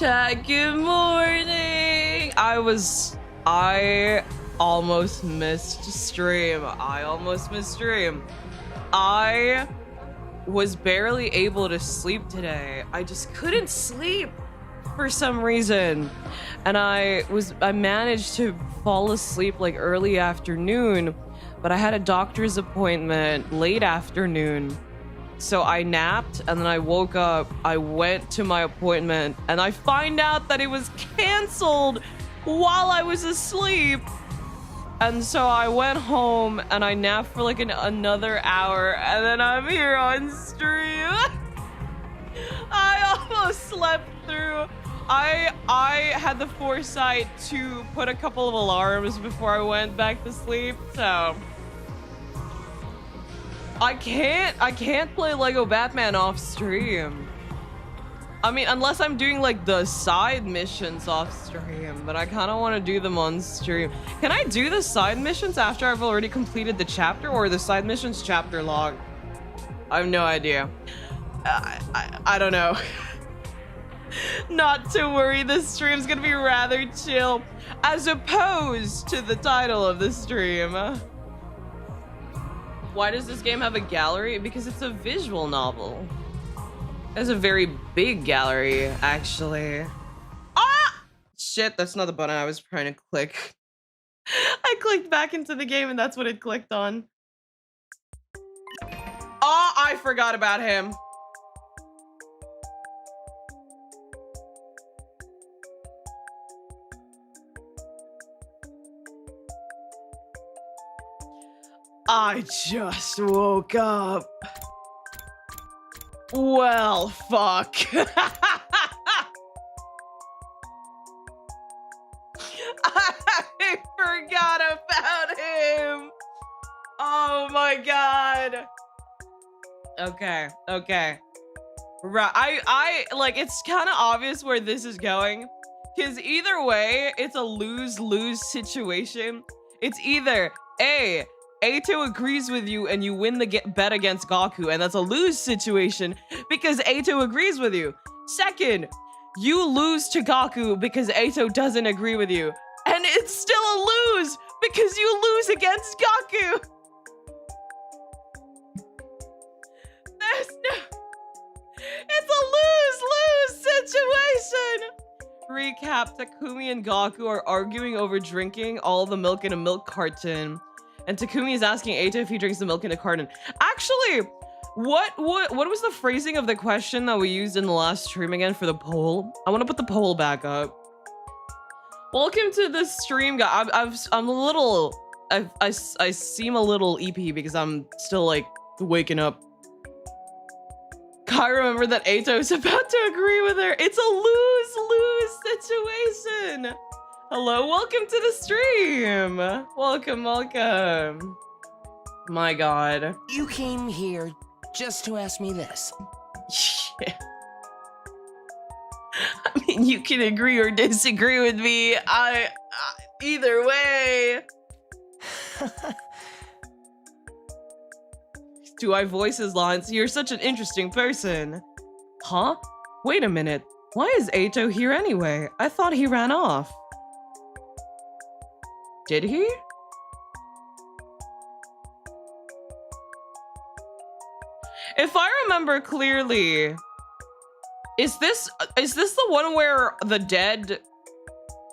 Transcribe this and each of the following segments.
Good morning. I almost missed stream. I was barely able to sleep today. I just couldn't sleep for some reason. And I managed to fall asleep like early afternoon, but I had a doctor's appointment late afternoon. So I napped and then I woke up, I went to my appointment and I find out that it was canceled while I was asleep. And so I went home and I napped for like another hour and then I'm here on stream. I almost slept through. I had the foresight to put a couple of alarms before I went back to sleep, so I can't play Lego Batman off stream. I mean, unless I'm doing like the side missions off stream, but I kind of want to do them on stream. Can I do the side missions after I've already completed the chapter, or the side missions chapter log? I have no idea. I don't know. Not to worry, this stream's gonna be rather chill, as opposed to the title of the stream. Why does this game have a gallery? Because it's a visual novel. It has a very big gallery, actually. Ah! Shit, that's not the button I was trying to click. I clicked back into the game and that's what it clicked on. Oh, I forgot about him. I just woke up. Well, fuck. I forgot about him. Oh my god. Okay. Right. I like, it's kind of obvious where this is going, because either way, it's a lose-lose situation. It's either A, Atau agrees with you and you win the bet against Goku, and that's a lose situation because Atau agrees with you. Second, you lose to Goku because Atau doesn't agree with you, and it's still a lose because you lose against Goku. It's a lose-lose situation. Recap: Takumi and Goku are arguing over drinking all the milk in a milk carton. And Takumi is asking Atau if he drinks the milk in a carton. Actually, what was the phrasing of the question that we used in the last stream again for the poll? I want to put the poll back up. Welcome to the stream, guys. I'm a little, I seem a little EP because I'm still like waking up. I remember that Atau is about to agree with her. It's a lose-lose situation. Hello, welcome to the stream. Welcome. My god. You came here just to ask me this. Yeah. I mean, you can agree or disagree with me. Either way. Do I voice his lines? You're such an interesting person. Huh? Wait a minute. Why is Atau here anyway? I thought he ran off. Did he? If I remember clearly, is this the one where the dead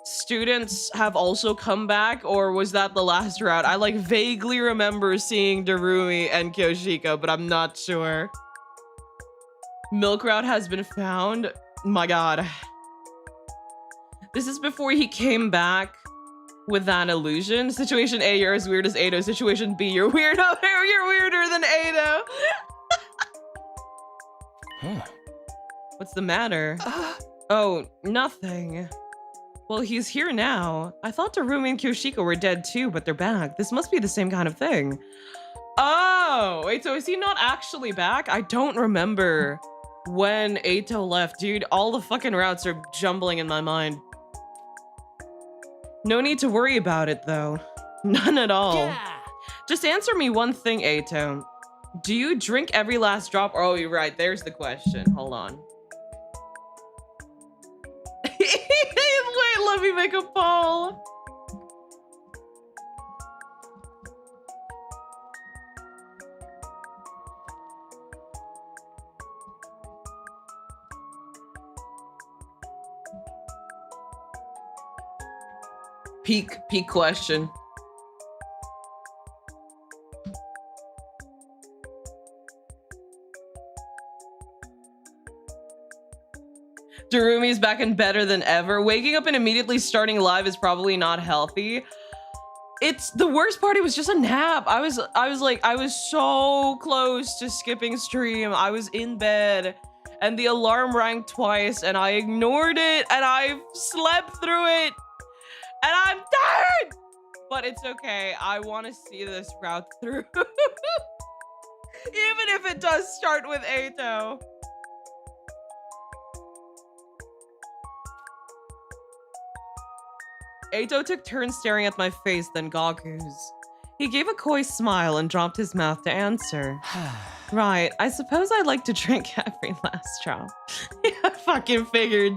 students have also come back, or was that the last route? I like vaguely remember seeing Darumi and Kyoshiko, but I'm not sure. Milk route has been found. My god. This is before he came back with that illusion. Situation A, you're as weird as Atau. Situation B, you're weird. You're weirder than Atau. What's the matter? Oh, nothing. Well, he's here now. I thought Darumi and Kyoshiko were dead too, but they're back. This must be the same kind of thing. Oh, wait, so is he not actually back? I don't remember when Atau left. Dude, all the fucking routes are jumbling in my mind. No need to worry about it, though. None at all. Yeah. Just answer me one thing, Atau. Do you drink every last drop? Oh, you're right. There's the question. Hold on. Wait, let me make a poll. Peak question. Darumi's back and better than ever. Waking up and immediately starting live is probably not healthy. It's the worst part. It was just a nap. I was so close to skipping stream. I was in bed and the alarm rang twice and I ignored it and I slept through it and I'm tired, but it's okay. I want to see this route through. Even if it does start with Atau. Atau took turns staring at my face, then Gaku's. He gave a coy smile and dropped his mouth to answer. Right, I suppose I'd like to drink every last drop. I fucking figured.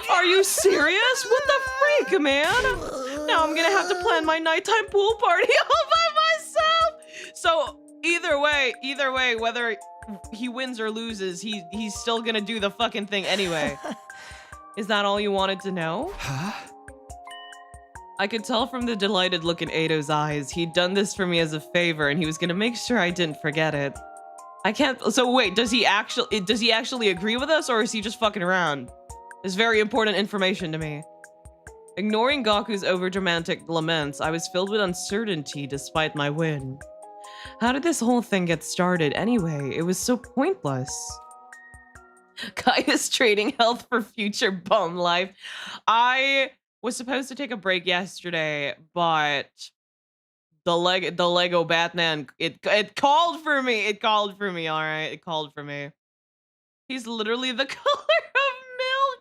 Are you serious? What the freak, man? Now I'm gonna have to plan my nighttime pool party all by myself. So either way, whether he wins or loses, he's still gonna do the fucking thing anyway. Is that all you wanted to know? Huh? I could tell from the delighted look in Atau's eyes. He'd done this for me as a favor and he was gonna make sure I didn't forget it. I can't, so wait, does he actually agree with us or is he just fucking around? It's very important information to me. Ignoring Gaku's overdramatic laments, I was filled with uncertainty despite my win. How did this whole thing get started anyway? It was so pointless. Kaya's trading health for future bum life. I was supposed to take a break yesterday, but the Lego Batman, it called for me. It called for me, all right? It called for me. He's literally the color of milk.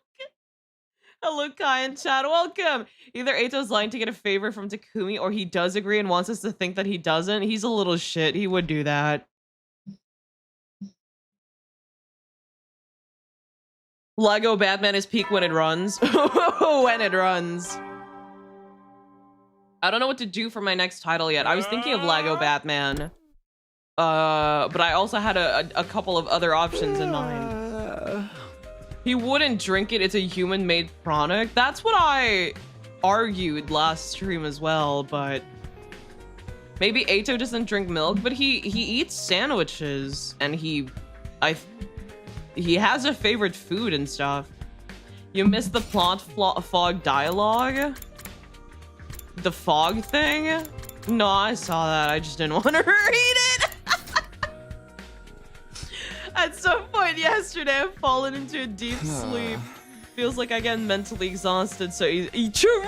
Hello, Kai and chat. Welcome. Either Atau's lying to get a favor from Takumi, or he does agree and wants us to think that he doesn't. He's a little shit. He would do that. Lego Batman is peak when it runs. When it runs. I don't know what to do for my next title yet. I was thinking of Lego Batman. But I also had a couple of other options in mind. He wouldn't drink it. It's a human-made product. That's what I argued last stream as well, but maybe Atau doesn't drink milk, but he eats sandwiches and he has a favorite food and stuff. You missed the plot fog dialogue? The fog thing? No, I saw that. I just didn't want to read it. At some point yesterday, I've fallen into a deep sleep. Feels like I get mentally exhausted, so true!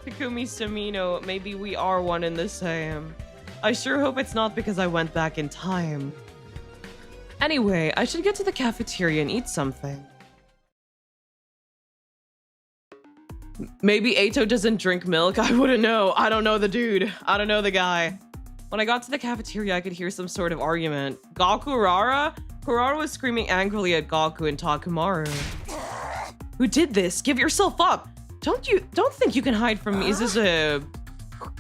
Takumi Samino, maybe we are one and the same. I sure hope it's not because I went back in time. Anyway, I should get to the cafeteria and eat something. Maybe Atau doesn't drink milk. I wouldn't know. I don't know the dude. I don't know the guy. When I got to the cafeteria, I could hear some sort of argument. Gaku-rara? Kurara was screaming angrily at Gaku and Takumaru. Who did this? Give yourself up. Don't think you can hide from me. Is this a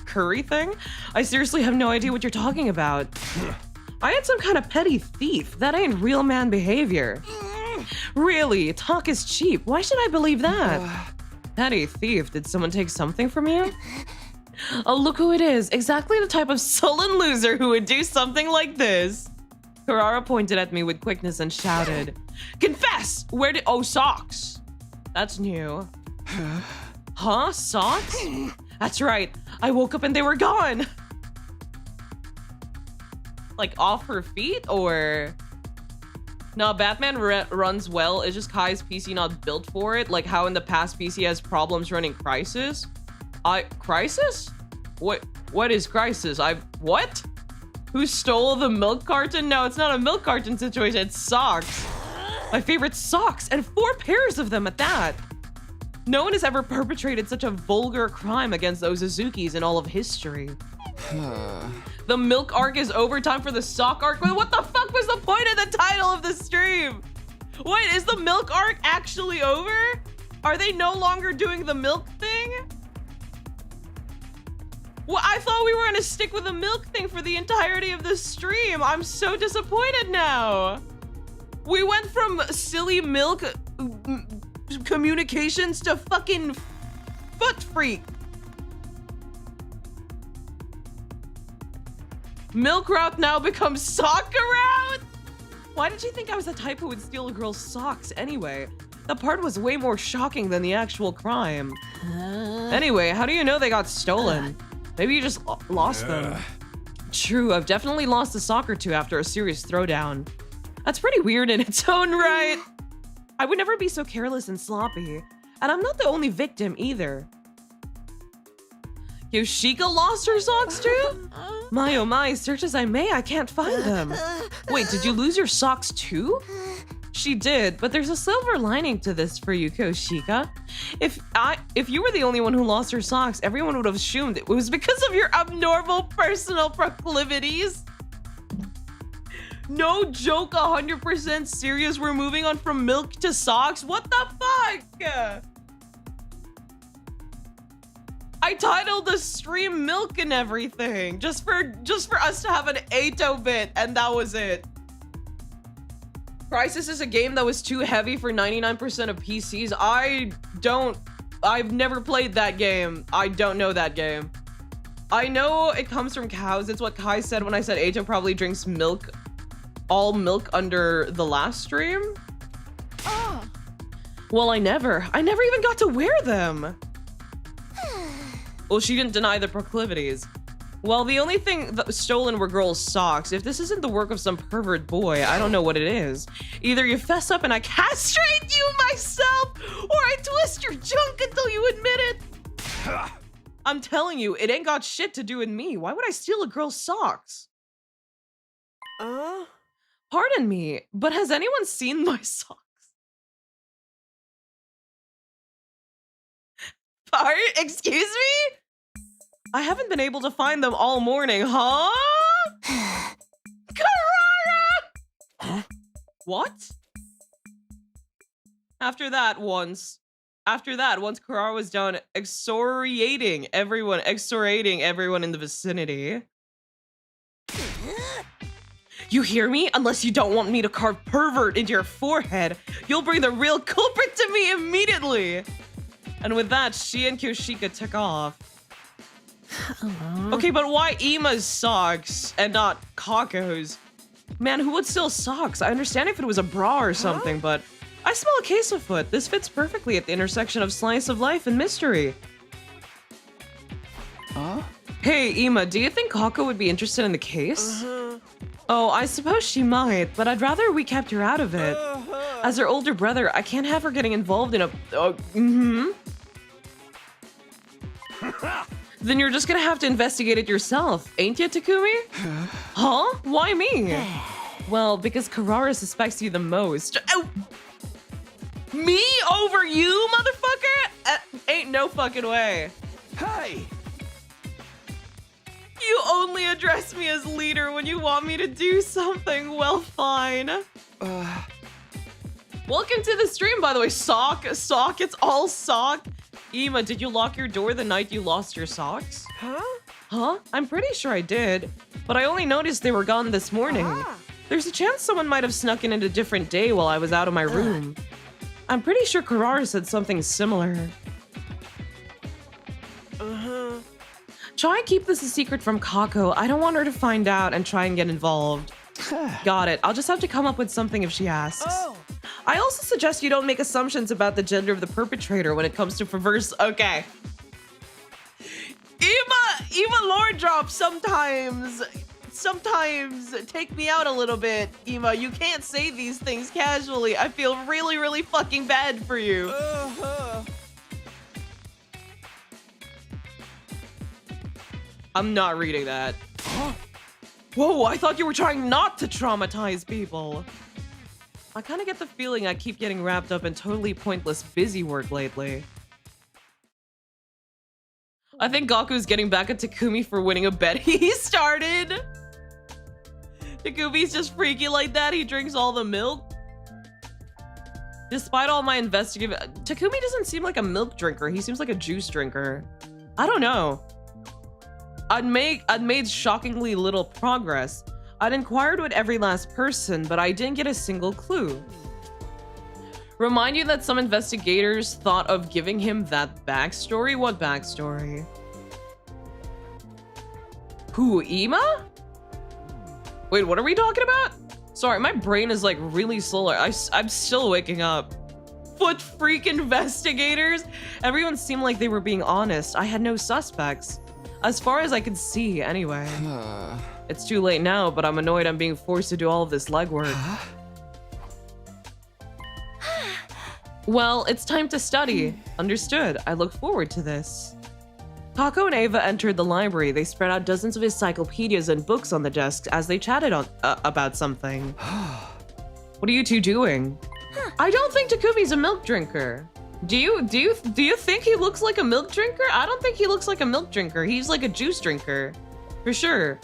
curry thing? I seriously have no idea what you're talking about. I had some kind of petty thief. That ain't real man behavior. Really, talk is cheap. Why should I believe that? Petty thief, did someone take something from you? Oh, look who it is. Exactly the type of sullen loser who would do something like this. Kurara pointed at me with quickness and shouted, confess! Where did— oh, socks. That's new. Huh? Socks? That's right. I woke up and they were gone. Like off her feet or? No, Batman runs well. It's just Kai's PC not built for it. Like how in the past PC has problems running Crisis. Crisis? What is Crisis? What? Who stole the milk carton? No, it's not a milk carton situation. It's socks. My favorite socks, and 4 pairs of them at that. No one has ever perpetrated such a vulgar crime against those Uzukis in all of history. The milk arc is over. Time for the sock arc. What the fuck was the point of the title of the stream? Wait, is the milk arc actually over? Are they no longer doing the milk thing? Well, I thought we were gonna stick with the milk thing for the entirety of the stream. I'm so disappointed now. We went from silly milk communications to fucking foot freak. Milk route now becomes sock route? Why did you think I was the type who would steal a girl's socks anyway? That part was way more shocking than the actual crime. Anyway, how do you know they got stolen? Maybe you just lost them. True, I've definitely lost a sock or two after a serious throwdown. That's pretty weird in its own right. I would never be so careless and sloppy. And I'm not the only victim either. Yoshika lost her socks too? My oh my, search as I may, I can't find them. Wait, did you lose your socks too? She did, but there's a silver lining to this for you, Yoshika. If you were the only one who lost her socks, everyone would have assumed it was because of your abnormal personal proclivities. No joke, 100% serious, we're moving on from milk to socks? What the fuck? I titled the stream Milk and everything, just for us to have an Atau bit, and that was it. Crisis is a game that was too heavy for 99% of PCs. I've never played that game. I don't know that game. I know it comes from cows. It's what Kai said when I said Atau probably drinks milk, all milk under the last stream. Oh. Well, I never even got to wear them. Well, she didn't deny the proclivities. Well, the only thing that was stolen were girls' socks. If this isn't the work of some pervert boy, I don't know what it is. Either you fess up and I castrate you myself, or I twist your junk until you admit it. I'm telling you, it ain't got shit to do with me. Why would I steal a girl's socks? Pardon me, but has anyone seen my socks? Excuse me? I haven't been able to find them all morning, huh? Karara! What? After that, once Karara was done exhortating everyone in the vicinity. You hear me? Unless you don't want me to carve pervert into your forehead, you'll bring the real culprit to me immediately. And with that, she and Yoshika took off. Okay, but why Ima's socks and not Kako's? Man, who would steal socks? I understand if it was a bra or something, but I smell a case of foot. This fits perfectly at the intersection of slice of life and mystery. Hey, Ima, do you think Kako would be interested in the case? Oh, I suppose she might, but I'd rather we kept her out of it. As her older brother, I can't have her getting involved in a... Then you're just gonna have to investigate it yourself, ain't ya, Takumi? Huh? Why me? Well, because Karara suspects you the most. Me over you, motherfucker? Ain't no fucking way. Hey! You only address me as leader when you want me to do something. Well, fine. Welcome to the stream, by the way. Sock, it's all sock. Ima, did you lock your door the night you lost your socks? Huh? I'm pretty sure I did, but I only noticed they were gone this morning. There's a chance someone might have snuck in a different day while I was out of my room. I'm pretty sure Karara said something similar. Try and keep this a secret from Kako. I don't want her to find out and try and get involved. Got it. I'll just have to come up with something if she asks. I also suggest you don't make assumptions about the gender of the perpetrator when it comes to perverse... Okay. Ima lore drop sometimes take me out a little bit, Ima. You can't say these things casually. I feel really, really fucking bad for you. I'm not reading that. Whoa, I thought you were trying not to traumatize people. I kind of get the feeling I keep getting wrapped up in totally pointless busy work lately. I think Gaku's getting back at Takumi for winning a bet he started. Takumi's just freaky like that. He drinks all the milk. Despite all my investigative, Takumi doesn't seem like a milk drinker. He seems like a juice drinker. I don't know. I'd made shockingly little progress. I'd inquired with every last person, but I didn't get a single clue. Remind you that some investigators thought of giving him that backstory? What backstory? Who, Ima? Wait, what are we talking about? Sorry, my brain is like really slow. I'm still waking up. Foot freak investigators? Everyone seemed like they were being honest. I had no suspects. As far as I could see, anyway. It's too late now, but I'm annoyed I'm being forced to do all of this legwork. Well, it's time to study. Understood. I look forward to this. Kako and Ava entered the library. They spread out dozens of encyclopedias and books on the desks as they chatted about something. What are you two doing? I don't think Takumi's a milk drinker. Do you think he looks like a milk drinker? I don't think he looks like a milk drinker. He's like a juice drinker, for sure.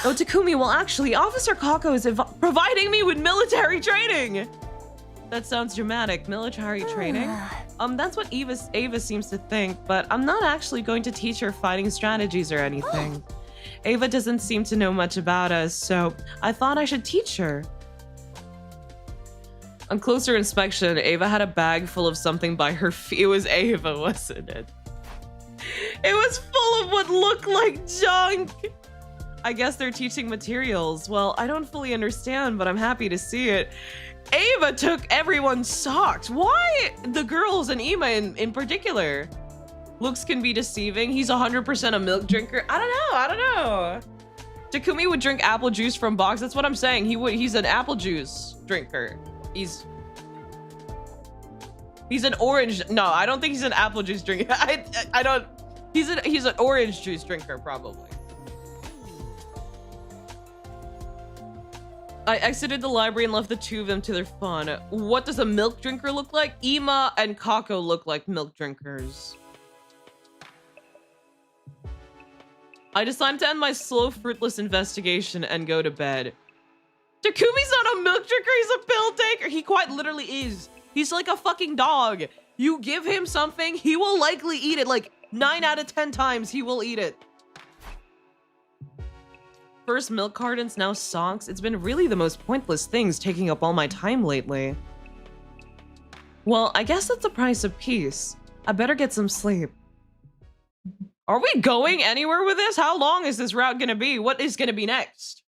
Oh, Takumi, well actually, Officer Kako is providing me with military training. That sounds dramatic. Military training? That's what Ava seems to think, but I'm not actually going to teach her fighting strategies or anything. Ava doesn't seem to know much about us, so I thought I should teach her. On closer inspection, Ava had a bag full of something by her feet. It was Ava, wasn't it? It was full of what looked like junk. I guess they're teaching materials. Well, I don't fully understand, but I'm happy to see it. Ava took everyone's socks. Why the girls and Ima in particular? Looks can be deceiving. He's 100% a milk drinker. I don't know. Takumi would drink apple juice from box. That's what I'm saying. He's an apple juice drinker. He's an orange. No, I don't think he's an apple juice drinker. I don't. He's an orange juice drinker probably. I exited the library and left the two of them to their fun. What does a milk drinker look like? Ima and Kako look like milk drinkers. I decided to end my slow, fruitless investigation and go to bed. Takumi's not a milk drinker, he's a pill taker. He quite literally is. He's like a fucking dog. You give him something, he will likely eat it. Like 9 out of 10 times, he will eat it. First milk cartons, now socks. It's been really the most pointless things taking up all my time lately. Well, I guess that's the price of peace. I better get some sleep. Are we going anywhere with this? How long is this route gonna be? What is gonna be next?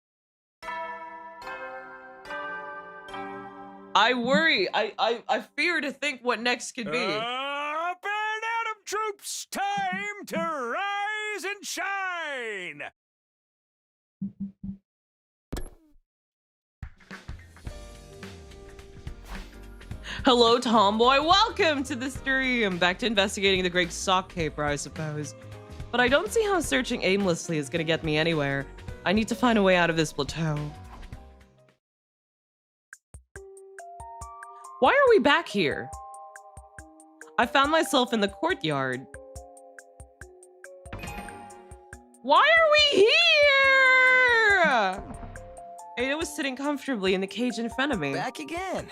I worry. I fear to think what next could be. Up and Adam troops, time to rise and shine! Hello, Tomboy. Welcome to the stream. Back to investigating the Great Sock Caper, I suppose. But I don't see how searching aimlessly is gonna get me anywhere. I need to find a way out of this plateau. Why are we back here? I found myself in the courtyard. Why are we here? Ada was sitting comfortably in the cage in front of me. Back again.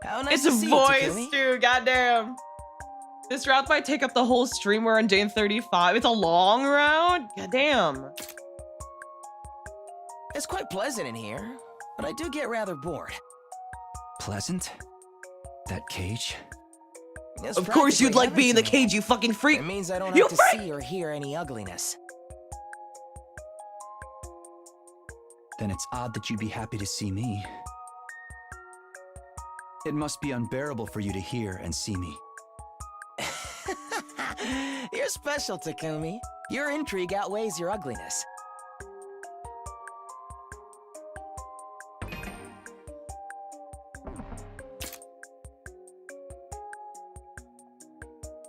How nice It's to a see you, voice, Takumi. dude. Goddamn. This route might take up the whole stream. We're on day 35. It's a long route. Goddamn. It's quite pleasant in here, but I do get rather bored. Pleasant? That cage? It's Of course you'd practically like being in the heaven to me. cage, you fucking freak. It means I don't You have to freak! see or hear any ugliness. Then it's odd that you'd be happy to see me. It must be unbearable for you to hear and see me. You're special, Takumi. Your intrigue outweighs your ugliness.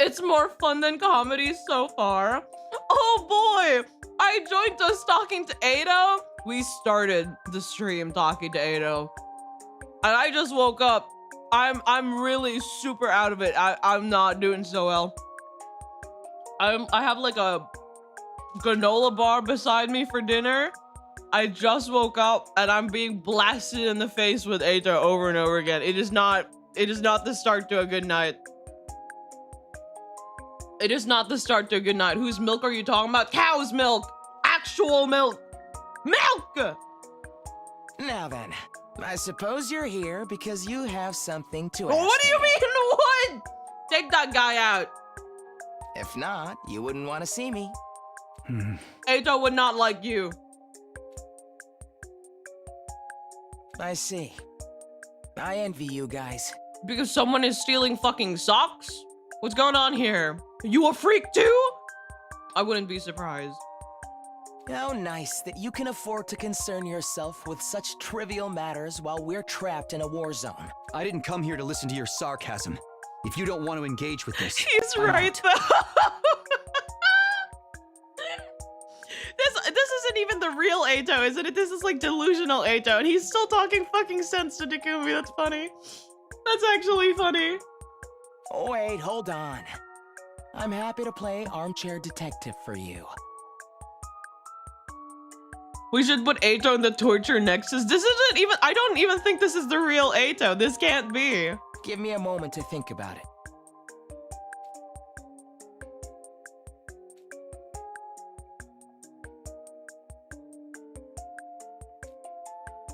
It's more fun than comedy so far. Oh boy, I joined us talking to Atau. We started the stream talking to Atau. And I just woke up. I'm really super out of it. I'm not doing so well. I have like a granola bar beside me for dinner. I just woke up and I'm being blasted in the face with Atau over and over again. It is not the start to a good night. It is not the start to a good night. Whose milk are you talking about? Cow's milk. Actual milk. Milk! Now then, I suppose you're here because you have something to ask What do you me. mean, what? Take that guy out. If not, you wouldn't want to see me. Atau would not like you. I see. I envy you guys. Because someone is stealing fucking socks? What's going on here? You a freak too? I wouldn't be surprised. How nice that you can afford to concern yourself with such trivial matters while we're trapped in a war zone. I didn't come here to listen to your sarcasm. If you don't want to engage with this, He's I'm right out. though. This isn't even the real Atau, isn't it? This is like delusional Atau, and he's still talking fucking sense to Takumi. That's funny. That's actually funny. Oh, wait, hold on. I'm happy to play armchair detective for you. We should put Atau in the torture nexus. This isn't even, I don't even think this is the real Atau. This can't be. Give me a moment to think about it.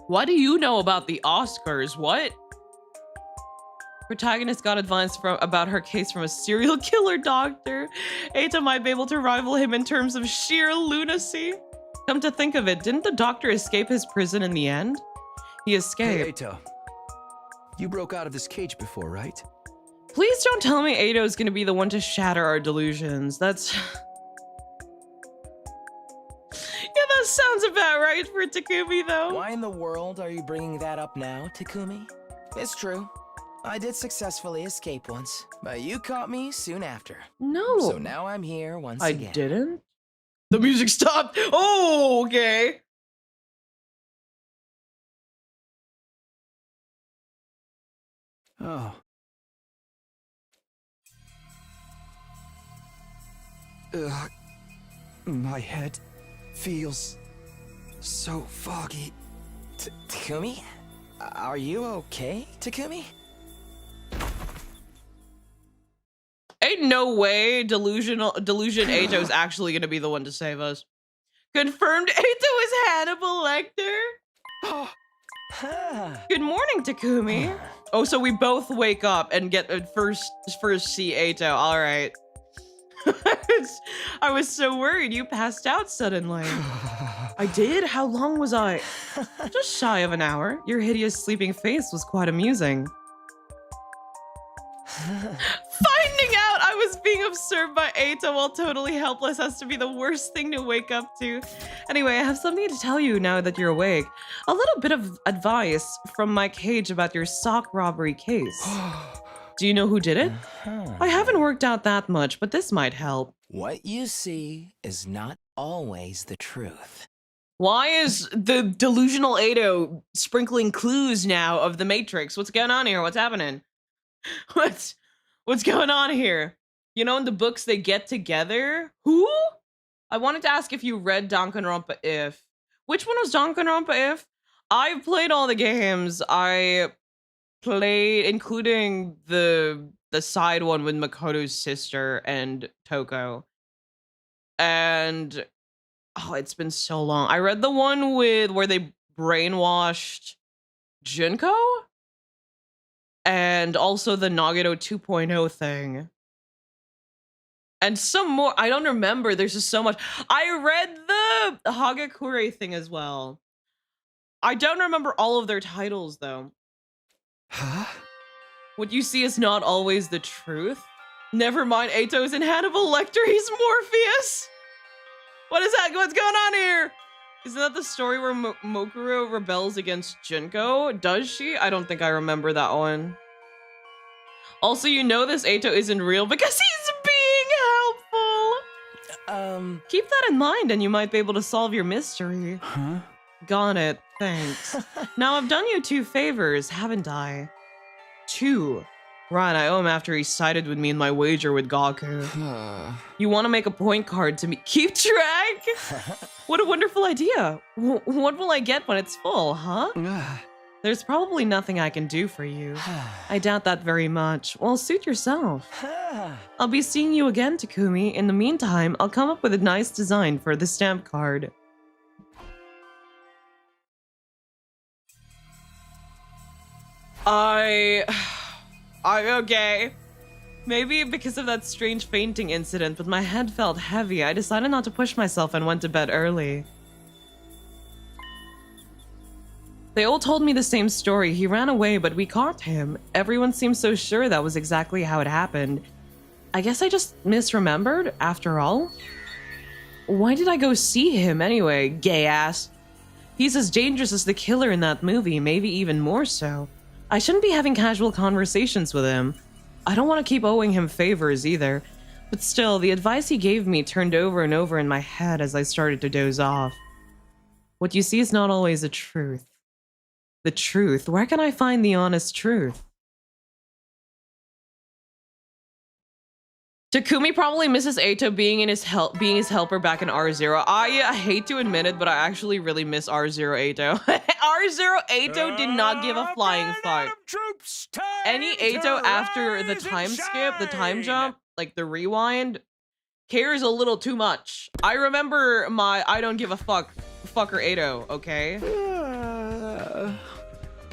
What do you know about the Oscars? What? Protagonist got advice about her case from a serial killer doctor. Atau might be able to rival him in terms of sheer lunacy. Come to think of it, didn't the doctor escape his prison in the end? He Hey, escaped. Atau. You broke out of this cage before, right? Please don't tell me Atau is gonna be the one to shatter our delusions. That's... Yeah, that sounds about right for Takumi, though. Why in the world are you bringing that up now, Takumi? It's true. I did successfully escape once, but you caught me soon after. No. So now I'm here once I again. didn't? The music stopped. Oh, okay. Oh. Ugh. My head feels so foggy. Takumi? Are you okay, Takumi? Ain't no way Delusion Atau is actually gonna be the one to save us. Confirmed Atau is Hannibal Lecter? Good morning, Takumi. Oh, so we both wake up and get first see Atau. All right. I was so worried you passed out suddenly. I did? How long was I? Just shy of an hour. Your hideous sleeping face was quite amusing. Finding out I was being observed by Atau while totally helpless has to be the worst thing to wake up to. Anyway, I have something to tell you now that you're awake. A little bit of advice from my cage about your sock robbery case. Do you know who did it? I haven't worked out that much, but this might help. What you see is not always the truth. Why is the delusional Atau sprinkling clues now of the Matrix? What's going on here? What's happening? What's going on here? You know, in the books they get together. Who? I wanted to ask if you read Danganronpa If. Which one was Danganronpa If? I've played all the games. I played, including the side one with Makoto's sister and Toko. And oh, it's been so long. I read the one with where they brainwashed Junko. And also the Nagito 2.0 thing. And some more. I don't remember. There's just so much. I read the Hagakure thing as well. I don't remember all of their titles, though. Huh? What you see is not always the truth. Never mind, Atau's in Hannibal Lecter. He's Morpheus. What is that? What's going on here? Isn't that the story where Mokuro rebels against Junko? Does she? I don't think I remember that one. Also, you know this Atau isn't real because he's being helpful. Keep that in mind and you might be able to solve your mystery. Huh? Got it. Thanks. Now I've done you 2 favors, haven't I? 2. Right, I owe him after he sided with me in my wager with Gaku. You want to make a point card to me? Keep track? What a wonderful idea. What will I get when it's full, huh? There's probably nothing I can do for you. I doubt that very much. Well, suit yourself. I'll be seeing you again, Takumi. In the meantime, I'll come up with a nice design for the stamp card. Okay. Maybe because of that strange fainting incident, but my head felt heavy. I decided not to push myself and went to bed early. They all told me the same story. He ran away, but we caught him. Everyone seemed so sure that was exactly how it happened. I guess I just misremembered, after all. Why did I go see him anyway, gay ass? He's as dangerous as the killer in that movie, maybe even more so. I shouldn't be having casual conversations with him. I don't want to keep owing him favors either. But still, the advice he gave me turned over and over in my head as I started to doze off. What you see is not always the truth. The truth? Where can I find the honest truth? Takumi probably misses Atau being his helper back in R0. I hate to admit it, but I actually really miss R0 Atau. R0 Atau did not give a flying fuck. Any Atau after the time skip, the time jump, like the rewind, cares a little too much. I remember my I don't give a fucker Atau, okay?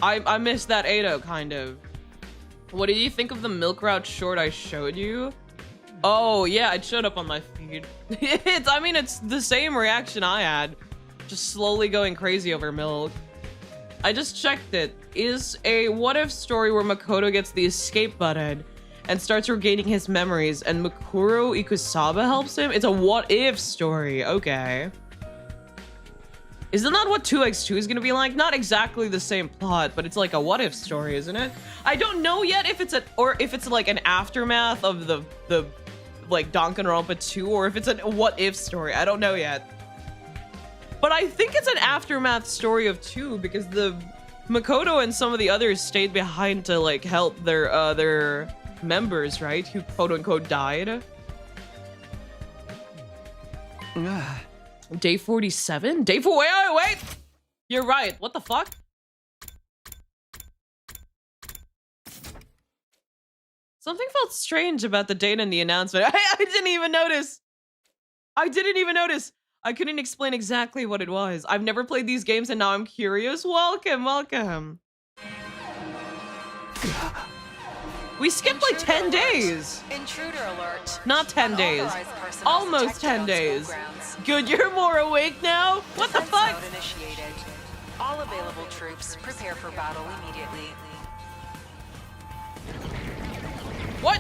I miss that Atau, kind of. What did you think of the milk route short I showed you? Oh, yeah, it showed up on my feed. It's the same reaction I had. Just slowly going crazy over milk. I just checked it. Is a what-if story where Makoto gets the escape button and starts regaining his memories, and Mikuro Ikusaba helps him? It's a what-if story. Okay. Isn't that what 2x2 is gonna be like? Not exactly the same plot, but it's like a what-if story, isn't it? I don't know yet if it's like an aftermath of the like Danganronpa 2, or if it's a what-if story. I don't know yet. But I think it's an aftermath story of 2, because the Makoto and some of the others stayed behind to like help their members, right? Who quote-unquote died. Day 47? Wait! You're right. What the fuck? Something felt strange about the date and the announcement. I didn't even notice. I couldn't explain exactly what it was. I've never played these games and now I'm curious. Welcome. We skipped like 10 days. Intruder alert. Not 10 days. Almost 10 days. Good, you're more awake now? What the fuck? Mode initiated. All available troops prepare for battle immediately. What?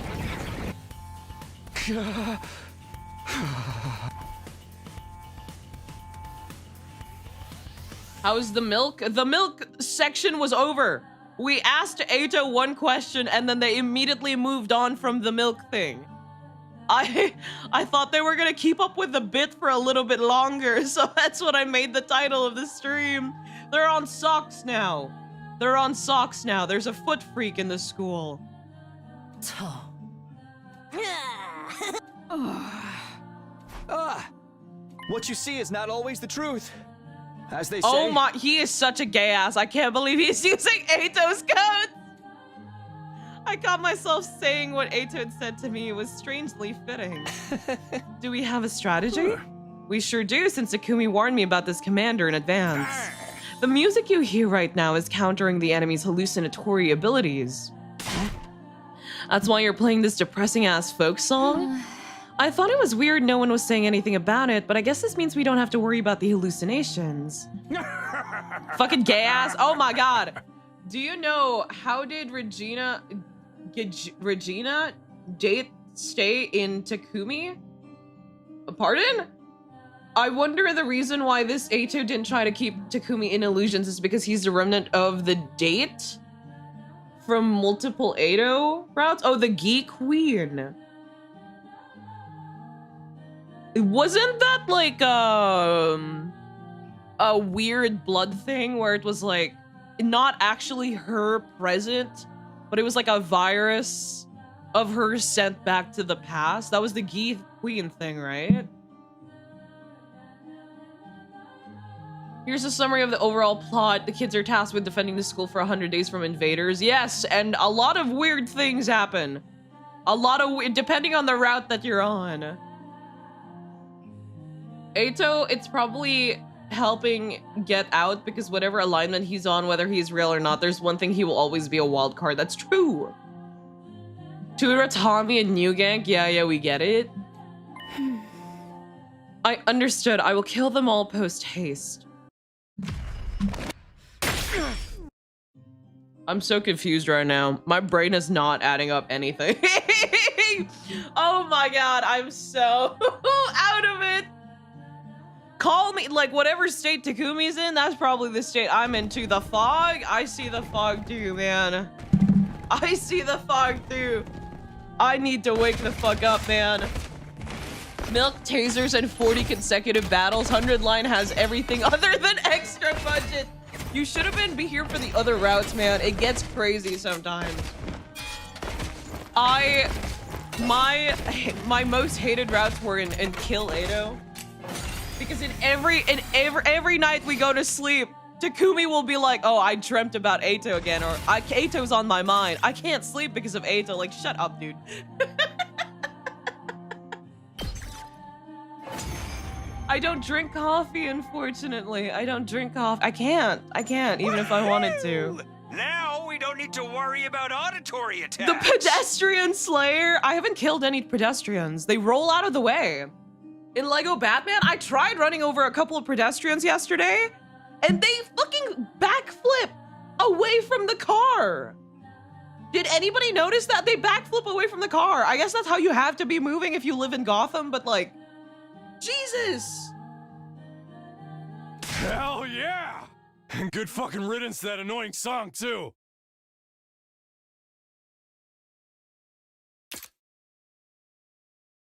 How's the milk? The milk section was over. We asked Atau one question and then they immediately moved on from the milk thing. I thought they were gonna keep up with the bit for a little bit longer, so that's what I made the title of the stream. They're on socks now. There's a foot freak in the school. What you see is not always the truth. As they say. Oh my, he is such a gay ass. I can't believe he's using Atau's code. I caught myself saying what Atau had said to me. It was strangely fitting. Do we have a strategy? We sure do, since Takumi warned me about this commander in advance. The music you hear right now is countering the enemy's hallucinatory abilities. That's why you're playing this depressing-ass folk song? I thought it was weird no one was saying anything about it, but I guess this means we don't have to worry about the hallucinations. Fucking gay-ass. Oh my god. Do you know, how did Regina date stay in Takumi? Pardon? I wonder the reason why this Atau didn't try to keep Takumi in illusions is because he's the remnant of the date from multiple Atau routes? Oh, the Geek Queen. Wasn't that like a weird blood thing where it was like not actually her present but it was like a virus of her sent back to the past. That was the Geeth Queen thing, right? Here's a summary of the overall plot. The kids are tasked with defending the school for 100 days from invaders. Yes, and a lot of weird things happen. A lot of depending on the route that you're on. Atau, it's probably helping get out because whatever alignment he's on, whether he's real or not, there's one thing, he will always be a wild card. That's true. Tura, Tommy, and New Gang. Yeah, we get it. I understood. I will kill them all post haste. I'm so confused right now. My brain is not adding up anything. Oh my god, I'm so out of it. Call me, like, whatever state Takumi's in, that's probably the state I'm into. The fog? I see the fog too, man. I see the fog too. I need to wake the fuck up, man. Milk, tasers, and 40 consecutive battles. 100 line has everything other than extra budget. You should have been here for the other routes, man. It gets crazy sometimes. My most hated routes were in Kill Atau. Because in every night we go to sleep, Takumi will be like, oh, I dreamt about Atau again, or Atau's on my mind. I can't sleep because of Atau. Like, shut up, dude. I don't drink coffee, unfortunately. I don't drink coffee. I can't, even if I wanted to. Now we don't need to worry about auditory attacks. The pedestrian slayer? I haven't killed any pedestrians. They roll out of the way. In Lego Batman, I tried running over a couple of pedestrians yesterday, and they fucking backflip away from the car. Did anybody notice that? They backflip away from the car. I guess that's how you have to be moving if you live in Gotham, but like, Jesus. Hell yeah! And good fucking riddance to that annoying song, too.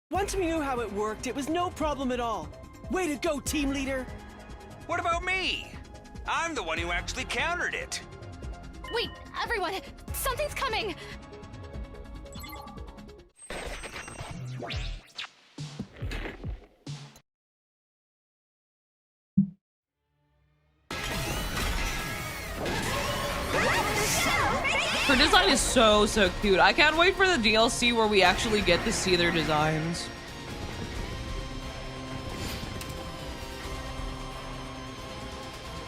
Once we knew how it worked, it was no problem at all. Way to go, team leader! What about me? I'm the one who actually countered it. Wait, everyone! Something's coming! Her design is so cute. I can't wait for the DLC where we actually get to see their designs.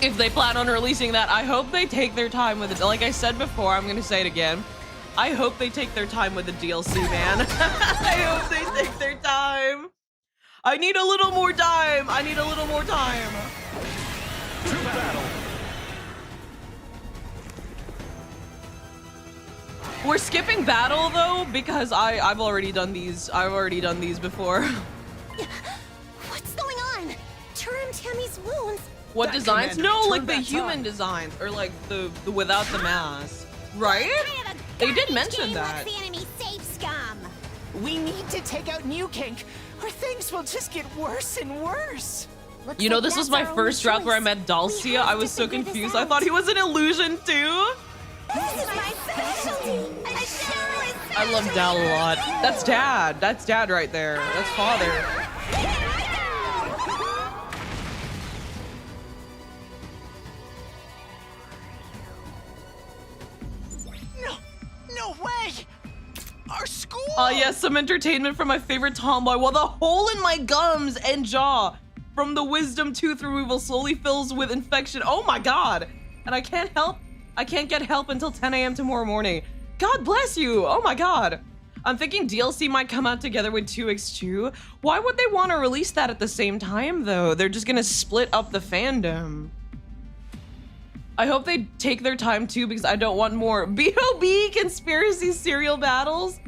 If they plan on releasing that, I hope they take their time with it. Like I said before, I'm gonna say it again. I hope they take their time with the DLC, man. I hope they take their time. I need a little more time. I need a little more time. To battle. We're skipping battle though because I've already done these. I've already done these before. What's going on? Turum Tammy's wounds. What That designs? commander, No, turn like the back human time. designs or like the without the mask, right? They did mention that. The enemy safe scum. We need to take out New Kink, or things will just get worse and worse. Looks You know, like this was that's my our first only route where I choice. met We Dalcia. have I to was so figure this confused. I out. thought he was an illusion too. This is my specialty. I love Dal a lot. That's dad. That's dad right there. That's father. No way! Our school! Yes, some entertainment from my favorite tomboy. While the hole in my gums and jaw from the wisdom tooth removal slowly fills with infection. Oh my god! And I can't get help until 10 a.m. tomorrow morning. God bless you! Oh my god! I'm thinking DLC might come out together with 2x2. Why would they want to release that at the same time though? They're just gonna split up the fandom. I hope they take their time too because I don't want more B.O.B. conspiracy serial battles.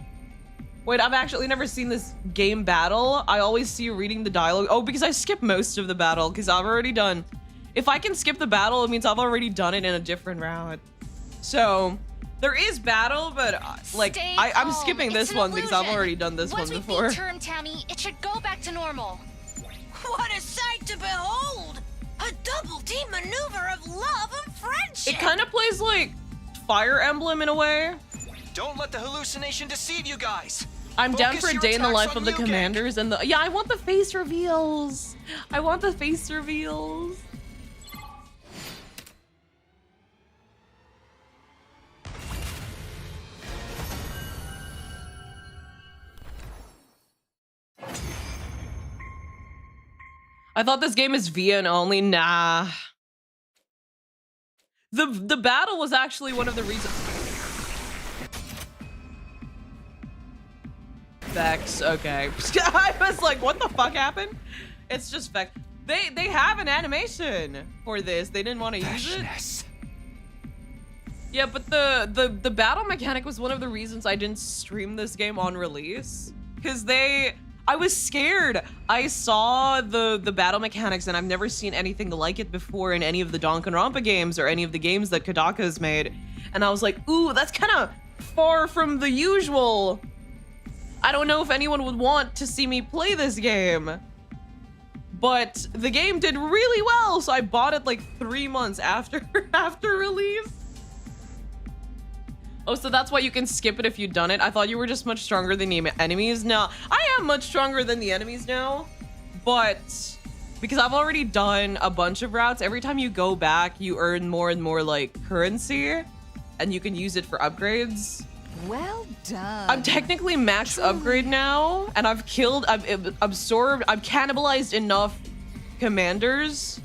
Wait, I've actually never seen this game battle. I always see you reading the dialogue. Oh, because I skip most of the battle because I've already done. If I can skip the battle, it means I've already done it in a different route. So there is battle, but like Stay I'm calm. skipping It's this an one because I've illusion. already done this Once one we before. beat Turum Tammy, it should go back to normal. What a sight to behold! A double team maneuver of love and friendship! It kind of plays like Fire Emblem in a way. Don't let the hallucination deceive you guys. I'm down Focus for a your day in the attacks life on of the you, gang. commanders and the. Yeah, I want the face reveals. I want the face reveals. I thought this game is VN only. Nah. The battle was actually one of the reasons. Vex, okay. I was like, what the fuck happened? It's just Vex. They have an animation for this. They didn't want to use it. Vehxness. Yeah, but the battle mechanic was one of the reasons I didn't stream this game on release. Because I was scared. I saw the battle mechanics and I've never seen anything like it before in any of the Danganronpa games or any of the games that Kodaka has made. And I was like, ooh, that's kind of far from the usual. I don't know if anyone would want to see me play this game. But the game did really well, so I bought it like 3 months after release. Oh, so that's why you can skip it if you've done it. I thought you were just much stronger than the enemies. No, I am much stronger than the enemies now, but because I've already done a bunch of routes, every time you go back, you earn more and more like currency, and you can use it for upgrades. Well done. I'm technically max upgrade now, and I've absorbed, I've cannibalized enough commanders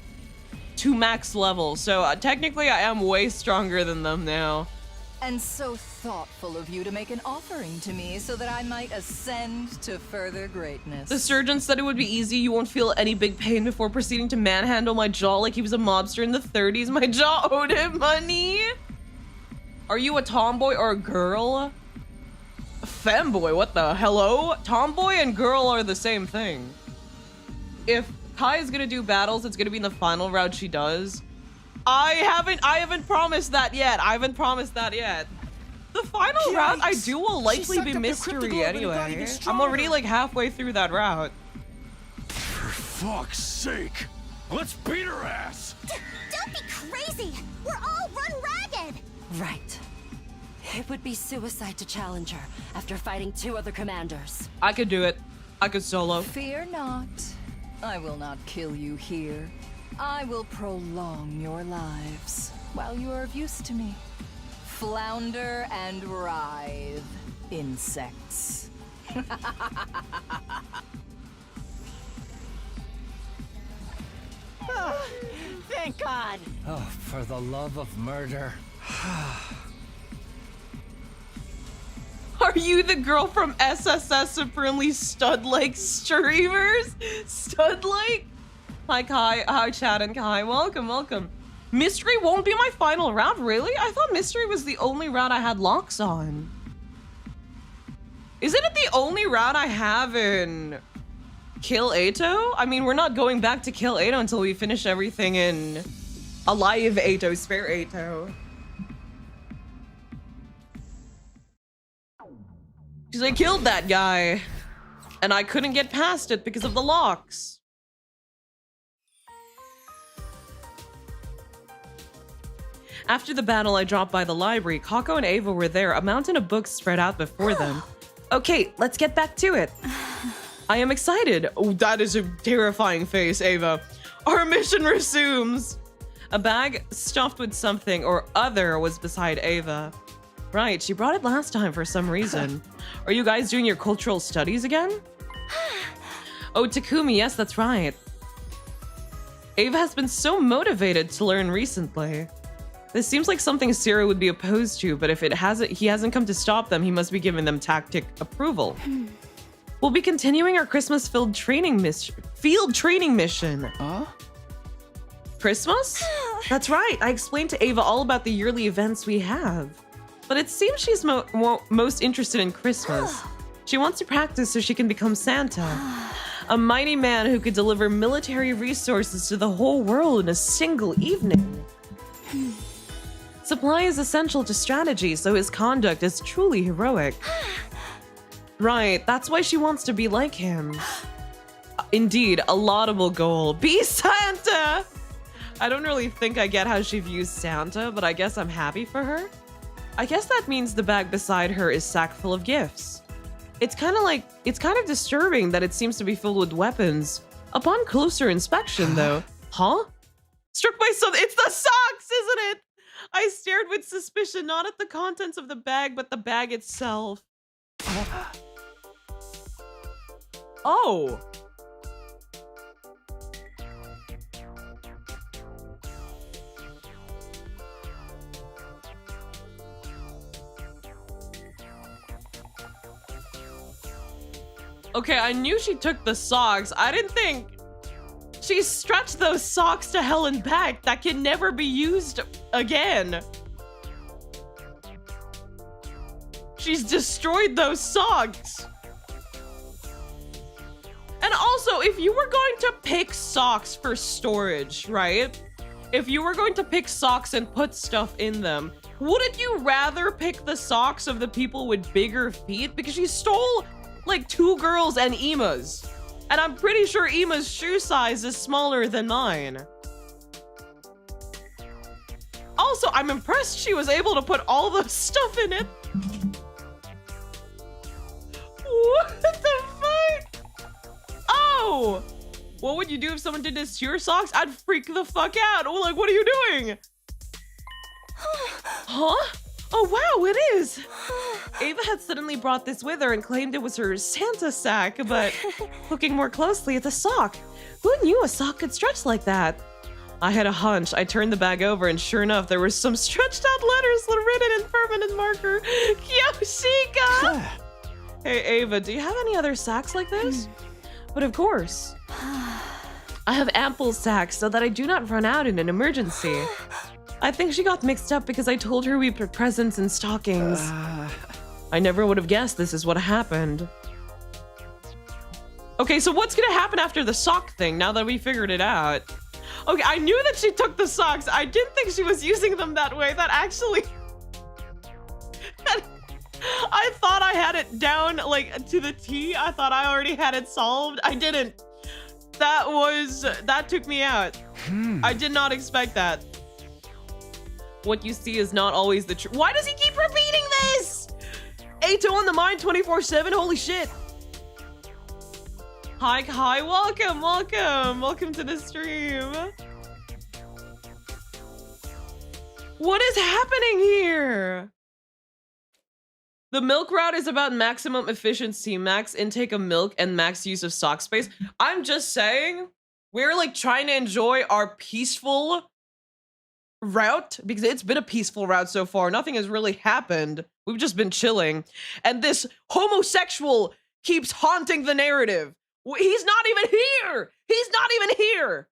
to max level. So technically I am way stronger than them now. And so thoughtful of you to make an offering to me so that I might ascend to further greatness. The surgeon said it would be easy. You won't feel any big pain before proceeding to manhandle my jaw like he was a mobster in the 30s. My jaw owed him money. Are you a tomboy or a girl? A femboy, what the hello? Tomboy and girl are the same thing. If Kai is gonna do battles, it's gonna be in the final route she does. I haven't promised that yet. The final route I do will likely be mystery anyway. I'm already like halfway through that route. For fuck's sake. Let's beat her ass. Don't be crazy! We're all run ragged! Right. It would be suicide to challenge her after fighting 2 other commanders. I could do it. I could solo. Fear not. I will not kill you here. I will prolong your lives while you are of use to me. Flounder and writhe, insects. Thank God. Oh, for the love of murder. Are you the girl from SSS Supremely Stud-like streamers? Stud-like? Hi Kai, hi Chad and Kai, welcome. Mystery won't be my final round, really? I thought Mystery was the only round I had locks on. Isn't it the only round I have in Kill Atau? I mean, we're not going back to Kill Atau until we finish everything in Alive Atau, Spare Atau. Because I killed that guy, and I couldn't get past it because of the locks. After the battle, I dropped by the library. Kako and Ava were there, a mountain of books spread out before them. Okay, let's get back to it. I am excited. Oh, that is a terrifying face, Ava. Our mission resumes. A bag stuffed with something or other was beside Ava. Right, she brought it last time for some reason. Are you guys doing your cultural studies again? Oh, Takumi, yes, that's right. Ava has been so motivated to learn recently. This seems like something Sierra would be opposed to, but if he hasn't come to stop them, he must be giving them tactic approval. We'll be continuing our Christmas field training mission. Huh? Christmas? That's right. I explained to Ava all about the yearly events we have. But it seems she's most interested in Christmas. She wants to practice so she can become Santa. A mighty man who could deliver military resources to the whole world in a single evening. Supply is essential to strategy, so his conduct is truly heroic. Right, that's why she wants to be like him. Indeed, a laudable goal. Be Santa! I don't really think I get how she views Santa, but I guess I'm happy for her. I guess that means the bag beside her is sack full of gifts. It's kind of disturbing that it seems to be filled with weapons. Upon closer inspection, though, huh? Struck by something. It's the socks, isn't it? I stared with suspicion, not at the contents of the bag, but the bag itself. Oh. Okay, I knew she took the socks. I didn't think she stretched those socks to hell and back. That can never be used again. She's destroyed those socks. And also, if you were going to pick socks for storage, right? If you were going to pick socks and put stuff in them, wouldn't you rather pick the socks of the people with bigger feet? Because she stole like 2 girls and Emma's. And I'm pretty sure Emma's shoe size is smaller than mine. Also, I'm impressed she was able to put all the stuff in it. What the fuck? Oh! What would you do if someone did this to your socks? I'd freak the fuck out. Oh, like, what are you doing? Huh? Oh, wow, it is. Ava had suddenly brought this with her and claimed it was her Santa sack, but looking more closely at the sock, who knew a sock could stretch like that? I had a hunch. I turned the bag over, and sure enough, there were some stretched out letters written in permanent marker. Kyoshika! Hey, Ava, do you have any other sacks like this? But of course. I have ample sacks so that I do not run out in an emergency. I think she got mixed up because I told her we put presents in stockings. I never would have guessed this is what happened. Okay, so what's gonna happen after the sock thing now that we figured it out? Okay, I knew that she took the socks. I didn't think she was using them that way. That actually... I thought I had it down, like, to the T. I thought I already had it solved. I didn't. That took me out. I did not expect that. What you see is not always the truth. Why does he keep repeating this? Atau on the mind 24/7, holy shit. Hi, welcome to the stream. What is happening here? The milk route is about maximum efficiency, max intake of milk, and max use of sock space. I'm just saying, we're like trying to enjoy our peaceful route because it's been a peaceful route so far. Nothing has really happened. We've just been chilling. And this homosexual keeps haunting the narrative. He's not even here. He's not even here.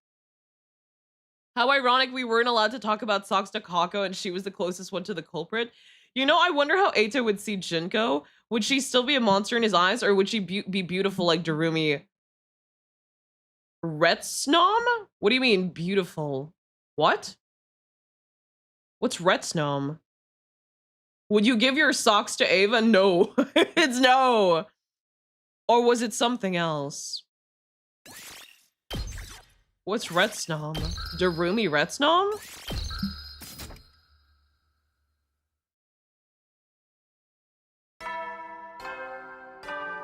How ironic we weren't allowed to talk about socks to Kako and she was the closest one to the culprit. You know, I wonder how Atau would see Junko. Would she still be a monster in his eyes or would she be beautiful like Darumi? Retsnom? What do you mean beautiful? What? What's Retsnom? Would you give your socks to Ava? No. It's no. Or was it something else? What's Retsnom? Darumi Retsnom?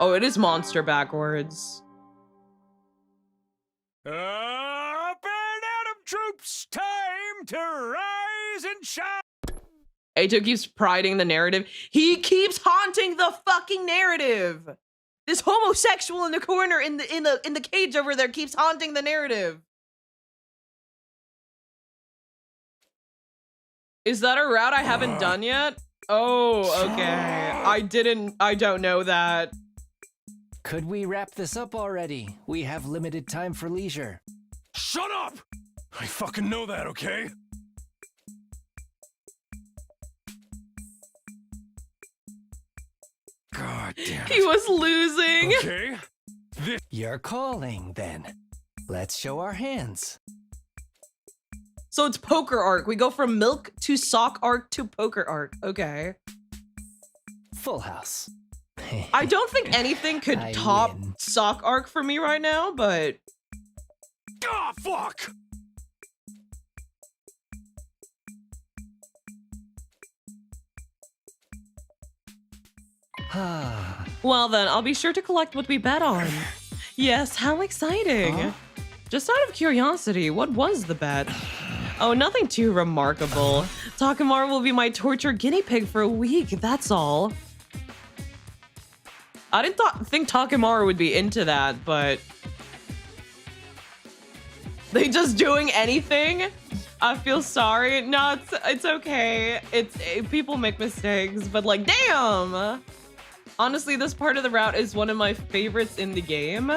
Oh, it is monster backwards. Up and Adam troops, time to rise and shine. Atau keeps priding the narrative. He keeps haunting the fucking narrative. This homosexual in the corner in the cage over there keeps haunting the narrative. Is that a route I haven't done yet? Oh, okay. I don't know that. Could we wrap this up already? We have limited time for leisure. Shut up! I fucking know that, okay? God damn it. He was losing. Okay. You're calling, then. Let's show our hands. So it's poker arc. We go from milk to sock arc to poker arc. Okay. Full house. I don't think anything could I top win. sock arc for me right now, but... Ah, fuck! Well then, I'll be sure to collect what we bet on. Yes, how exciting. Just out of curiosity, what was the bet? Oh, nothing too remarkable. Takemaru will be my torture guinea pig for a week, that's all. I didn't think Takemaru would be into that, but... They just doing anything? I feel sorry. No, it's okay. People make mistakes, but like, damn! Honestly, this part of the route is one of my favorites in the game.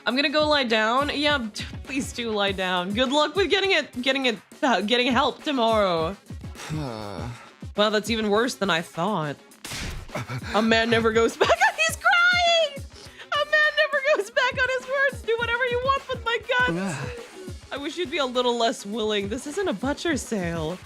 I'm gonna go lie down. Yeah, please do lie down. Good luck with getting help tomorrow. Well, that's even worse than I thought. A man never goes back on. He's crying. A man never goes back on his words. Do whatever you want with my guns. I wish you'd be a little less willing. This isn't a butcher sale.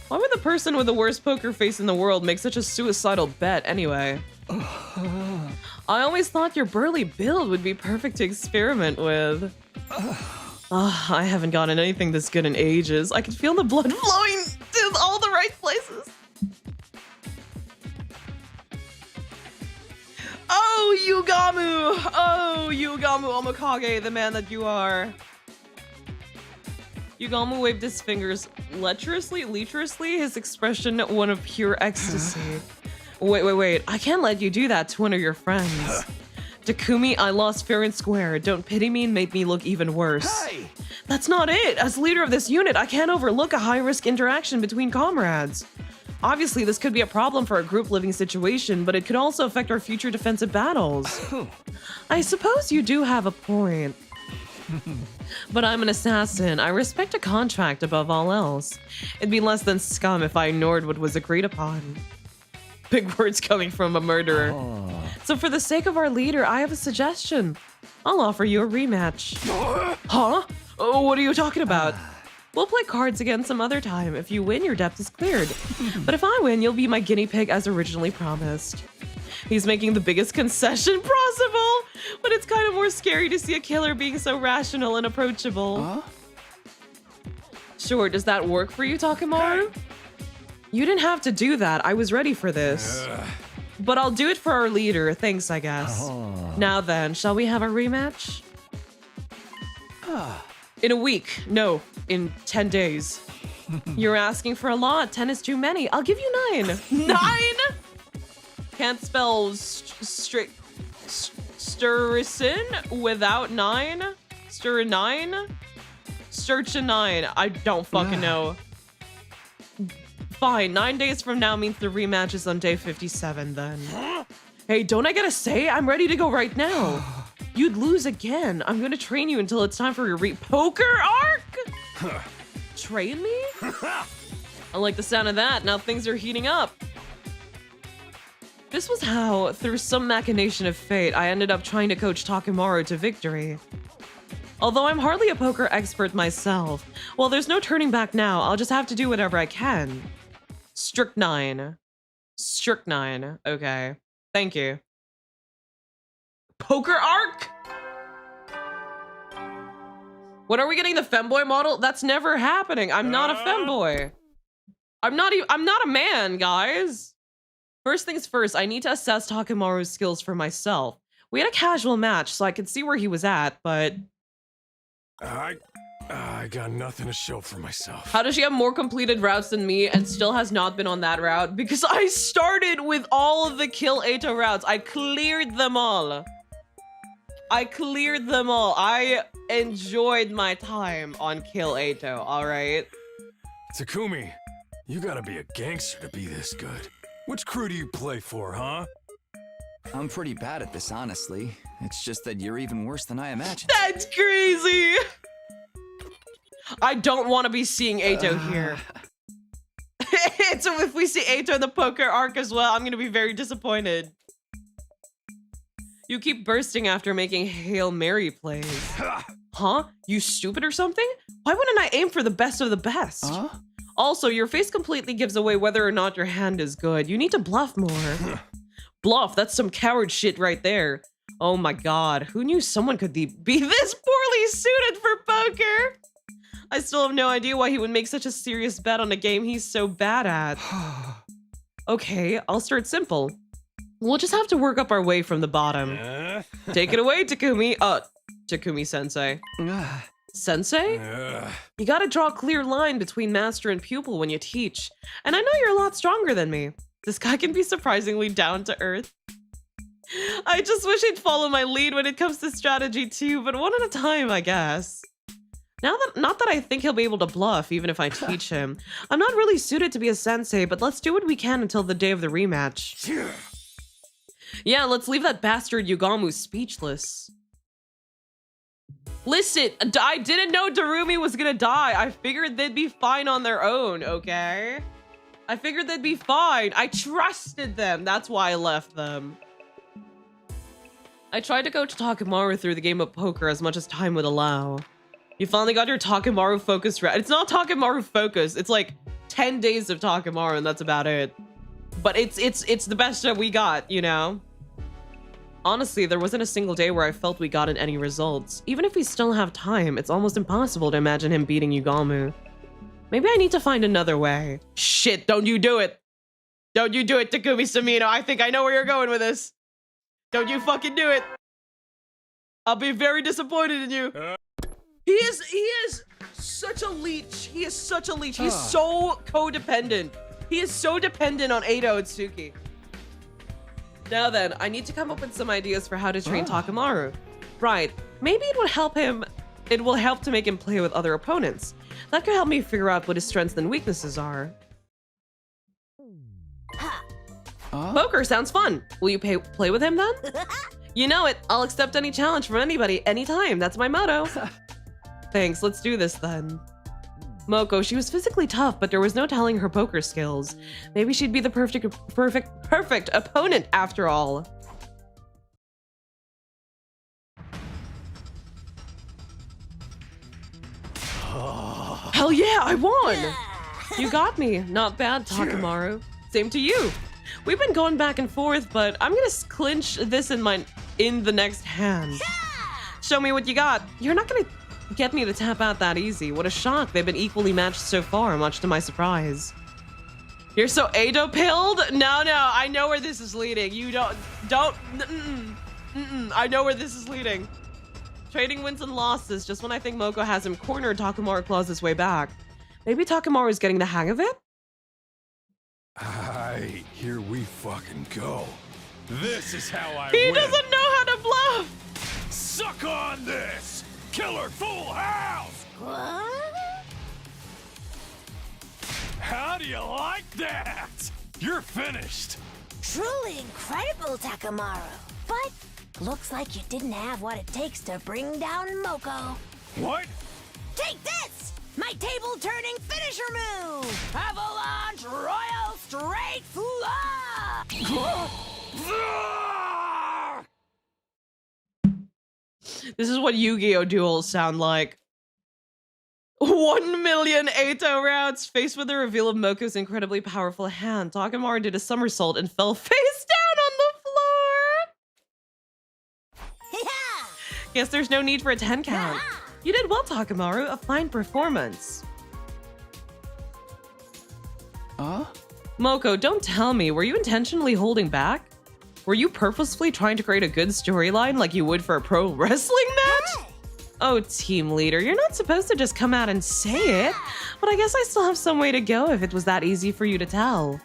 Why would the person with the worst poker face in the world make such a suicidal bet anyway? I always thought your burly build would be perfect to experiment with. I haven't gotten anything this good in ages. I can feel the blood flowing to all the right places. Oh, Yugamu! Oh, Yugamu Omokage, the man that you are. Yugamu waved his fingers lecherously, his expression one of pure ecstasy. Wait. I can't let you do that to one of your friends. Takumi, I lost fair and square. Don't pity me and make me look even worse. Hey! That's not it. As leader of this unit, I can't overlook a high-risk interaction between comrades. Obviously, this could be a problem for a group living situation, but it could also affect our future defensive battles. I suppose you do have a point. But I'm an assassin. I respect a contract above all else. It'd be less than scum if I ignored what was agreed upon. Big words coming from a murderer. So for the sake of our leader, I have a suggestion. I'll offer you a rematch. Huh? Oh, what are you talking about? We'll play cards again some other time. If you win, your debt is cleared. But if I win, you'll be my guinea pig as originally promised. He's making the biggest concession possible, but it's kind of more scary to see a killer being so rational and approachable. Sure, does that work for you, Takemaru? You didn't have to do that. I was ready for this. But I'll do it for our leader. Thanks, I guess. Now then, shall we have a rematch? In a week. No, in 10 days. You're asking for a lot. 10 is too many. I'll give you 9. 9? Can't spell straight Sturrison without 9? Sturrinine? Sturchinine. I don't fucking know. Fine, 9 days from now means the rematch is on day 57 then. Hey, don't I get a say? I'm ready to go right now. You'd lose again. I'm gonna train you until it's time for your poker arc? Train me? I like the sound of that. Now things are heating up. This was how, through some machination of fate, I ended up trying to coach Takemaru to victory. Although I'm hardly a poker expert myself, well, there's no turning back now. I'll just have to do whatever I can. Strychnine. Strychnine. Okay. Thank you. Poker arc? When are we getting the femboy model? That's never happening. I'm not a femboy. I'm not a man, guys. First things first, I need to assess Takemaru's skills for myself. We had a casual match, so I could see where he was at, but... I got nothing to show for myself. How does she have more completed routes than me and still has not been on that route? Because I started with all of the Kill Atau routes. I cleared them all. I enjoyed my time on Kill Atau, alright? Takumi, you gotta be a gangster to be this good. Which crew do you play for, huh? I'm pretty bad at this, honestly. It's just that you're even worse than I imagined. That's crazy! I don't want to be seeing Atau here. So if we see Atau in the poker arc as well, I'm gonna be very disappointed. You keep bursting after making Hail Mary plays. Huh? You stupid or something? Why wouldn't I aim for the best of the best? Also, your face completely gives away whether or not your hand is good. You need to bluff more. Bluff, that's some coward shit right there. Oh my god, who knew someone could be this poorly suited for poker? I still have no idea why he would make such a serious bet on a game he's so bad at. Okay, I'll start simple. We'll just have to work up our way from the bottom. Take it away, Takumi. Takumi-sensei. Sensei? You gotta draw a clear line between master and pupil when you teach. And I know you're a lot stronger than me. This guy can be surprisingly down to earth. I just wish he'd follow my lead when it comes to strategy too, but one at a time, I guess. Not that I think he'll be able to bluff, even if I teach him. I'm not really suited to be a sensei, but let's do what we can until the day of the rematch. Yeah, let's leave that bastard Yugamu speechless. Listen, I didn't know Darumi was gonna die. I figured they'd be fine on their own, okay? I figured they'd be fine. I trusted them. That's why I left them. I tried to coach Takemaru through the game of poker as much as time would allow. You finally got your Takemaru focus right. It's not Takemaru focus. It's like 10 days of Takemaru and that's about it. But it's the best that we got, you know? Honestly, there wasn't a single day where I felt we gotten any results. Even if we still have time, it's almost impossible to imagine him beating Yugamu. Maybe I need to find another way. Shit, don't you do it. Don't you do it, Takumi Samino. I think I know where you're going with this. Don't you fucking do it. I'll be very disappointed in you. He is such a leech. He is such a leech. He's so codependent. He is so dependent on Atau and Tsuki. Now then, I need to come up with some ideas for how to train Takemaru. Right, maybe it will help to make him play with other opponents. That could help me figure out what his strengths and weaknesses are. Poker sounds fun. Will you play with him then? You know it. I'll accept any challenge from anybody, anytime. That's my motto. Thanks, let's do this then. Moko, she was physically tough, but there was no telling her poker skills. Maybe she'd be the perfect opponent after all. Hell yeah, I won! You got me. Not bad, Takemaru. Same to you. We've been going back and forth, but I'm gonna clinch this in the next hand. Show me what you got. You're not gonna get me to tap out that easy. What a shock. They've been equally matched so far, much to my surprise. You're so Atau pilled? No, I know where this is leading. You don't, I know where this is leading. Trading wins and losses. Just when I think Moko has him cornered, Takemaru claws his way back. Maybe Takemaru's getting the hang of it? Here we fucking go. This is how I He win. doesn't know how to bluff! Suck on this! Killer full house! What? How do you like that? You're finished. Truly incredible, Takemaru. But looks like you didn't have what it takes to bring down Moko. What? Take this! My table-turning finisher move! Avalanche Royal Straight Flush! This is what Yu-Gi-Oh! Duels sound like. 1 million Atau rounds. Faced with the reveal of Moko's incredibly powerful hand, Takemaru did a somersault and fell face down on the floor. Yeah! Guess there's no need for a 10 count. You did well, Takemaru. A fine performance. Moko, don't tell me. Were you intentionally holding back? Were you purposefully trying to create a good storyline like you would for a pro wrestling match? Oh, team leader, you're not supposed to just come out and say it. But I guess I still have some way to go if it was that easy for you to tell.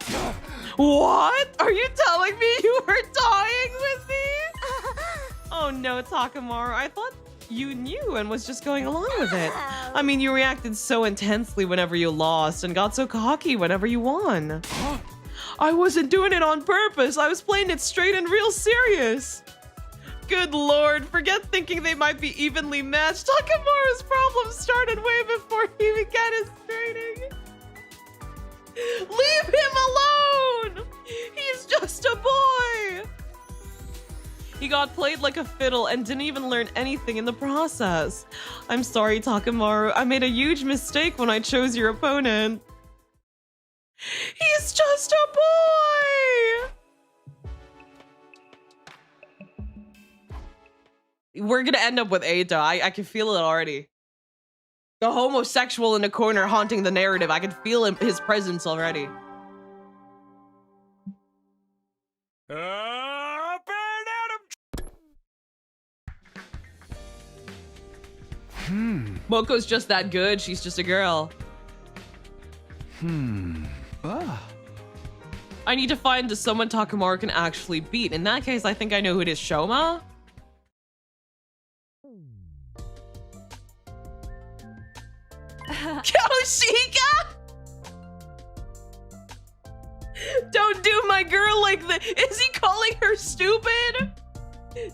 What? Are you telling me you were toying with me? Oh no, Takemaru. I thought you knew and was just going along with it. I mean, you reacted so intensely whenever you lost and got so cocky whenever you won. I wasn't doing it on purpose. I was playing it straight and real serious. Good lord, forget thinking they might be evenly matched. Takemaru's problem started way before he began his training. Leave him alone! He's just a boy! He got played like a fiddle and didn't even learn anything in the process. I'm sorry, Takemaru. I made a huge mistake when I chose your opponent. He's just a boy! We're gonna end up with Atau. I can feel it already. The homosexual in the corner haunting the narrative. I can feel his presence already. Moko's just that good. She's just a girl. I need to find someone Takamaru can actually beat. In that case, I think I know who it is. Shoma? Kyoshika? Don't do my girl like this. Is he calling her stupid?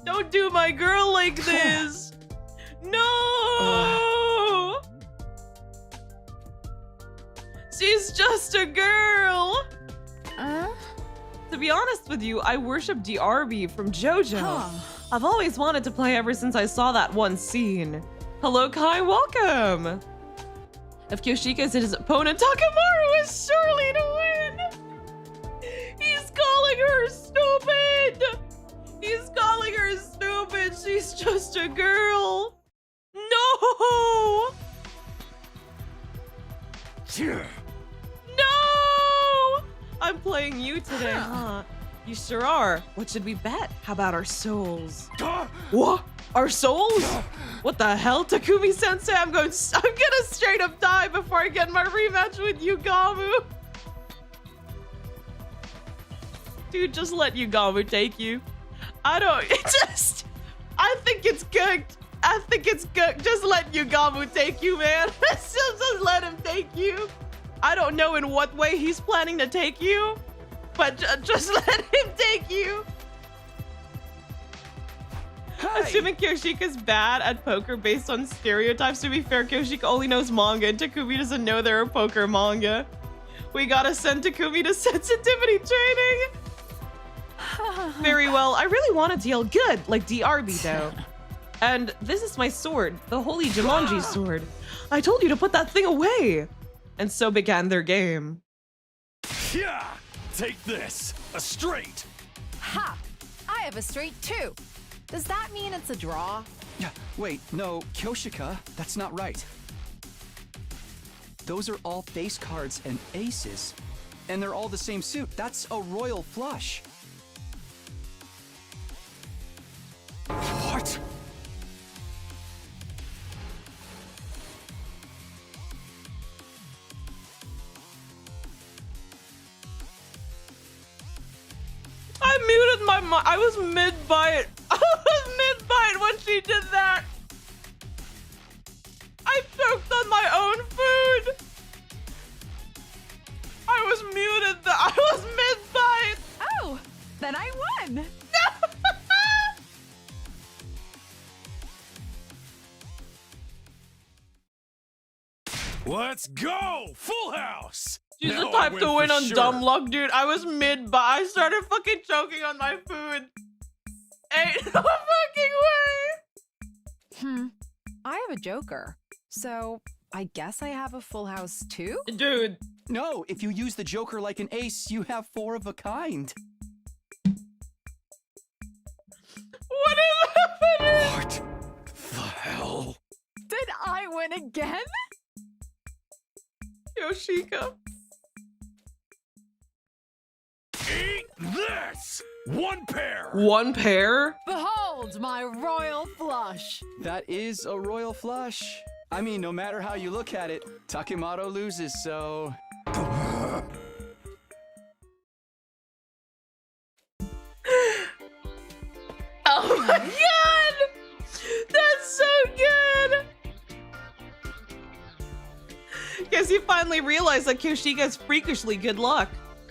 Don't do my girl like this. No. She's just a girl. To be honest with you, I worship DRB from JoJo. I've always wanted to play ever since I saw that one scene. Hello, Kai, welcome. If Kyoshika is his opponent, Takamaru is surely to win. He's calling her stupid. He's calling her stupid. She's just a girl. No. No! I'm playing you today, huh? You sure are. What should we bet? How about our souls? What? Our souls? What the hell, Takumi-sensei? I'm gonna straight up die before I get my rematch with Yugamu. Dude, just let Yugamu take you. I think it's cooked. I think it's cooked. Just let Yugamu take you, man. just let him take you. I don't know in what way he's planning to take you, but just let him take you. Hi. Assuming Kyoshika's bad at poker based on stereotypes, to be fair, Kyoshika only knows manga and Takumi doesn't know there are poker manga. We gotta send Takumi to sensitivity training. Very well. I really wanted to yell good, like DRB though. And this is my sword, the holy Jumanji sword. I told you to put that thing away. And so began their game. Yeah, take this, a straight. Ha! I have a straight too. Does that mean it's a draw? Yeah, wait, no, Kyoshika, that's not right. Those are all face cards and aces. And they're all the same suit. That's a royal flush. What? I muted my mic. I was mid-bite. I was mid-bite when she did that. I choked on my own food. I was muted. I was mid-bite. Oh, then I won. Let's go! Full house! She's Now the type I to win for on sure. dumb luck, dude. I was mid-bite. I started fucking choking on my food. Ain't no fucking way. I have a joker, so I guess I have a full house too? Dude. No, if you use the joker like an ace, you have 4 of a kind. What is happening? What the hell? Did I win again? Yoshika. Eat this! One pair! One pair? Behold my royal flush. That is a royal flush. I mean, no matter how you look at it, Takemaru loses, so... Oh my god! That's so good! Guess you finally realized that Kyoshika is freakishly good luck.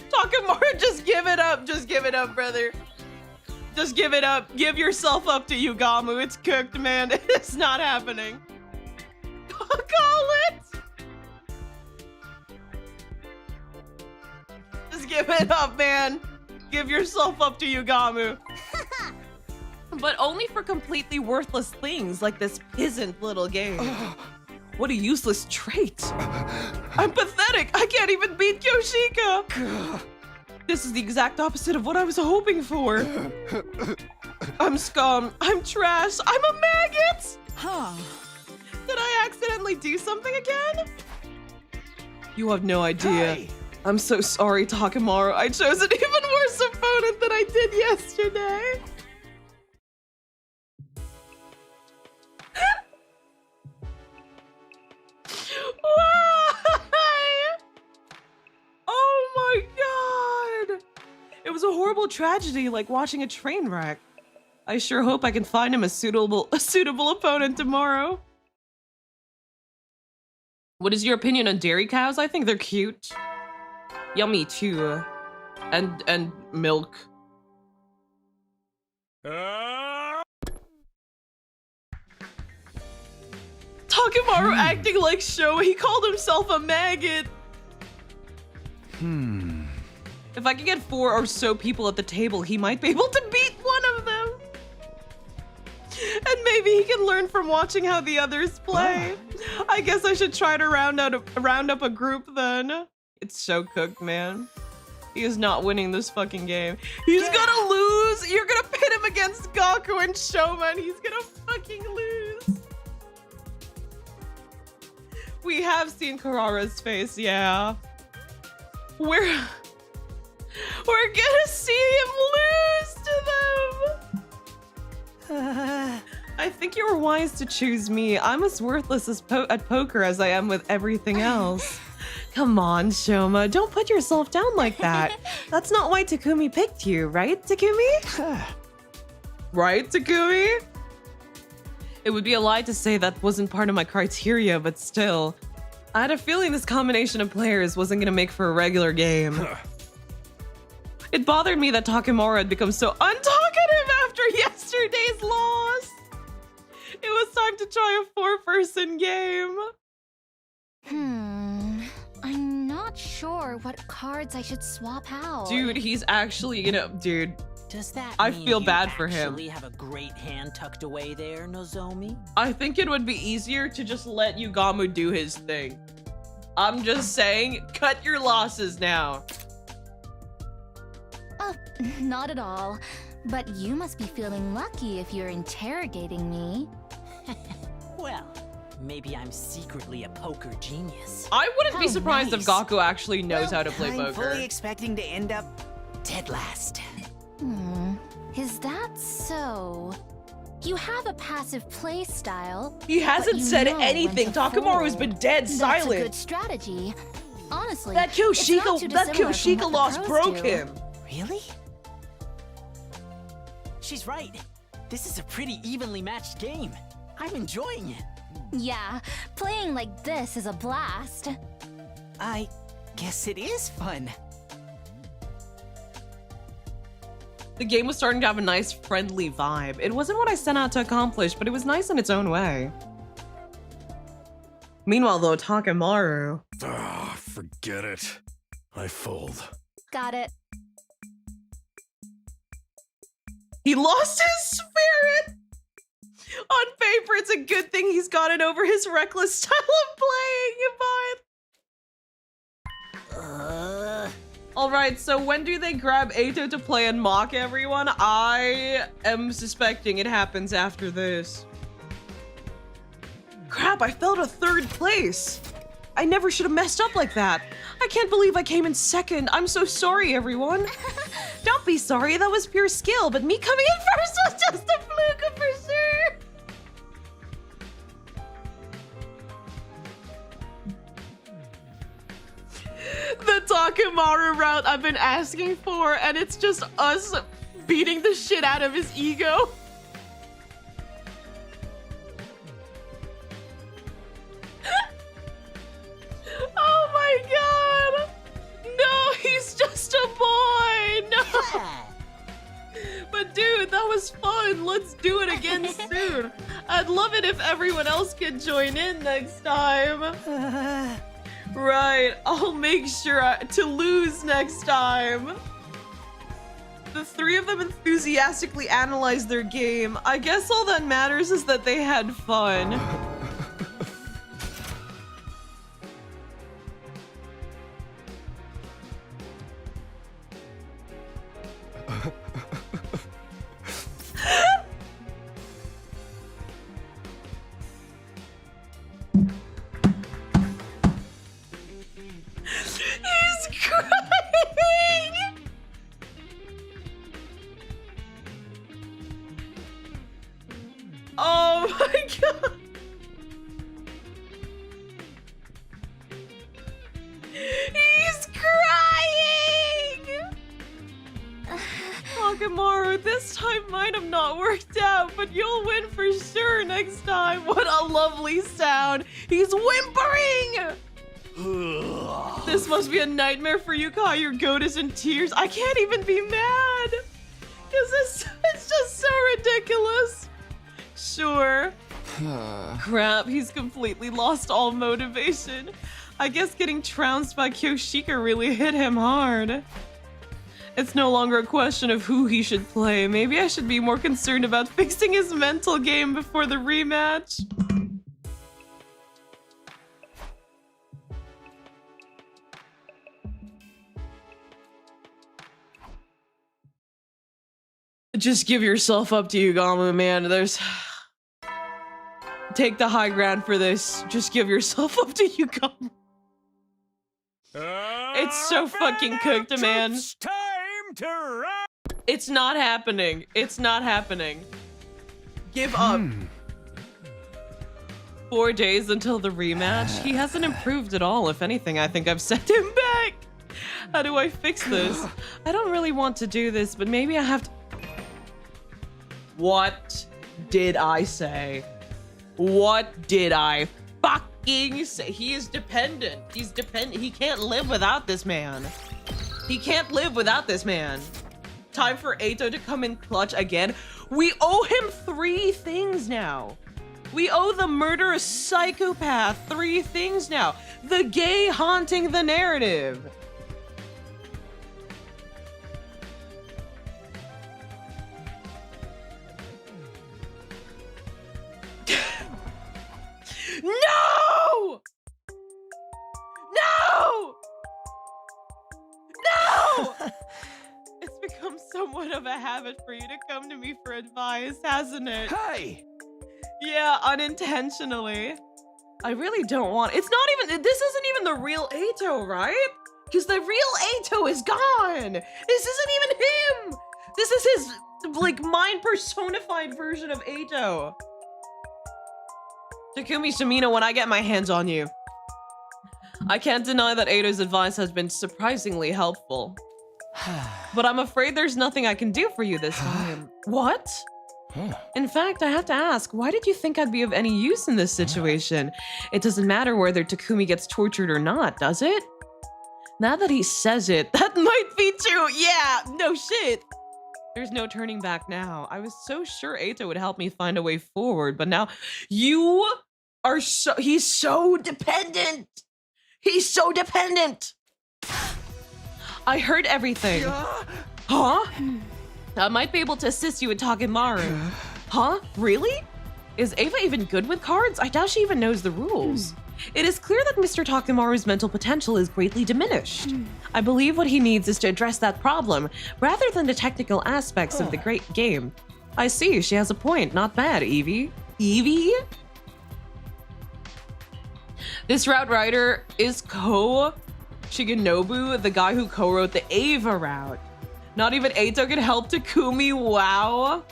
Takamaru, just give it up. Just give it up, brother. Just give it up. Give yourself up to Yugamu. It's cooked, man. It's not happening. Call it! Just give it up, man. Give yourself up to Yugamu. But only for completely worthless things like this peasant little game. What a useless trait. I'm pathetic. I can't even beat Kyoshika. This is the exact opposite of what I was hoping for. I'm scum. I'm trash. I'm a maggot. Did I accidentally do something again? You have no idea. Hey! I'm so sorry, Takamaru. I chose an even worse opponent than I did yesterday. was a horrible tragedy, like watching a train wreck. I sure hope I can find him a suitable opponent tomorrow. What is your opinion on dairy cows? I think they're cute. Yummy too. And milk. Takemaru acting like Showa. He called himself a maggot. If I could get 4 or so people at the table, he might be able to beat one of them. And maybe he can learn from watching how the others play. I guess I should try to round up a group then. It's so cooked, man. He is not winning this fucking game. He's gonna lose. You're gonna pit him against Gaku and Shoma, and he's gonna fucking lose. We have seen Karara's face, yeah. We're gonna see him lose to them. I think you were wise to choose me. I'm as worthless at poker as I am with everything else. Come on, Shoma, don't put yourself down like that. That's not why Takumi picked you, right, Takumi? Right, Takumi? It would be a lie to say that wasn't part of my criteria, but still. I had a feeling this combination of players wasn't gonna make for a regular game. It bothered me that Takemaru had become so untalkative after yesterday's loss. It was time to try a 4-person game. I'm not sure what cards I should swap out. Dude, he's actually gonna... Dude, Does that I mean feel you bad for him. actually have a great hand tucked away there, Nozomi? I think it would be easier to just let Yugamu do his thing. I'm just saying, cut your losses now. Oh, not at all. But you must be feeling lucky if you're interrogating me. Well, maybe I'm secretly a poker genius. I wouldn't be How surprised if nice. Gaku actually knows how to play I'm poker. fully expecting to end up dead last. Is that so? You have a passive play style. He hasn't but you said know when anything. to Takemaru's fold. been dead That's silent. a good strategy. Honestly, That it's not too Kyoshika dissimilar from what loss the pros broke do. him. Really? She's right. This is a pretty evenly matched game. I'm enjoying it. Yeah, playing like this is a blast. I guess it is fun. The game was starting to have a nice, friendly vibe. It wasn't what I set out to accomplish, but it was nice in its own way. Meanwhile, though, Takemaru... Ah, forget it. I fold. Got it. He lost his spirit! On paper, it's a good thing he's gotten over his reckless style of playing, but... Alright, so when do they grab Atau to play and mock everyone? I am suspecting it happens after this. Crap, I fell to 3rd place. I never should have messed up like that. I can't believe I came in 2nd. I'm so sorry, everyone. Don't be sorry, that was pure skill, but me coming in 1st was just a fluke for sure. The Takemaru route I've been asking for, and it's just us beating the shit out of his ego. Oh my god! No, he's just a boy! No! But dude, that was fun. Let's do it again soon. I'd love it if everyone else could join in next time. Right, I'll make sure to lose next time. The 3 of them enthusiastically analyzed their game. I guess all that matters is that they had fun. He's crying! Oh my god! He's crying! Takemaru, this time might have not worked out, but you'll win for sure next time. What a lovely sound. He's whimpering! This must be a nightmare for you, Kai. Your goat is in tears. I can't even be mad. Because it's just so ridiculous. Sure. Crap, he's completely lost all motivation. I guess getting trounced by Kyoshika really hit him hard. It's no longer a question of who he should play. Maybe I should be more concerned about fixing his mental game before the rematch. Just give yourself up to Yugamu, man. Take the high ground for this. Just give yourself up to Yugamu. It's so fucking cooked, man. Time to run. It's not happening. It's not happening. Give up. 4 days until the rematch. He hasn't improved at all. If anything, I think I've sent him back. How do I fix this? I don't really want to do this, but maybe I have to... What did I say? What did I fucking say? He is dependent. He's dependent. He can't live without this man. He can't live without this man. Time for Atau to come in clutch again. We owe him 3 things now. We owe the murderous psychopath 3 things now. The gay haunting the narrative. No! No! No! It's become somewhat of a habit for you to come to me for advice, hasn't it? Hey! Yeah, unintentionally. I really don't want... It's not even... This isn't even the real Atau, right? Because the real Atau is gone! This isn't even him! This is his, like, mind personified version of Atau. Takumi Sumino, when I get my hands on you. I can't deny that Atau's advice has been surprisingly helpful. But I'm afraid there's nothing I can do for you this time. What? In fact, I have to ask, why did you think I'd be of any use in this situation? It doesn't matter whether Takumi gets tortured or not, does it? Now that he says it, that might be true. Yeah, no shit. There's no turning back now. I was so sure Atau would help me find a way forward, but now you are he's so dependent. He's so dependent. I heard everything. Huh? I might be able to assist you with Takemaru. Huh? Really? Is Ava even good with cards? I doubt she even knows the rules. It is clear that Mr. Takemaru's mental potential is greatly diminished. I believe what he needs is to address that problem, rather than the technical aspects of the great game. I see, she has a point. Not bad, Evie. Evie? This route writer is Ko Shigenobu, the guy who co-wrote the Ava route. Not even Atau can help Takumi, wow.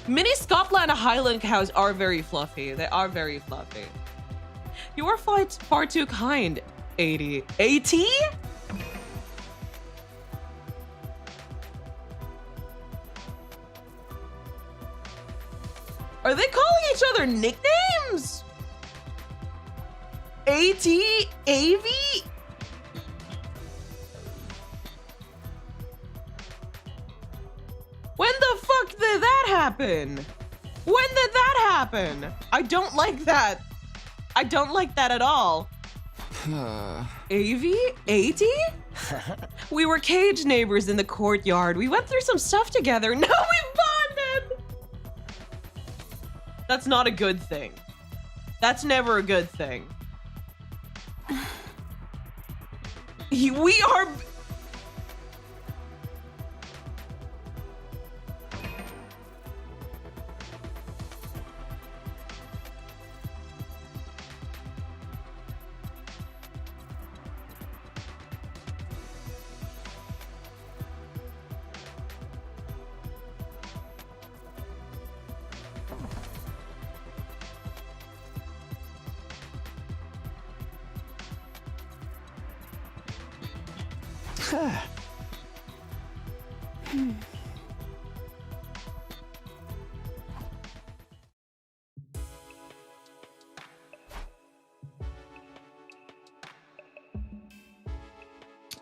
Mini Scotland Highland cows are very fluffy. They are very fluffy. You are far too kind, 80. 80? Are they calling each other nicknames? 80? Avi? When the fuck did that happen? When did that happen? I don't like that. I don't like that at all. Avi? 80? We were cage neighbors in the courtyard. We went through some stuff together. Now we bonded! That's not a good thing. That's never a good thing. We are...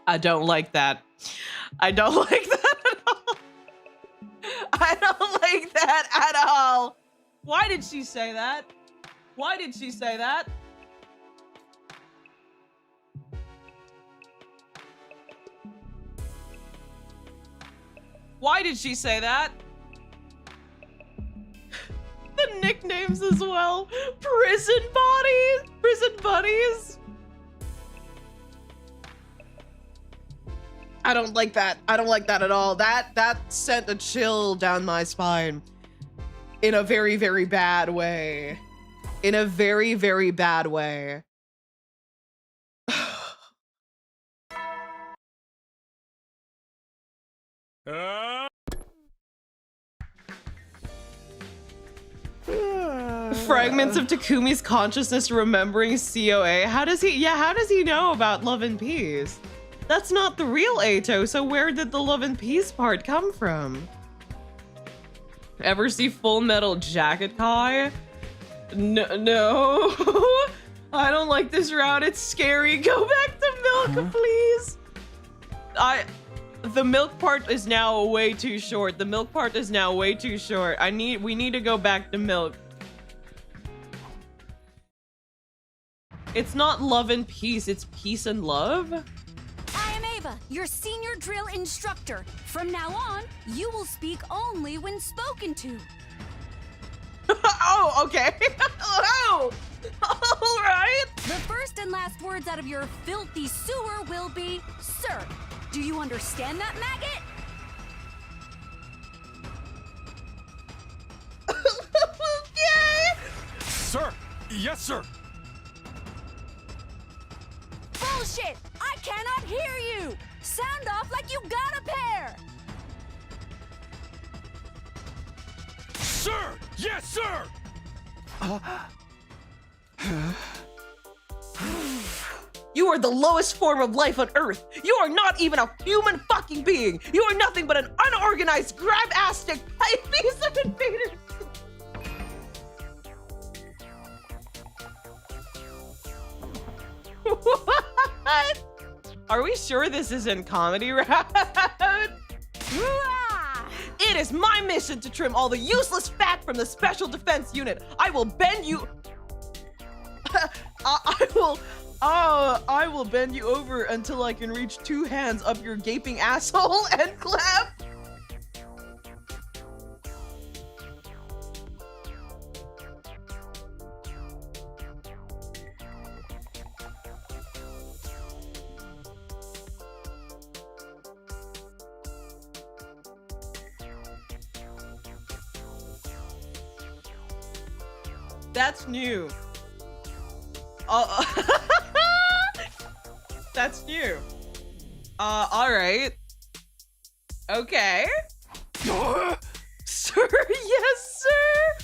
I don't like that. I don't like that at all. I don't like that at all. Why did she say that? Why did she say that? Why did she say that? The nicknames as well. Prison bodies. Prison buddies. I don't like that. I don't like that at all. That sent a chill down my spine in a very, very bad way. In a very, very bad way. Fragments of Takumi's consciousness remembering COA. How does he know about love and peace? That's not the real Atau, so where did the love and peace part come from? Ever see Full Metal Jacket, Kai? No. I don't like this route. It's scary. Go back to milk, please. The milk part is now way too short. The milk part is now way too short. We need to go back to milk. It's not love and peace, it's peace and love. I am Ava, your senior drill instructor. From now on, you will speak only when spoken to. Oh, okay. Oh, all right. The first and last words out of your filthy sewer will be, sir. Do you understand that, maggot? Okay. Sir! Yes, sir! Bullshit! I cannot hear you! Sound off like you got a pair! Sir! Yes, sir! You are the lowest form of life on Earth. You are not even a human fucking being. You are nothing but an unorganized, grab-ass-stick piece of invaders. What? Are we sure this isn't comedy route? It is my mission to trim all the useless fat from the Special Defense Unit. I will bend you. I will bend you over until I can reach 2 hands up your gaping asshole and clap. That's new. That's new. All right. Okay. Sir, yes, sir.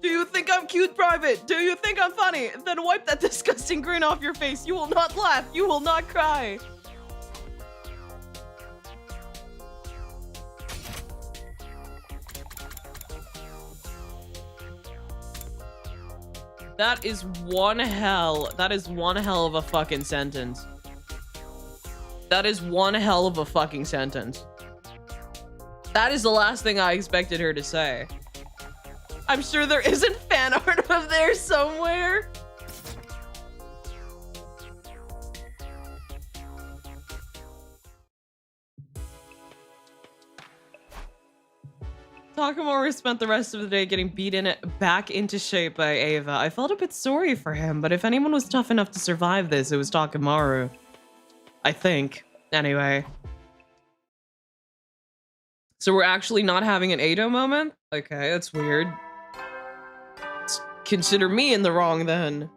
Do you think I'm cute, Private? Do you think I'm funny? Then wipe that disgusting grin off your face. You will not laugh. You will not cry. That is one hell of a fucking sentence. That is one hell of a fucking sentence. That is the last thing I expected her to say. I'm sure there isn't fan art of theirs somewhere. Takamaru spent the rest of the day getting beaten back into shape by Ava. I felt a bit sorry for him, but if anyone was tough enough to survive this, it was Takamaru. I think. Anyway. So we're actually not having an Atau moment? Okay, that's weird. Consider me in the wrong then.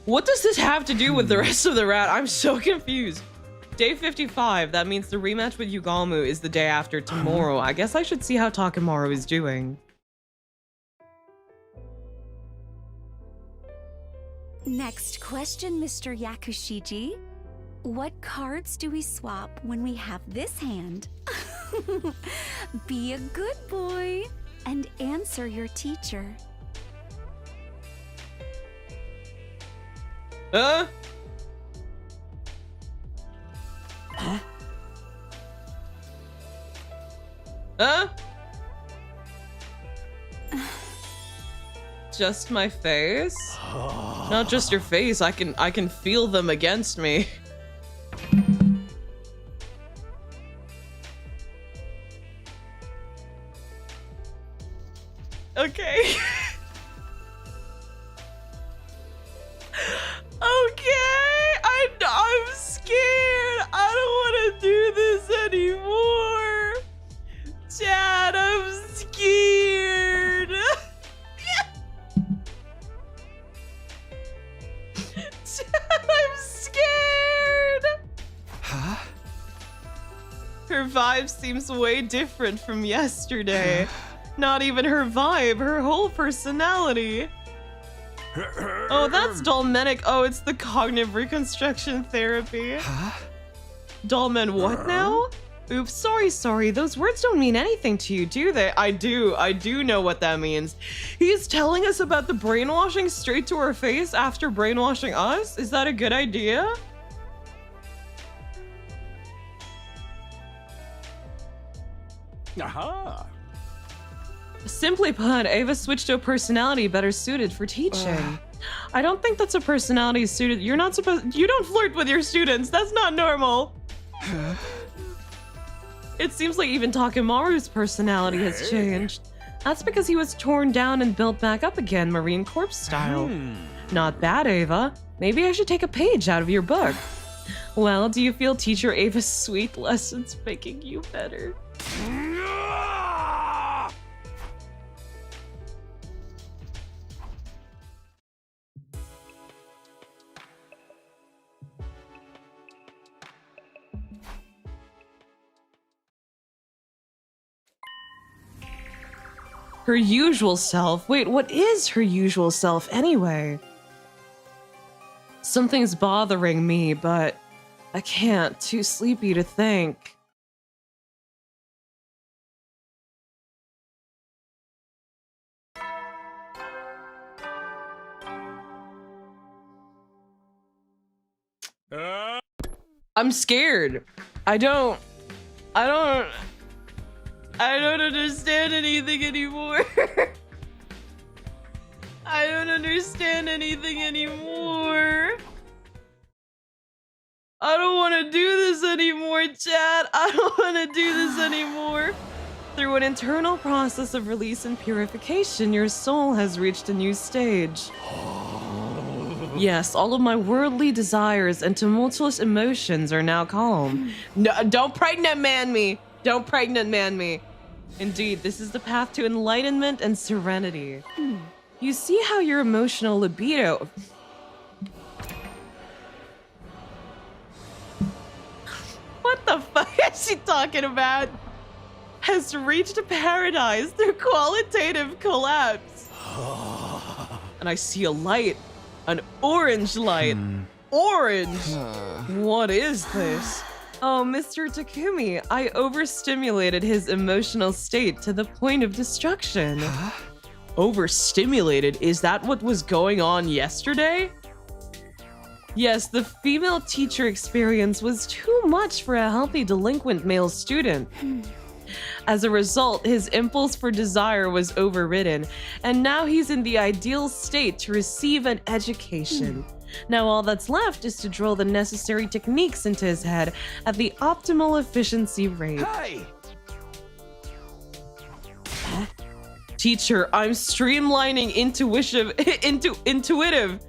What does this have to do with the rest of the route? I'm so confused. Day 55, that means the rematch with Yugamu is the day after tomorrow. I guess I should see how Takamaru is doing. Next question, Mr. Yakushiji. What cards do we swap when we have this hand? Be a good boy and answer your teacher. Huh? Huh? Just my face? Not just your face. I can feel them against me. Okay. Okay. I'm scared. I don't want to do this anymore. Chad, I'm scared. Chad, I'm scared. Huh? Her vibe seems way different from yesterday. Not even her vibe, her whole personality. Oh, that's Dolmenic. Oh, it's the cognitive reconstruction therapy. Huh? Dolmen what now? Oops, sorry. Those words don't mean anything to you, do they? I do know what that means. He's telling us about the brainwashing straight to our face after brainwashing us? Is that a good idea? Aha! Simply put, Ava switched to a personality better suited for teaching. I don't think that's a personality suited. You don't flirt with your students. That's not normal. It seems like even Takemaru's personality has changed. That's because he was torn down and built back up again, Marine Corps style. Not bad, Ava. Maybe I should take a page out of your book. Well, do you feel teacher Ava's sweet lessons making you better? Her usual self? Wait, what is her usual self anyway? Something's bothering me, but I can't. Too sleepy to think. I'm scared. I don't understand anything anymore. I don't understand anything anymore. I don't want to do this anymore, Chad. I don't want to do this anymore. Through an internal process of release and purification, your soul has reached a new stage. Yes, all of my worldly desires and tumultuous emotions are now calm. No, don't pregnant man me. Don't pregnant man me. Indeed, this is the path to enlightenment and serenity. You see how your emotional libido... What the fuck is she talking about? Has reached a paradise through qualitative collapse. And I see a light. An orange light. Orange? What is this? Oh, Mr. Takumi, I overstimulated his emotional state to the point of destruction. Overstimulated? Is that what was going on yesterday? Yes, the female teacher experience was too much for a healthy delinquent male student. As a result, his impulse for desire was overridden, and now he's in the ideal state to receive an education. Now all that's left is to drill the necessary techniques into his head at the optimal efficiency rate. Hey! Teacher, I'm streamlining intuitive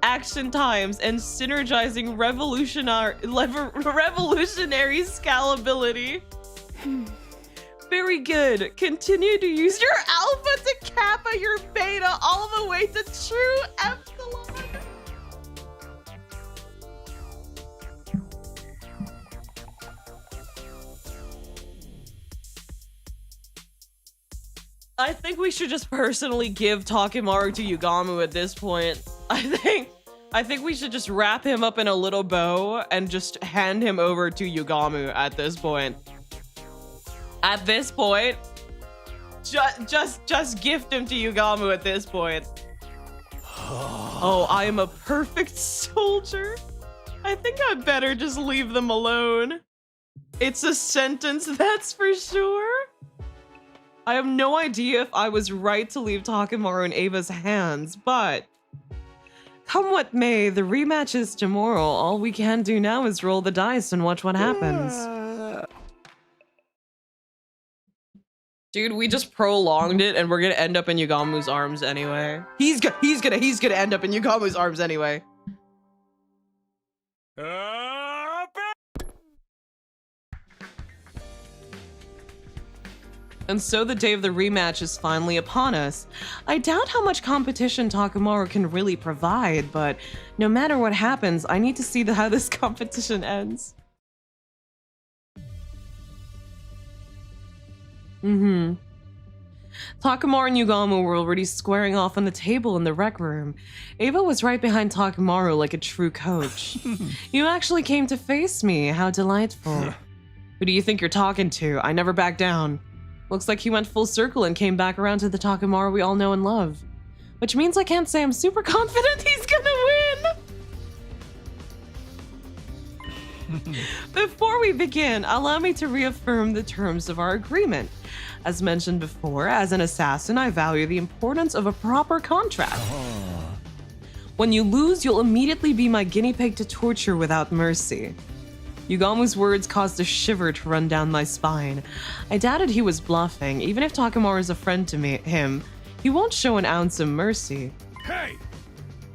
action times and synergizing revolutionary scalability. Very good. Continue to use your alpha to kappa your beta all the way to true epsilon. I think we should just personally give Takemaru to Yugamu at this point. I I think we should just wrap him up in a little bow and just hand him over to Yugamu at this point. At this point, just gift him to Yugamu at this point. Oh, I am a perfect soldier. I think I better just leave them alone. It's a sentence, that's for sure. I have no idea if I was right to leave Takemaru in Ava's hands, but come what may, the rematch is tomorrow. All we can do now is roll the dice and watch what happens. Dude, we just prolonged it and we're gonna end up in Yugamu's arms anyway. He's gonna end up in Yugamu's arms anyway. And so the day of the rematch is finally upon us. I doubt how much competition Takemaru can really provide, but no matter what happens, I need to see how this competition ends. Takemaru and Yugamu were already squaring off on the table in the rec room. Ava was right behind Takemaru like a true coach. You actually came to face me, how delightful. Who do you think you're talking to? I never back down. Looks like he went full circle and came back around to the Takemaru we all know and love. Which means I can't say I'm super confident he's gonna win! Before we begin, allow me to reaffirm the terms of our agreement. As mentioned before, as an assassin, I value the importance of a proper contract. When you lose, you'll immediately be my guinea pig to torture without mercy. Yugamu's words caused a shiver to run down my spine. I doubted he was bluffing. Even if Takemaru is a friend to him, he won't show an ounce of mercy. Hey!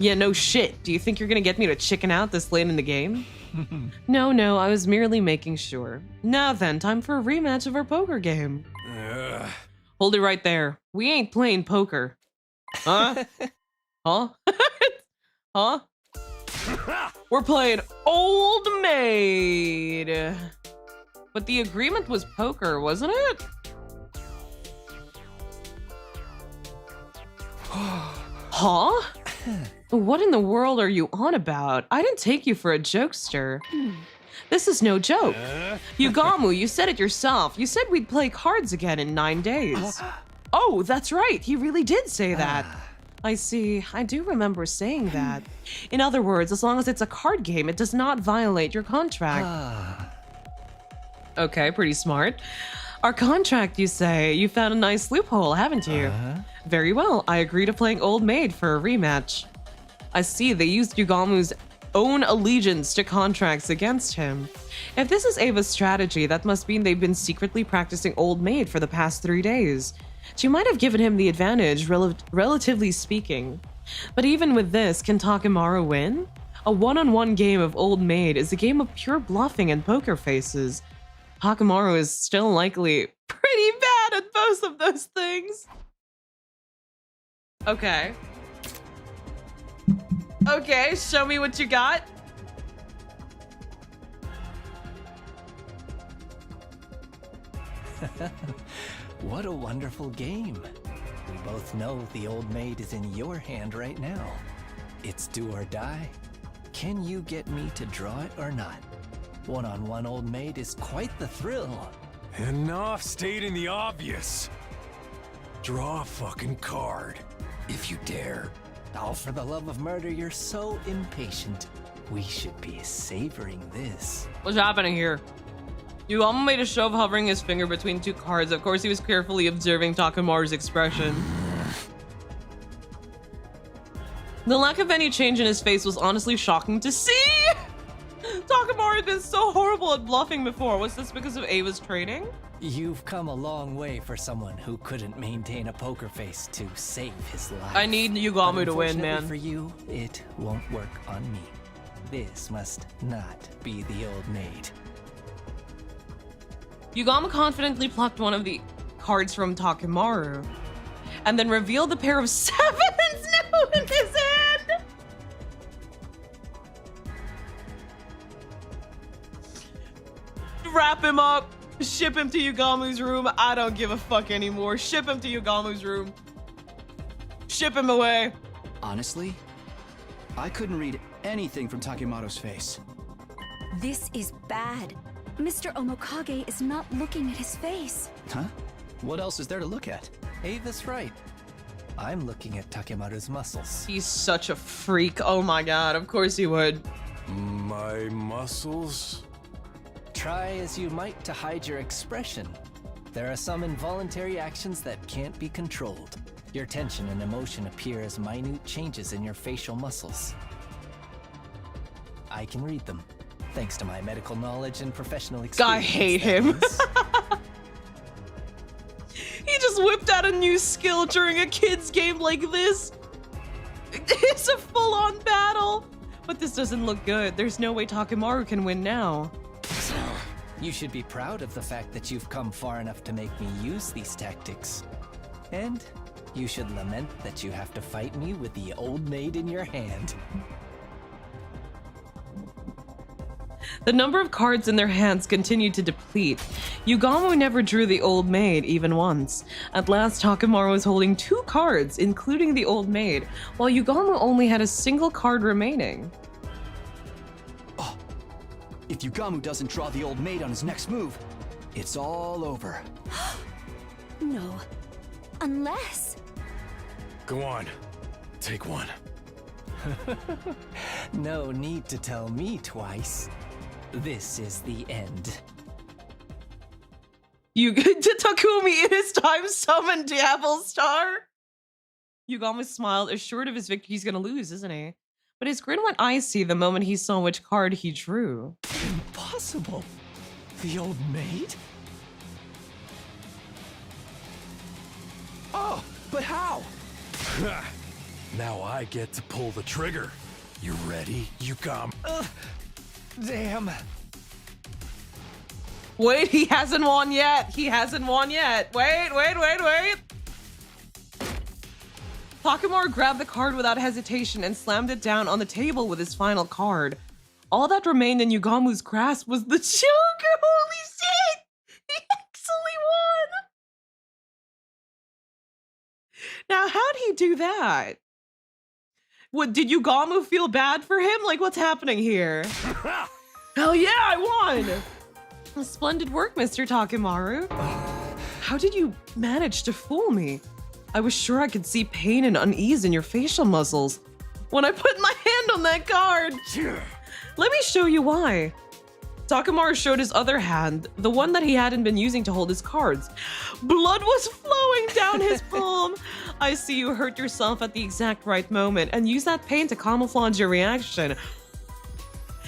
Yeah, no shit. Do you think you're gonna get me to chicken out this late in the game? No, I was merely making sure. Now then, time for a rematch of our poker game. Hold it right there. We ain't playing poker. Huh? Huh? Huh? We're playing Old Maid. But the agreement was poker, wasn't it? Huh? What in the world are you on about? I didn't take you for a jokester. This is no joke. Yugamu, you said it yourself. You said we'd play cards again in 9 days. Oh, that's right. He really did say that. I see. I do remember saying that. In other words, as long as it's a card game, it does not violate your contract. Okay, pretty smart. Our contract, you say? You found a nice loophole, haven't you? Very well. I agree to playing Old Maid for a rematch. I see. They used Yugamu's own allegiance to contracts against him. If this is Ava's strategy, that must mean they've been secretly practicing Old Maid for the past 3 days. She might have given him the advantage, relatively speaking. But even with this, can Takemaru win? A one-on-one game of Old Maid is a game of pure bluffing and poker faces. Takemaru is still likely pretty bad at both of those things. Okay. Okay, show me what you got. What a wonderful game. We both know the Old Maid is in your hand right now. It's do or die. Can you get me to draw it or not? One-on-one Old Maid is quite the thrill. Enough stating the obvious. Draw a fucking card, if you dare. Oh, for the love of murder, you're so impatient. We should be savoring this. What's happening here? Yugamu made a show of hovering his finger between 2 cards. Of course, he was carefully observing Takemaru's expression. The lack of any change in his face was honestly shocking to see. Takemaru had been so horrible at bluffing before. Was this because of Ava's training? You've come a long way for someone who couldn't maintain a poker face to save his life. I need Yugamu to win, man. For you, it won't work on me. This must not be the Old Maid. Yugamu confidently plucked one of the cards from Takemaru and then revealed the pair of 7s now in his hand. Wrap him up. Ship him to Yugamu's room. I don't give a fuck anymore. Ship him to Yugamu's room. Ship him away. Honestly, I couldn't read anything from Takemaro's face. This is bad. Mr. Omokage is not looking at his face. Huh? What else is there to look at? Ava's right. I'm looking at Takemaru's muscles. He's such a freak. Oh my god, of course he would. My muscles? Try as you might to hide your expression. There are some involuntary actions that can't be controlled. Your tension and emotion appear as minute changes in your facial muscles. I can read them, thanks to my medical knowledge and professional experience. I hate him. He just whipped out a new skill during a kid's game like this. It's a full-on battle. But this doesn't look good. There's no way Takemaru can win now. You should be proud of the fact that you've come far enough to make me use these tactics. And you should lament that you have to fight me with the old maid in your hand. The number of cards in their hands continued to deplete. Yugamu never drew the old maid even once. At last, Takemaru was holding 2 cards, including the old maid, while Yugamu only had a single card remaining. Oh, if Yugamu doesn't draw the old maid on his next move, it's all over. No. Unless... Go on. Take one. No need to tell me twice. This is the end. Takumi in his time summoned Diablo Star. Yugamu smiled, assured of his victory. He's gonna lose, isn't he? But his grin went icy the moment he saw which card he drew. Impossible. The old maid? Oh, but how? Now I get to pull the trigger. You ready, Yugamu? Damn. Wait, he hasn't won yet. He hasn't won yet. Wait. Takemaru grabbed the card without hesitation and slammed it down on the table with his final card. All that remained in Yugamu's grasp was the Joker. Holy shit! He actually won! Now, how'd he do that? What, did Yugamu feel bad for him? Like, what's happening here? Hell yeah, I won! Splendid work, Mr. Takemaru. How did you manage to fool me? I was sure I could see pain and unease in your facial muscles when I put my hand on that card. Let me show you why. Takemaru showed his other hand, the one that he hadn't been using to hold his cards. Blood was flowing down his palm. I see you hurt yourself at the exact right moment and use that pain to camouflage your reaction.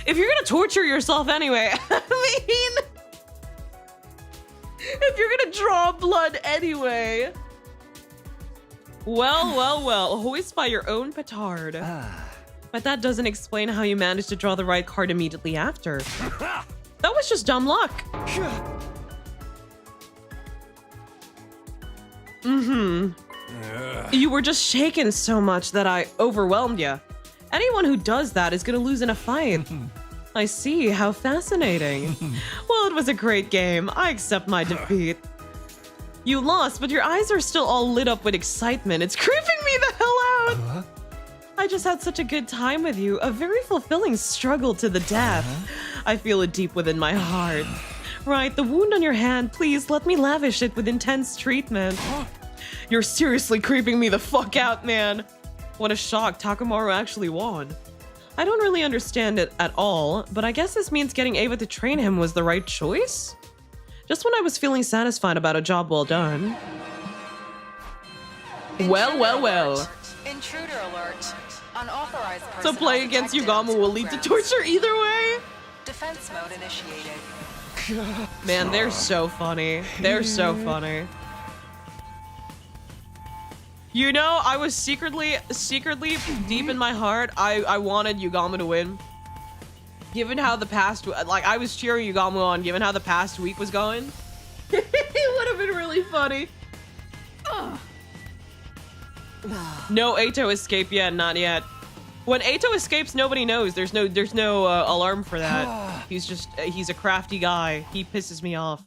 If you're gonna torture yourself anyway, I mean, if you're gonna draw blood anyway. Well, hoist by your own petard. But that doesn't explain how you managed to draw the right card immediately after. That was just dumb luck. You were just shaken so much that I overwhelmed you. Anyone who does that is gonna lose in a fight. I see, how fascinating. Well, it was a great game. I accept my defeat. You lost, but your eyes are still all lit up with excitement. It's creeping me the hell out. I just had such a good time with you. A very fulfilling struggle to the death. I feel it deep within my heart. Right, the wound on your hand, please let me lavish it with intense treatment. You're seriously creeping me the fuck out, man. What a shock, Takemaru actually won. I don't really understand it at all, but I guess this means getting Ava to train him was the right choice? Just when I was feeling satisfied about a job well done. Well. Intruder alert. Unauthorized person. So playing against Yugamu will lead to torture either way? Defense mode initiated. Man, they're so funny. They're so funny. You know, I was secretly deep in my heart, I wanted Yugamu to win. Given how the past, like, I was cheering Yugamu on, given how the past week was going. It would have been really funny. No Atau escape yet, not yet. When Atau escapes, nobody knows. There's no alarm for that. He's a crafty guy. He pisses me off.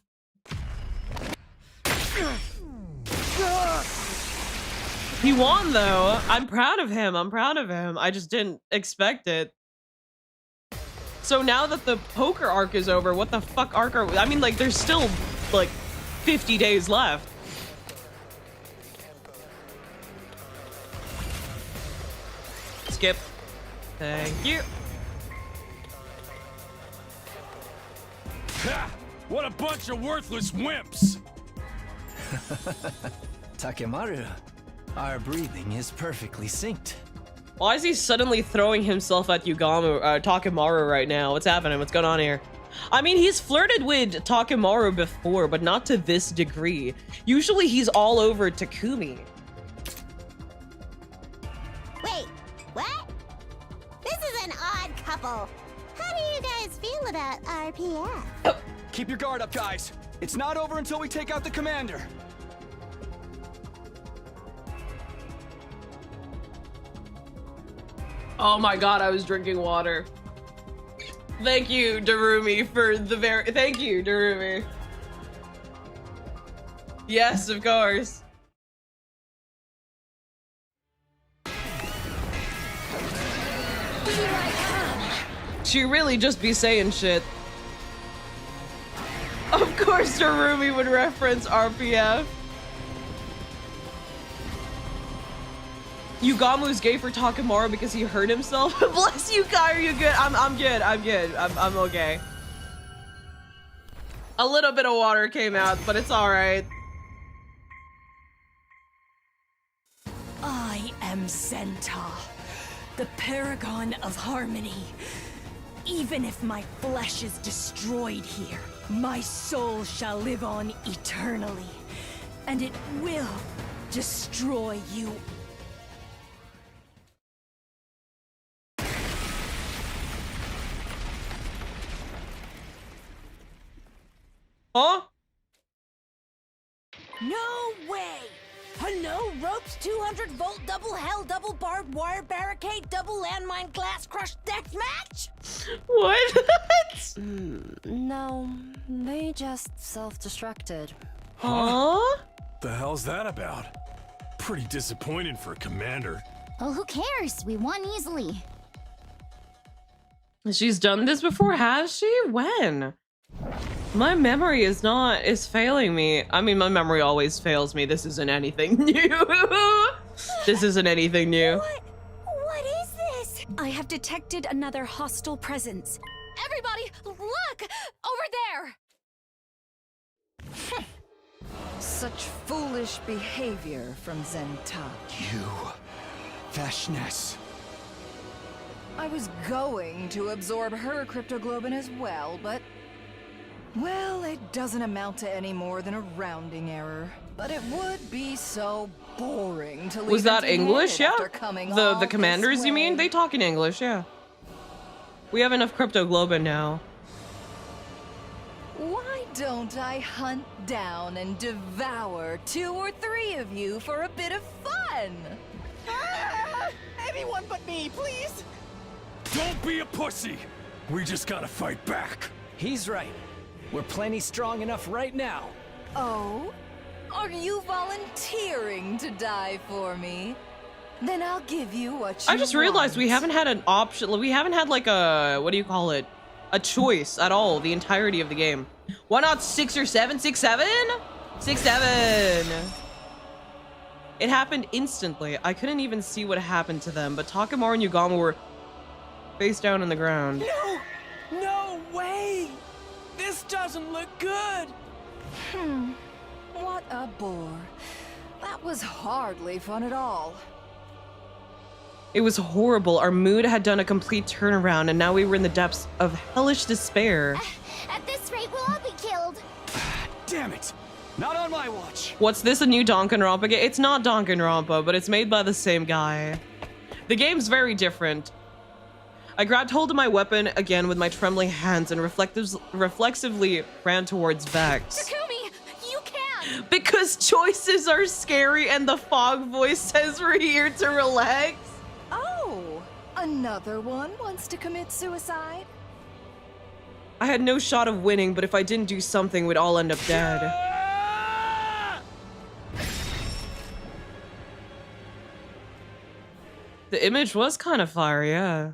He won though. I'm proud of him. I'm proud of him. I just didn't expect it. So now that the poker arc is over, what the fuck arc are we? I mean, like, there's still like 50 days left. Skip. Thank you. Ha! What a bunch of worthless wimps! Takemaru, our breathing is perfectly synced. Why is he suddenly throwing himself at Takemaru right now? What's happening? What's going on here? I mean, he's flirted with Takemaru before, but not to this degree. Usually he's all over Takumi. Wait, what? This is an odd couple. How do you guys feel about RPF? Keep your guard up, guys. It's not over until we take out the commander. Oh my god, I was drinking water. Thank you, Darumi, for the thank you, Darumi. Yes, of course. She really just be saying shit. Of course Darumi would reference RPF. Yugamu's gay for Takemaru because he hurt himself. Bless you, Kai. Are you good? I'm good. I'm good. I'm okay. A little bit of water came out, but it's all right. I am Zenta, the paragon of harmony. Even if my flesh is destroyed here, my soul shall live on eternally, and it will destroy you. Huh? No way! A no ropes, 200-volt, double hell, double barbed wire barricade, double landmine glass crush death match? What? No, they just self-destructed. Huh? The hell's that about? Pretty disappointing for a commander. Oh, who cares? We won easily. She's done this before, has she? When? My memory is failing me. I mean, my memory always fails me. This isn't anything new. This isn't anything new. What is this? I have detected another hostile presence. Everybody, look! Over there! Such foolish behavior from Zenta. You... Vehxness. I was going to absorb her cryptoglobin as well, but... well, it doesn't amount to any more than a rounding error. But it would be so boring to leave. Was that English? Yeah. The The commanders, you mean? They talk in English, yeah. We have enough cryptoglobin now. Why don't I hunt down and devour 2 or 3 of you for a bit of fun? Anyone but me, please! Don't be a pussy! We just gotta fight back. He's right. We're plenty strong enough right now. Oh? Are you volunteering to die for me? Then I'll give you what you I just realized we haven't had an option. We haven't had like a, what do you call it? A choice at all the entirety of the game. Why not 6 or 7? 6, 7? 6, 7. It happened instantly. I couldn't even see what happened to them, but Takemaru and Yugamu were face down on the ground. No! No way! This doesn't look good! What a bore. That was hardly fun at all. It was horrible. Our mood had done a complete turnaround, and now we were in the depths of hellish despair. At this rate, we'll all be killed. Damn it! Not on my watch! What's this, a new Danganronpa game? It's not Danganronpa, but it's made by the same guy. The game's very different. I grabbed hold of my weapon again with my trembling hands and reflexively ran towards Vex. Takumi, you can! Because choices are scary and the fog voice says we're here to relax. Oh, another one wants to commit suicide? I had no shot of winning, but if I didn't do something, we'd all end up dead. The image was kind of fire, yeah.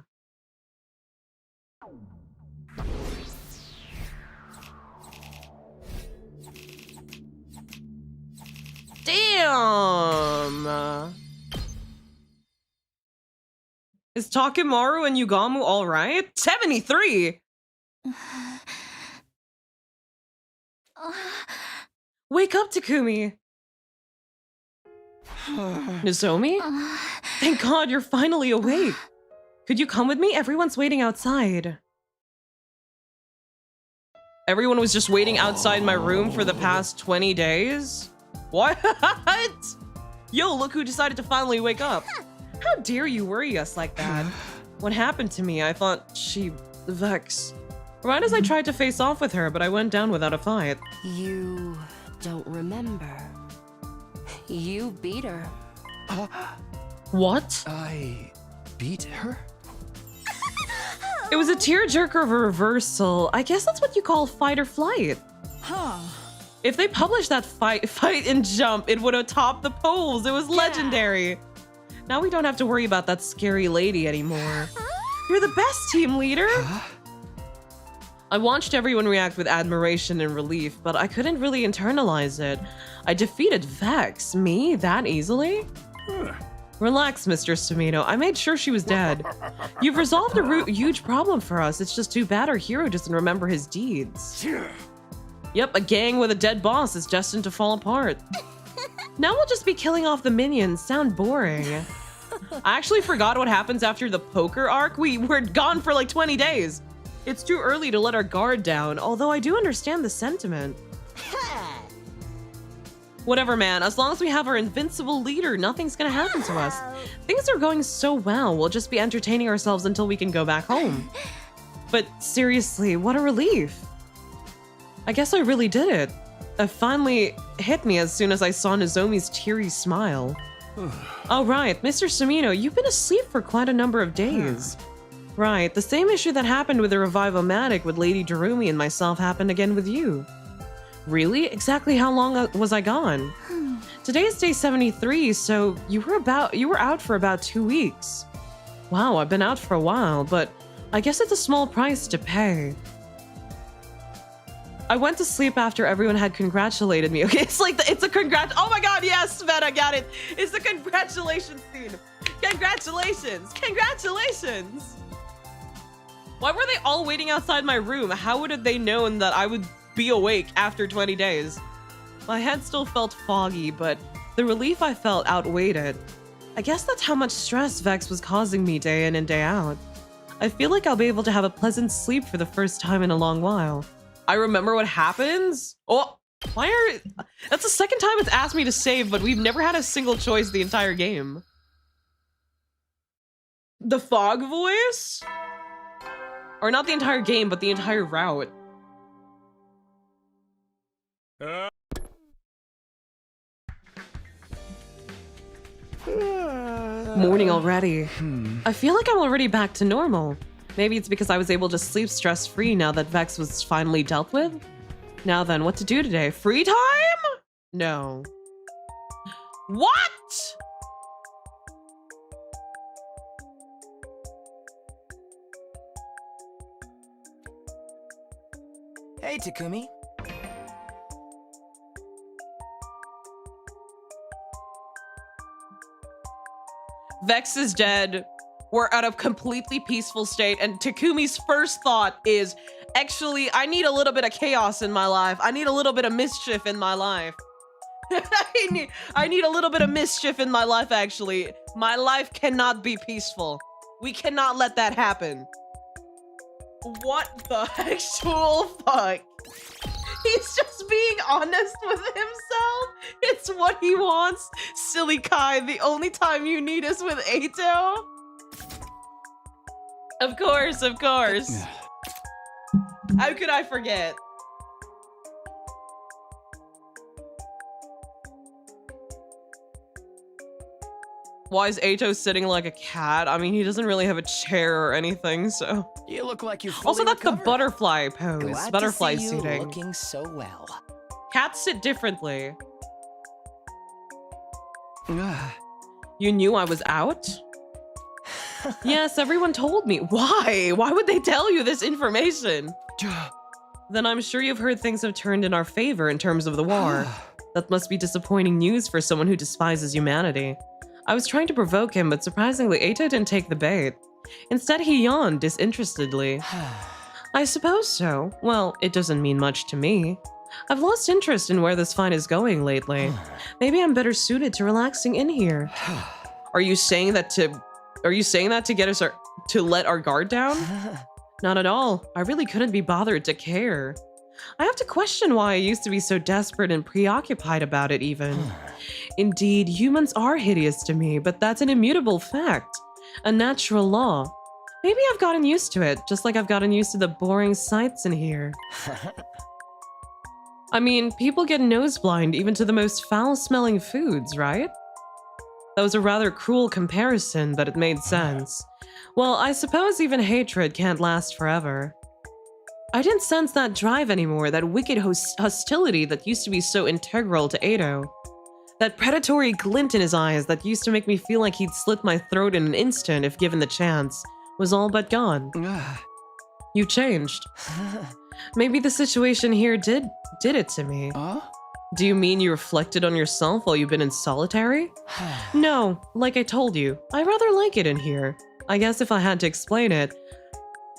Damn! Is Takemaru and Yugamu all right? 73! Wake up, Takumi! Nozomi? Thank God you're finally awake. Could you come with me? Everyone's waiting outside. Everyone was just waiting outside my room for the past 20 days? What? Yo, look who decided to finally wake up. How dare you worry us like that? What happened to me? I thought she... Vex. Right as I tried to face off with her, but I went down without a fight. You don't remember. You beat her. What? I beat her? It was a tearjerker of a reversal. I guess that's what you call fight or flight. Huh. If they published that fight and jump, it would have topped the polls. It was legendary. Now we don't have to worry about that scary lady anymore. You're the best, team leader. I watched everyone react with admiration and relief, but I couldn't really internalize it. I defeated Vex. Me? That easily? Relax, Mr. Sumino. I made sure she was dead. You've resolved a huge problem for us. It's just too bad our hero doesn't remember his deeds. Yep, a gang with a dead boss is destined to fall apart. Now we'll just be killing off the minions. Sound boring. I actually forgot what happens after the poker arc. We were gone for like 20 days. It's too early to let our guard down, although I do understand the sentiment. Whatever, man. As long as we have our invincible leader, nothing's gonna happen to us. Things are going so well. We'll just be entertaining ourselves until we can go back home. But seriously, what a relief. I guess I really did it. It finally hit me as soon as I saw Nozomi's teary smile. Oh, right. Mr. Sumino, you've been asleep for quite a number of days. Right. The same issue that happened with the Revive-O-Matic with Lady Darumi and myself happened again with you. Really? Exactly how long was I gone? Today is day 73, so you were out for about 2 weeks. Wow, I've been out for a while, but I guess it's a small price to pay. I went to sleep after everyone had congratulated me. Okay, it's a oh my god, yes, Sven, I got it. It's the congratulations scene. Congratulations, congratulations. Why were they all waiting outside my room? How would have they known that I would be awake after 20 days? My head still felt foggy, but the relief I felt outweighed it. I guess that's how much stress Vex was causing me day in and day out. I feel like I'll be able to have a pleasant sleep for the first time in a long while. I remember what happens? Oh, that's the second time it's asked me to save, but we've never had a single choice the entire game. The fog voice? Or not the entire game, but the entire route. Morning already. I feel like I'm already back to normal. Maybe it's because I was able to sleep stress-free now that Vex was finally dealt with. Now then, what to do today? Free time? No. What? Hey, Takumi. Vex is dead. We're at a completely peaceful state, and Takumi's first thought is, actually, I need a little bit of chaos in my life. I need a little bit of mischief in my life. I need a little bit of mischief in my life, actually. My life cannot be peaceful. We cannot let that happen. What the actual fuck? He's just being honest with himself. It's what he wants. Silly Kai, the only time you need is with Atau. Of course, of course. How could I forget? Why is Atau sitting like a cat? I mean, he doesn't really have a chair or anything, so. You look like you fully Also, that's recovered. the butterfly pose. Glad Butterfly to see seating. you looking so well. Cats sit differently. You knew I was out? Yes, everyone told me. Why? Why would they tell you this information? Then I'm sure you've heard things have turned in our favor in terms of the war. That must be disappointing news for someone who despises humanity. I was trying to provoke him, but surprisingly, Atau didn't take the bait. Instead, he yawned disinterestedly. I suppose so. Well, it doesn't mean much to me. I've lost interest in where this fight is going lately. Maybe I'm better suited to relaxing in here. Are you saying that to get us to let our guard down? Not at all. I really couldn't be bothered to care. I have to question why I used to be so desperate and preoccupied about it even. Indeed, humans are hideous to me, but that's an immutable fact. A natural law. Maybe I've gotten used to it, just like I've gotten used to the boring sights in here. I mean, people get nose-blind even to the most foul-smelling foods, right? That was a rather cruel comparison, but it made sense. Well, I suppose even hatred can't last forever. I didn't sense that drive anymore, that wicked hostility that used to be so integral to Atau. That predatory glint in his eyes that used to make me feel like he'd slit my throat in an instant if given the chance, was all but gone. You changed. Maybe the situation here did it to me. Do you mean you reflected on yourself while you've been in solitary? No, like I told you, I rather like it in here. I guess if I had to explain it,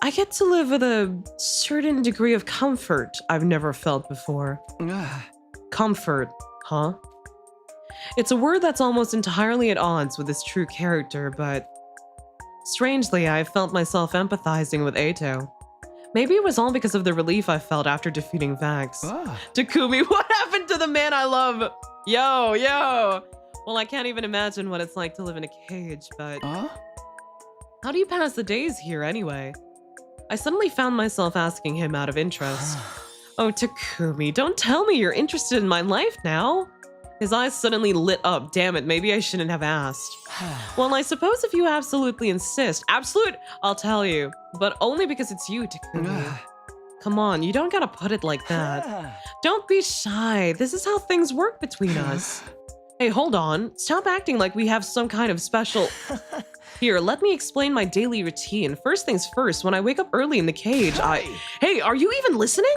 I get to live with a certain degree of comfort I've never felt before. Comfort, huh? It's a word that's almost entirely at odds with his true character, but strangely, I felt myself empathizing with Atau. Maybe it was all because of the relief I felt after defeating Vex. Takumi, what happened to the man I love? Yo. Well, I can't even imagine what it's like to live in a cage, but... How do you pass the days here anyway? I suddenly found myself asking him out of interest. Oh, Takumi, don't tell me you're interested in my life now. His eyes suddenly lit up. Damn it, maybe I shouldn't have asked. Well, I suppose if you absolutely insist. Absolute, I'll tell you. But only because it's you, Takumi. Come on, you don't gotta put it like that. Don't be shy. This is how things work between us. Hey, hold on. Stop acting like we have some kind of special... Here, let me explain my daily routine. First things first, when I wake up early in the cage, Hey, are you even listening?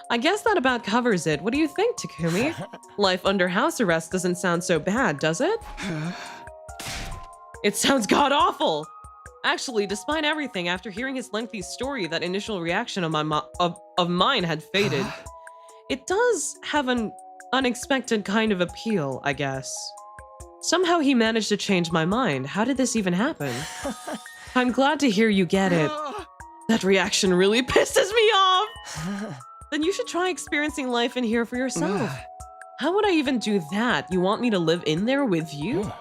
I guess that about covers it. What do you think, Takumi? Life under house arrest doesn't sound so bad, does it? It sounds god-awful! Actually, despite everything, after hearing his lengthy story, that initial reaction of mine had faded. It does have an unexpected kind of appeal, I guess. Somehow he managed to change my mind. How did this even happen? I'm glad to hear you get it. That reaction really pisses me off! Then you should try experiencing life in here for yourself. How would I even do that? You want me to live in there with you?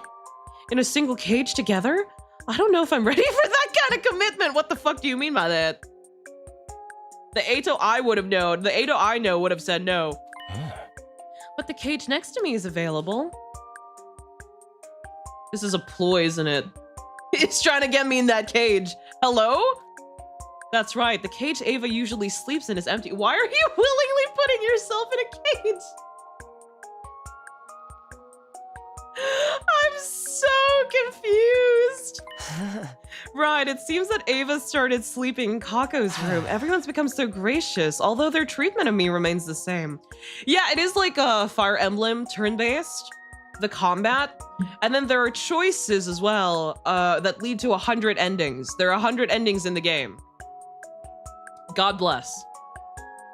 In a single cage together? I don't know if I'm ready for that kind of commitment. What the fuck do you mean by that? The Atau I would have known. The Atau I know would have said no. But the cage next to me is available. This is a ploy, isn't it? He's trying to get me in that cage. Hello? That's right. The cage Ava usually sleeps in is empty. Why are you willingly putting yourself in a cage? I'm so confused. Right, it seems that Ava started sleeping in Kako's room. Everyone's become so gracious, although their treatment of me remains the same. Yeah, it is like a Fire Emblem turn-based, the combat. And then there are choices as well that lead to 100 endings. There are 100 endings in the game. God bless.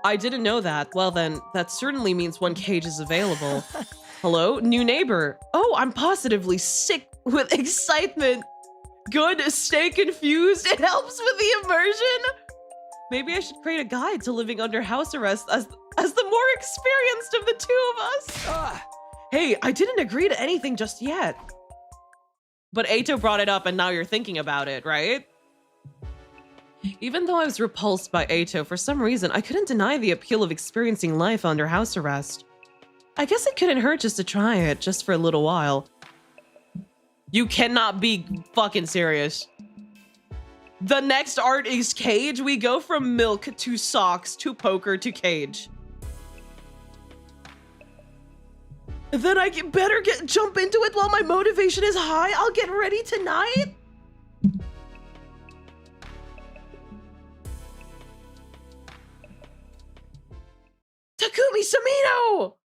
I didn't know that. Well then, that certainly means one cage is available. Hello, new neighbor. Oh, I'm positively sick with excitement. Good, stay confused. It helps with the immersion. Maybe I should create a guide to living under house arrest as the more experienced of the two of us. Hey, I didn't agree to anything just yet. But Atau brought it up and now you're thinking about it, right? Even though I was repulsed by Atau, for some reason, I couldn't deny the appeal of experiencing life under house arrest. I guess it couldn't hurt just to try it, just for a little while. You cannot be fucking serious. The next art is cage? We go from milk to socks to poker to cage. Then I better jump into it while my motivation is high. I'll get ready tonight. Takumi Samino!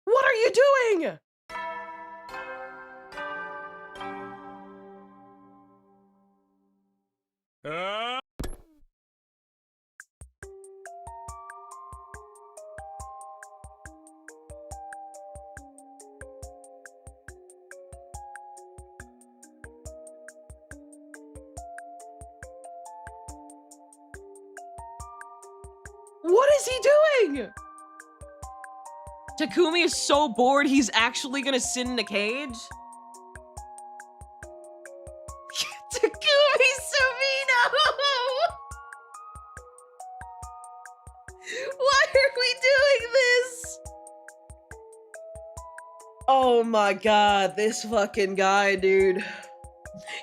What are you doing? What is he doing? Takumi is so bored, he's actually gonna sit in a cage? Takumi Samino! Why are we doing this? Oh my god, this fucking guy, dude.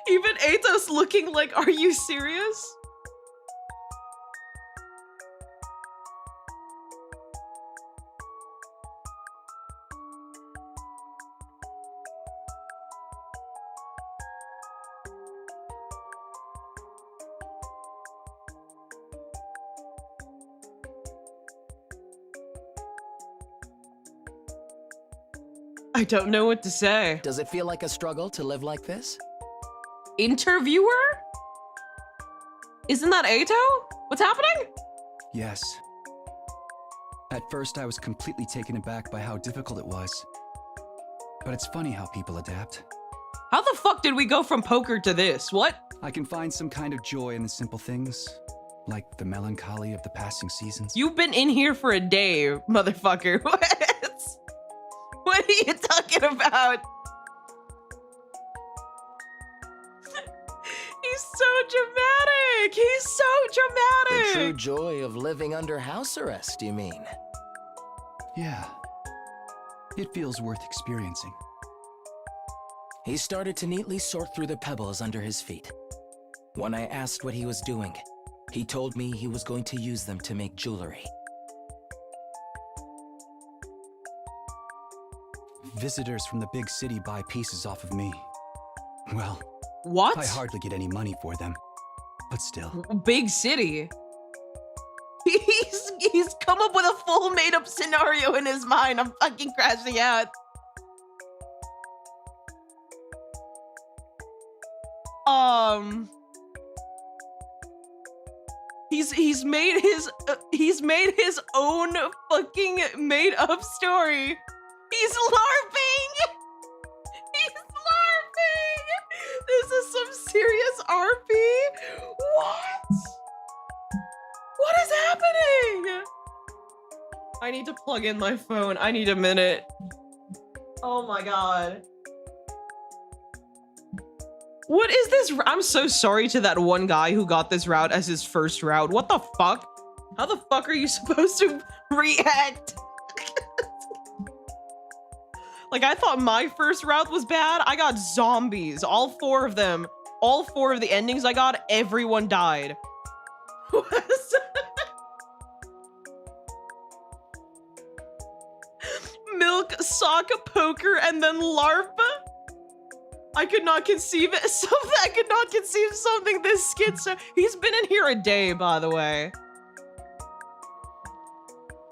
Even Atau's looking like, are you serious? I don't know what to say. Does it feel like a struggle to live like this? Interviewer? Isn't that Atau? What's happening? Yes. At first, I was completely taken aback by how difficult it was. But it's funny how people adapt. How the fuck did we go from poker to this? What? I can find some kind of joy in the simple things, like the melancholy of the passing seasons. You've been in here for a day, motherfucker. What are you talking about? He's so dramatic. He's so dramatic. The true joy of living under house arrest, you mean? Yeah. It feels worth experiencing. He started to neatly sort through the pebbles under his feet. When I asked what he was doing, he told me he was going to use them to make jewelry. Visitors from the big city buy pieces off of me. Well, what? I hardly get any money for them, but still. Big city? He's come up with a full made-up scenario in his mind. I'm fucking crashing out. He's made his own fucking made-up story. He's LARPing! He's LARPing! This is some serious RP? What? What is happening? I need to plug in my phone. I need a minute. Oh my god. What is this? I'm so sorry to that one guy who got this route as his first route. What the fuck? How the fuck are you supposed to react? Like, I thought my first route was bad. I got zombies. All 4 of them. All 4 of the endings I got, everyone died. Milk, sock, poker, and then LARP. I could not conceive it. I could not conceive something this schizo. He's been in here a day, by the way.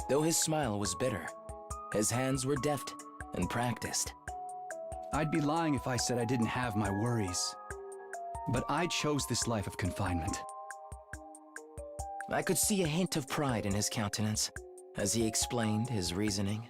Though his smile was bitter, his hands were deft and practiced. I'd be lying if I said I didn't have my worries. But I chose this life of confinement. I could see a hint of pride in his countenance as he explained his reasoning.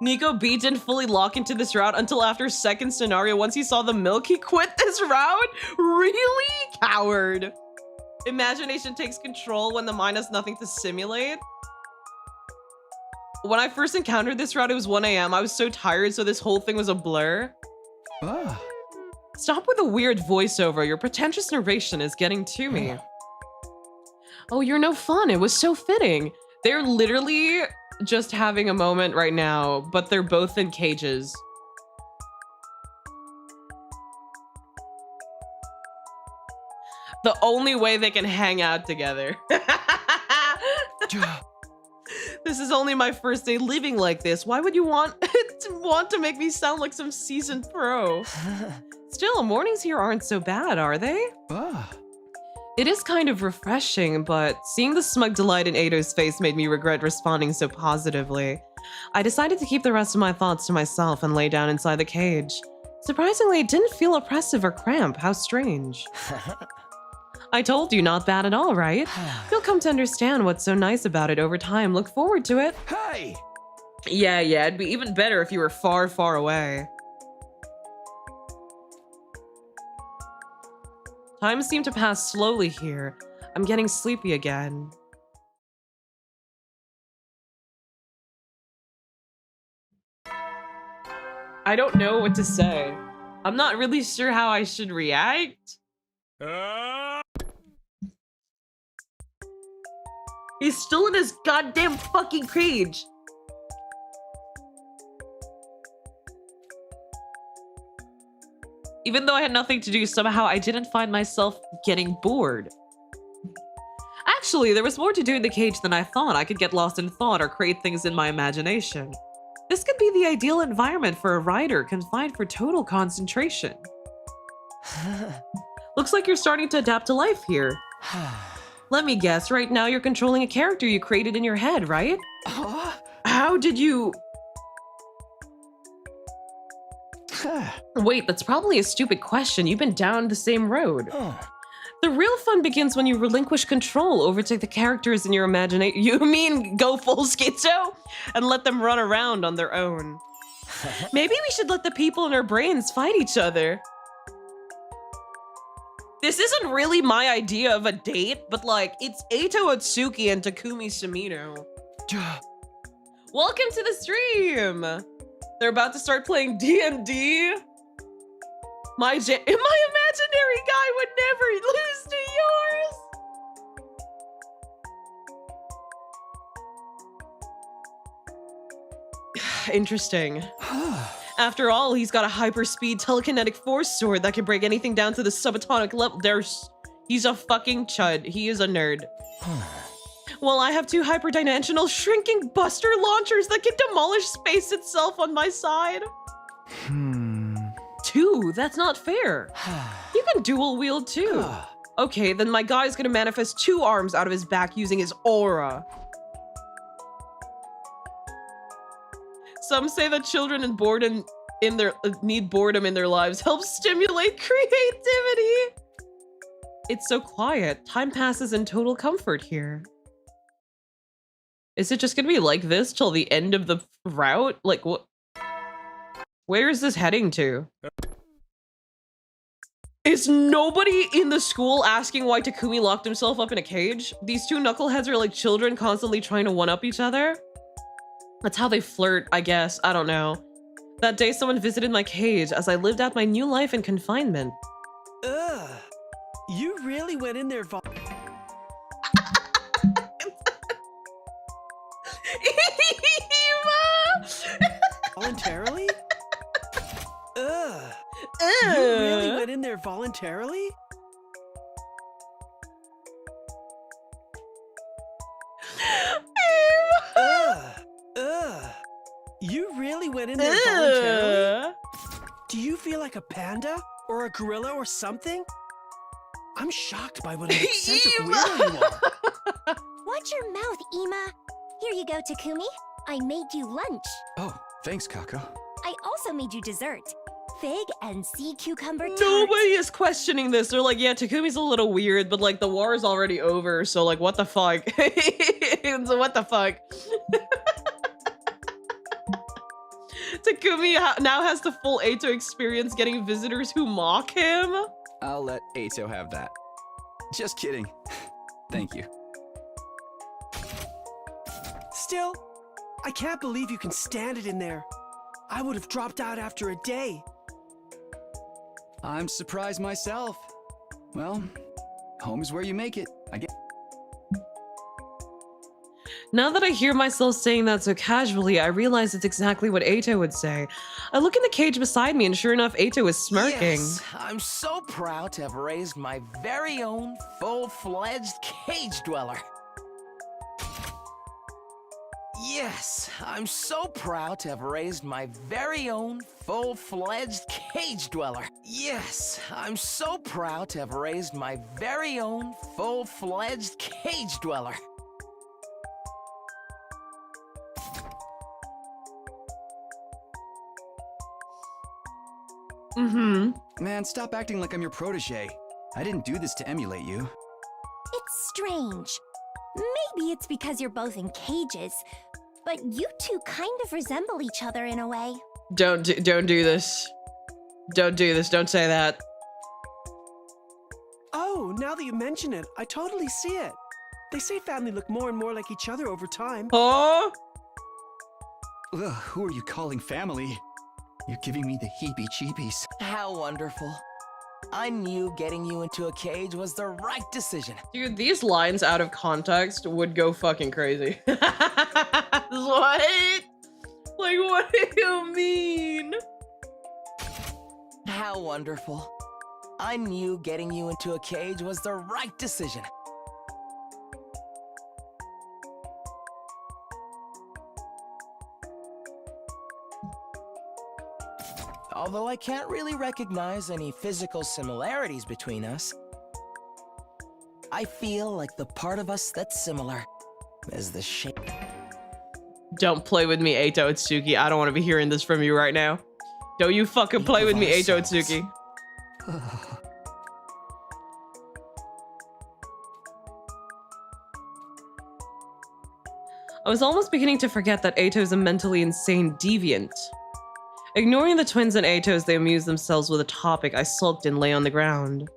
Nico B didn't fully lock into this route until after second scenario. Once he saw the milk, he quit this route? Really? Coward. Imagination takes control when the mind has nothing to simulate. When I first encountered this route, it was 1 AM. I was so tired, so this whole thing was a blur. Ah. Stop with the weird voiceover. Your pretentious narration is getting to me. Oh, you're no fun. It was so fitting. They're literally just having a moment right now, but they're both in cages. the only way they can hang out together. This is only my first day living like this. Why would you want to make me sound like some seasoned pro? Still, mornings here aren't so bad, are they? It is kind of refreshing, but seeing the smug delight in Atau's face made me regret responding so positively. I decided to keep the rest of my thoughts to myself and lay down inside the cage. Surprisingly, it didn't feel oppressive or cramp. How strange. I told you, not bad at all, right? You'll come to understand what's so nice about it over time. Look forward to it. Hey! Yeah, it'd be even better if you were far, far away. Time seemed to pass slowly here. I'm getting sleepy again. I don't know what to say. I'm not really sure how I should react. He's still in his goddamn fucking cage. Even though I had nothing to do, somehow I didn't find myself getting bored. Actually, there was more to do in the cage than I thought. I could get lost in thought or create things in my imagination. This could be the ideal environment for a writer confined for total concentration. Looks like you're starting to adapt to life here. Let me guess, right now you're controlling a character you created in your head, right? How did you... Wait, that's probably a stupid question. You've been down the same road. The real fun begins when you relinquish control, overtake the characters in your imagination. You mean go full schizo? And let them run around on their own. Maybe we should let the people in our brains fight each other. This isn't really my idea of a date, but like, it's Atau Atsuki and Takumi Sumino. Welcome to the stream! They're about to start playing D&D. My imaginary guy would never lose to yours. Interesting. After all, he's got a hyperspeed telekinetic force sword that can break anything down to the subatomic level. He's a fucking chud. He is a nerd. Well, I have two hyperdimensional shrinking buster launchers that can demolish space itself on my side. Two? That's not fair. You can dual wield too. Okay, then my guy's gonna manifest two arms out of his back using his aura. Some say that children and boredom need boredom in their lives helps stimulate creativity. It's so quiet. Time passes in total comfort here. Is it just gonna be like this till the end of the route? Like what? Where is this heading to? Is nobody in the school asking why Takumi locked himself up in a cage? These two knuckleheads are like children constantly trying to one-up each other. That's how they flirt, I guess. I don't know. That day someone visited my cage as I lived out my new life in confinement. Ugh. You really went in there voluntarily? Ugh. You really went in there voluntarily? You really went in there voluntarily? Do you feel like a panda? Or a gorilla or something? I'm shocked by what an eccentric weirdo you are. Watch your mouth, Ima. Here you go, Takumi. I made you lunch. Oh, thanks, Kako. I also made you dessert. Fig and sea cucumber tart. Nobody is questioning this. They're like, yeah, Takumi's a little weird, but like the war is already over, so like, what the fuck? So what the fuck? Takumi now has the full Atau experience getting visitors who mock him. I'll let Atau have that. Just kidding. Thank you. Still, I can't believe you can stand it in there. I would have dropped out after a day. I'm surprised myself. Well, home is where you make it, I guess. Now that I hear myself saying that so casually, I realize it's exactly what Atau would say. I look in the cage beside me, and sure enough, Atau is smirking. Yes, I'm so proud to have raised my very own full-fledged cage dweller. Yes, I'm so proud to have raised my very own full-fledged cage dweller. Yes, I'm so proud to have raised my very own full-fledged cage dweller. Man, stop acting like I'm your protege. I didn't do this to emulate you. It's strange. Maybe it's because you're both in cages, but you two kind of resemble each other in a way. Don't do this. Don't do this. Don't say that. Oh, now that you mention it, I totally see it. They say family look more and more like each other over time. Oh? Ugh, who are you calling family? You're giving me the heebie-jeebies. How wonderful. I knew getting you into a cage was the right decision. Dude, these lines out of context would go fucking crazy. What? Like, what do you mean? How wonderful. I knew getting you into a cage was the right decision. Although I can't really recognize any physical similarities between us, I feel like the part of us that's similar is the shape. Don't play with me, Atau Itsuki. I don't want to be hearing this from you right now. Don't you fucking play with me, Atau Itsuki. I was almost beginning to forget that Atau is a mentally insane deviant. Ignoring the twins and Atau as they amused themselves with a topic, I sulked and lay on the ground.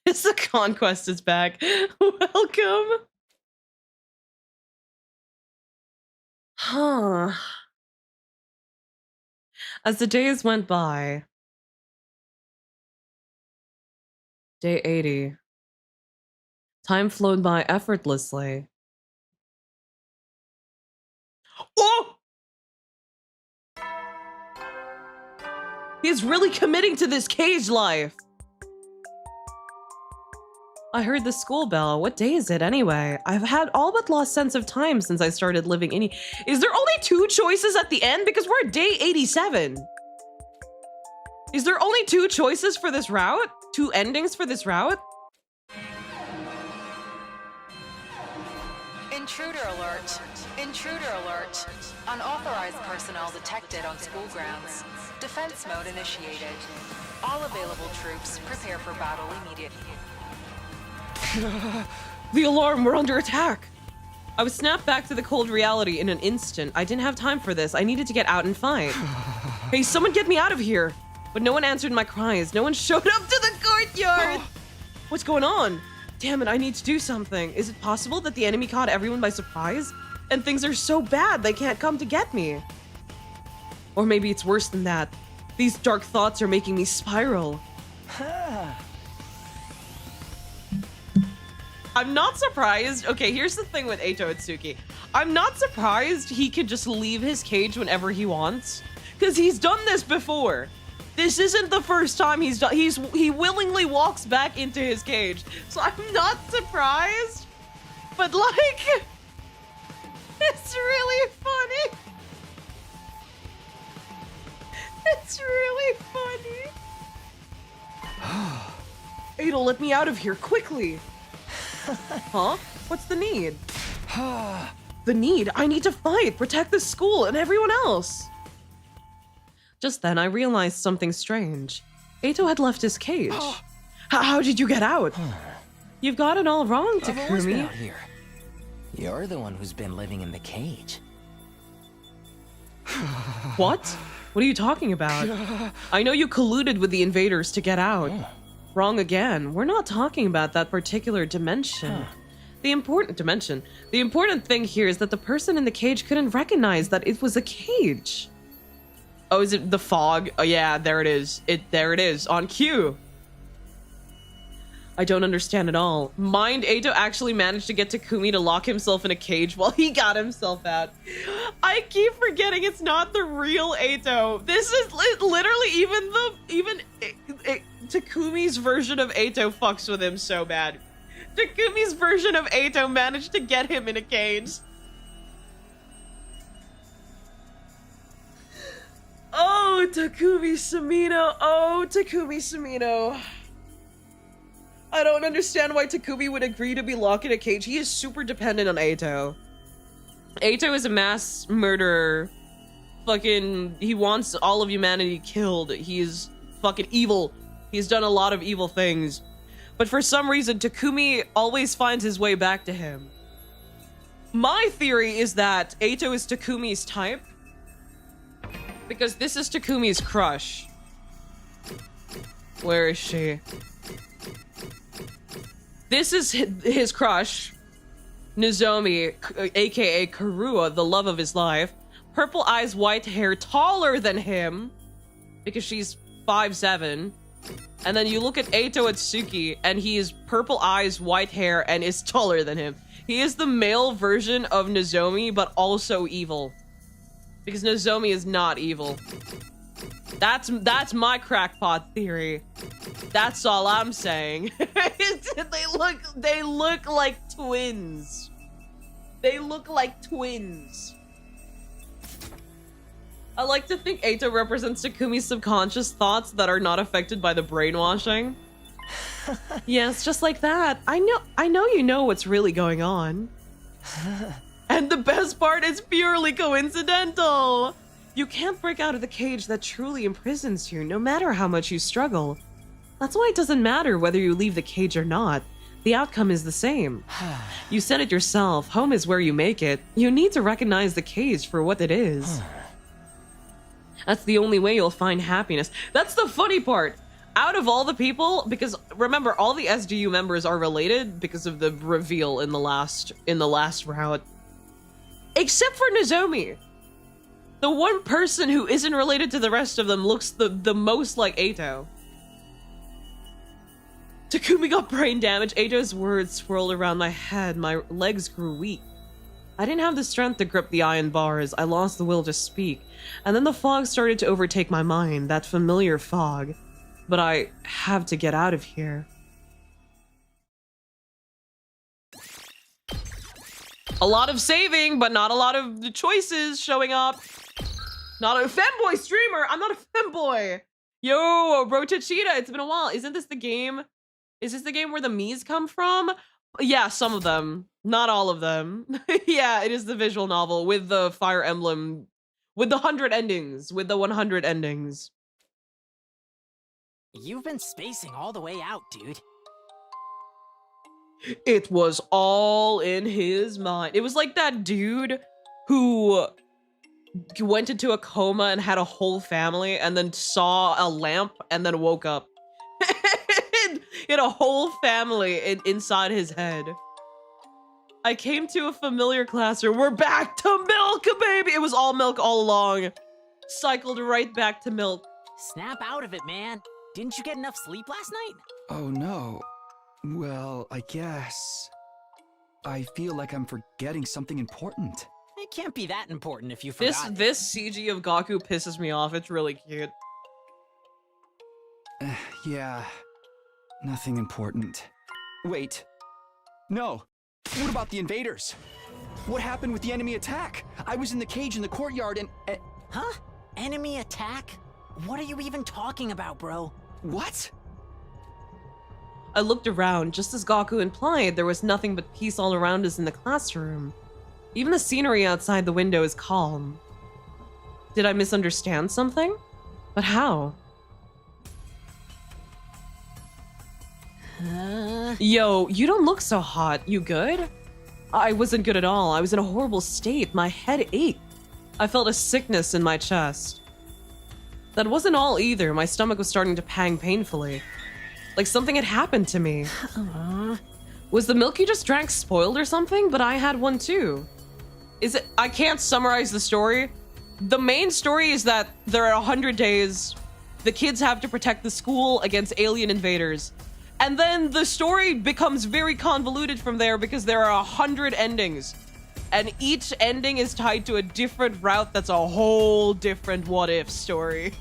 The conquest is back. Welcome. Huh. As the days went by, day 80, time flowed by effortlessly. Oh! He's really committing to this cage life. I heard the school bell. What day is it anyway? I've had all but lost sense of time since I started living in. Is there only 2 choices at the end? Because we're at day 87. Is there only 2 choices for this route? 2 endings for this route? Intruder alert. Intruder alert. Unauthorized personnel detected on school grounds. Defense mode initiated. All available troops prepare for battle immediately. The alarm, we're under attack. I was snapped back to the cold reality in an instant. I didn't have time for this. I needed to get out and fight. Hey, someone get me out of here. But no one answered my cries. No one showed up to the courtyard. What's going on? Damn it, I need to do something. Is it possible that the enemy caught everyone by surprise? And things are so bad they can't come to get me. Or maybe it's worse than that. These dark thoughts are making me spiral. I'm not surprised. Okay, here's the thing with Atau Itsuki. I'm not surprised he could just leave his cage whenever he wants, because he's done this before. This isn't the first time he's done. He willingly walks back into his cage, so I'm not surprised. But like, it's really funny. It's really funny. Atau, let me out of here quickly. Huh? What's the need? The need? I need to fight, protect the school and everyone else. Just then, I realized something strange. Atau had left his cage. How did you get out? You've got it all wrong, I've always been Takumi. out here. You're the one who's been living in the cage. What? What are you talking about? I know you colluded with the invaders to get out. Wrong again. We're not talking about that particular dimension. The important dimension. The important thing here is that the person in the cage couldn't recognize that it was a cage. Oh, is it the fog? Oh yeah, there it is. There it is on cue. I don't understand at all. Mind Atau actually managed to get Takumi to lock himself in a cage while he got himself out. I keep forgetting it's not the real Atau. This is literally Takumi's version of Atau fucks with him so bad. Takumi's version of Atau managed to get him in a cage. Oh, Takumi Samino. Oh, Takumi Samino. I don't understand why Takumi would agree to be locked in a cage. He is super dependent on Atau. Atau is a mass murderer. Fucking, he wants all of humanity killed. He's fucking evil. He's done a lot of evil things. But for some reason, Takumi always finds his way back to him. My theory is that Atau is Takumi's type. Because this is Takumi's crush. Where is she? This is his crush, Nozomi, aka Karua, the love of his life. Purple eyes, white hair, taller than him, because she's 5'7". And then you look at Atau Atsuki, and he is purple eyes, white hair, and is taller than him. He is the male version of Nozomi, but also evil. Because Nozomi is not evil. That's my crackpot theory. That's all I'm saying. They look like twins. They look like twins. I like to think Atau represents Takumi's subconscious thoughts that are not affected by the brainwashing. Yes, just like that. I know you know what's really going on. And the best part is purely coincidental. You can't break out of the cage that truly imprisons you, no matter how much you struggle. That's why it doesn't matter whether you leave the cage or not. The outcome is the same. You said it yourself, home is where you make it. You need to recognize the cage for what it is. That's the only way you'll find happiness. That's the funny part. Out of all the people, because remember, all the SGU members are related because of the reveal in the last round. Except for Nozomi. The one person who isn't related to the rest of them looks the most like Atau. Takumi got brain damage. Atau's words swirled around my head. My legs grew weak. I didn't have the strength to grip the iron bars. I lost the will to speak. And then the fog started to overtake my mind, that familiar fog. But I have to get out of here. A lot of saving, but not a lot of the choices showing up. Not a femboy streamer. I'm not a femboy. Yo, Rochachita, it's been a while. Isn't this the game? Is this the game where the Miis come from? Yeah, some of them. Not all of them. Yeah, it is the visual novel with the Fire Emblem, with the 100 endings, with the 100 endings. You've been spacing all the way out, dude. It was all in his mind. It was like that dude who went into a coma and had a whole family and then saw a lamp and then woke up. He had a whole family inside his head. I came to a familiar classroom. We're back to milk, baby. It was all milk all along. Cycled right back to milk. Snap out of it, man. Didn't you get enough sleep last night? Oh no. Well, I guess... I feel like I'm forgetting something important. It can't be that important if you forgot. This CG of Gaku pisses me off. It's really cute. Yeah. Nothing important. Wait. No. What about the invaders? What happened with the enemy attack? I was in the cage in the courtyard and... Huh? Enemy attack? What are you even talking about, bro? What? I looked around. Just as Gaku implied, there was nothing but peace all around us in the classroom. Even the scenery outside the window is calm. Did I misunderstand something? But how? Yo, you don't look so hot. You good? I wasn't good at all. I was in a horrible state. My head ached. I felt a sickness in my chest. That wasn't all either. My stomach was starting to pang painfully. Like something had happened to me. Was the milk you just drank spoiled or something? But I had one too. Is it? I can't summarize the story. The main story is that there are 100 days. The kids have to protect the school against alien invaders. And then the story becomes very convoluted from there because there are 100 endings. And each ending is tied to a different route that's a whole different what-if story.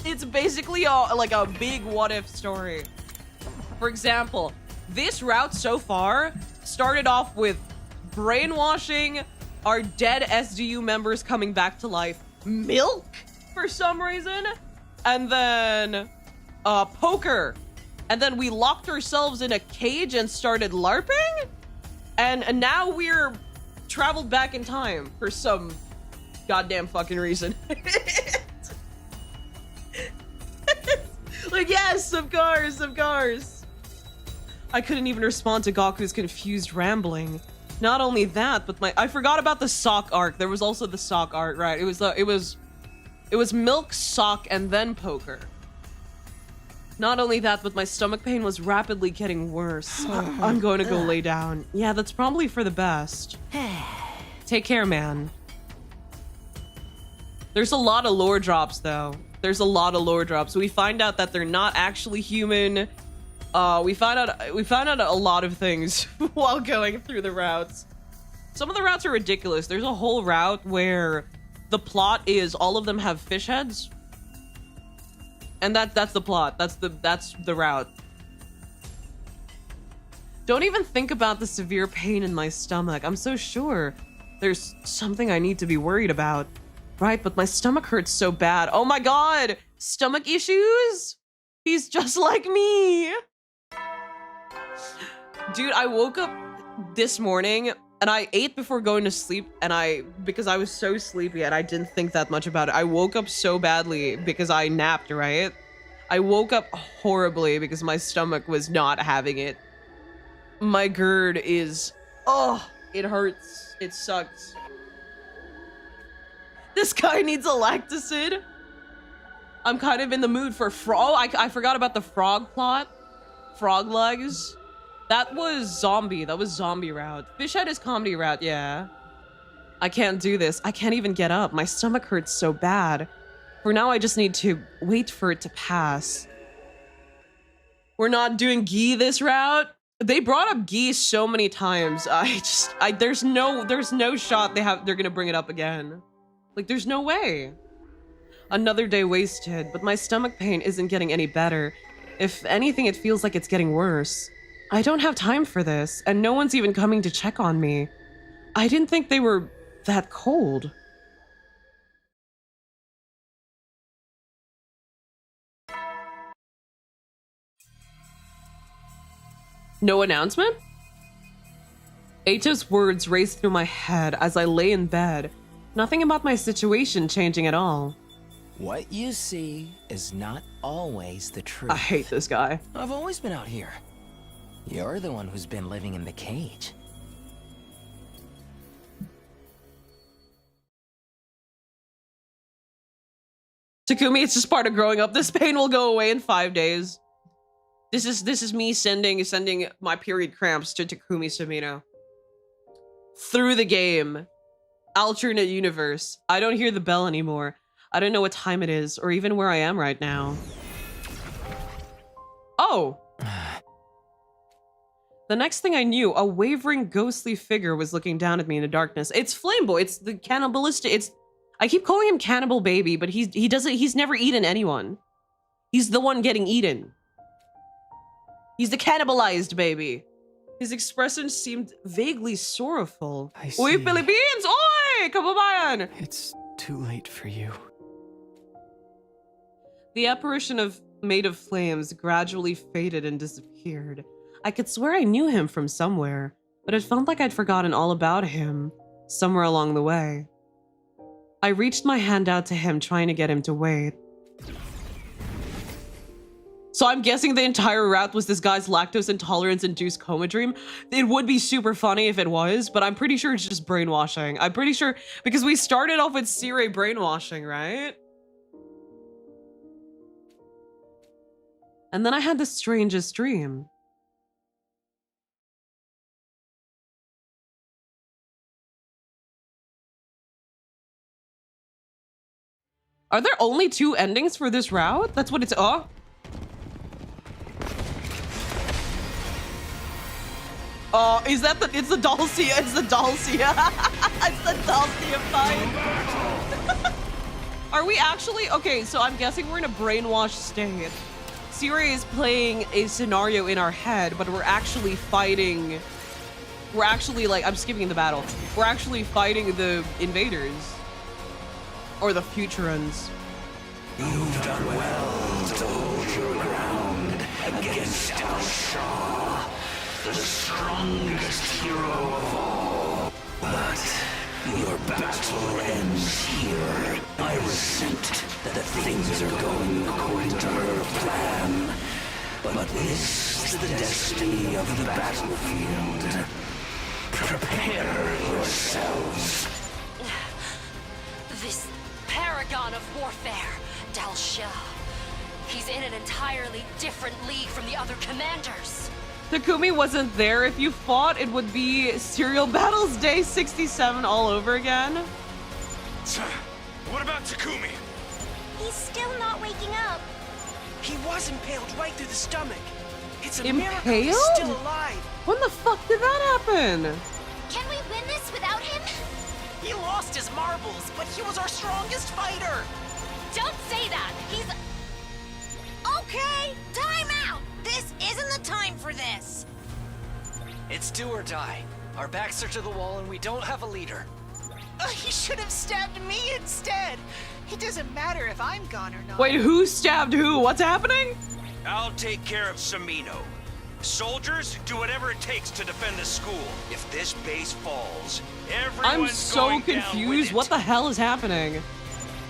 It's basically like a big what-if story. For example, this route so far started off with brainwashing our dead SDU members coming back to life, milk for some reason, and then poker. And then we locked ourselves in a cage and started LARPing? And now we're traveled back in time for some goddamn fucking reason. Like, yes, of course, of course. I couldn't even respond to Gaku's confused rambling. Not only that, but I forgot about the sock arc. There was also the sock arc, right? It was milk, sock, and then poker. Not only that, but my stomach pain was rapidly getting worse. I'm going to go lay down. Yeah, that's probably for the best. Take care, man. There's a lot of lore drops, though. There's a lot of lore drops. We find out that they're not actually human. We find out a lot of things while going through the routes. Some of the routes are ridiculous. There's a whole route where the plot is all of them have fish heads. And that's the plot. That's the route. Don't even think about the severe pain in my stomach. I'm so sure there's something I need to be worried about. Right, but my stomach hurts so bad. Oh my god! Stomach issues? He's just like me! Dude, I woke up this morning and I ate before going to sleep, and because I was so sleepy and I didn't think that much about it, I woke up so badly because I napped, right? I woke up horribly because my stomach was not having it. My GERD is... oh, it hurts. It sucks. This guy needs a lactacid. I'm kind of in the mood for frog. I forgot about the frog plot. Frog legs. That was zombie. That was zombie route. Fishhead is comedy route, yeah. I can't do this. I can't even get up. My stomach hurts so bad. For now, I just need to wait for it to pass. We're not doing ghee this route. They brought up ghee so many times. There's no shot they're gonna bring it up again. Like, there's no way. Another day wasted, but my stomach pain isn't getting any better. If anything, it feels like it's getting worse. I don't have time for this, and no one's even coming to check on me. I didn't think they were that cold. No announcement? Atau's words raced through my head as I lay in bed. Nothing about my situation changing at all. What you see is not always the truth. I hate this guy. I've always been out here. You're the one who's been living in the cage. Takumi, it's just part of growing up. This pain will go away in 5 days. This is me sending my period cramps to Takumi Samino. Through the game. Alternate universe. I don't hear the bell anymore. I don't know what time it is, or even where I am right now. Oh! The next thing I knew, a wavering, ghostly figure was looking down at me in the darkness. It's Flameboy. It's the cannibalistic. I keep calling him Cannibal Baby, but he's never eaten anyone. He's the one getting eaten. He's the cannibalized baby. His expression seemed vaguely sorrowful. I see. Oi, Philippines! Oi! Kababayan! It's too late for you. The apparition of Maid of Flames gradually faded and disappeared. I could swear I knew him from somewhere, but it felt like I'd forgotten all about him somewhere along the way. I reached my hand out to him, trying to get him to wait. So I'm guessing the entire route was this guy's lactose intolerance-induced coma dream. It would be super funny if it was, but I'm pretty sure it's just brainwashing. I'm pretty sure, because we started off with Sire brainwashing, right? And then I had the strangest dream. Are there only 2 endings for this route? That's what it's... oh. Oh, is that the, it's the Dulcia, it's the Dulcia. It's the Dulcia fight. Are we actually, okay, so I'm guessing we're in a brainwashed state. Siri is playing a scenario in our head, but we're actually fighting, we're actually like, I'm skipping the battle. We're actually fighting the invaders. Or the Futurans. You've done well to hold your ground against Atau, the strongest hero of all. But your battle ends here. I resent that things are going according to her plan. But this is the destiny of the battlefield. Prepare yourselves. This paragon of warfare, Dalsha. He's in an entirely different league from the other commanders. Takumi wasn't there. If you fought, it would be Serial Battles Day 67 all over again. What about Takumi? He's still not waking up. He was impaled right through the stomach. It's a Impaled? miracle he's still alive. When the fuck did that happen? Can we win this without him? He lost his marbles, but he was our strongest fighter. Don't say that! He's... Okay, time out! This isn't the time for this! It's do or die. Our backs are to the wall and we don't have a leader. He should have stabbed me instead. It doesn't matter if I'm gone or not. Wait, who stabbed who? What's happening? I'll take care of Samino. Soldiers, do whatever it takes to defend the school. If this base falls, everyone's I'm so going down confused. with What it. the hell is happening?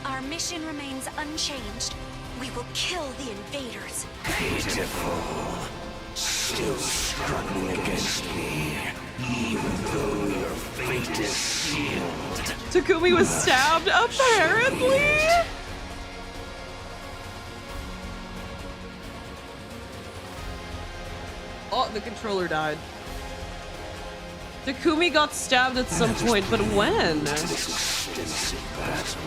Our mission remains unchanged. We will kill the invaders. Pitiful. Still struggling against me, even though your fate is sealed. Takumi was stabbed, apparently? Oh, the controller died. Takumi got stabbed at some point, but when? This extensive battle.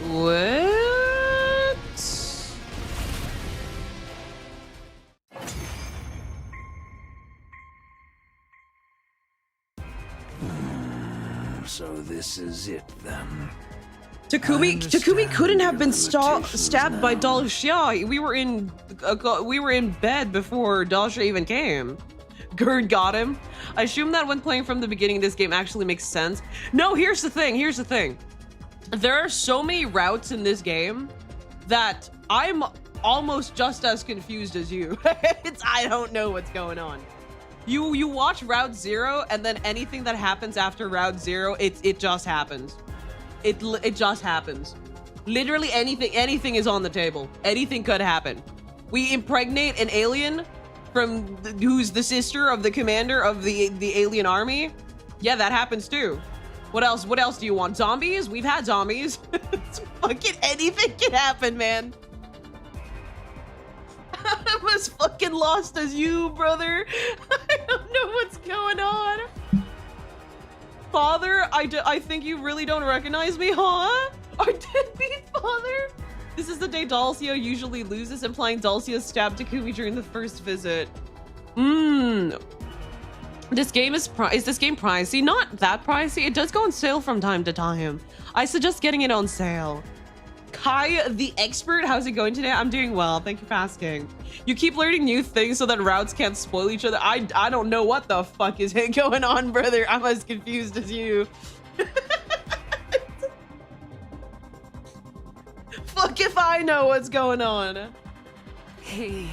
What? So this is it then. Takumi couldn't have been limitations stabbed by now. Dalsha. We were in bed before Dalsha even came. Gerd got him. I assume that when playing from the beginning, this game actually makes sense. No, here's the thing. There are so many routes in this game that I'm almost just as confused as you. I don't know what's going on. You watch Route 0 and then anything that happens after Route 0, it just happens. It just happens. Literally anything is on the table. Anything could happen. We impregnate an alien from who's the sister of the commander of the alien army. Yeah, that happens too. What else do you want? Zombies? We've had zombies. It's fucking anything can happen, man. I'm as fucking lost as you, brother. I don't know what's going on. Father, I think you really don't recognize me, huh? Our deadbeat father? This is the day Dalsio usually loses, implying Dalsio stabbed Takumi during the first visit. This game is this game pricey? Not that pricey. It does go on sale from time to time. I suggest getting it on sale. Kai the expert, how's it going today? I'm doing well, thank you for asking. You keep learning new things so that routes can't spoil each other. I don't know what the fuck is going on, brother. I'm as confused as you. Fuck if I know what's going on. He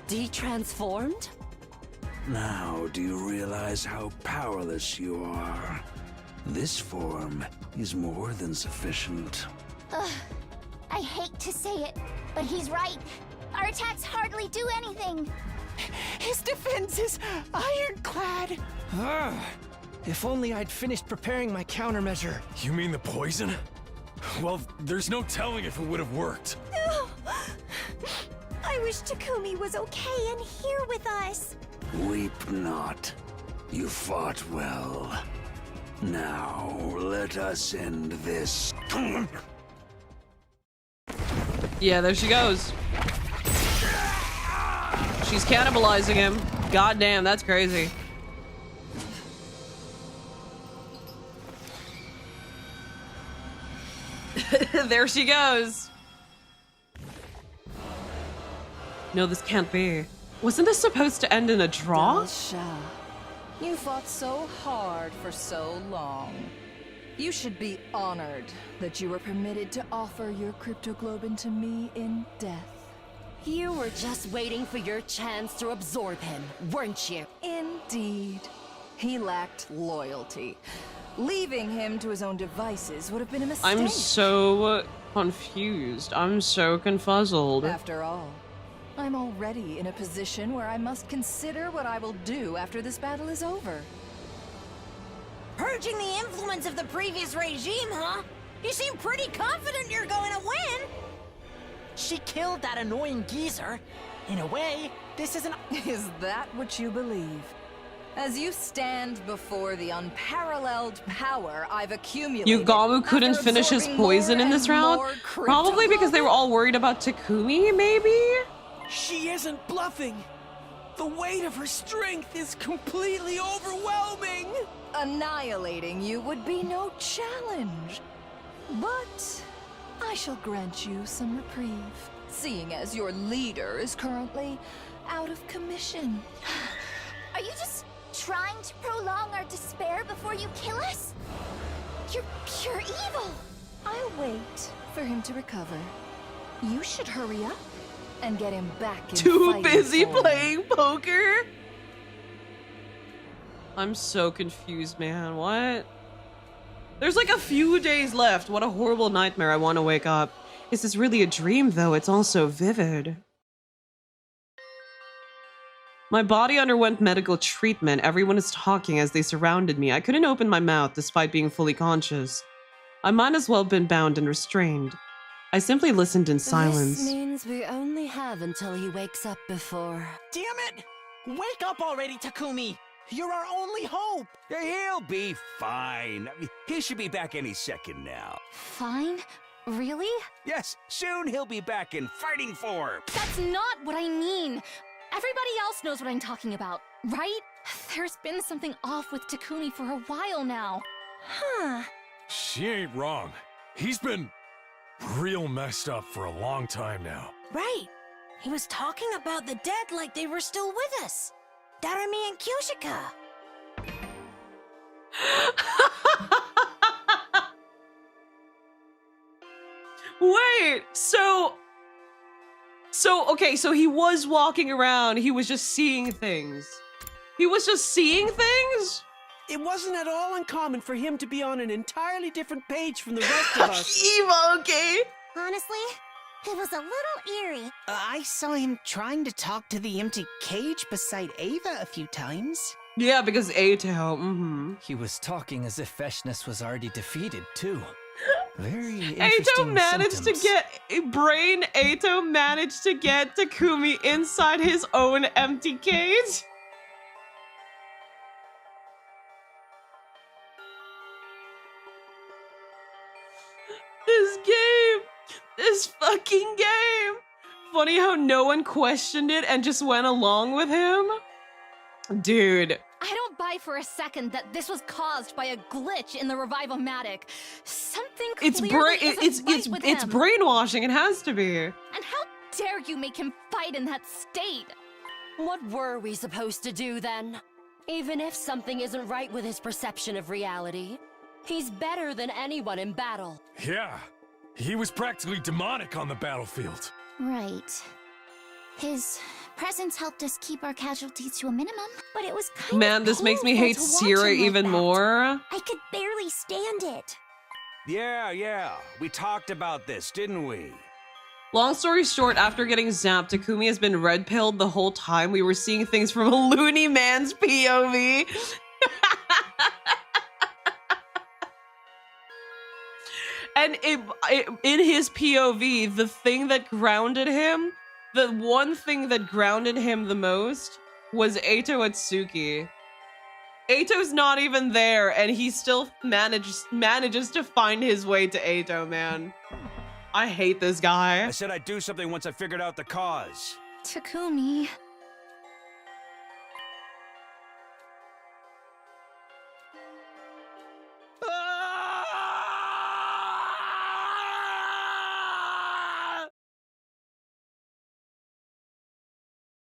de-transformed? Now, do you realize how powerless you are? This form is more than sufficient. Ugh, I hate to say it, but he's right. Our attacks hardly do anything. His defense is ironclad. If only I'd finished preparing my countermeasure. You mean the poison? Well, there's no telling if it would have worked. I wish Takumi was okay and here with us. Weep not. You fought well. Now, let us end this. Yeah, there she goes. She's cannibalizing him. God damn, that's crazy. There she goes. No, this can't be. Wasn't this supposed to end in a draw? Dalsha, you fought so hard for so long. You should be honored that you were permitted to offer your cryptoglobin to me in death. You were just waiting for your chance to absorb him, weren't you? Indeed. He lacked loyalty. Leaving him to his own devices would have been a mistake. I'm so confused. I'm so confuzzled. After all, I'm already in a position where I must consider what I will do after this battle is over. Purging the influence of the previous regime, huh? You seem pretty confident you're going to win. She killed that annoying geezer. In a way, this isn't... Is that what you believe? As you stand before the unparalleled power I've accumulated... Yugamu couldn't finish his poison in this round? Probably because they were all worried about Takumi, maybe? She isn't bluffing. The weight of her strength is completely overwhelming. Annihilating you would be no challenge. But I shall grant you some reprieve, seeing as your leader is currently out of commission. Are you just trying to prolong our despair before you kill us? You're pure evil. I'll wait for him to recover. You should hurry up and get him back in Too fighting busy form. playing poker? I'm so confused, man. What? There's like a few days left. What a horrible nightmare. I want to wake up. Is this really a dream, though? It's all so vivid. My body underwent medical treatment. Everyone is talking as they surrounded me. I couldn't open my mouth despite being fully conscious. I might as well have been bound and restrained. I simply listened in silence. This means we only have until he wakes up before. Damn it! Wake up already, Takumi! You're our only hope! He'll be fine. He should be back any second now. Fine? Really? Yes, soon he'll be back in fighting form. That's not what I mean. Everybody else knows what I'm talking about, right? There's been something off with Takumi for a while now. Huh. She ain't wrong. He's been real messed up for a long time now. Right. He was talking about the dead like they were still with us. Darami and Kyoshika. Wait, so okay, so he was walking around, he was just seeing things. He was just seeing things? It wasn't at all uncommon for him to be on an entirely different page from the rest of us. Eva, okay? Honestly, it was a little eerie. I saw him trying to talk to the empty cage beside Ava a few times. Yeah, because Atau, He was talking as if Vehxness was already defeated, too. Very Atau interesting managed symptoms. to get Atau managed to get Takumi inside his own empty cage. This fucking game. Funny how no one questioned it and just went along with him. Dude. I don't buy for a second that this was caused by a glitch in the Revive-O-Matic. Something clearly It's brainwashing. It has to be. And how dare you make him fight in that state? What were we supposed to do then? Even if something isn't right with his perception of reality, he's better than anyone in battle. Yeah, he was practically demonic on the battlefield. Right. His presence helped us keep our casualties to a minimum, but it was kind Man, of this makes me hate painful to watch Sierra him like even that. more. I could barely stand it. Yeah. We talked about this, didn't we? Long story short, after getting zapped, Takumi has been red-pilled the whole time. We were seeing things from a loony man's POV. And in his POV, the thing that grounded him, the one thing that grounded him the most was Atau Atsuki. Atau's not even there, and he still manages to find his way to Atau, man. I hate this guy. I said I'd do something once I figured out the cause. Takumi.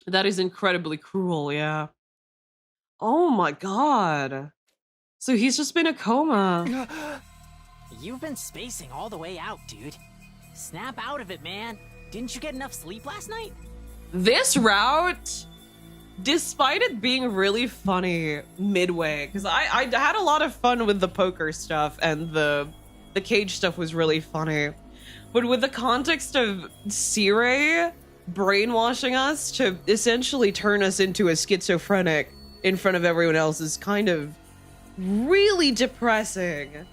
That is incredibly cruel, yeah. Oh my god. So he's just been a coma. You've been spacing all the way out, dude. Snap out of it, man. Didn't you get enough sleep last night? This route, despite it being really funny midway, because I had a lot of fun with the poker stuff and the cage stuff was really funny. But with the context of Sirei brainwashing us to essentially turn us into a schizophrenic in front of everyone else is kind of really depressing.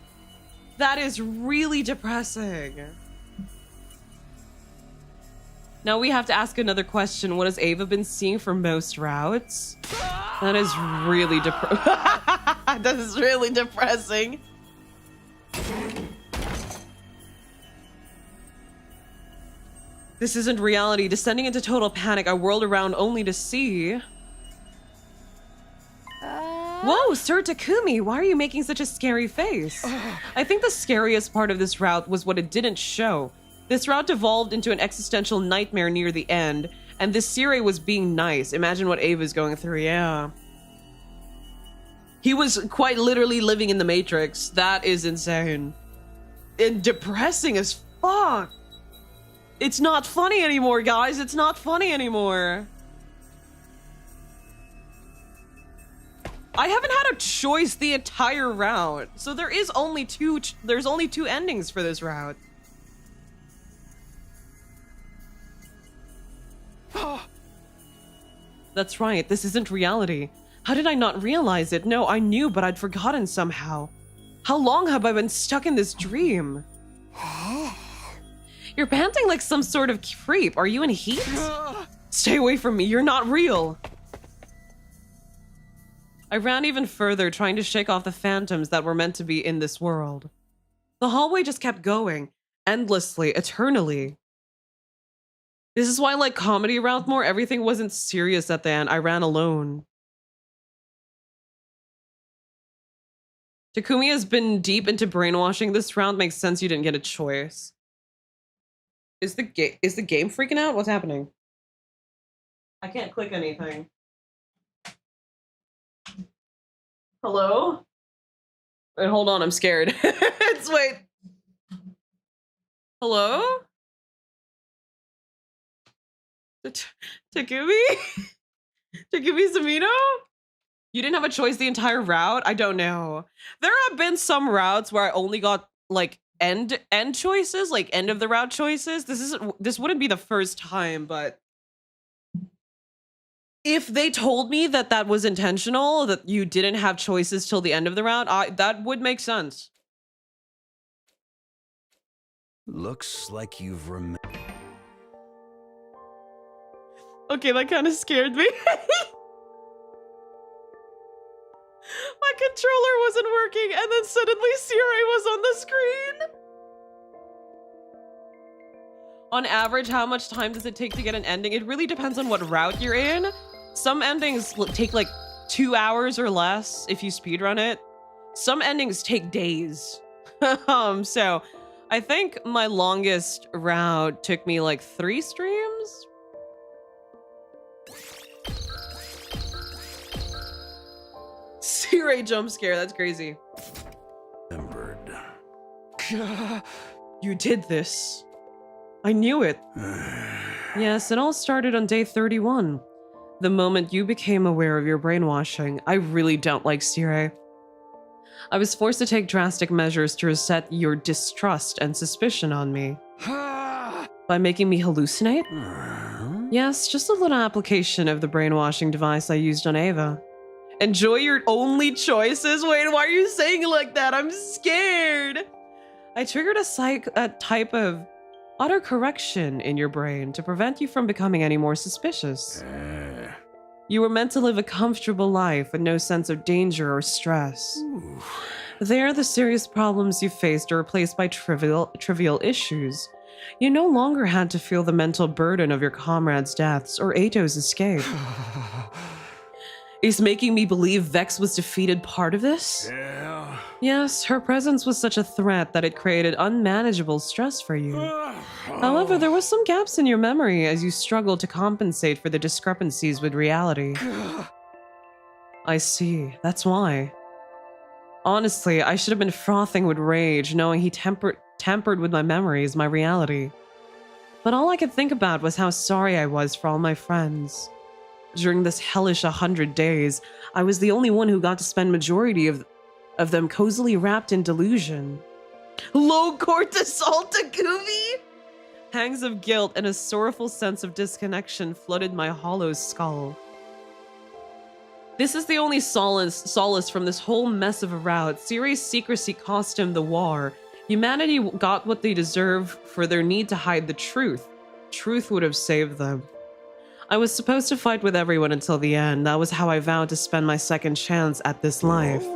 That is really depressing. Now we have to ask another question. What has Ava been seeing for most routes? That is really that is really depressing. This isn't reality. Descending into total panic, I whirled around only to see... Whoa, Sir Takumi, why are you making such a scary face? I think the scariest part of this route was what it didn't show. This route devolved into an existential nightmare near the end, and this Sirei was being nice. Imagine what Ava's going through, yeah. He was quite literally living in the Matrix. That is insane. And depressing as fuck. It's not funny anymore, guys. It's not funny anymore. I haven't had a choice the entire route. So there's only two endings for this route. That's right. This isn't reality. How did I not realize it? No, I knew, but I'd forgotten somehow. How long have I been stuck in this dream? You're panting like some sort of creep. Are you in heat? Stay away from me. You're not real. I ran even further, trying to shake off the phantoms that were meant to be in this world. The hallway just kept going, endlessly, eternally. This is why I like comedy route more. Everything wasn't serious at the end. I ran alone. Takumi has been deep into brainwashing. This round makes sense you didn't get a choice. Is the game freaking out? What's happening? I can't click anything. Hello? Wait, hold on, I'm scared. Wait. Hello? Takumi? Takumi Samino? You didn't have a choice the entire route? I don't know. There have been some routes where I only got like end choices, like end of the route choices. This wouldn't be the first time, but if they told me that that was intentional, that you didn't have choices till the end of the route, that would make sense. Looks like you've remembered. Okay, that kind of scared me. My controller wasn't working, and then suddenly Sirei was on the screen. On average, how much time does it take to get an ending? It really depends on what route you're in. Some endings take like 2 hours or less if you speedrun it. Some endings take days. So I think my longest route took me like 3 streams. Sirei jump scare, that's crazy. Remembered. You did this. I knew it. Yes, it all started on day 31. The moment you became aware of your brainwashing. I really don't like Sirei. I was forced to take drastic measures to reset your distrust and suspicion on me. By making me hallucinate? Yes, just a little application of the brainwashing device I used on Ava. Enjoy your only choices? Wait, why are you saying it like that? I'm scared. I triggered a type of autocorrection in your brain to prevent you from becoming any more suspicious. You were meant to live a comfortable life with no sense of danger or stress. There, the serious problems you faced are replaced by trivial issues. You no longer had to feel the mental burden of your comrades' deaths or Atau's escape. Is making me believe Vex was defeated part of this? Yeah. Yes, her presence was such a threat that it created unmanageable stress for you. However, there was some gaps in your memory as you struggled to compensate for the discrepancies with reality. I see, that's why. Honestly, I should have been frothing with rage knowing he tampered with my memories, my reality. But all I could think about was how sorry I was for all my friends. During this hellish 100 days, I was the only one who got to spend majority of them cozily wrapped in delusion. Low cortisol Takumi? Pangs of guilt and a sorrowful sense of disconnection flooded my hollow skull. This is the only solace from this whole mess of a rout. Serious secrecy cost him the war. Humanity got what they deserve for their need to hide the truth. Truth would have saved them. I was supposed to fight with everyone until the end. That was how I vowed to spend my second chance at this life.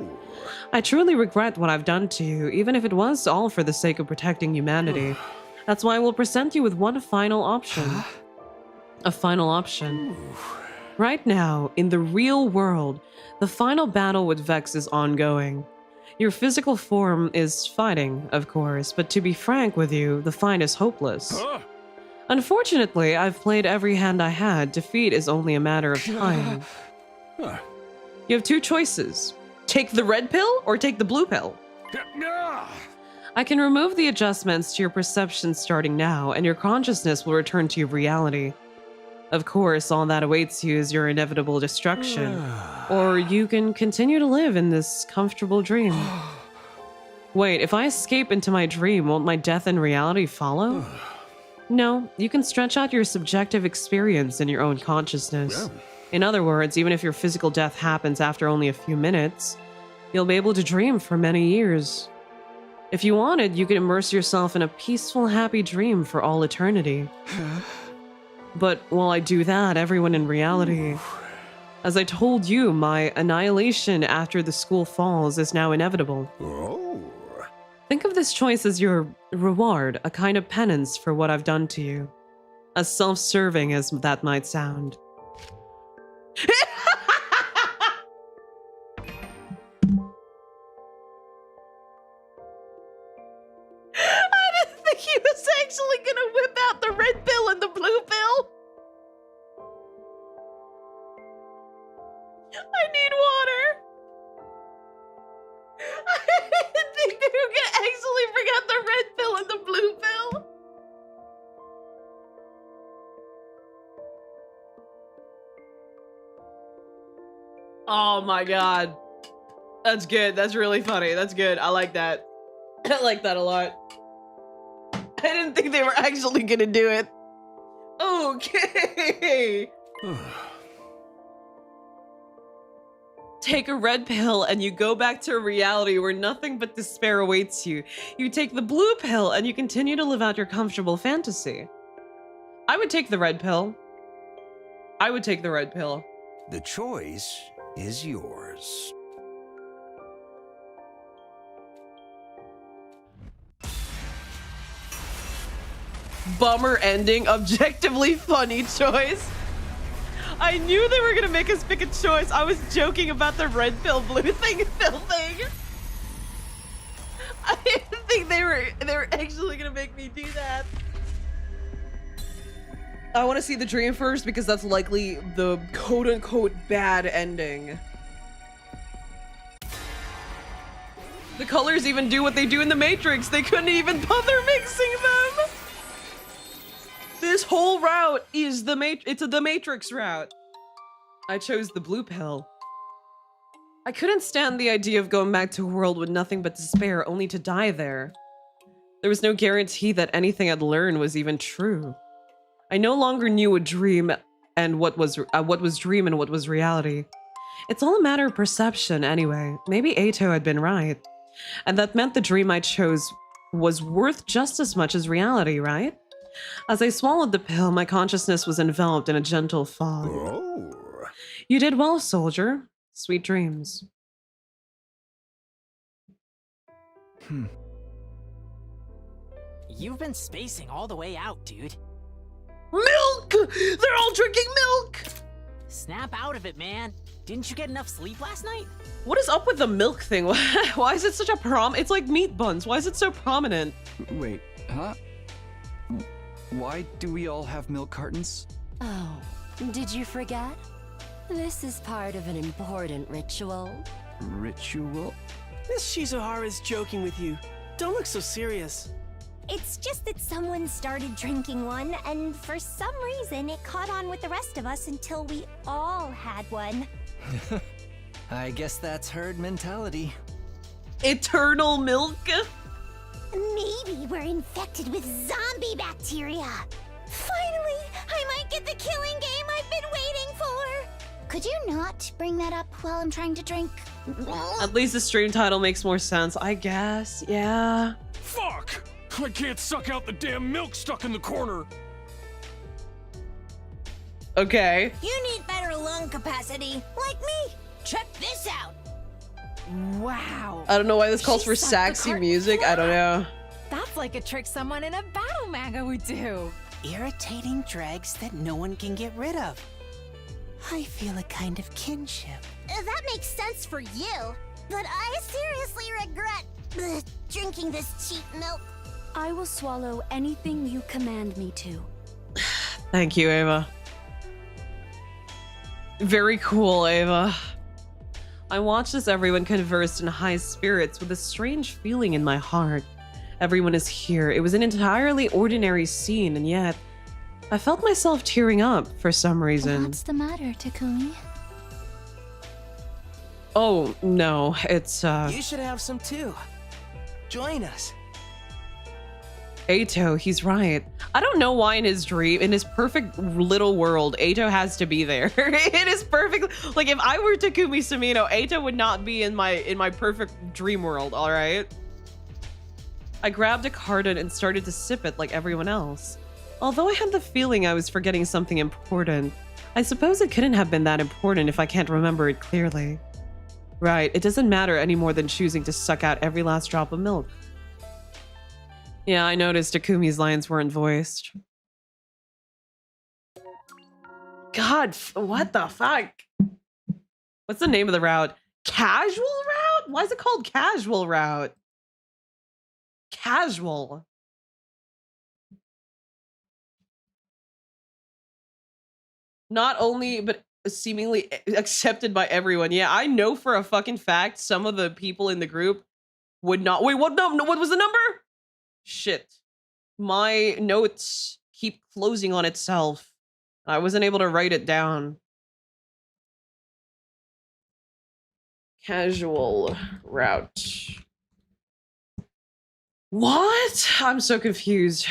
I truly regret what I've done to you, even if it was all for the sake of protecting humanity. That's why I will present you with one final option. A final option. Right now, in the real world, the final battle with Vex is ongoing. Your physical form is fighting, of course, but to be frank with you, the fight is hopeless. Unfortunately, I've played every hand I had. Defeat is only a matter of time. You have two choices. Take the red pill or take the blue pill. I can remove the adjustments to your perception starting now, and your consciousness will return to your reality. Of course, all that awaits you is your inevitable destruction. Or you can continue to live in this comfortable dream. Wait, if I escape into my dream, won't my death in reality follow? No, you can stretch out your subjective experience in your own consciousness. In other words, even if your physical death happens after only a few minutes, you'll be able to dream for many years. If you wanted, you could immerse yourself in a peaceful, happy dream for all eternity. But while I do that, everyone in reality... As I told you, my annihilation after the school falls is now inevitable. Think of this choice as your reward, a kind of penance for what I've done to you. As self-serving as that might sound. I didn't think he was actually gonna whip out the red pill and the blue pill. I need water. I didn't think they were gonna actually bring out the red pill and the blue pill. Oh my god. That's good. That's really funny. That's good. I like that. I like that a lot. I didn't think they were actually gonna do it. Okay. Take a red pill and you go back to a reality where nothing but despair awaits you. You take the blue pill and you continue to live out your comfortable fantasy. I would take the red pill. I would take the red pill. The choice is yours. Bummer ending, objectively funny choice. I knew they were gonna make us pick a choice. I was joking about the red pill, blue pill thing. I didn't think they were actually gonna make me do that. I want to see the dream first because that's likely the quote-unquote bad ending. The colors even do what they do in the Matrix. They couldn't even bother mixing them. This whole route is the Matrix route. I chose the blue pill. I couldn't stand the idea of going back to a world with nothing but despair, only to die there. There was no guarantee that anything I'd learned was even true. I no longer knew a dream and what was dream and what was reality. It's all a matter of perception anyway. Maybe Atau had been right. And that meant the dream I chose was worth just as much as reality, right? As I swallowed the pill, my consciousness was enveloped in a gentle fog. You did well, soldier. Sweet dreams. You've been spacing all the way out, dude. Milk! They're all drinking milk! Snap out of it, man. Didn't you get enough sleep last night? What is up with the milk thing? Why is it such a it's like meat buns. Why is it so prominent? Wait, huh? Why do we all have milk cartons? Oh, did you forget? This is part of an important ritual. Ritual? Miss Shizuhara's joking with you. Don't look so serious. It's just that someone started drinking one, and for some reason it caught on with the rest of us until we all had one. I guess that's herd mentality. Eternal milk? Maybe we're infected with zombie bacteria. Finally, I might get the killing game I've been waiting for. Could you not bring that up while I'm trying to drink? At least the stream title makes more sense, I guess. Yeah. Fuck! I can't suck out the damn milk stuck in the corner. Okay. You need better lung capacity, like me. Check this out. Wow. I don't know why this calls for sexy music. I don't know. That's like a trick someone in a battle manga would do. Irritating dregs that no one can get rid of. I feel a kind of kinship. That makes sense for you, but I seriously regret drinking this cheap milk. I will swallow anything you command me to. Thank you, Ava. Very cool, Ava. I watched as everyone conversed in high spirits with a strange feeling in my heart. Everyone is here. It was an entirely ordinary scene, and yet I felt myself tearing up for some reason. What's the matter, Takumi? Oh, no, it's You should have some too. Join us. Atau, he's right. I don't know why in his dream, in his perfect little world, Atau has to be there. It is perfect. Like if I were Takumi Sumino, Atau would not be in my perfect dream world, all right? I grabbed a carton and started to sip it like everyone else. Although I had the feeling I was forgetting something important, I suppose it couldn't have been that important if I can't remember it clearly. Right, it doesn't matter any more than choosing to suck out every last drop of milk. Yeah, I noticed Takumi's lines weren't voiced. God, what the fuck? What's the name of the route? Casual route? Why is it called casual route? Casual. Not only, but seemingly accepted by everyone. Yeah, I know for a fucking fact some of the people in the group would not. Wait, what? No, what was the number? Shit. My notes keep closing on itself. I wasn't able to write it down. Casual route. What? I'm so confused.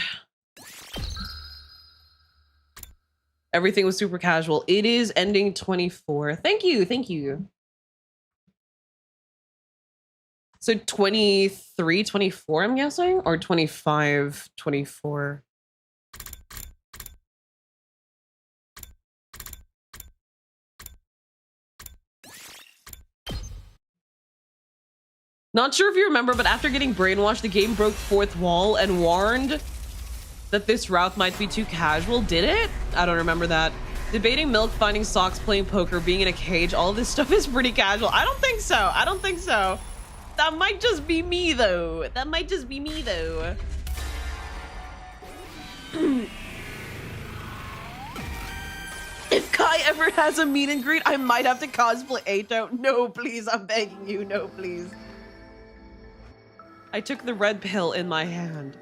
Everything was super casual. It is ending 24. Thank you, thank you. So 23, 24, I'm guessing? Or 25, 24. Not sure if you remember, but after getting brainwashed, the game broke fourth wall and warned that this route might be too casual. Did it? I don't remember that. Debating milk, finding socks, playing poker, being in a cage, all of this stuff is pretty casual. I don't think so. I don't think so. That might just be me, though. That might just be me, though. If Kai ever has a meet and greet, I might have to cosplay Atau. No, please. I'm begging you. No, please. I took the red pill in my hand.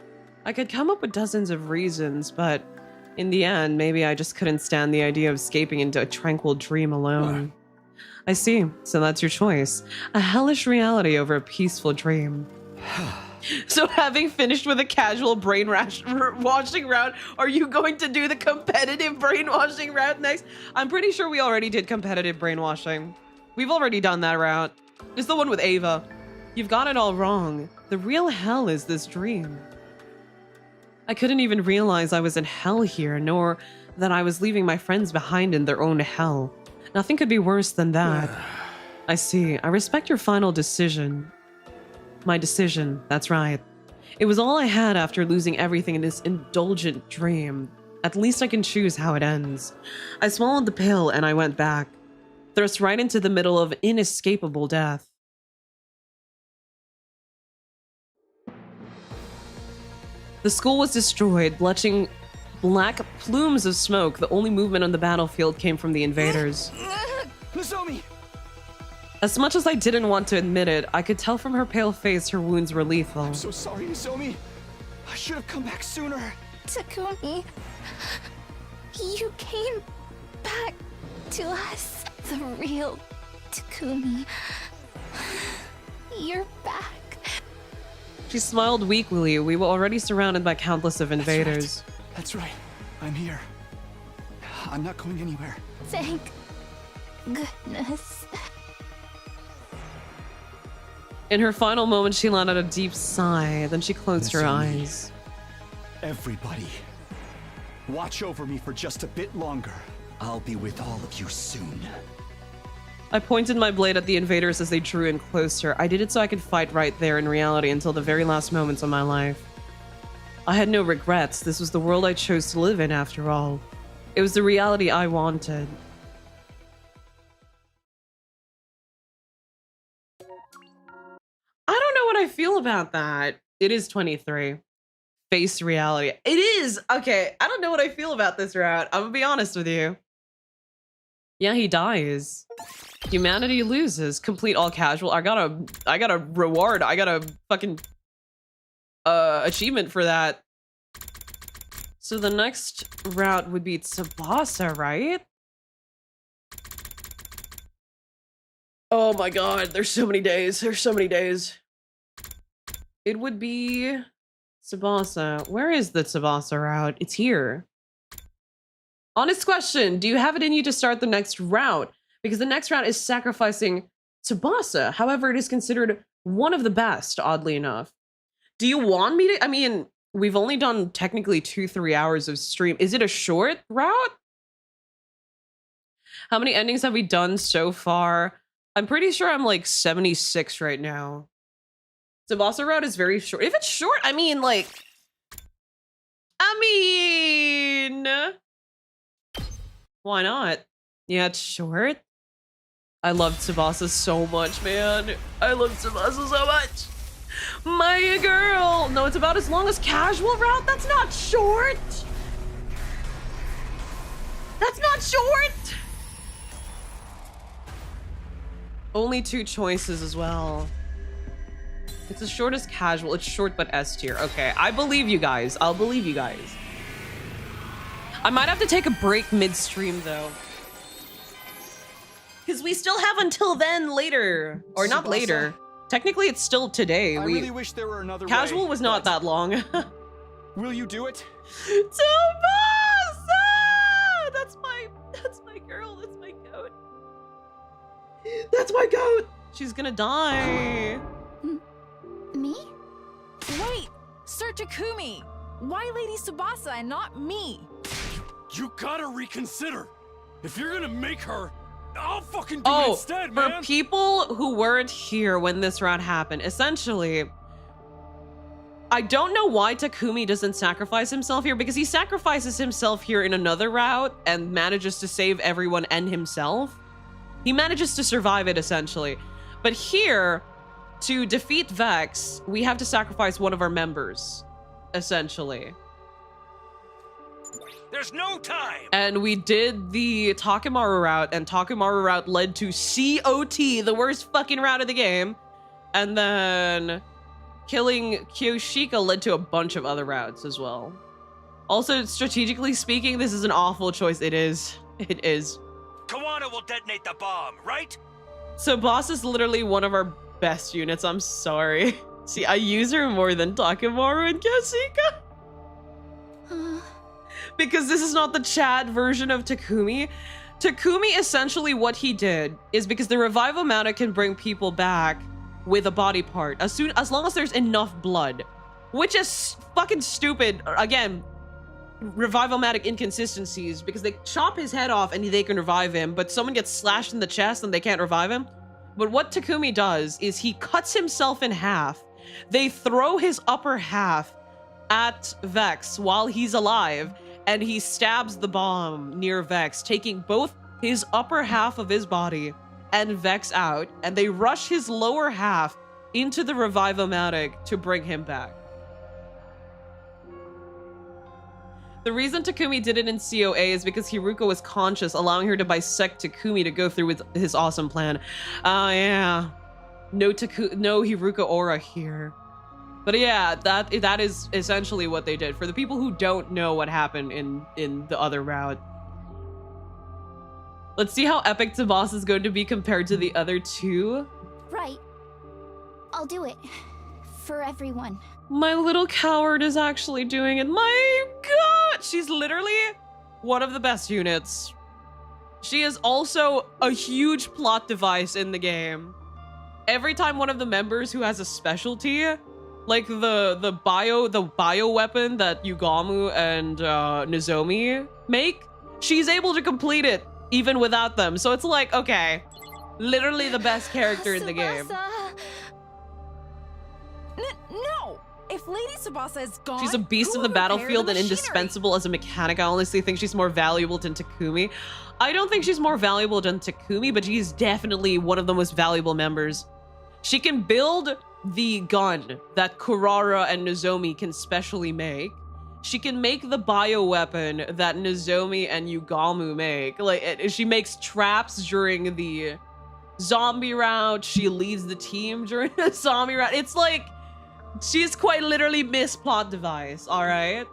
I could come up with dozens of reasons, but in the end, maybe I just couldn't stand the idea of escaping into a tranquil dream alone. I see. So that's your choice. A hellish reality over a peaceful dream. So having finished with a casual brainwashing route, are you going to do the competitive brainwashing route next? I'm pretty sure we already did competitive brainwashing. We've already done that route. It's the one with Ava. You've got it all wrong. The real hell is this dream. I couldn't even realize I was in hell here, nor that I was leaving my friends behind in their own hell. Nothing could be worse than that. I see. I respect your final decision. My decision, that's right. It was all I had after losing everything in this indulgent dream. At least I can choose how it ends. I swallowed the pill and I went back, thrust right into the middle of inescapable death. The school was destroyed, belching black plumes of smoke. The only movement on the battlefield came from the invaders. Nozomi! As much as I didn't want to admit it, I could tell from her pale face her wounds were lethal. I'm so sorry, Nozomi. I should have come back sooner. Takumi, you came back to us. The real Takumi. You're back. She smiled weakly. We were already surrounded by countless of invaders. That's right. I'm here. I'm not going anywhere. Thank goodness. In her final moment, she let out a deep sigh. Then she closed her eyes. Everybody, watch over me for just a bit longer. I'll be with all of you soon. I pointed my blade at the invaders as they drew in closer. I did it so I could fight right there in reality until the very last moments of my life. I had no regrets. This was the world I chose to live in, after all. It was the reality I wanted. I don't know what I feel about that. It is 23. Face reality. It is! Okay, I don't know what I feel about this route. I'm gonna be honest with you. Yeah, he dies. Humanity loses. Complete all casual. I got a reward. I got a fucking achievement for that. So the next route would be Tsubasa, right? Oh my god, there's so many days. There's so many days. It would be Tsubasa. Where is the Tsubasa route? It's here. Honest question, do you have it in you to start the next route? Because the next route is sacrificing Tsubasa. However, it is considered one of the best, oddly enough. Do you want me to? I mean, we've only done technically 2-3 hours of stream. Is it a short route? How many endings have we done so far? I'm pretty sure I'm like 76 right now. Tsubasa route is very short. If it's short, I mean, like... why not? Yeah, it's short. I love Tsubasa so much, man. I love Tsubasa so much. My girl. No, it's about as long as casual route. That's not short. That's not short. Only 2 choices as well. It's as short as casual. It's short but S tier. Okay, I believe you guys. I'll believe you guys. I might have to take a break mid-stream though. Because we still have until then later. Or not Tsubasa. later. Technically, it's still today. I really wish there were another Casual way, was not that long. Will you do it? Tsubasa! That's my girl. That's my goat. That's my goat. She's gonna die. Me? Wait, Sir Takumi. Why Lady Tsubasa and not me? You gotta reconsider. If you're gonna make her, I'll fucking do it instead, man. For people who weren't here when this round happened, essentially, I don't know why Takumi doesn't sacrifice himself here, because he sacrifices himself here in another route and manages to save everyone and himself. He manages to survive it, essentially. But here, to defeat Vex, we have to sacrifice one of our members, essentially. There's no time! And we did the Takemaru route, and Takemaru route led to COT, the worst fucking route of the game. And then killing Kyoshika led to a bunch of other routes as well. Also, strategically speaking, this is an awful choice. It is. It is. Kawana will detonate the bomb, right? So Boss is literally one of our best units. I'm sorry. See, I use her more than Takemaru and Kyoshika. Because this is not the Chad version of Takumi. Takumi, essentially what he did is because the Revival-Matic can bring people back with a body part as long as there's enough blood, which is fucking stupid. Again, Revival-Matic inconsistencies, because they chop his head off and they can revive him, but someone gets slashed in the chest and they can't revive him. But what Takumi does is he cuts himself in half They throw his upper half at Vex while he's alive, and he stabs the bomb near Vex, taking both his upper half of his body and Vex out, and they rush his lower half into the Revive-O-Matic to bring him back. The reason Takumi did it in COA is because Hiruko was conscious, allowing her to bisect Takumi to go through with his awesome plan. Oh yeah. No Hiruko aura here. But yeah, that is essentially what they did. For the people who don't know what happened in the other route. Let's see how epic Tsubasa is going to be compared to the other two. Right. I'll do it. For everyone. My little coward is actually doing it. My god! She's literally one of the best units. She is also a huge plot device in the game. Every time one of the members who has a specialty, like the bio weapon that Yugamu and Nozomi make, she's able to complete it even without them. So it's like, okay, literally the best character in the game. No! If Lady Tsubasa is gone, She's a beast who of the will repair battlefield and machinery? indispensable as a mechanic. I honestly think she's more valuable than Takumi. I don't think she's more valuable than Takumi, but she's definitely one of the most valuable members. She can build the gun that Kurara and Nozomi can specially make. She can make the bioweapon that Nozomi and Yugamu make. Like, she makes traps during the zombie route. She leads the team during the zombie route. It's like, she's quite literally Miss Plot Device, all right?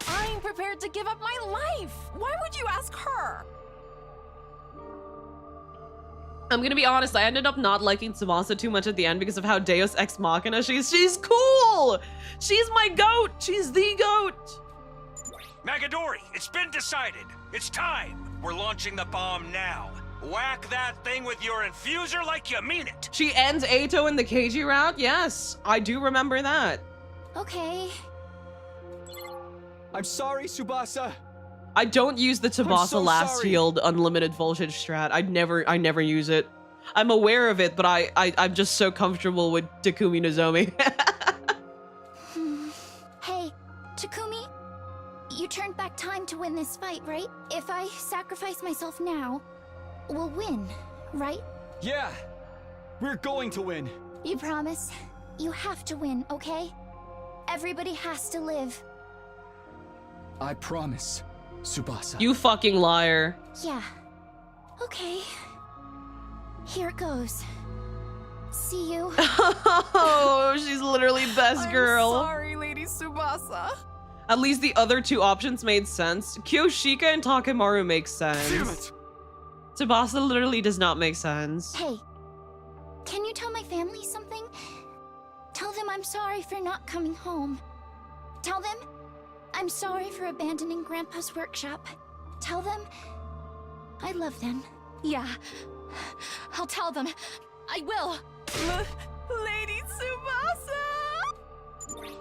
I'm prepared to give up my life. Why would you ask her? I'm gonna be honest, I ended up not liking Tsubasa too much at the end because of how Deus Ex Machina she is. She's cool! She's my goat! She's the goat! Magadori, it's been decided. It's time. We're launching the bomb now. Whack that thing with your infuser like you mean it. She ends Atau in the Keiji route? Yes, I do remember that. Okay. I'm sorry, Tsubasa. I don't use the Tsubasa so last sorry. healed unlimited voltage strat. I never use it. I'm aware of it, but I'm just so comfortable with Takumi Nozomi. Hey, Takumi, you turned back time to win this fight, right? If I sacrifice myself now, we'll win, right? Yeah, we're going to win. You promise? You have to win, okay? Everybody has to live. I promise, Tsubasa. You fucking liar. Yeah. Okay. Here it goes. See you. Oh, she's literally best girl. I'm sorry, Lady Tsubasa. At least the other two options made sense. Kyoshika and Takemaru make sense. Damn it. Tsubasa literally does not make sense. Hey, can you tell my family something? Tell them I'm sorry for not coming home. Tell them I'm sorry for abandoning Grandpa's workshop. Tell them I love them. Yeah, I'll tell them. I will. Lady Tsubasa!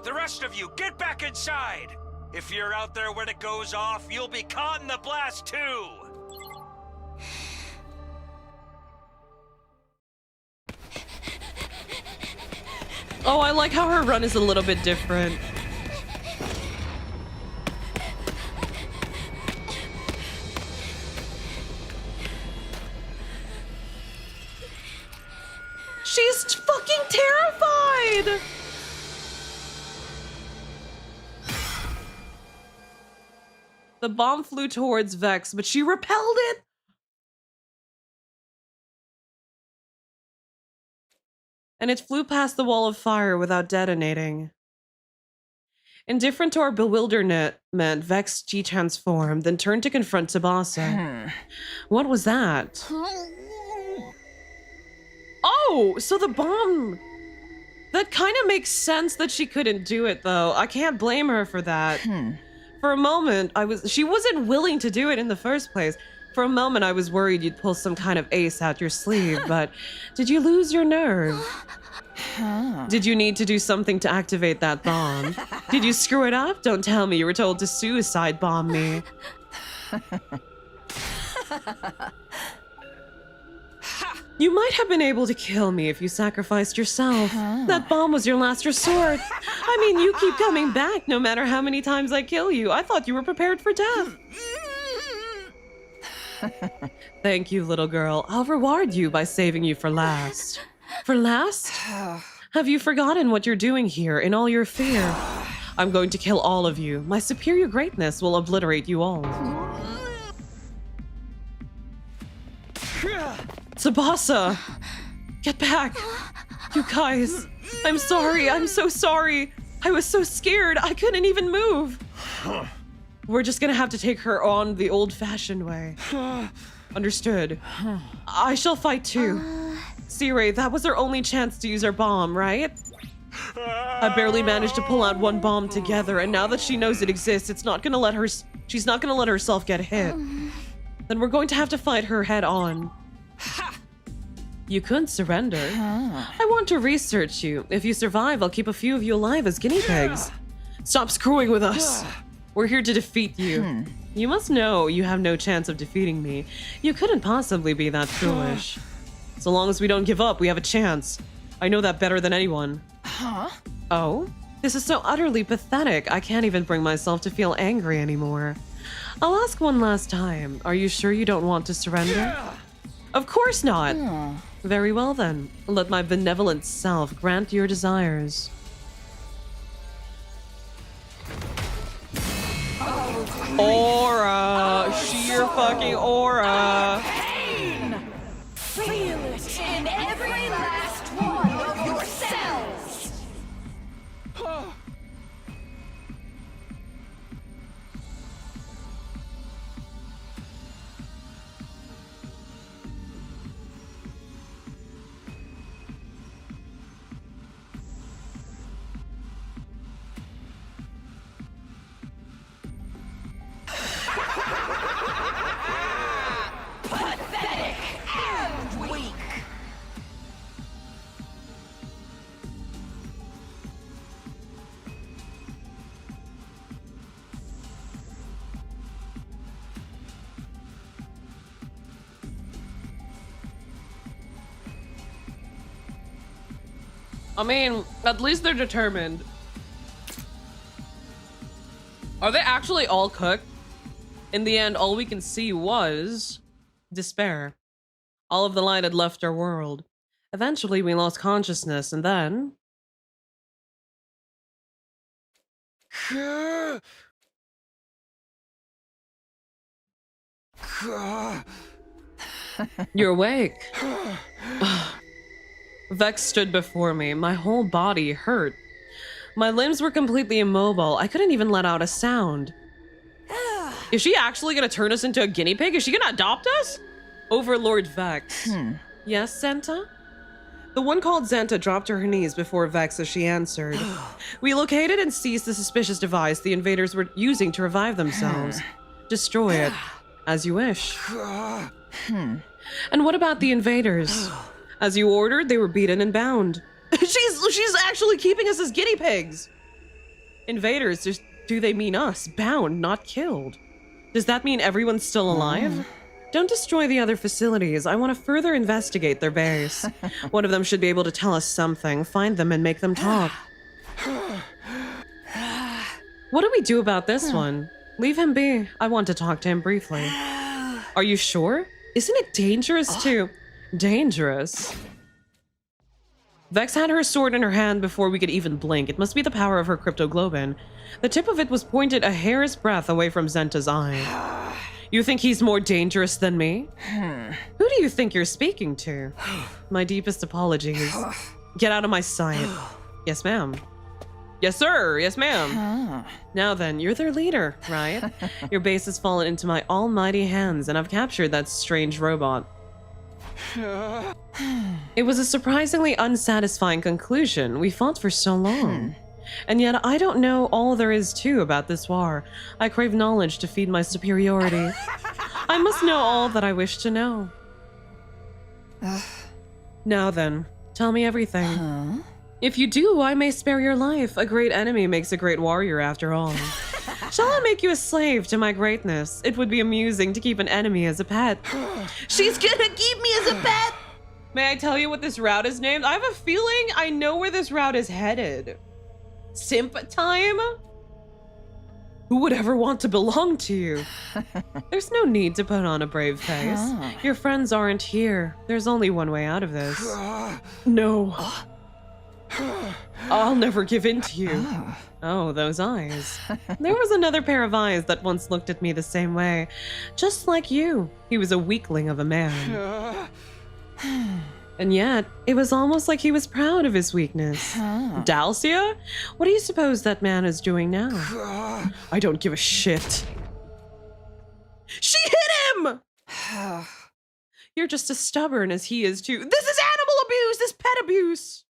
The rest of you, get back inside. If you're out there when it goes off, you'll be caught in the blast too. Oh, I like how her run is a little bit different. She's fucking terrified! The bomb flew towards Vex, but she repelled it! And it flew past the wall of fire without detonating. Indifferent to our bewilderment, Vex G-transformed, then turned to confront Tsubasa. What was that? Oh, so the bomb... That kind of makes sense that she couldn't do it, though. I can't blame her for that. For a moment, she wasn't willing to do it in the first place. For a moment, I was worried you'd pull some kind of ace out your sleeve, but did you lose your nerve? Did you need to do something to activate that bomb? Did you screw it up? Don't tell me you were told to suicide bomb me. Ha! You might have been able to kill me if you sacrificed yourself. That bomb was your last resort. I mean, you keep coming back no matter how many times I kill you. I thought you were prepared for death. Thank you, little girl. I'll reward you by saving you for last. For last? Have you forgotten what you're doing here in all your fear? I'm going to kill all of you. My superior greatness will obliterate you all. Tsubasa! Get back! You guys, I'm sorry, I'm so sorry. I was so scared, I couldn't even move. We're just gonna have to take her on the old-fashioned way. Understood. I shall fight too. Sirei, that was her only chance to use her bomb, right? I barely managed to pull out one bomb together, and now that she knows it exists, she's not gonna let herself get hit. Then we're going to have to fight her head on. You couldn't surrender. I want to research you. If you survive, I'll keep a few of you alive as guinea pigs. Stop screwing with us. We're here to defeat you. You must know you have no chance of defeating me. You couldn't possibly be that foolish. So long as we don't give up, we have a chance. I know that better than anyone. Oh? This is so utterly pathetic. I can't even bring myself to feel angry anymore. I'll ask one last time. Are you sure you don't want to surrender? Of course not. Very well then. Let my benevolent self grant your desires. Aura! Sheer fucking aura! Feel it in every last one of your cells! Pathetic and weak. I mean, at least they're determined. Are they actually all cooked? In the end, all we can see was despair. All of the light had left our world. Eventually, we lost consciousness, and then... You're awake. Vex stood before me. My whole body hurt. My limbs were completely immobile. I couldn't even let out a sound. Is she actually gonna turn us into a guinea pig? Is she gonna adopt us? Overlord Vex. Yes, Zenta? The one called Zenta dropped to her knees before Vex as she answered. We located and seized the suspicious device the invaders were using to revive themselves. Destroy it, as you wish. And what about the invaders? As you ordered, they were beaten and bound. She's actually keeping us as guinea pigs. Invaders, do they mean us? Bound, not killed. Does that mean everyone's still alive? Don't destroy the other facilities. I want to further investigate their base. One of them should be able to tell us something. Find them and make them talk. What do we do about this one? Leave him be. I want to talk to him briefly. Are you sure? Isn't it dangerous to... Dangerous? Vex had her sword in her hand before we could even blink. It must be the power of her cryptoglobin. The tip of it was pointed a hair's breadth away from Zenta's eye. You think he's more dangerous than me? Who do you think you're speaking to? My deepest apologies. Get out of my sight. Yes, ma'am. Yes, sir. Yes, ma'am. Now then, you're their leader, right? Your base has fallen into my almighty hands, and I've captured that strange robot. It was a surprisingly unsatisfying conclusion. We fought for so long. And yet I don't know all there is to about this war. I crave knowledge to feed my superiority. I must know all that I wish to know. Now then, tell me everything. If you do, I may spare your life. A great enemy makes a great warrior after all. Shall I make you a slave to my greatness? It would be amusing to keep an enemy as a pet. She's gonna keep me as a pet! May I tell you what this route is named? I have a feeling I know where this route is headed. Simp time? Who would ever want to belong to you? There's no need to put on a brave face. Your friends aren't here. There's only one way out of this. No. I'll never give in to you. Oh, those eyes. There was another pair of eyes that once looked at me the same way. Just like you. He was a weakling of a man. And yet, it was almost like he was proud of his weakness. Dalcia? What do you suppose that man is doing now? I don't give a shit. She hit him! You're just as stubborn as he is too. This is animal abuse! This pet abuse!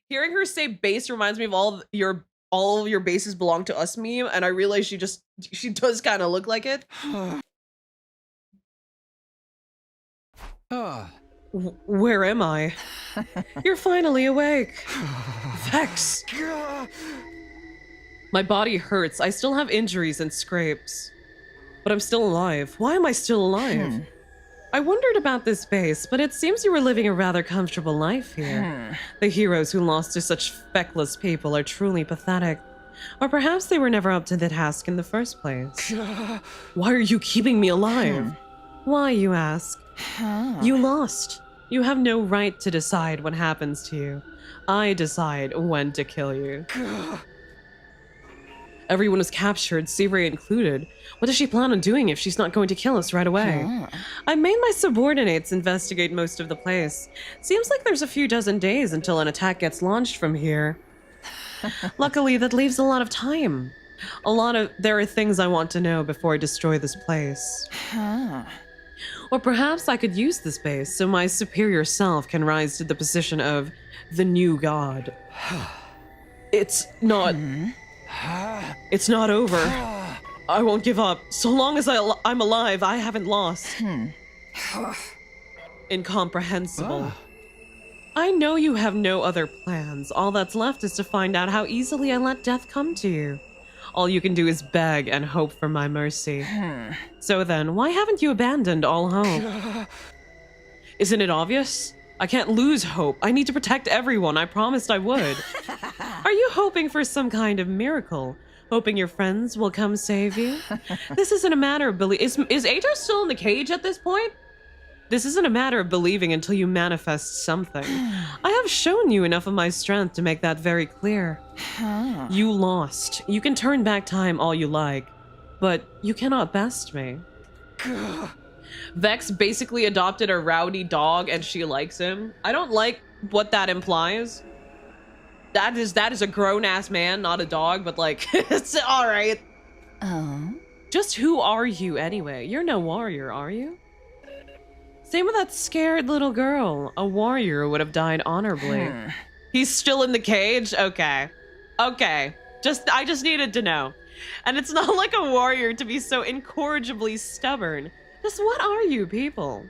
Hearing her say base reminds me of all of your bases belong to us meme, and I realize she does kind of look like it. Where am I? You're finally awake. Vex. My body hurts. I still have injuries and scrapes. But I'm still alive. Why am I still alive? I wondered about this base, but it seems you were living a rather comfortable life here. The heroes who lost to such feckless people are truly pathetic. Or perhaps they were never up to the task in the first place. Why are you keeping me alive? Why, you ask? You lost. You have no right to decide what happens to you. I decide when to kill you. Everyone was captured, Seabury included. What does she plan on doing if she's not going to kill us right away? I made my subordinates investigate most of the place. Seems like there's a few dozen days until an attack gets launched from here. Luckily, that leaves a lot of time. There are things I want to know before I destroy this place. Or perhaps I could use this base so my superior self can rise to the position of the new god. It's not over. I won't give up. So long as I'm alive, I haven't lost. Incomprehensible. I know you have no other plans. All that's left is to find out how easily I let death come to you. All you can do is beg and hope for my mercy. So then, why haven't you abandoned all hope? Isn't it obvious? I can't lose hope. I need to protect everyone. I promised I would. Are you hoping for some kind of miracle? Hoping your friends will come save you? This isn't a matter of belief. Is Atau still in the cage at this point? This isn't a matter of believing until you manifest something. I have shown you enough of my strength to make that very clear. You lost. You can turn back time all you like, but you cannot best me. Vex basically adopted a rowdy dog and she likes him. I don't like what that implies. That is a grown-ass man, not a dog, but like, it's alright. Just who are you anyway? You're no warrior, are you? Same with that scared little girl. A warrior would have died honorably. He's still in the cage? Okay. Okay. I just needed to know. And it's not like a warrior to be so incorrigibly stubborn. Just what are you people?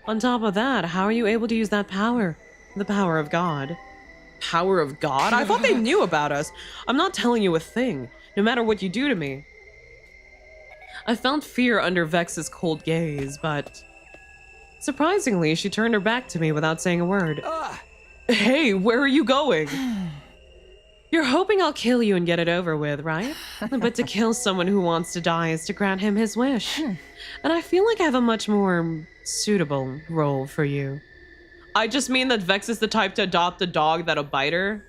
On top of that, how are you able to use that power? The power of God. Power of God? I thought they knew about us. I'm not telling you a thing, no matter what you do to me. I felt fear under Vex's cold gaze, but surprisingly, she turned her back to me without saying a word. Hey, where are you going? You're hoping I'll kill you and get it over with, right? But to kill someone who wants to die is to grant him his wish. And I feel like I have a much more suitable role for you. I just mean that Vex is the type to adopt a dog that'll bite her.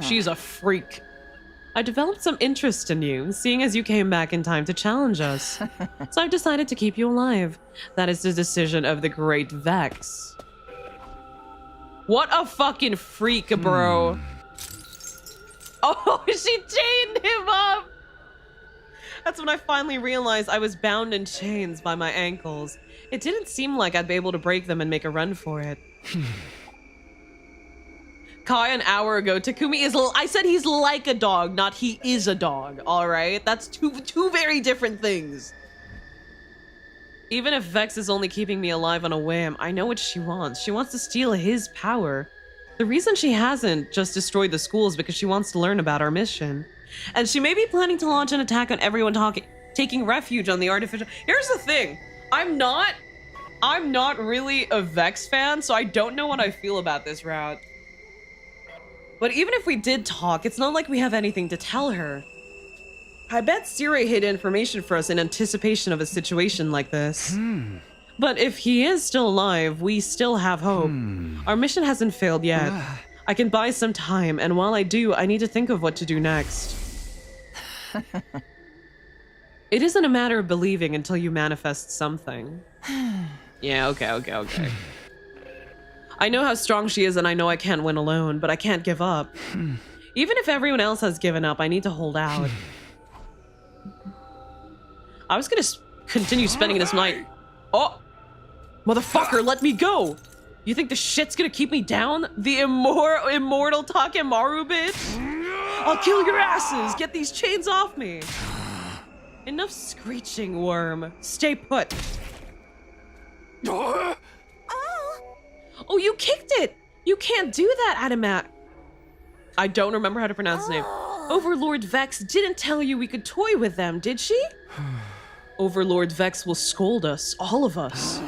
She's a freak. I developed some interest in you, seeing as you came back in time to challenge us. So I've decided to keep you alive. That is the decision of the great Vex. What a fucking freak, bro. Oh, she chained him up. That's when I finally realized I was bound in chains by my ankles. It didn't seem like I'd be able to break them and make a run for it. Kai, an hour ago, Takumi is, I said he's like a dog, not he is a dog, all right? That's two very different things. Even if Vex is only keeping me alive on a whim, I know what she wants. She wants to steal his power. The reason she hasn't just destroyed the school is because she wants to learn about our mission. And she may be planning to launch an attack on everyone taking refuge on the artificial. Here's the thing. I'm not really a Vex fan, so I don't know what I feel about this route. But even if we did talk, it's not like we have anything to tell her. I bet Siri hid information for us in anticipation of a situation like this. But if he is still alive, we still have hope. Our mission hasn't failed yet. I can buy some time, and while I do, I need to think of what to do next. It isn't a matter of believing until you manifest something. Yeah, okay. I know how strong she is, and I know I can't win alone, but I can't give up. Even if everyone else has given up, I need to hold out. I was gonna continue spending this night. Oh! Motherfucker, let me go! You think the shit's gonna keep me down? The immortal Takemaru bitch? I'll kill your asses! Get these chains off me! Enough screeching, worm. Stay put. Oh, you kicked it! You can't do that, Adamat. I don't remember how to pronounce his name. Overlord Vex didn't tell you we could toy with them, did she? Overlord Vex will scold us, all of us.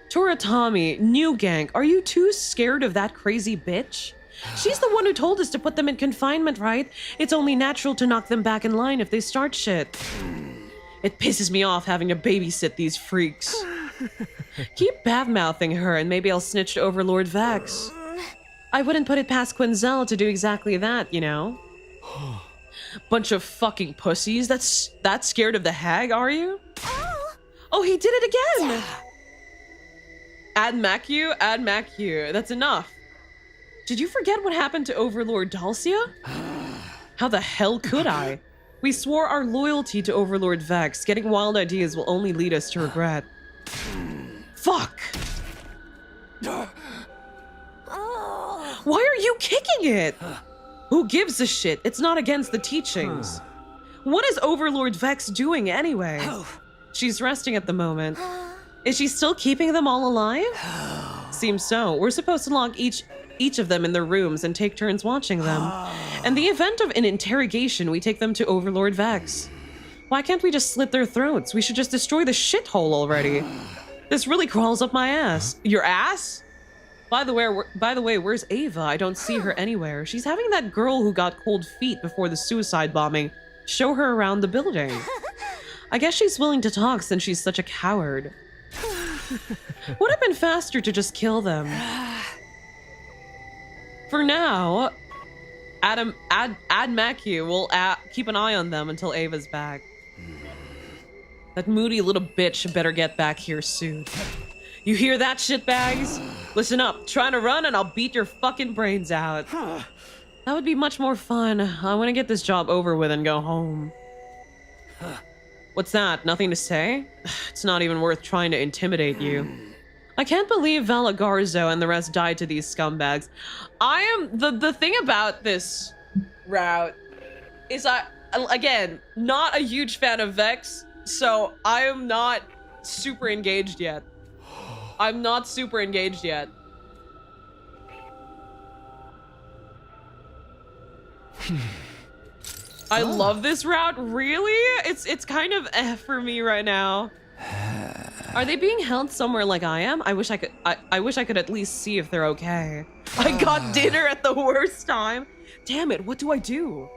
Toratami, new gang, are you too scared of that crazy bitch? She's the one who told us to put them in confinement, right? It's only natural to knock them back in line if they start shit. It pisses me off having to babysit these freaks. Keep bad-mouthing her and maybe I'll snitch to Overlord Vex. I wouldn't put it past Quinzel to do exactly that, you know? Bunch of fucking pussies. That's scared of the hag, are you? Oh, he did it again! Add Macu. That's enough. Did you forget what happened to Overlord Dalcia? How the hell could I? We swore our loyalty to Overlord Vex. Getting wild ideas will only lead us to regret. Fuck! Why are you kicking it? Who gives a shit? It's not against the teachings. What is Overlord Vex doing anyway? She's resting at the moment. Is she still keeping them all alive? Seems so. We're supposed to lock each of them in their rooms and take turns watching them. In the event of an interrogation, we take them to Overlord Vex. Why can't we just slit their throats? We should just destroy the shithole already. This really crawls up my ass. Your ass? By the way, where's Ava? I don't see her anywhere. She's having that girl who got cold feet before the suicide bombing show her around the building. I guess she's willing to talk since she's such a coward. Would have been faster to just kill them. For now, Ad Macu will keep an eye on them until Ava's back. That moody little bitch better get back here soon. You hear that, shitbags? Listen up, trying to run and I'll beat your fucking brains out. That would be much more fun. I want to get this job over with and go home. What's that? Nothing to say? It's not even worth trying to intimidate you. I can't believe Valagarzo and the rest died to these scumbags. I am the thing about this route is again, not a huge fan of Vex, so I am not super engaged yet. I'm not super engaged yet. I love this route. Really? It's kind of for me right now. Are they being held somewhere like I am? I wish I could at least see if they're okay. I got dinner at the worst time. Damn it, what do I do?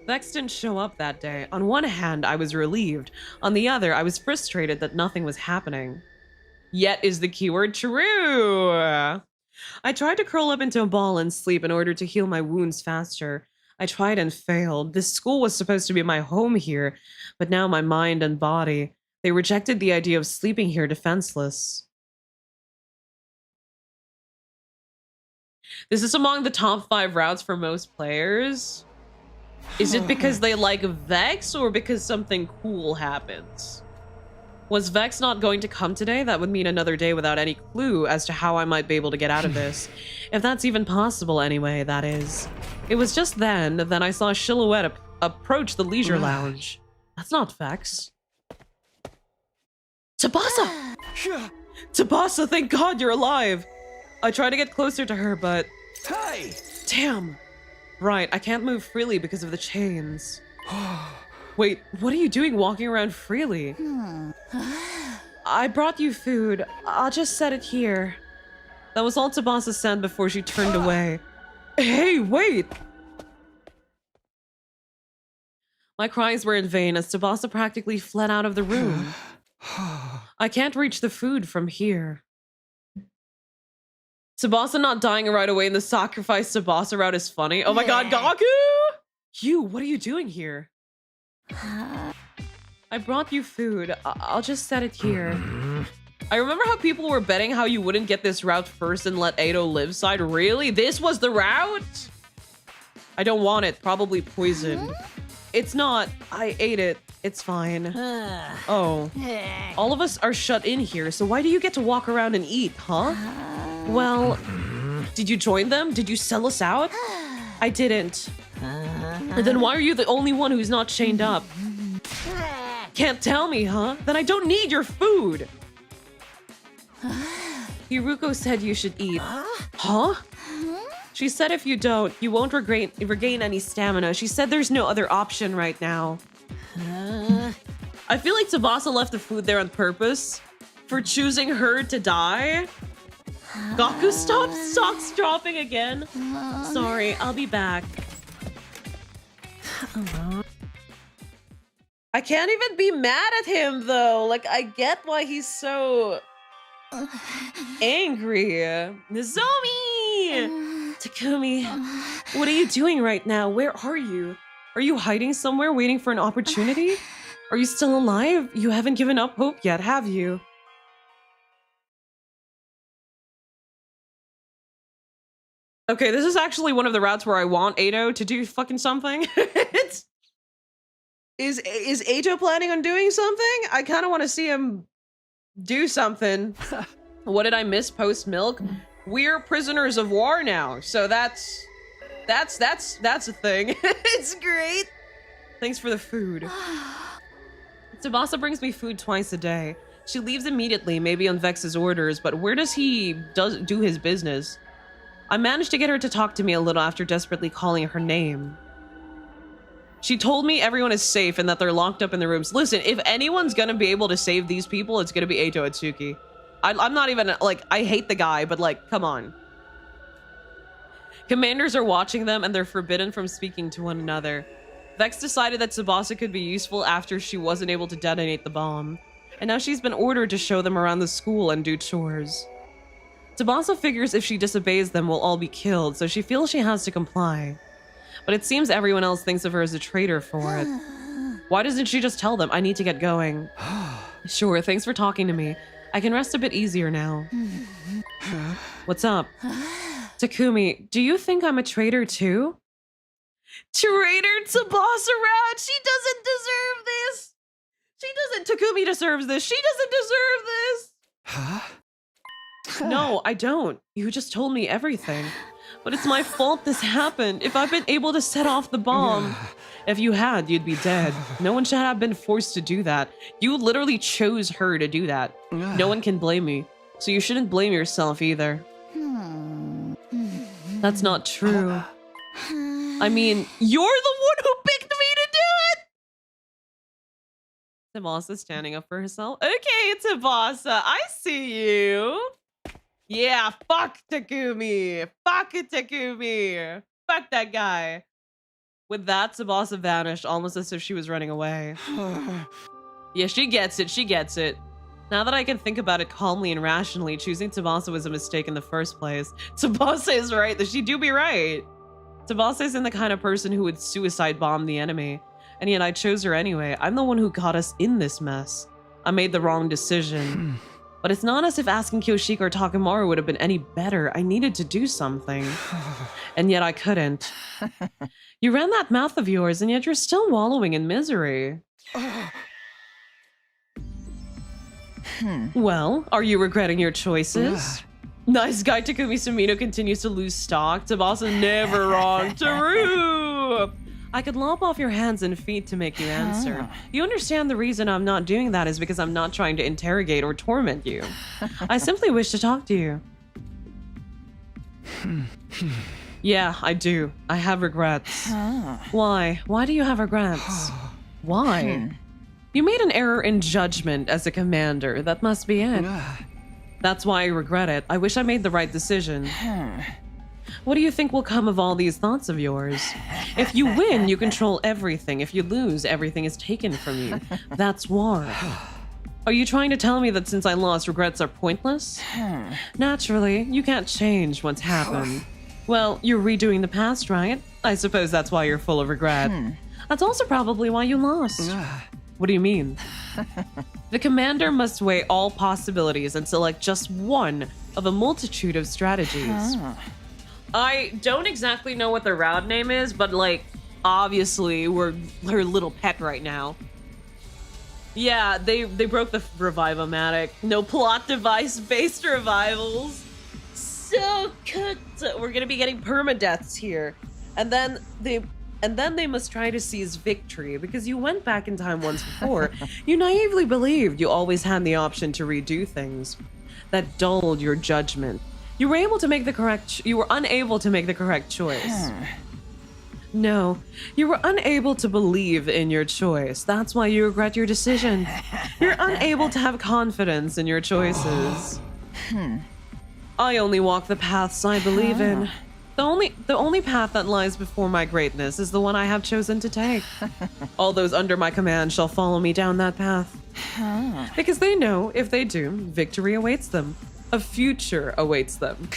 Vex didn't show up that day. On one hand, I was relieved. On the other, I was frustrated that nothing was happening. Yet is the keyword true. I tried to curl up into a ball and sleep in order to heal my wounds faster. I tried and failed. This school was supposed to be my home here, but now my mind and body, they rejected the idea of sleeping here defenseless. This is among the top 5 routes for most players. Is it because they like Vex or because something cool happens? Was Vex not going to come today? That would mean another day without any clue as to how I might be able to get out of this. If that's even possible anyway, that is. It was just then that I saw Silhouette approach the leisure lounge. That's not Vex. Tsubasa! Tsubasa, thank God you're alive! I tried to get closer to her, but... Hey! Damn! Right, I can't move freely because of the chains. Wait, what are you doing walking around freely? I brought you food. I'll just set it here. That was all Tsubasa said before she turned away. Hey, wait! My cries were in vain as Tsubasa practically fled out of the room. I can't reach the food from here. Tsubasa not dying right away in the sacrifice Tsubasa route is funny. Oh my god, Gaku! You, what are you doing here? I brought you food. I'll just set it here. I remember how people were betting how you wouldn't get this route first and let Atau live side. Really? This was the route? I don't want it. Probably poisoned. It's not. I ate it. It's fine. Oh. All of us are shut in here, so why do you get to walk around and eat, huh? Well, did you join them? Did you sell us out? I didn't. Then why are you the only one who's not chained up? Can't tell me, huh? Then I don't need your food. Hiruko said you should eat. Huh? She said if you don't, you won't regain any stamina. She said there's no other option right now. I feel like Tsubasa left the food there on purpose for choosing her to die. Gaku stocks dropping again. Sorry, I'll be back. I can't even be mad at him though. Like, I get why he's so angry. Nozomi! Takumi, what are you doing right now? Where are you? Are you hiding somewhere waiting for an opportunity? Are you still alive? You haven't given up hope yet, have you? Okay, this is actually one of the routes where I want Atau to do fucking something. Is Atau planning on doing something? I kind of want to see him do something. What did I miss post milk? We're prisoners of war now, so that's a thing. It's great. Thanks for the food. Tsubasa brings me food twice a day. She leaves immediately, maybe on Vex's orders, but where does he do his business? I managed to get her to talk to me a little after desperately calling her name. She told me everyone is safe and that they're locked up in the rooms. Listen, if anyone's gonna be able to save these people, it's gonna be Atau Atsuki. I'm not even, like, I hate the guy, but, like, come on. Commanders are watching them and they're forbidden from speaking to one another. Vex decided that Tsubasa could be useful after she wasn't able to detonate the bomb. And now she's been ordered to show them around the school and do chores. Tsubasa figures if she disobeys them, we'll all be killed, so she feels she has to comply. But it seems everyone else thinks of her as a traitor for it. Why doesn't she just tell them, I need to get going? Sure, thanks for talking to me. I can rest a bit easier now. What's up? Takumi, do you think I'm a traitor too? Traitor Tsubasa route? She doesn't deserve this! Takumi deserves this! She doesn't deserve this! Huh? No, I don't. You just told me everything. But it's my fault this happened. If I've been able to set off the bomb. If you had, you'd be dead. No one should have been forced to do that. You literally chose her to do that. No one can blame me. So you shouldn't blame yourself either. That's not true. I mean, you're the one who picked me to do it! Tsubasa standing up for herself. Okay, Tsubasa, I see you. Yeah, fuck Takumi. Fuck Takumi. Fuck that guy. With that, Tsubasa vanished, almost as if she was running away. Yeah, she gets it. She gets it. Now that I can think about it calmly and rationally, choosing Tsubasa was a mistake in the first place. Tsubasa is right. She do be right. Tsubasa isn't the kind of person who would suicide bomb the enemy. And yet I chose her anyway. I'm the one who got us in this mess. I made the wrong decision. But it's not as if asking Kyoshika or Takemaru would have been any better. I needed to do something. And yet I couldn't. You ran that mouth of yours, and yet you're still wallowing in misery. Well, are you regretting your choices? Nice guy Takumi Sumino continues to lose stock. Tsubasa never wrong. Taru! I could lop off your hands and feet to make you answer. You understand the reason I'm not doing that is because I'm not trying to interrogate or torment you. I simply wish to talk to you. Yeah, I do. I have regrets. Why? Why do you have regrets? Why? You made an error in judgment as a commander. That must be it. That's why I regret it. I wish I made the right decision. What do you think will come of all these thoughts of yours? If you win, you control everything. If you lose, everything is taken from you. That's war. Are you trying to tell me that since I lost, regrets are pointless? Naturally, you can't change what's happened. Well, you're redoing the past, right? I suppose that's why you're full of regret. That's also probably why you lost. What do you mean? The commander must weigh all possibilities and select just one of a multitude of strategies. I don't exactly know what the route name is, but like, obviously we're her little pet right now. Yeah, they broke the Revive-O-Matic. No plot device-based revivals. So cooked. We're gonna be getting permadeaths here. And then they must try to seize victory because you went back in time once before. You naively believed you always had the option to redo things. That dulled your judgment. You were unable to make the correct choice. No, you were unable to believe in your choice. That's why you regret your decision. You're unable to have confidence in your choices. I only walk the paths I believe in. The only path that lies before my greatness is the one I have chosen to take. All those under my command shall follow me down that path. Because they know, if they do, victory awaits them. A future awaits them.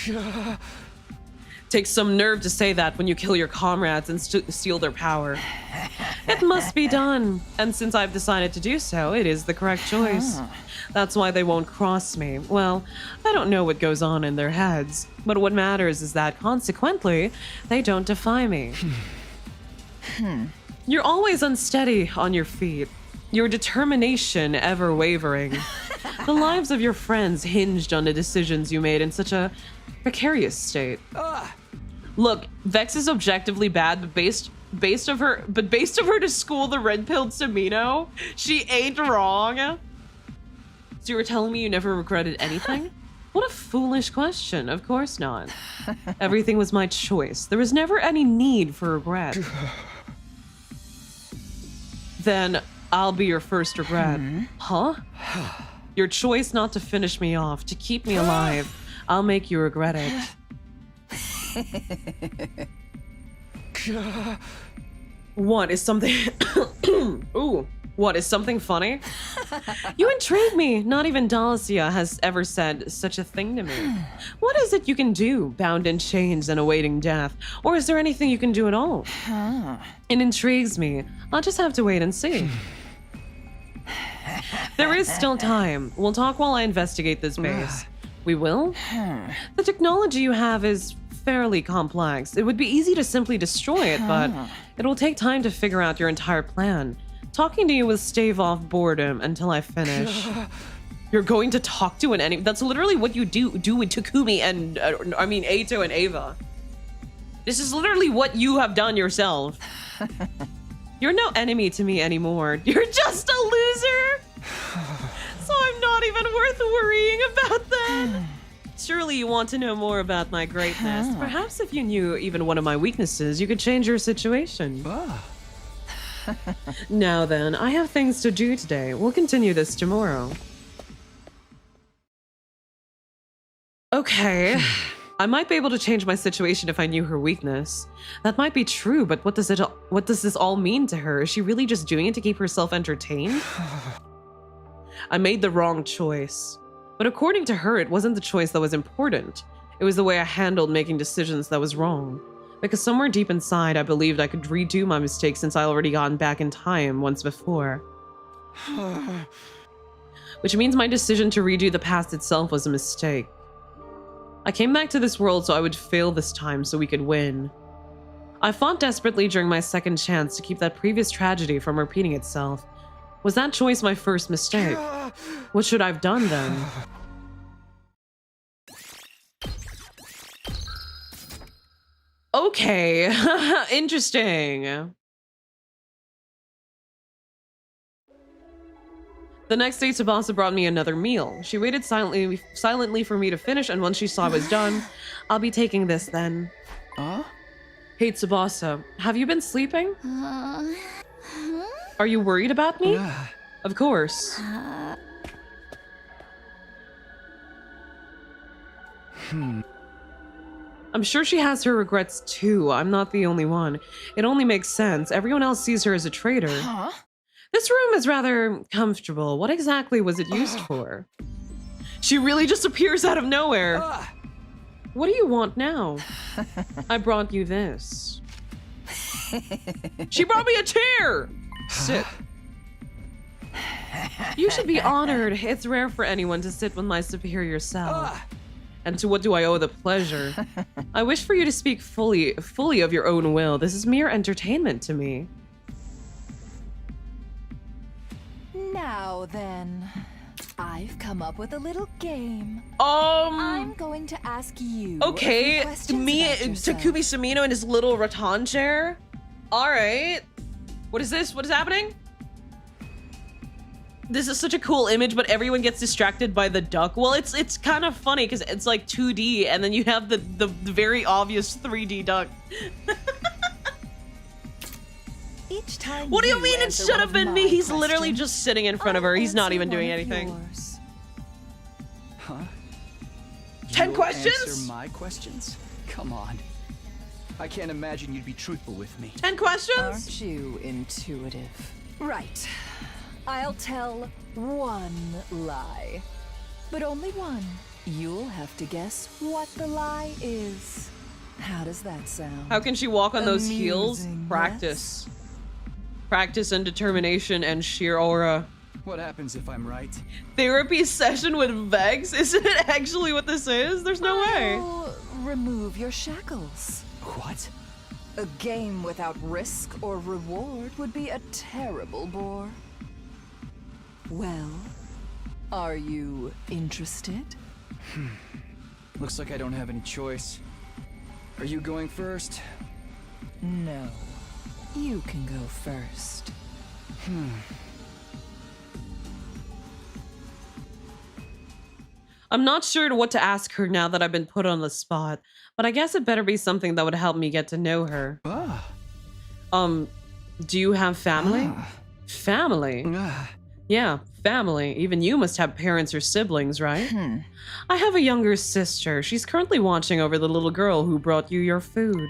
Takes some nerve to say that when you kill your comrades and steal their power. It must be done, and since I've decided to do so, it is the correct choice. That's why they won't cross me. Well, I don't know what goes on in their heads, but what matters is that, consequently, they don't defy me. You're always unsteady on your feet. Your determination ever wavering. The lives of your friends hinged on the decisions you made in such a precarious state. Look, Vex is objectively bad, but based of her to school the red-pilled Samino, she ain't wrong. So you were telling me you never regretted anything? What a foolish question. Of course not. Everything was my choice. There was never any need for regret. Then I'll be your first regret. Huh? Your choice not to finish me off, to keep me alive. I'll make you regret it. What is something... Ooh. What, is something funny? You intrigue me. Not even Dalacia has ever said such a thing to me. What is it you can do, bound in chains and awaiting death? Or is there anything you can do at all? It intrigues me. I'll just have to wait and see. There is still time. We'll talk while I investigate this base. We will? The technology you have is fairly complex. It would be easy to simply destroy it, but it will take time to figure out your entire plan. Talking to you will stave off boredom until I finish. You're going to talk to an enemy? That's literally what you do with Takumi and, Atau and Ava. This is literally what you have done yourself. You're no enemy to me anymore. You're just a loser! So I'm not even worth worrying about that. Surely you want to know more about my greatness. Perhaps if you knew even one of my weaknesses, you could change your situation. Now then, I have things to do today. We'll continue this tomorrow. Okay. I might be able to change my situation if I knew her weakness. That might be true, but what does this all mean to her? Is she really just doing it to keep herself entertained? I made the wrong choice. But according to her, it wasn't the choice that was important. It was the way I handled making decisions that was wrong. Because somewhere deep inside, I believed I could redo my mistakes since I already gone back in time once before. Which means my decision to redo the past itself was a mistake. I came back to this world so I would fail this time so we could win. I fought desperately during my second chance to keep that previous tragedy from repeating itself. Was that choice my first mistake? What should I have done then? Okay, interesting. The next day, Tsubasa brought me another meal. She waited silently for me to finish, and once she saw I was done, I'll be taking this then. Hey, Tsubasa, have you been sleeping? Are you worried about me? Of course. I'm sure she has her regrets too. I'm not the only one. It only makes sense. Everyone else sees her as a traitor. Huh? This room is rather comfortable. What exactly was it used for? She really just appears out of nowhere. What do you want now? I brought you this. She brought me a chair! Sit. You should be honored. It's rare for anyone to sit with my superior self. And to what do I owe the pleasure? I wish for you to speak fully of your own will. This is mere entertainment to me. Now then, I've come up with a little game. I'm going to ask you. Okay, Takumi Sumino in his little rattan chair. All right. What is this? What is happening? This is such a cool image, but everyone gets distracted by the duck. Well, it's kind of funny because it's like 2D, and then you have the very obvious 3D duck. Each time. What do you mean it should have been me? He's literally just sitting in front of her. He's not even doing anything. Huh? 10 questions? Answer my questions? Come on. I can't imagine you'd be truthful with me. 10 questions? Aren't you intuitive? Right. I'll tell one lie. But only one. You'll have to guess what the lie is. How does that sound? How can she walk on those heels? Practice. Practice and determination and sheer aura. What happens if I'm right? Therapy session with Vex? Isn't it actually what this is? There's no way. Remove your shackles. What? A game without risk or reward would be a terrible bore. Well, are you interested? Looks like I don't have any choice. Are you going first? No. You can go first. I'm not sure what to ask her now that I've been put on the spot, but I guess it better be something that would help me get to know her. Do you have family? Family? Yeah, family. Even you must have parents or siblings, right? I have a younger sister. She's currently watching over the little girl who brought you your food.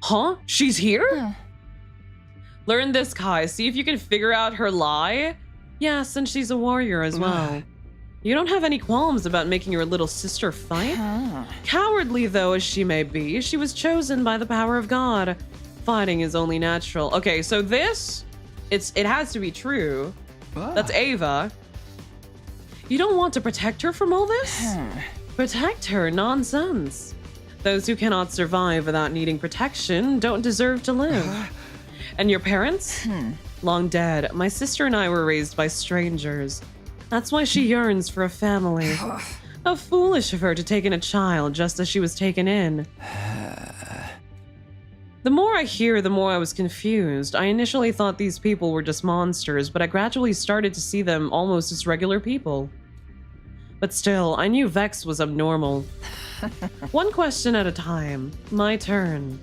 Huh? She's here? Learn this, Kai. See if you can figure out her lie. Yeah, since she's a warrior as well. You don't have any qualms about making your little sister fight? Cowardly though as she may be, she was chosen by the power of God. Fighting is only natural. Okay, so this, it has to be true. That's Ava. You don't want to protect her from all this? Protect her? Nonsense. Those who cannot survive without needing protection don't deserve to live. And your parents? Long dead. My sister and I were raised by strangers. That's why she yearns for a family. How foolish of her to take in a child just as she was taken in. The more I hear, the more I was confused. I initially thought these people were just monsters, but I gradually started to see them almost as regular people. But still, I knew Vex was abnormal. One question at a time. My turn.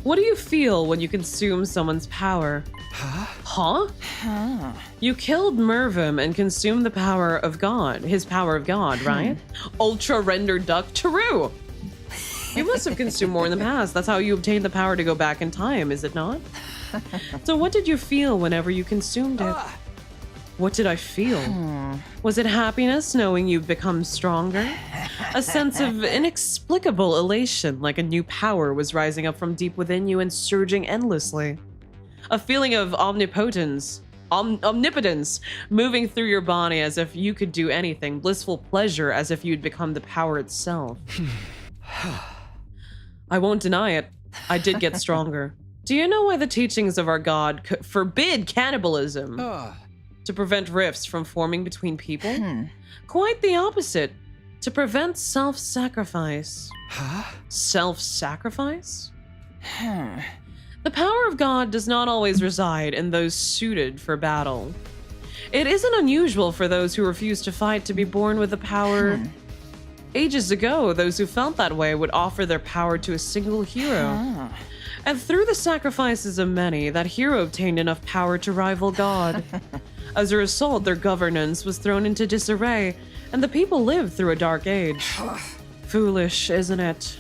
What do you feel when you consume someone's power? Huh? You killed Mervim and consumed the power of God. His power of God, right? Ultra rendered duck. True. You must have consumed more in the past. That's how you obtained the power to go back in time, is it not? So what did you feel whenever you consumed it? What did I feel? Was it happiness knowing you've become stronger? A sense of inexplicable elation, like a new power was rising up from deep within you and surging endlessly. A feeling of omnipotence, omnipotence, moving through your body as if you could do anything, blissful pleasure as if you'd become the power itself. I won't deny it. I did get stronger. Do you know why the teachings of our God forbid cannibalism? To prevent rifts from forming between people? Quite the opposite. To prevent self-sacrifice. Self-sacrifice? The power of God does not always reside in those suited for battle. It isn't unusual for those who refuse to fight to be born with the power Ages ago, those who felt that way would offer their power to a single hero. And through the sacrifices of many, that hero obtained enough power to rival God. As a result, their governance was thrown into disarray, and the people lived through a dark age. Foolish, isn't it?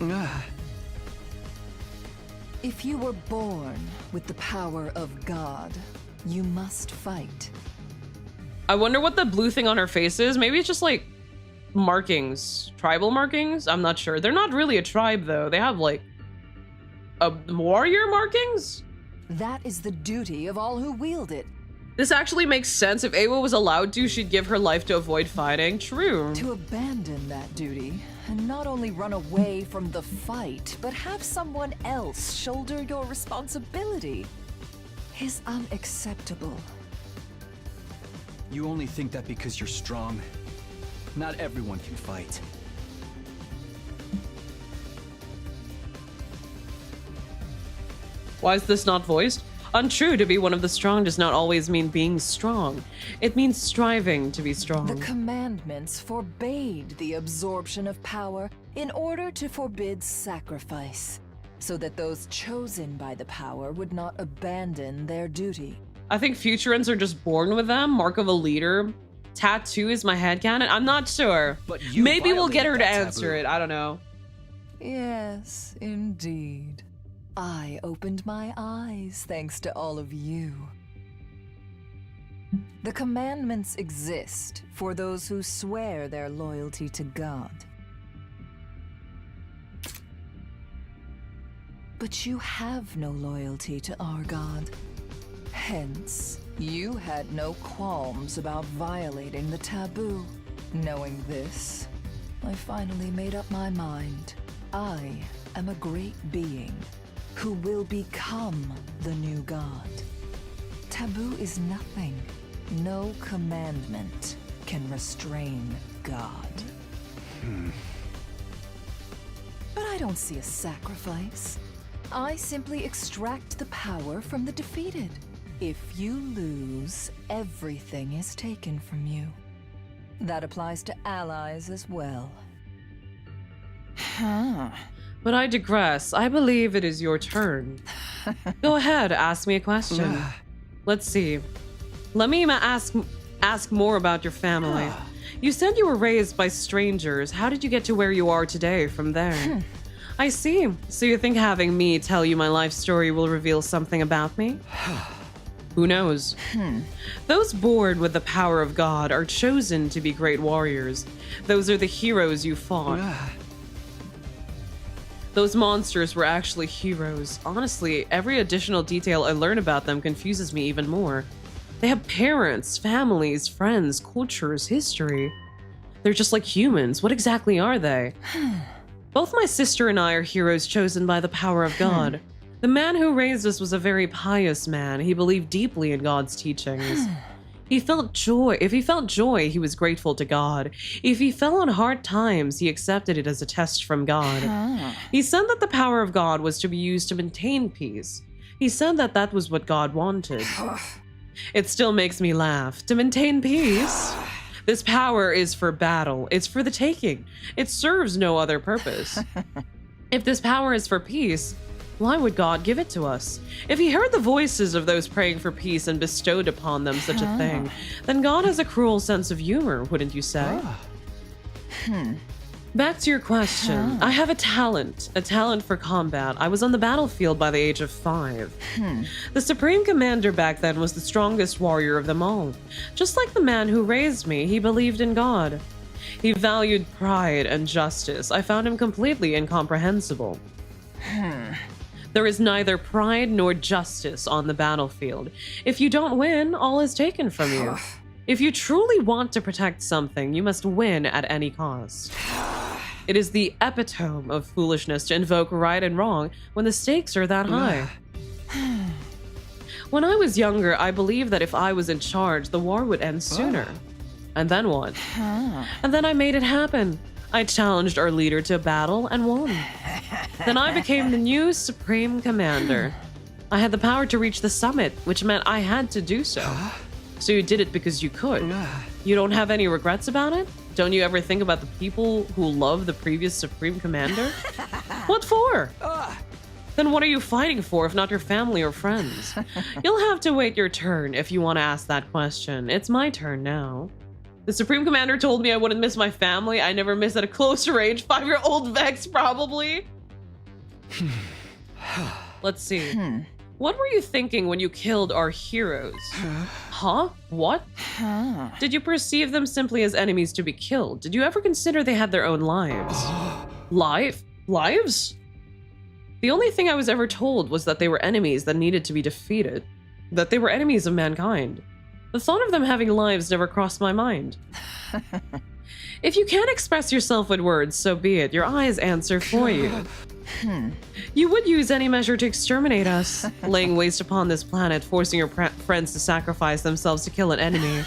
If you were born with the power of God, you must fight. I wonder what the blue thing on her face is. Maybe it's just like markings, tribal markings. I'm not sure. They're not really a tribe though. They have like a warrior markings. That is the duty of all who wield it. This actually makes sense. If Awa was allowed to, she'd give her life to avoid fighting. True. To abandon that duty and not only run away from the fight, but have someone else shoulder your responsibility is unacceptable. You only think that because you're strong. Not everyone can fight. Why is this not voiced? Untrue, to be one of the strong does not always mean being strong. It means striving to be strong. The commandments forbade the absorption of power in order to forbid sacrifice, so that those chosen by the power would not abandon their duty. I think futurans are just born with them. Mark of a leader. Tattoo is my headcanon. I'm not sure. But maybe we'll get her to answer it. I don't know. Yes, indeed. I opened my eyes thanks to all of you. The commandments exist for those who swear their loyalty to God. But you have no loyalty to our God. Hence, you had no qualms about violating the taboo. Knowing this, I finally made up my mind. I am a great being who will become the new God. Taboo is nothing. No commandment can restrain God. But I don't see a sacrifice. I simply extract the power from the defeated. If you lose, everything is taken from you. That applies to allies as well. But I digress. I believe it is your turn. Go ahead, ask me a question. Let's see. Let me ask more about your family. You said you were raised by strangers. How did you get to where you are today from there? I see. So you think having me tell you my life story will reveal something about me? Who knows? Those born with the power of God are chosen to be great warriors. Those are the heroes you fought. Those monsters were actually heroes. Honestly, every additional detail I learn about them confuses me even more. They have parents, families, friends, cultures, history. They're just like humans. What exactly are they? Both my sister and I are heroes chosen by the power of God. The man who raised us was a very pious man. He believed deeply in God's teachings. He felt joy. If he felt joy, he was grateful to God. If he fell on hard times, he accepted it as a test from God. He said that the power of God was to be used to maintain peace. He said that that was what God wanted. It still makes me laugh. To maintain peace? This power is for battle. It's for the taking. It serves no other purpose. If this power is for peace, why would God give it to us? If he heard the voices of those praying for peace and bestowed upon them such a thing, then God has a cruel sense of humor, wouldn't you say? Back to your question. I have a talent for combat. I was on the battlefield by the age of 5. The Supreme Commander back then was the strongest warrior of them all. Just like the man who raised me, he believed in God. He valued pride and justice. I found him completely incomprehensible. There is neither pride nor justice on the battlefield. If you don't win, all is taken from you. If you truly want to protect something, you must win at any cost. It is the epitome of foolishness to invoke right and wrong when the stakes are that high. When I was younger, I believed that if I was in charge, the war would end sooner. And then what? And then I made it happen. I challenged our leader to battle and won. Then I became the new Supreme Commander. I had the power to reach the summit, which meant I had to do so. So you did it because you could. You don't have any regrets about it? Don't you ever think about the people who love the previous Supreme Commander? What for? Then what are you fighting for if not your family or friends? You'll have to wait your turn if you want to ask that question. It's my turn now. The Supreme Commander told me I wouldn't miss my family. I never miss at a close range. 5-year-old Vex, probably. Let's see. What were you thinking when you killed our heroes? Huh? What? Did you perceive them simply as enemies to be killed? Did you ever consider they had their own lives? Lives? The only thing I was ever told was that they were enemies that needed to be defeated. That they were enemies of mankind. The thought of them having lives never crossed my mind. If you can't express yourself with words, so be it. Your eyes answer for you. You would use any measure to exterminate us, laying waste upon this planet, forcing your friends to sacrifice themselves to kill an enemy.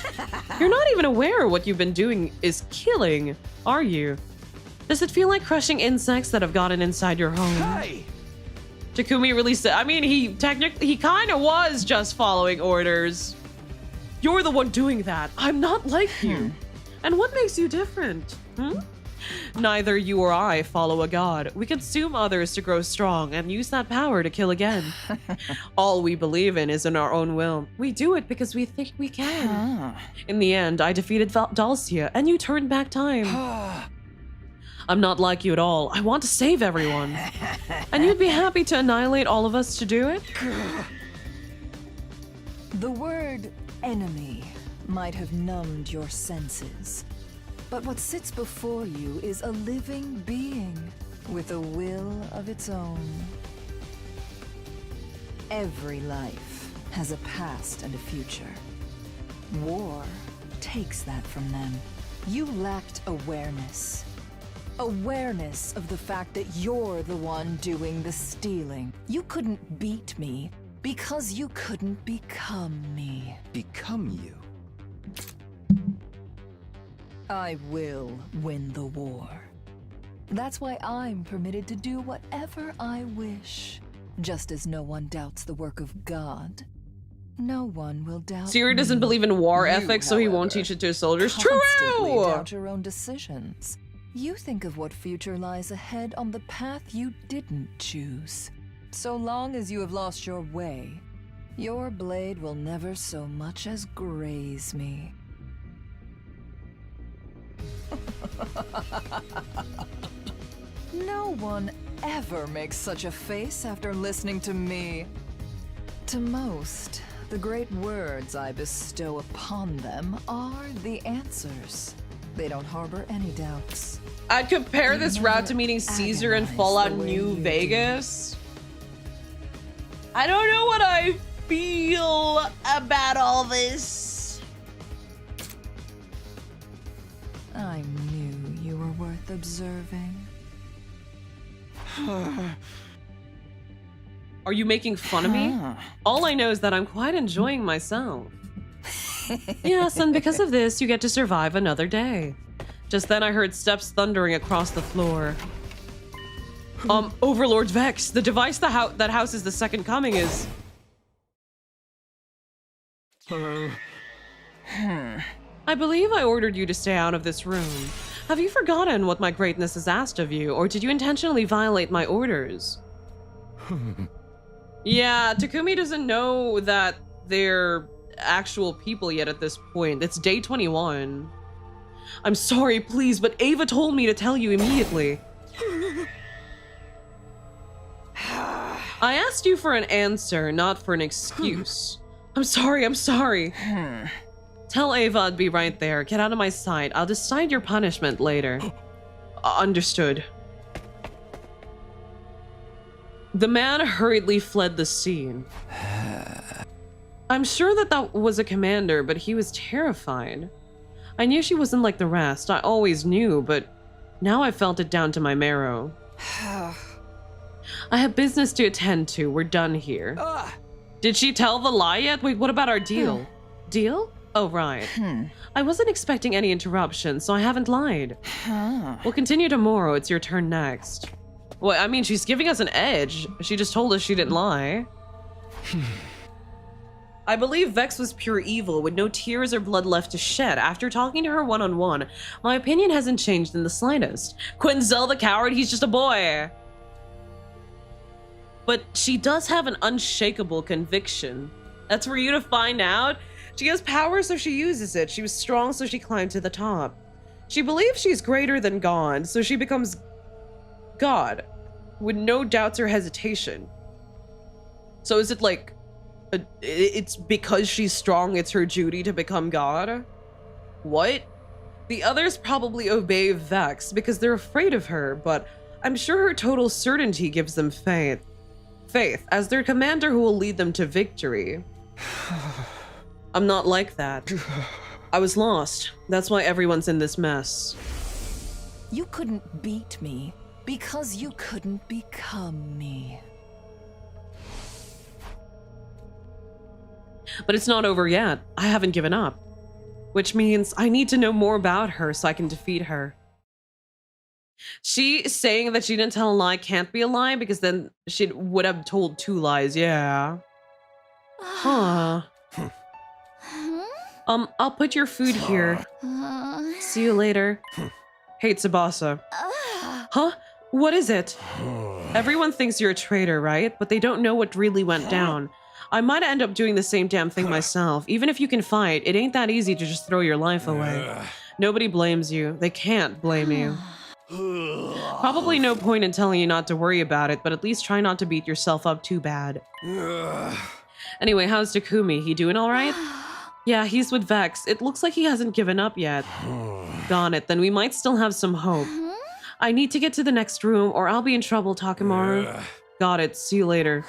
You're not even aware what you've been doing is killing, are you? Does it feel like crushing insects that have gotten inside your home? Hey! Takumi released it. I mean, he kind of was just following orders. You're the one doing that. I'm not like you. And what makes you different? Neither you or I follow a god. We consume others to grow strong and use that power to kill again. All we believe in is in our own will. We do it because we think we can. In the end, I defeated Dalcia and you turned back time. I'm not like you at all. I want to save everyone. And you'd be happy to annihilate all of us to do it? The word enemy might have numbed your senses. But what sits before you is a living being with a will of its own. Every life has a past and a future. War takes that from them. You lacked awareness. Awareness of the fact that you're the one doing the stealing. You couldn't beat me because you couldn't become me. Become you? I will win the war. That's why I'm permitted to do whatever I wish. Just as no one doubts the work of God, no one will doubt Siri doesn't me. believe in war You, ethics, so he won't however, teach it to his soldiers. constantly True! doubt your own decisions. You think of what future lies ahead on the path you didn't choose. So long as you have lost your way, your blade will never so much as graze me. No one ever makes such a face after listening to me. To most, the great words I bestow upon them are the answers. They don't harbor any doubts. I'd compare You this route never to meeting Caesar in agonize Fallout the way New you do. Vegas. I don't know what I feel about all this. I knew you were worth observing. Are you making fun of me? All I know is that I'm quite enjoying myself. Yes, and because of this, you get to survive another day. Just then I heard steps thundering across the floor. Overlord Vex, the device that houses the Second Coming is... I believe I ordered you to stay out of this room. Have you forgotten what my greatness has asked of you, or did you intentionally violate my orders? Yeah, Takumi doesn't know that they're actual people yet at this point. It's day 21. I'm sorry, please, but Ava told me to tell you immediately. I asked you for an answer, not for an excuse. I'm sorry. Tell Ava I'd be right there. Get out of my sight. I'll decide your punishment later. Understood. The man hurriedly fled the scene. I'm sure that was a commander, but he was terrified. I knew she wasn't like the rest. I always knew, but now I felt it down to my marrow. I have business to attend to. We're done here. Did she tell the lie yet? Wait, what about our deal? Deal? Oh, right. I wasn't expecting any interruption, so I haven't lied. We'll continue tomorrow. It's your turn next. Well, I mean, she's giving us an edge. She just told us she didn't lie. I believe Vex was pure evil with no tears or blood left to shed. After talking to her one-on-one, my opinion hasn't changed in the slightest. Quinzel the coward, he's just a boy. But she does have an unshakable conviction. That's for you to find out. She has power, so she uses it. She was strong, so she climbed to the top. She believes she's greater than God, so she becomes God with no doubts or hesitation. So is it like, it's because she's strong, it's her duty to become God? What? The others probably obey Vex because they're afraid of her, but I'm sure her total certainty gives them faith. Faith as their commander who will lead them to victory. I'm not like that. I was lost. That's why everyone's in this mess. You couldn't beat me because you couldn't become me. But it's not over yet. I haven't given up. Which means I need to know more about her so I can defeat her. She saying that she didn't tell a lie can't be a lie because then she would have told 2 lies, yeah. Huh. I'll put your food here. See you later. Hey, Tsubasa. Huh? What is it? Everyone thinks you're a traitor, right? But they don't know what really went down. I might end up doing the same damn thing myself. Even if you can fight, it ain't that easy to just throw your life away. Nobody blames you. They can't blame you. Probably no point in telling you not to worry about it, but at least try not to beat yourself up too bad. Anyway, how's Takumi? He doing all right? Yeah, he's with Vex. It looks like he hasn't given up yet. Got it. Then we might still have some hope. I need to get to the next room or I'll be in trouble, Takemaru. Got it. See you later.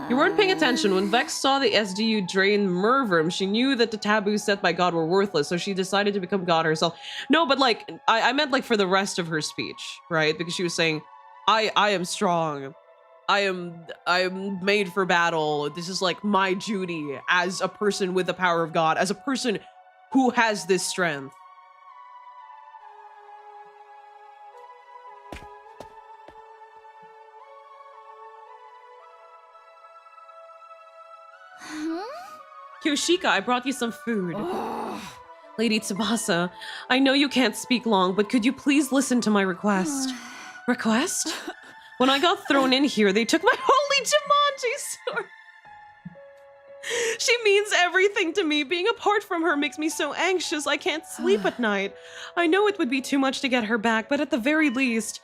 You weren't paying attention. When Vex saw the SDU drain Mervrim, she knew that the taboos set by God were worthless, so she decided to become God herself. No, but like, I meant like for the rest of her speech, right? Because she was saying, I am strong. I am made for battle. This is like my duty as a person with the power of God, as a person who has this strength. Kyoshika, I brought you some food. Lady Tsubasa, I know you can't speak long, but could you please listen to my request? Request? When I got thrown in here, they took my holy Jumanji sword. She means everything to me. Being apart from her makes me so anxious I can't sleep at night. I know it would be too much to get her back, but at the very least,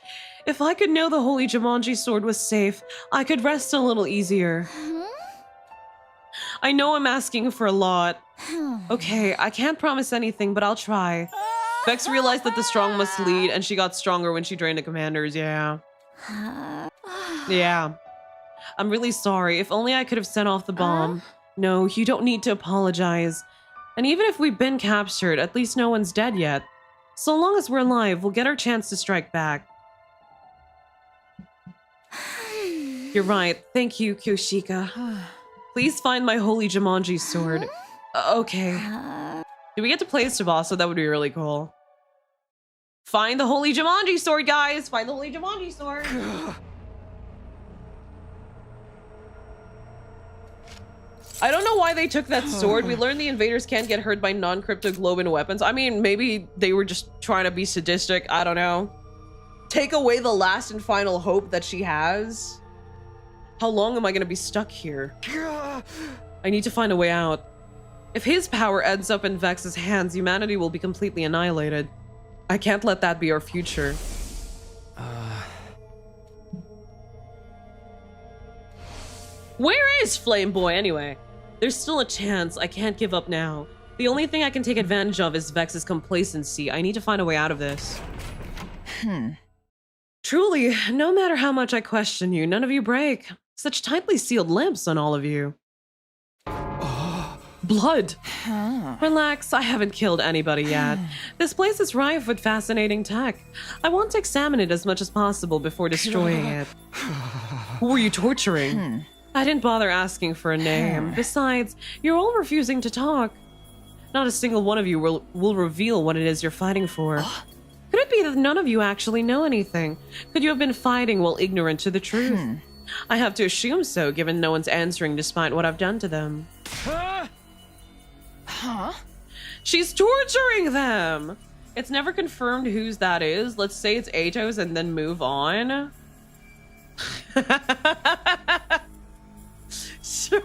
if I could know the holy Jumanji sword was safe, I could rest a little easier. I know I'm asking for a lot. Okay, I can't promise anything, but I'll try. Vex realized that the strong must lead, and she got stronger when she drained the commanders, yeah. Yeah. I'm really sorry. If only I could have sent off the bomb. No, you don't need to apologize. And even if we've been captured, at least no one's dead yet. So long as we're alive, we'll get our chance to strike back. You're right. Thank you, Kyoshika. Please find my holy Jumanji sword. Okay. Do we get to play as Tsubasa? That would be really cool. Find the holy Jumanji sword, guys! Find the holy Jumanji sword! I don't know why they took that sword. We learned the invaders can't get hurt by non-cryptogloban weapons. I mean, maybe they were just trying to be sadistic. I don't know. Take away the last and final hope that she has. How long am I gonna be stuck here? I need to find a way out. If his power ends up in Vex's hands, humanity will be completely annihilated. I can't let that be our future. Where is Flame Boy anyway? There's still a chance. I can't give up now. The only thing I can take advantage of is Vex's complacency. I need to find a way out of this. Truly, no matter how much I question you, none of you break. Such tightly sealed lips on all of you. Blood! Relax, I haven't killed anybody yet. This place is rife with fascinating tech. I want to examine it as much as possible before destroying it. Who were you torturing? I didn't bother asking for a name. Besides, you're all refusing to talk. Not a single one of you will reveal what it is you're fighting for. Could it be that none of you actually know anything? Could you have been fighting while ignorant to the truth? I have to assume so, given no one's answering despite what I've done to them. Huh? She's torturing them. It's never confirmed whose that is. Let's say it's Atau's and then move on. Sure.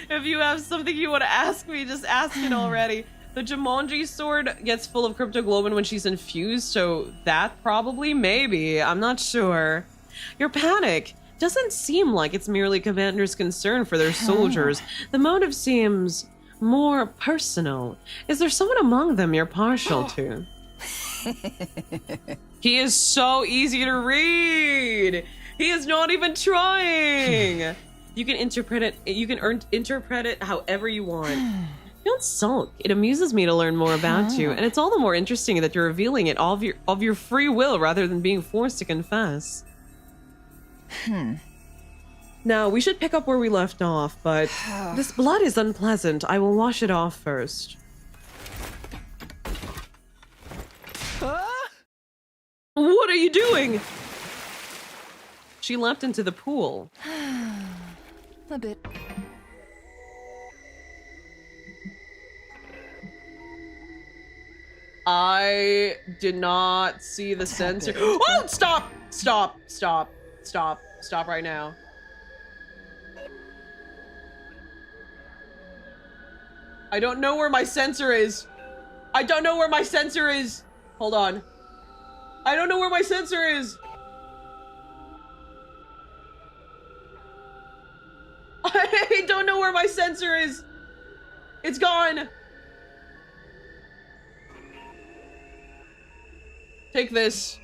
If you have something you want to ask me, just ask it already. The Jumanji sword gets full of cryptoglobin when she's infused, so that probably, maybe, I'm not sure. Your panic doesn't seem like it's merely Commander's concern for their soldiers. The motive seems more personal. Is there someone among them you're partial to? He is so easy to read. He is not even trying. You can interpret it. You can interpret it however you want. Don't sulk. It amuses me to learn more about you, and it's all the more interesting that you're revealing it all of your free will rather than being forced to confess. Now, we should pick up where we left off, but this blood is unpleasant. I will wash it off first. What are you doing? She leapt into the pool. A bit. I did not see the sensor. Oh, stop! Stop! Stop! Stop! Stop right now. I don't know where my sensor is. I don't know where my sensor is. Hold on. I don't know where my sensor is. I don't know where my sensor is. It's gone. Take this.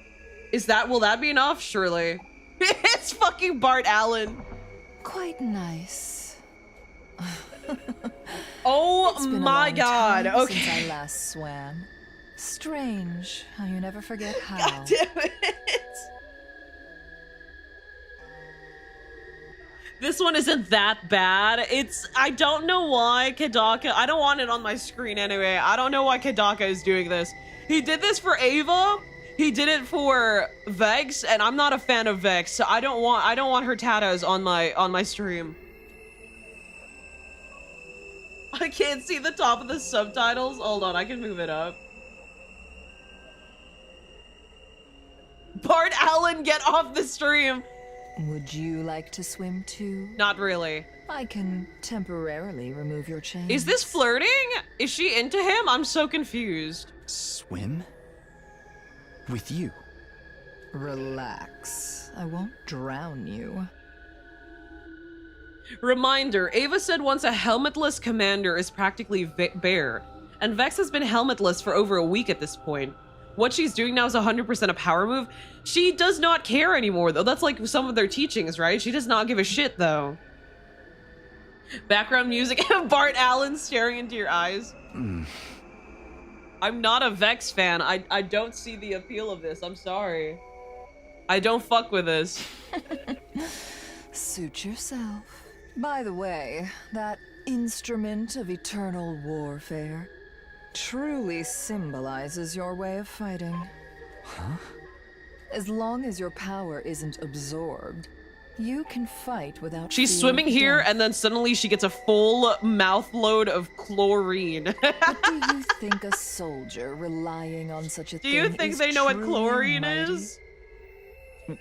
Will that be enough? Surely. It's fucking Bart Allen. Quite nice. Oh my god. Time Okay. Since I last swam. Strange how you never forget how. God damn it. This one isn't that bad. I don't know why Kadaka, I don't want it on my screen anyway. I don't know why Kadaka is doing this. He did this for Ava. He did it for Vex, and I'm not a fan of Vex, so I don't want her tattoos on my stream. I can't see the top of the subtitles. Hold on, I can move it up. Bart Allen, get off the stream. Would you like to swim too? Not really. I can temporarily remove your chains. Is this flirting? Is she into him? I'm so confused. Swim? With you? Relax. I won't drown you. Reminder, Ava said once a helmetless commander is practically bare, and Vex has been helmetless for over a week at this point. What she's doing now is 100% a power move. She does not care anymore, though. That's like some of their teachings, right? She does not give a shit, though. Background music and Bart Allen staring into your eyes. I'm not a Vex fan. I don't see the appeal of this. I'm sorry. I don't fuck with this. Suit yourself. By the way, that instrument of eternal warfare truly symbolizes your way of fighting. Huh? As long as your power isn't absorbed, you can fight without She's fear swimming of here, death. and then suddenly she gets a full mouth load of chlorine. But do you think a soldier relying on such a Do you thing think is they know what truly chlorine mighty? is?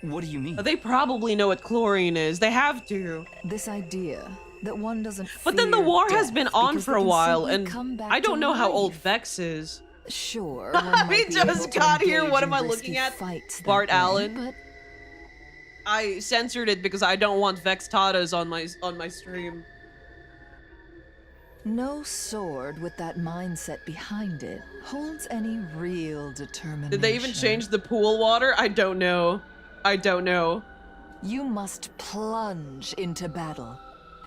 What do you mean? They probably know what chlorine is. They have to. This idea that one doesn't But then the fear war has death been on because for they a can while, simply and come back I don't to know how life. old Vex is. Sure, We just got here. What am I looking at? Bart Allen. But I censored it because I don't want Vex tatas on my stream. no sword with that mindset behind it holds any real determination. Did they even change the pool water? I don't know. I don't know. You must plunge into battle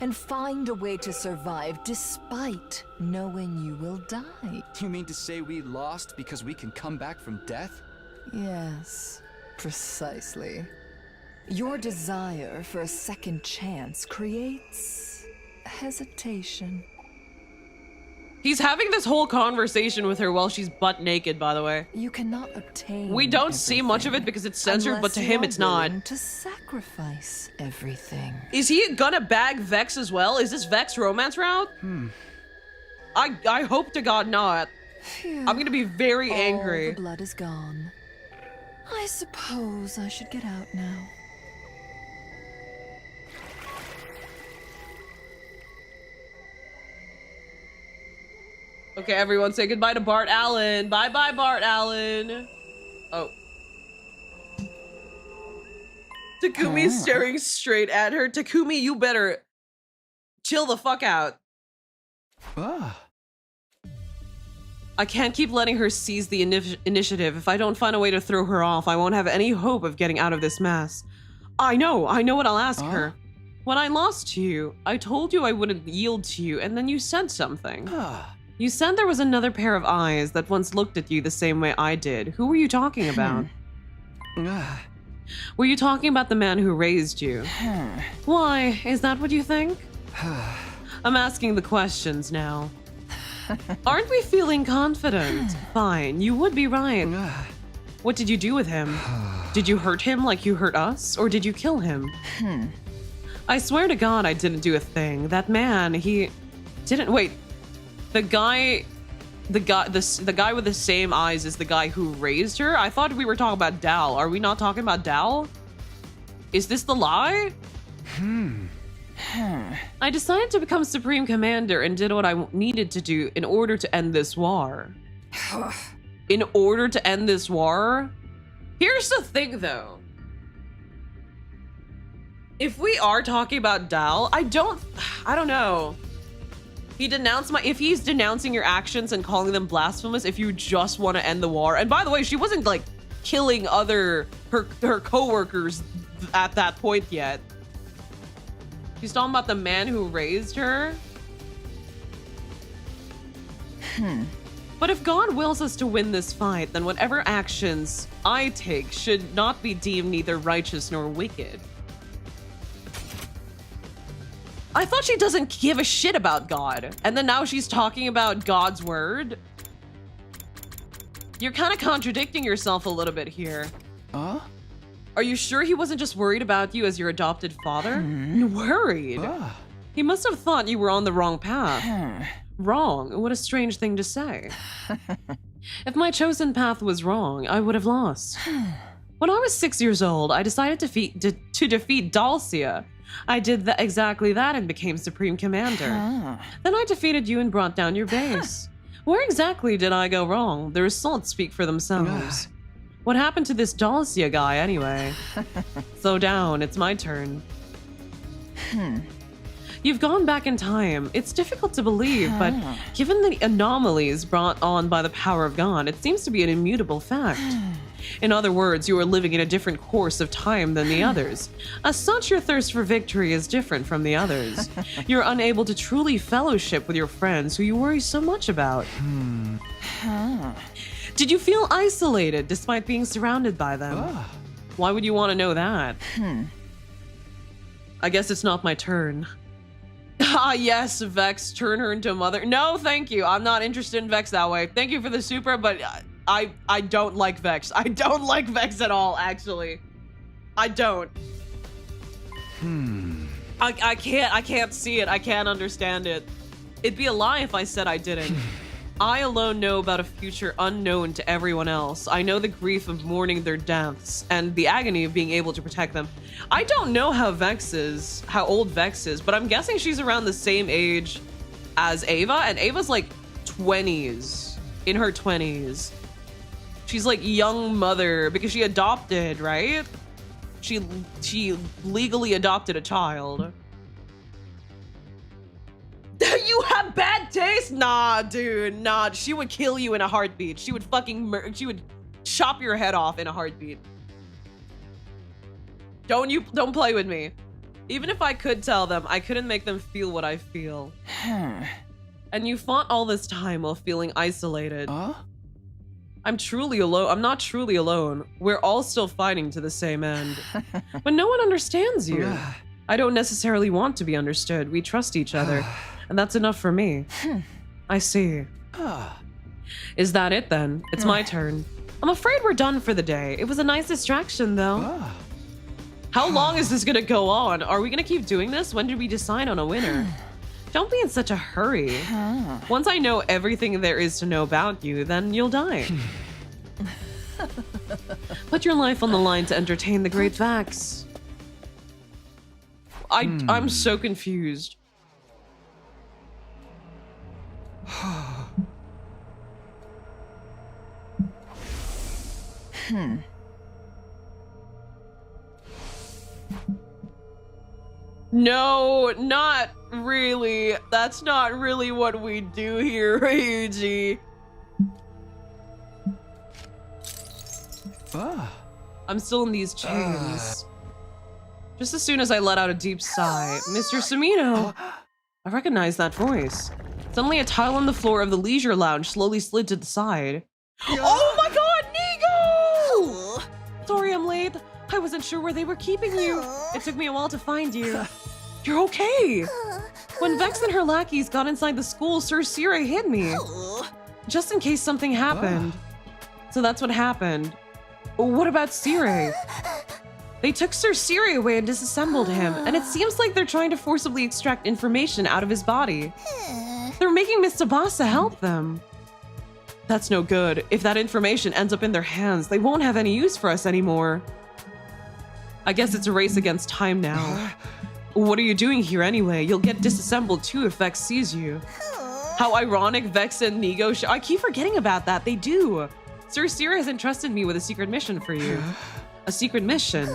and find a way to survive despite knowing you will die. You mean to say we lost because we can come back from death? Yes, precisely. Your desire for a second chance creates hesitation. He's having this whole conversation with her while she's butt naked, by the way. You cannot obtain. We don't see much of it because it's censored, but to him it's not. To sacrifice everything. Is he gonna bag Vex as well? Is this Vex romance route? I hope to God not. Phew. I'm gonna be very angry. All the blood is gone. I suppose I should get out now. Okay, everyone say goodbye to Bart Allen. Bye-bye, Bart Allen. Oh. Takumi's staring straight at her. Takumi, you better chill the fuck out. I can't keep letting her seize the initiative. If I don't find a way to throw her off, I won't have any hope of getting out of this mess. I know what I'll ask her. When I lost to you, I told you I wouldn't yield to you, and then you said something. You said there was another pair of eyes that once looked at you the same way I did. Who were you talking about? Were you talking about the man who raised you? Why? Is that what you think? I'm asking the questions now. Aren't we feeling confident? Fine, you would be right. What did you do with him? Did you hurt him like you hurt us, or did you kill him? I swear to God I didn't do a thing. That man, he didn't. Wait, the guy with the same eyes is the guy who raised her? I thought we were talking about Dal. Are we not talking about Dal? Is this the lie? I decided to become Supreme Commander and did what I needed to do in order to end this war. In order to end this war? Here's the thing, though. If we are talking about Dal, I don't know. If he's denouncing your actions and calling them blasphemous, if you just want to end the war. And by the way, she wasn't like killing her co-workers at that point yet. She's talking about the man who raised her. But if God wills us to win this fight, then whatever actions I take should not be deemed neither righteous nor wicked. I thought she doesn't give a shit about God, and then now she's talking about God's word. You're kind of contradicting yourself a little bit here. Are you sure he wasn't just worried about you as your adopted father? Worried? He must have thought you were on the wrong path. Wrong? What a strange thing to say. If my chosen path was wrong, I would have lost. When I was 6 years old, I decided to defeat Dalcia. I did exactly that and became Supreme Commander. Then I defeated you and brought down your base. Where exactly did I go wrong? The results speak for themselves. What happened to this Dalcia guy anyway? Slow down, it's my turn. You've gone back in time. It's difficult to believe, but given the anomalies brought on by the power of God, it seems to be an immutable fact. In other words, you are living in a different course of time than the others. As such, your thirst for victory is different from the others. You're unable to truly fellowship with your friends who you worry so much about. Did you feel isolated despite being surrounded by them? Why would you want to know that? I guess it's not my turn. Ah, yes, Vex, turn her into a mother. No, thank you. I'm not interested in Vex that way. Thank you for the super, but I don't like Vex. I don't like Vex at all, actually. I don't. I can't see it. I can't understand it. It'd be a lie if I said I didn't. I alone know about a future unknown to everyone else. I know the grief of mourning their deaths and the agony of being able to protect them. I don't know how old Vex is, but I'm guessing she's around the same age as Ava, and Ava's like 20s, in her 20s. She's like young mother because she adopted, right? She legally adopted a child. You have bad taste? Nah, dude, nah. She would kill you in a heartbeat. She would she would chop your head off in a heartbeat. Don't play with me. Even if I could tell them, I couldn't make them feel what I feel. And you fought all this time while feeling isolated. I'm truly alone. I'm not truly alone. We're all still fighting to the same end. But no one understands you. I don't necessarily want to be understood. We trust each other. And that's enough for me. I see. Is that it then? It's my turn. I'm afraid we're done for the day. It was a nice distraction though. How long is this gonna go on? Are we gonna keep doing this? When did we decide on a winner? Don't be in such a hurry. Once I know everything there is to know about you, then you'll die. Put your life on the line to entertain the great Vex. I'm so confused. No, not really. That's not really what we do here, Ryuji. I'm still in these chains. Just as soon as I let out a deep sigh, Mr. Sumino, I recognize that voice. Suddenly a tile on the floor of the leisure lounge slowly slid to the side. Oh my god, Nigo! Sorry I'm late. I wasn't sure where they were keeping you. It took me a while to find you. You're okay. When Vex and her lackeys got inside the school, Sir Sire hid me. Just in case something happened. So that's what happened. What about Sire? They took Sir Sire away and disassembled him, and it seems like they're trying to forcibly extract information out of his body. They're making Miss Tsubasa help them. That's no good. If that information ends up in their hands, they won't have any use for us anymore. I guess it's a race against time now. What are you doing here anyway? You'll get disassembled too if Vex sees you. How ironic Vex and Nigo I keep forgetting about that. They do. Sir Sire has entrusted me with a secret mission for you. A secret mission?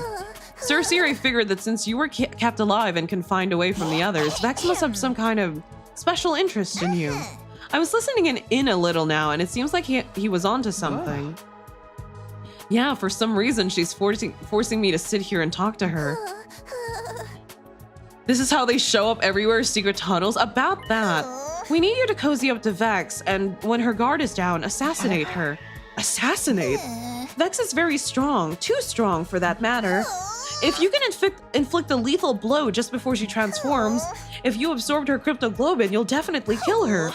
Sir Sire figured that since you were kept alive and confined away from the others, Vex must have some kind of special interest in you. I was listening in a little now, and it seems like he was onto something. Yeah, for some reason, she's forcing me to sit here and talk to her. This is how they show up everywhere, secret tunnels? About that. We need you to cozy up to Vex, and when her guard is down, assassinate her. Assassinate? Vex is very strong, too strong for that matter. If you can inflict a lethal blow just before she transforms, if you absorbed her cryptoglobin, you'll definitely kill her.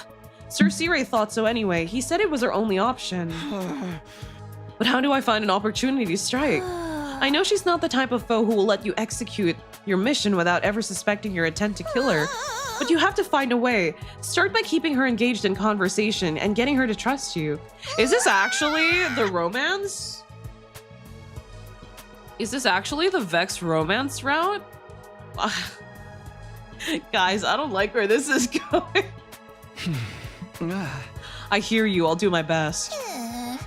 Sir Sire thought so anyway. He said it was our only option. But how do I find an opportunity to strike? I know she's not the type of foe who will let you execute your mission without ever suspecting your intent to kill her. But you have to find a way. Start by keeping her engaged in conversation and getting her to trust you. Is this actually the romance? Is this actually the Vex romance route? Guys, I don't like where this is going. I hear you. I'll do my best.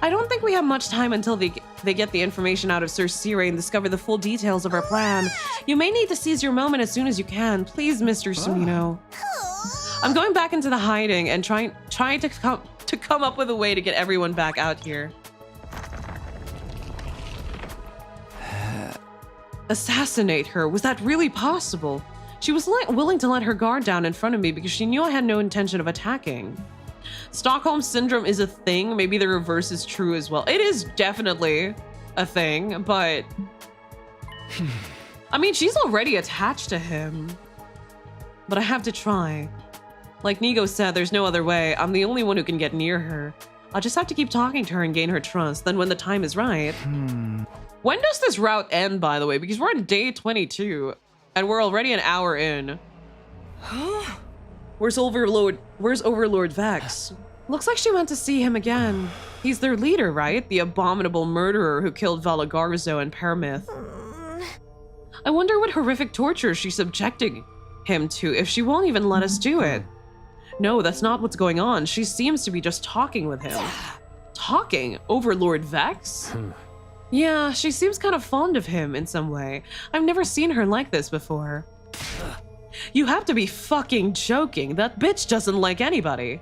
I don't think we have much time until they get the information out of Sir Sire and discover the full details of our plan. You may need to seize your moment as soon as you can. Please, Mr. Sumino. I'm going back into the hiding and trying to come up with a way to get everyone back out here. Assassinate her? Was that really possible? She was willing to let her guard down in front of me because she knew I had no intention of attacking. Stockholm Syndrome is a thing. Maybe the reverse is true as well. It is definitely a thing, but... I mean, she's already attached to him. But I have to try. Like Nigo said, there's no other way. I'm the only one who can get near her. I'll just have to keep talking to her and gain her trust. Then when the time is right... When does this route end, by the way? Because we're on day 22, and we're already an hour in. Where's Overlord Vex? Looks like she went to see him again. He's their leader, right? The abominable murderer who killed Valagarzo and Paramith. I wonder what horrific torture she's subjecting him to if she won't even let us do it. No, that's not what's going on. She seems to be just talking with him. Talking? Overlord Vex? Yeah, she seems kind of fond of him in some way. I've never seen her like this before. You have to be fucking joking. That bitch doesn't like anybody.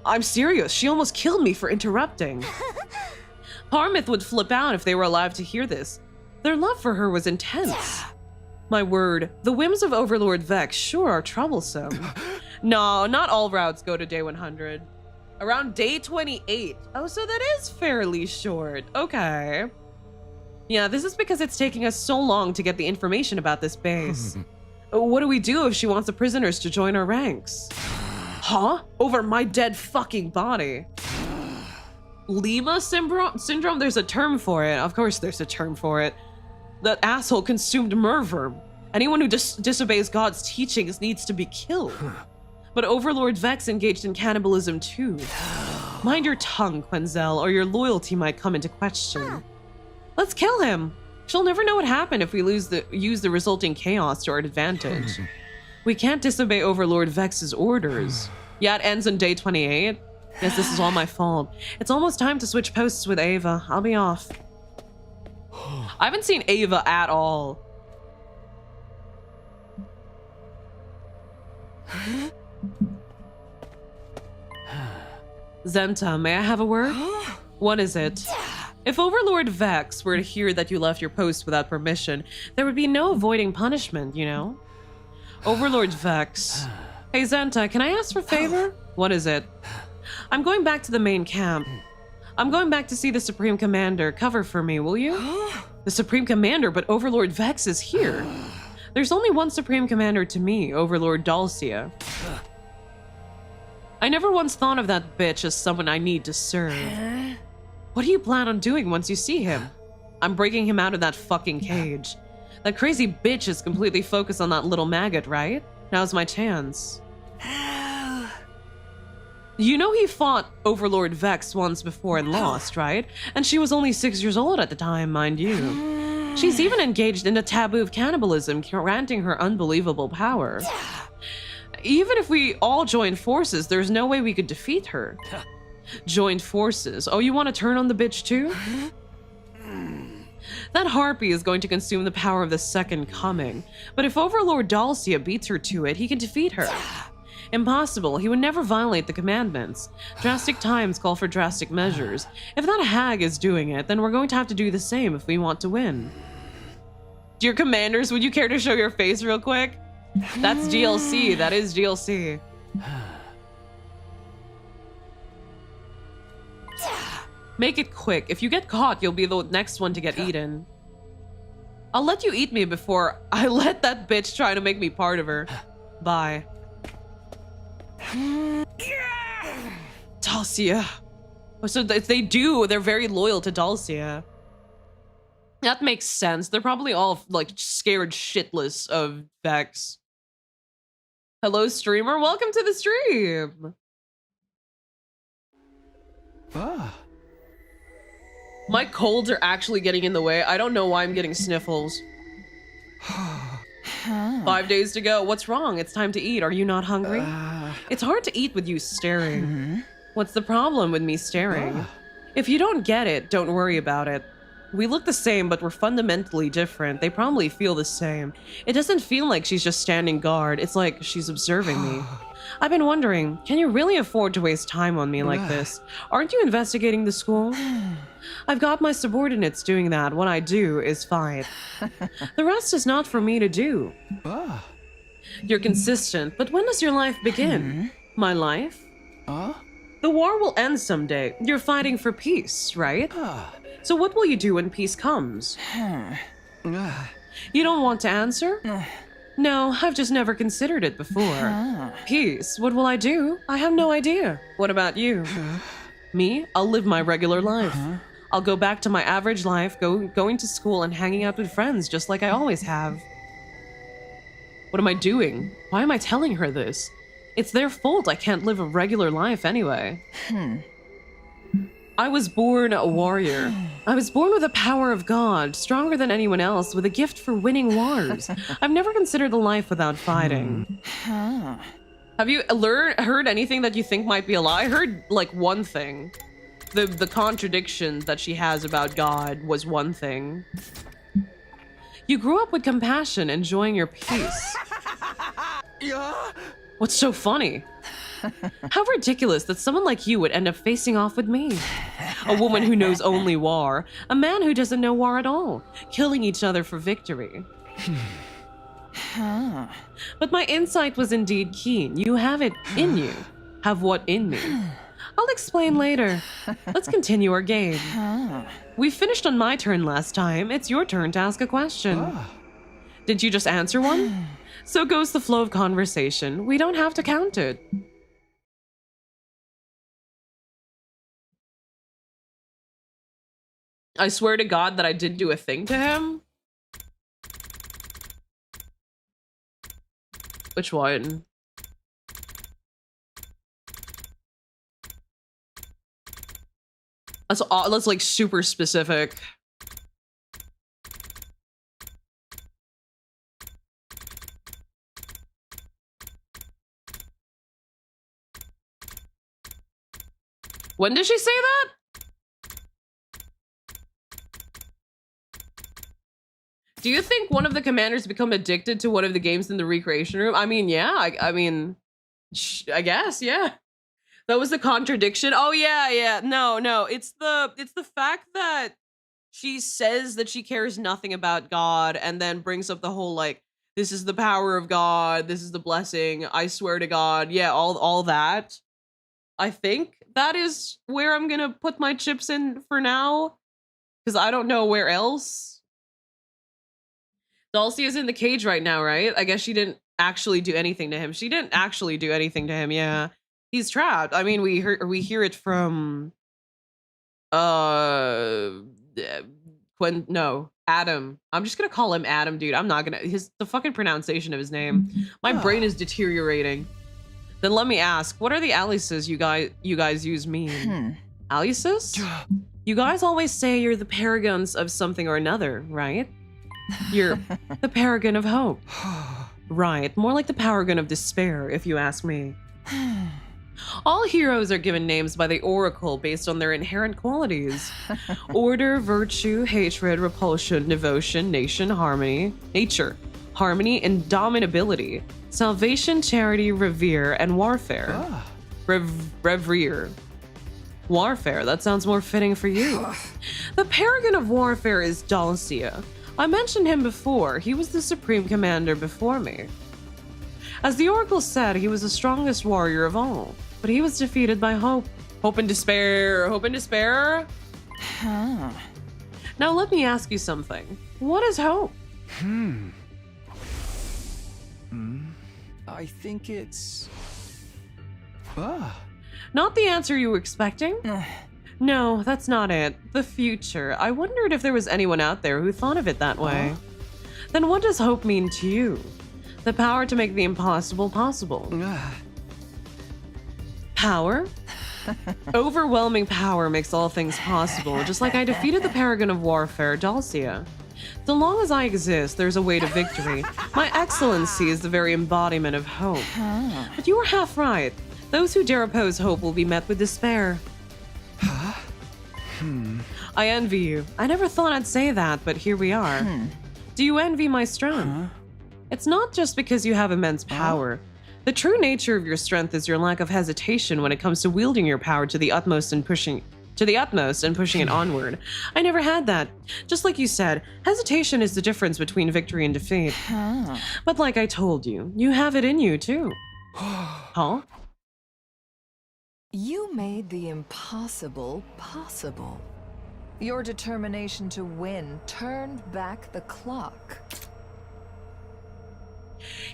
I'm serious. She almost killed me for interrupting. Paramith would flip out if they were alive to hear this. Their love for her was intense. My word, the whims of Overlord Vex sure are troublesome. No, not all routes go to day 100. Around day 28. Oh, so that is fairly short. Okay. Yeah, this is because it's taking us so long to get the information about this base. What do we do if she wants the prisoners to join our ranks? Huh? Over my dead fucking body. Lima syndrome? There's a term for it. Of course there's a term for it. That asshole consumed merver. Anyone who disobeys God's teachings needs to be killed. But Overlord Vex engaged in cannibalism too. Mind your tongue, Quenzel, or your loyalty might come into question. Let's kill him. She'll never know what happened if we use the resulting chaos to our advantage. We can't disobey Overlord Vex's orders. Yeah, it ends on day 28. Yes, this is all my fault. It's almost time to switch posts with Ava. I'll be off. I haven't seen Ava at all. Zenta, may I have a word? What is it? If Overlord Vex were to hear that you left your post without permission, there would be no avoiding punishment, you know? Overlord Vex. Hey Zenta, can I ask for a favor? What is it? I'm going back to the main camp. I'm going back to see the Supreme Commander. Cover for me, will you? The Supreme Commander, but Overlord Vex is here. There's only one Supreme Commander to me, Overlord Dulcia. I never once thought of that bitch as someone I need to serve. What do you plan on doing once you see him? I'm breaking him out of that fucking cage. That crazy bitch is completely focused on that little maggot, right? Now's my chance. You know he fought Overlord Vex once before and lost, right? And she was only 6 years old at the time, mind you. She's even engaged in a taboo of cannibalism, granting her unbelievable power. Even if we all joined forces, there's no way we could defeat her. Joined forces. Oh, you want to turn on the bitch too? That harpy is going to consume the power of the Second Coming. But if Overlord Dulcia beats her to it, he can defeat her. Impossible. He would never violate the commandments. Drastic times call for drastic measures. If that hag is doing it, then we're going to have to do the same if we want to win. Dear Commanders, would you care to show your face real quick? That's GLC. That is GLC. Make it quick. If you get caught, you'll be the next one to get eaten. I'll let you eat me before I let that bitch try to make me part of her. Bye. Dulcia. So they do. They're very loyal to Dulcia. That makes sense. They're probably all like scared shitless of Vex. Hello, streamer. Welcome to the stream. My colds are actually getting in the way. I don't know why I'm getting sniffles. 5 days to go. What's wrong? It's time to eat. Are you not hungry? It's hard to eat with you staring. What's the problem with me staring? If you don't get it, don't worry about it. We look the same, but we're fundamentally different. They probably feel the same. It doesn't feel like she's just standing guard. It's like she's observing me. I've been wondering, can you really afford to waste time on me like this? Aren't you investigating the school? I've got my subordinates doing that. What I do is fine. The rest is not for me to do. You're consistent, but when does your life begin? My life? The war will end someday. You're fighting for peace, right? So what will you do when peace comes? You don't want to answer? No, I've just never considered it before. Peace? What will I do? I have no idea. What about you? Me? I'll live my regular life. I'll go back to my average life, going to school and hanging out with friends just like I always have. What am I doing? Why am I telling her this? It's their fault I can't live a regular life anyway. I was born a warrior. I was born with the power of God, stronger than anyone else, with a gift for winning wars. I've never considered a life without fighting. Have you heard anything that you think might be a lie? I heard, like, one thing. The contradiction that she has about God was one thing. You grew up with compassion, enjoying your peace. What's so funny? How ridiculous that someone like you would end up facing off with me. A woman who knows only war. A man who doesn't know war at all. Killing each other for victory. But my insight was indeed keen. You have it in you. Have what in me? I'll explain later. Let's continue our game. We finished on my turn last time. It's your turn to ask a question. Did you just answer one? So goes the flow of conversation. We don't have to count it. I swear to God that I didn't do a thing to him. Which one? That's like super specific. When did she say that? Do you think one of the commanders become addicted to one of the games in the recreation room? I mean, yeah. I mean, I guess, yeah. That was the contradiction. Oh yeah. No. It's the fact that she says that she cares nothing about God and then brings up the whole like, this is the power of God, this is the blessing, I swear to God. Yeah, all that. I think that is where I'm gonna put my chips in for now, because I don't know where else. Dulcie is in the cage right now, right? I guess she didn't actually do anything to him. She didn't actually do anything to him, yeah. He's trapped. I mean, we hear it from Adam. I'm just gonna call him Adam, dude. I'm not gonna the fucking pronunciation of his name. My brain is deteriorating. Then let me ask, what are the aliases you guys use mean? Aliases? You guys always say you're the paragons of something or another, right? You're the paragon of hope. Right, more like the paragon of despair, if you ask me. All heroes are given names by the Oracle based on their inherent qualities. Order, virtue, hatred, repulsion, devotion, nature, harmony, indomitability, salvation, charity, revere, and warfare. Revere. Warfare, that sounds more fitting for you. The paragon of warfare is Dulcia. I mentioned him before. He was the supreme commander before me. As the Oracle said, he was the strongest warrior of all, but he was defeated by hope. Hope and despair. Hope and despair? Huh. Now let me ask you something. What is hope? I think it's... Not the answer you were expecting? No, that's not it. The future. I wondered if there was anyone out there who thought of it that way. Then what does hope mean to you? The power to make the impossible possible. Power? Overwhelming power makes all things possible, just like I defeated the paragon of warfare, Dulcia. So long as I exist, there's a way to victory. My excellency is the very embodiment of hope. But you were half right. Those who dare oppose hope will be met with despair. I envy you. I never thought I'd say that, but here we are. Do you envy my strength? It's not just because you have immense power. The true nature of your strength is your lack of hesitation when it comes to wielding your power to the utmost and pushing it onward. I never had that. Just like you said, hesitation is the difference between victory and defeat. But like I told you, you have it in you too. Huh? You made the impossible possible. Your determination to win turned back the clock.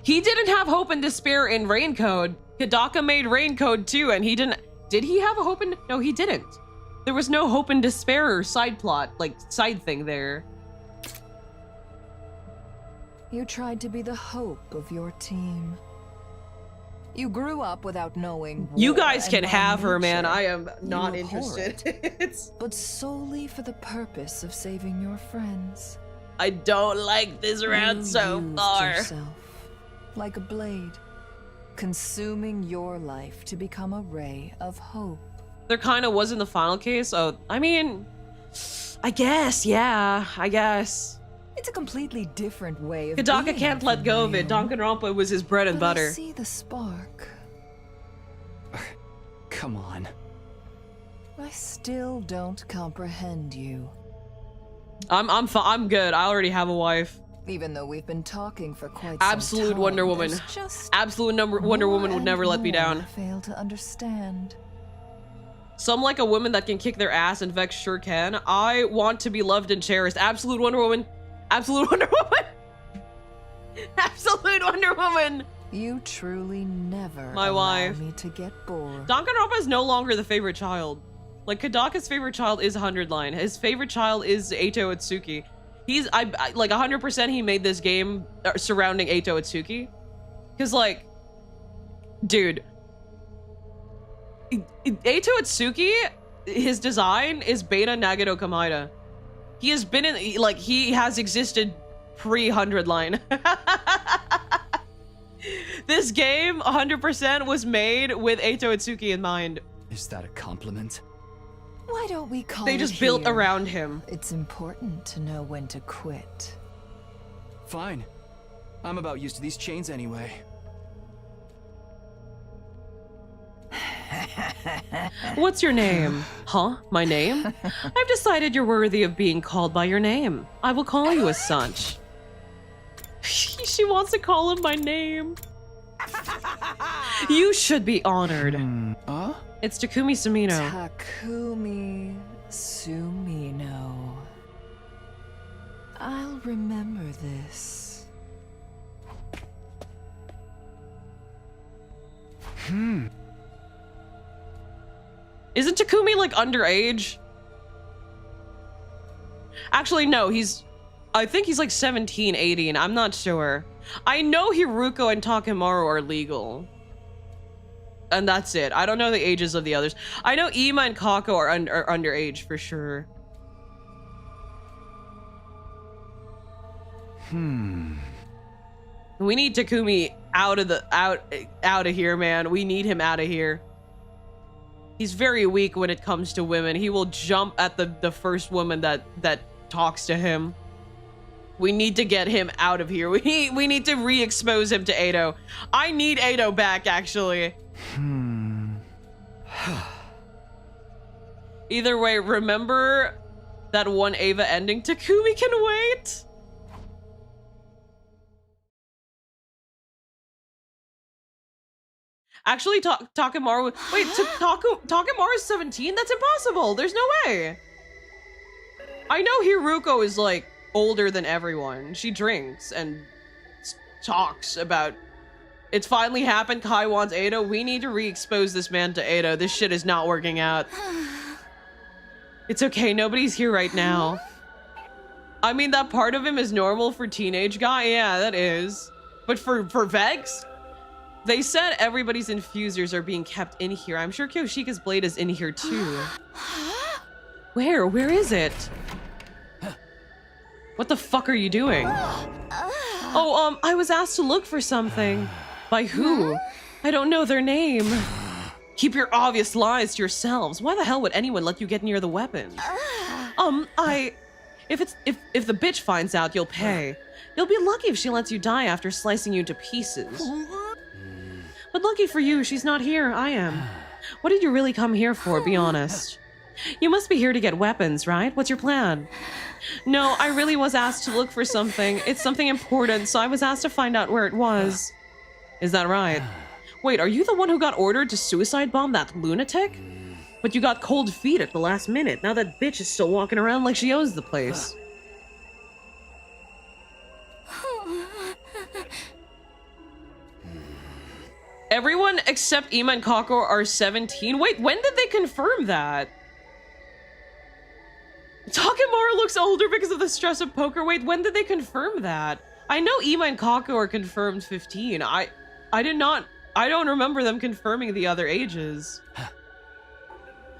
He didn't have hope and despair in Raincode. Hidaka made Raincode too, and he didn't. Did he have a hope and? No, he didn't. There was no hope and despair side plot, like side thing there. You tried to be the hope of your team. You grew up without knowing. You guys can have her, man. I am not interested. But solely for the purpose of saving your friends. I don't like this round so far. Yourself, like a blade, consuming your life to become a ray of hope. There kind of was in the final case. Oh, I mean, I guess, yeah, I guess. It's a completely different way of Hidaka can't let go of it. Danganronpa was his bread and butter. I see the spark. Come on. I still don't comprehend you. I'm good. I already have a wife. Even though we've been talking for quite Absolute some time, Wonder Woman. Absolute Wonder Woman would never let me down. I fail to understand. Some like a woman that can kick their ass, and Vex sure can. I want to be loved and cherished. Absolute Wonder Woman. Absolute Wonder Woman. Absolute Wonder Woman. You truly never my allow wife. Me to get bored. Danganronpa is no longer the favorite child. Like, Kadaka's favorite child is 100 line. His favorite child is Atau Atsuki. He's, like, 100% he made this game surrounding Atau Atsuki. Because, like, dude, Atau Atsuki, his design is beta Nagano Kamaida. He has been in, like, he has existed pre-100 line. This game, 100%, was made with Atau Atsuki in mind. Is that a compliment? Why don't we call They it just built here? around him. It's important to know when to quit. Fine. I'm about used to these chains anyway. What's your name? Huh? My name? I've decided you're worthy of being called by your name. I will call you as such. She wants to call him by name. You should be honored. It's Takumi Sumino. Takumi Sumino. I'll remember this. Isn't Takumi, like, underage? Actually, no, I think he's like 17, 18. I'm not sure. I know Hiruko and Takemaru are legal. And that's it. I don't know the ages of the others. I know Ima and Kako are underage for sure. We need Takumi out of here, man. We need him out of here. He's very weak when it comes to women. He will jump at the first woman that talks to him. We need to get him out of here. We need to re-expose him to Atau. I need Atau back, actually. Either way, remember that one Ava ending? Takumi can wait. Actually, Takemaru. Wait, Takemaru's 17? That's impossible. There's no way. I know Hiruko is like older than everyone. She drinks and talks about it's finally happened. Kai wants Atau. We need to re-expose this man to Atau. This shit is not working out. It's okay. Nobody's here right now. I mean, that part of him is normal for teenage guy. Yeah, that is. But for Vex, they said everybody's infusers are being kept in here. I'm sure Kyoshika's blade is in here too. Where? Where is it? What the fuck are you doing? Oh, I was asked to look for something. By who? I don't know their name. Keep your obvious lies to yourselves. Why the hell would anyone let you get near the weapon? If the bitch finds out, you'll pay. You'll be lucky if she lets you die after slicing you to pieces. But lucky for you, she's not here. I am. What did you really come here for, be honest? You must be here to get weapons, right? What's your plan? No, I really was asked to look for something. It's something important, so I was asked to find out where it was. Is that right? Wait, are you the one who got ordered to suicide bomb that lunatic? But you got cold feet at the last minute. Now that bitch is still walking around like she owns the place. Everyone except Ima and Kako are 17. Wait, when did they confirm that? Takemaru looks older because of the stress of poker. Wait, when did they confirm that? I know Ima and Kako are confirmed 15. I don't remember them confirming the other ages.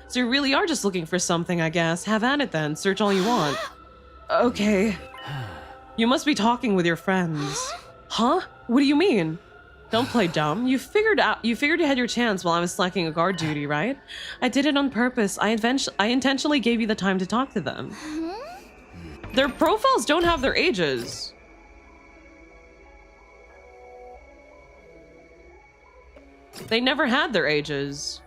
So you really are just looking for something, I guess. Have at it then. Search all you want. Okay. You must be talking with your friends. Huh? What do you mean? Don't play dumb. You figured you had your chance while I was slacking a guard duty, right? I did it on purpose. I intentionally gave you the time to talk to them. Their profiles don't have their ages. They never had their ages.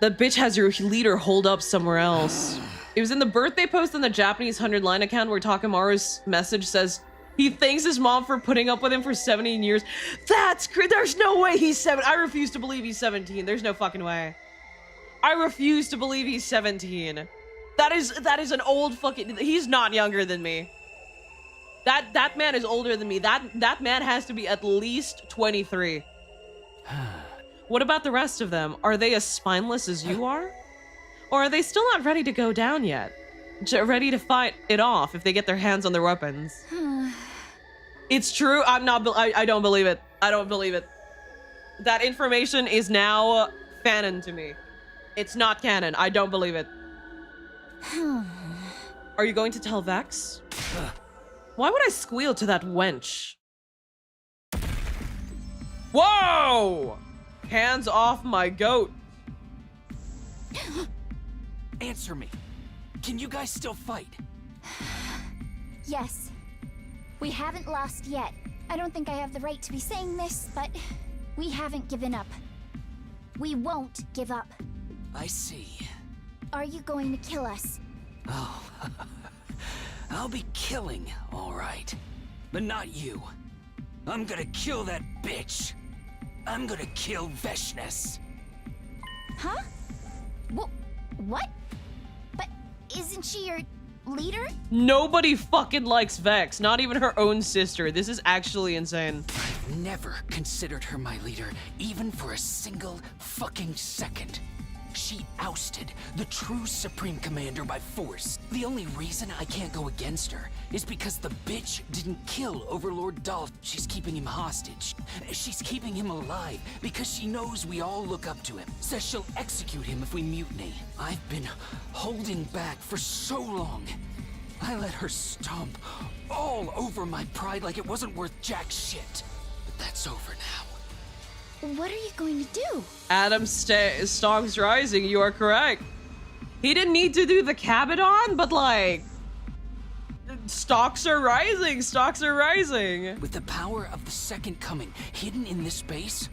That bitch has your leader holed up somewhere else. It was in the birthday post on the Japanese 100-line account where Takemaru's message says he thanks his mom for putting up with him for 17 years. That's crazy. There's no way he's 7. I refuse to believe he's 17. There's no fucking way. I refuse to believe he's 17. That is an old fucking... He's not younger than me. That man is older than me. That man has to be at least 23. What about the rest of them? Are they as spineless as you are? Or are they still not ready to go down yet? Ready to fight it off if they get their hands on their weapons? It's true. I don't believe it. I don't believe it. That information is now canon to me. It's not canon. I don't believe it. Are you going to tell Vex? Why would I squeal to that wench? Whoa! Hands off my goat. Answer me. Can you guys still fight? Yes. We haven't lost yet. I don't think I have the right to be saying this, but we haven't given up. We won't give up. I see. Are you going to kill us? Oh, I'll be killing, all right. But not you. I'm gonna kill that bitch. I'm gonna kill Vehxness. Huh? What? But isn't she your leader? Nobody fucking likes Vex, not even her own sister. This is actually insane. I've never considered her my leader, even for a single fucking second. She ousted the true Supreme Commander by force. The only reason I can't go against her is because the bitch didn't kill Overlord Dahl. She's keeping him hostage. She's keeping him alive because she knows we all look up to him. Says she'll execute him if we mutiny. I've been holding back for so long. I let her stomp all over my pride like it wasn't worth jack shit. But that's over now. What are you going to do? Adam Stonks Rising, you are correct. He didn't need to do the Cabadon, but like, stocks are rising, stocks are rising. With the power of the Second Coming hidden in this base,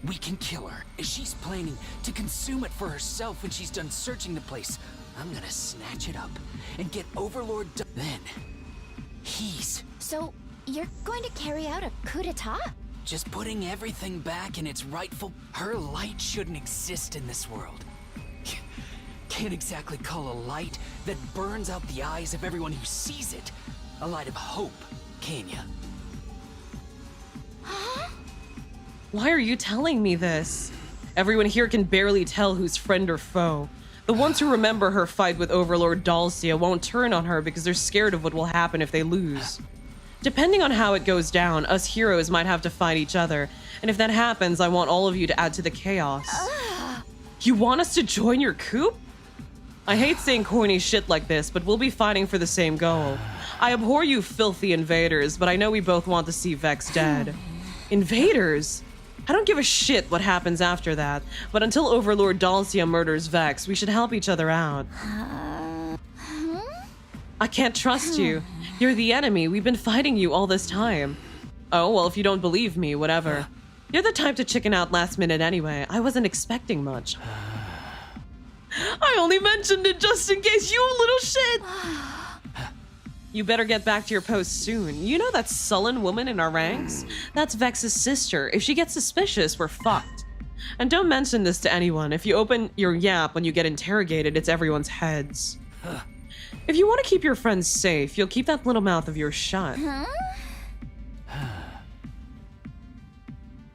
we can kill her. She's planning to consume it for herself when she's done searching the place. I'm gonna snatch it up and get Overlord then he's... So, you're going to carry out a coup d'etat? Just putting everything back in its rightful... Her light shouldn't exist in this world. Can't exactly call a light that burns out the eyes of everyone who sees it a light of hope, can ya? Huh? Why are you telling me this? Everyone here can barely tell who's friend or foe. The ones who remember her fight with Overlord Dalcia won't turn on her because they're scared of what will happen if they lose. Depending on how it goes down, us heroes might have to fight each other. And if that happens, I want all of you to add to the chaos. You want us to join your coup? I hate saying corny shit like this, but we'll be fighting for the same goal. I abhor you filthy invaders, but I know we both want to see Vex dead. Invaders? I don't give a shit what happens after that, but until Overlord Dalcia murders Vex, we should help each other out. I can't trust you. You're the enemy. We've been fighting you all this time. Oh, well, if you don't believe me, whatever. You're the type to chicken out last minute anyway. I wasn't expecting much. I only mentioned it just in case, you little shit. You better get back to your post soon. You know that sullen woman in our ranks? That's Vex's sister. If she gets suspicious, we're fucked. And don't mention this to anyone. If you open your yap when you get interrogated, it's everyone's heads. If you want to keep your friends safe, you'll keep that little mouth of yours shut.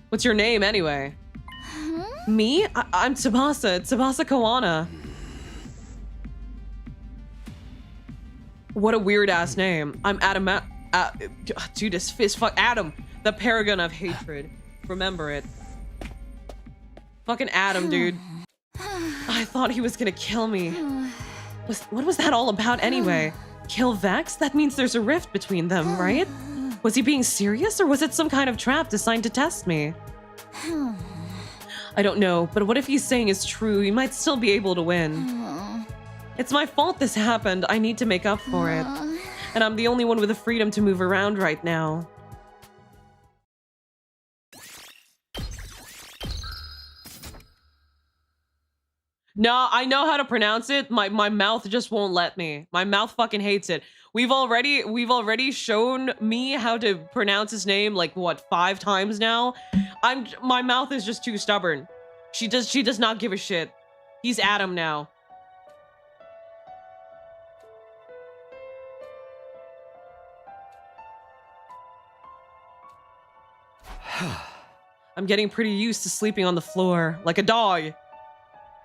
What's your name, anyway? Me? I'm Tsubasa. Tsubasa Kawana. What a weird-ass name. I'm Adam... Judas Fist. Fuck Adam. The paragon of hatred. Remember it. Fucking Adam, dude. I thought he was gonna kill me. What was that all about anyway? Kill Vex? That means there's a rift between them, right? Was he being serious, or was it some kind of trap designed to test me? I don't know, but what if he's saying is true? He might still be able to win. It's my fault this happened. I need to make up for it. And I'm the only one with the freedom to move around right now. No, I know how to pronounce it. My mouth just won't let me. My mouth fucking hates it. We've already shown me how to pronounce his name like what, 5 times now. My mouth is just too stubborn. She does not give a shit. He's Adam now. I'm getting pretty used to sleeping on the floor, like a dog.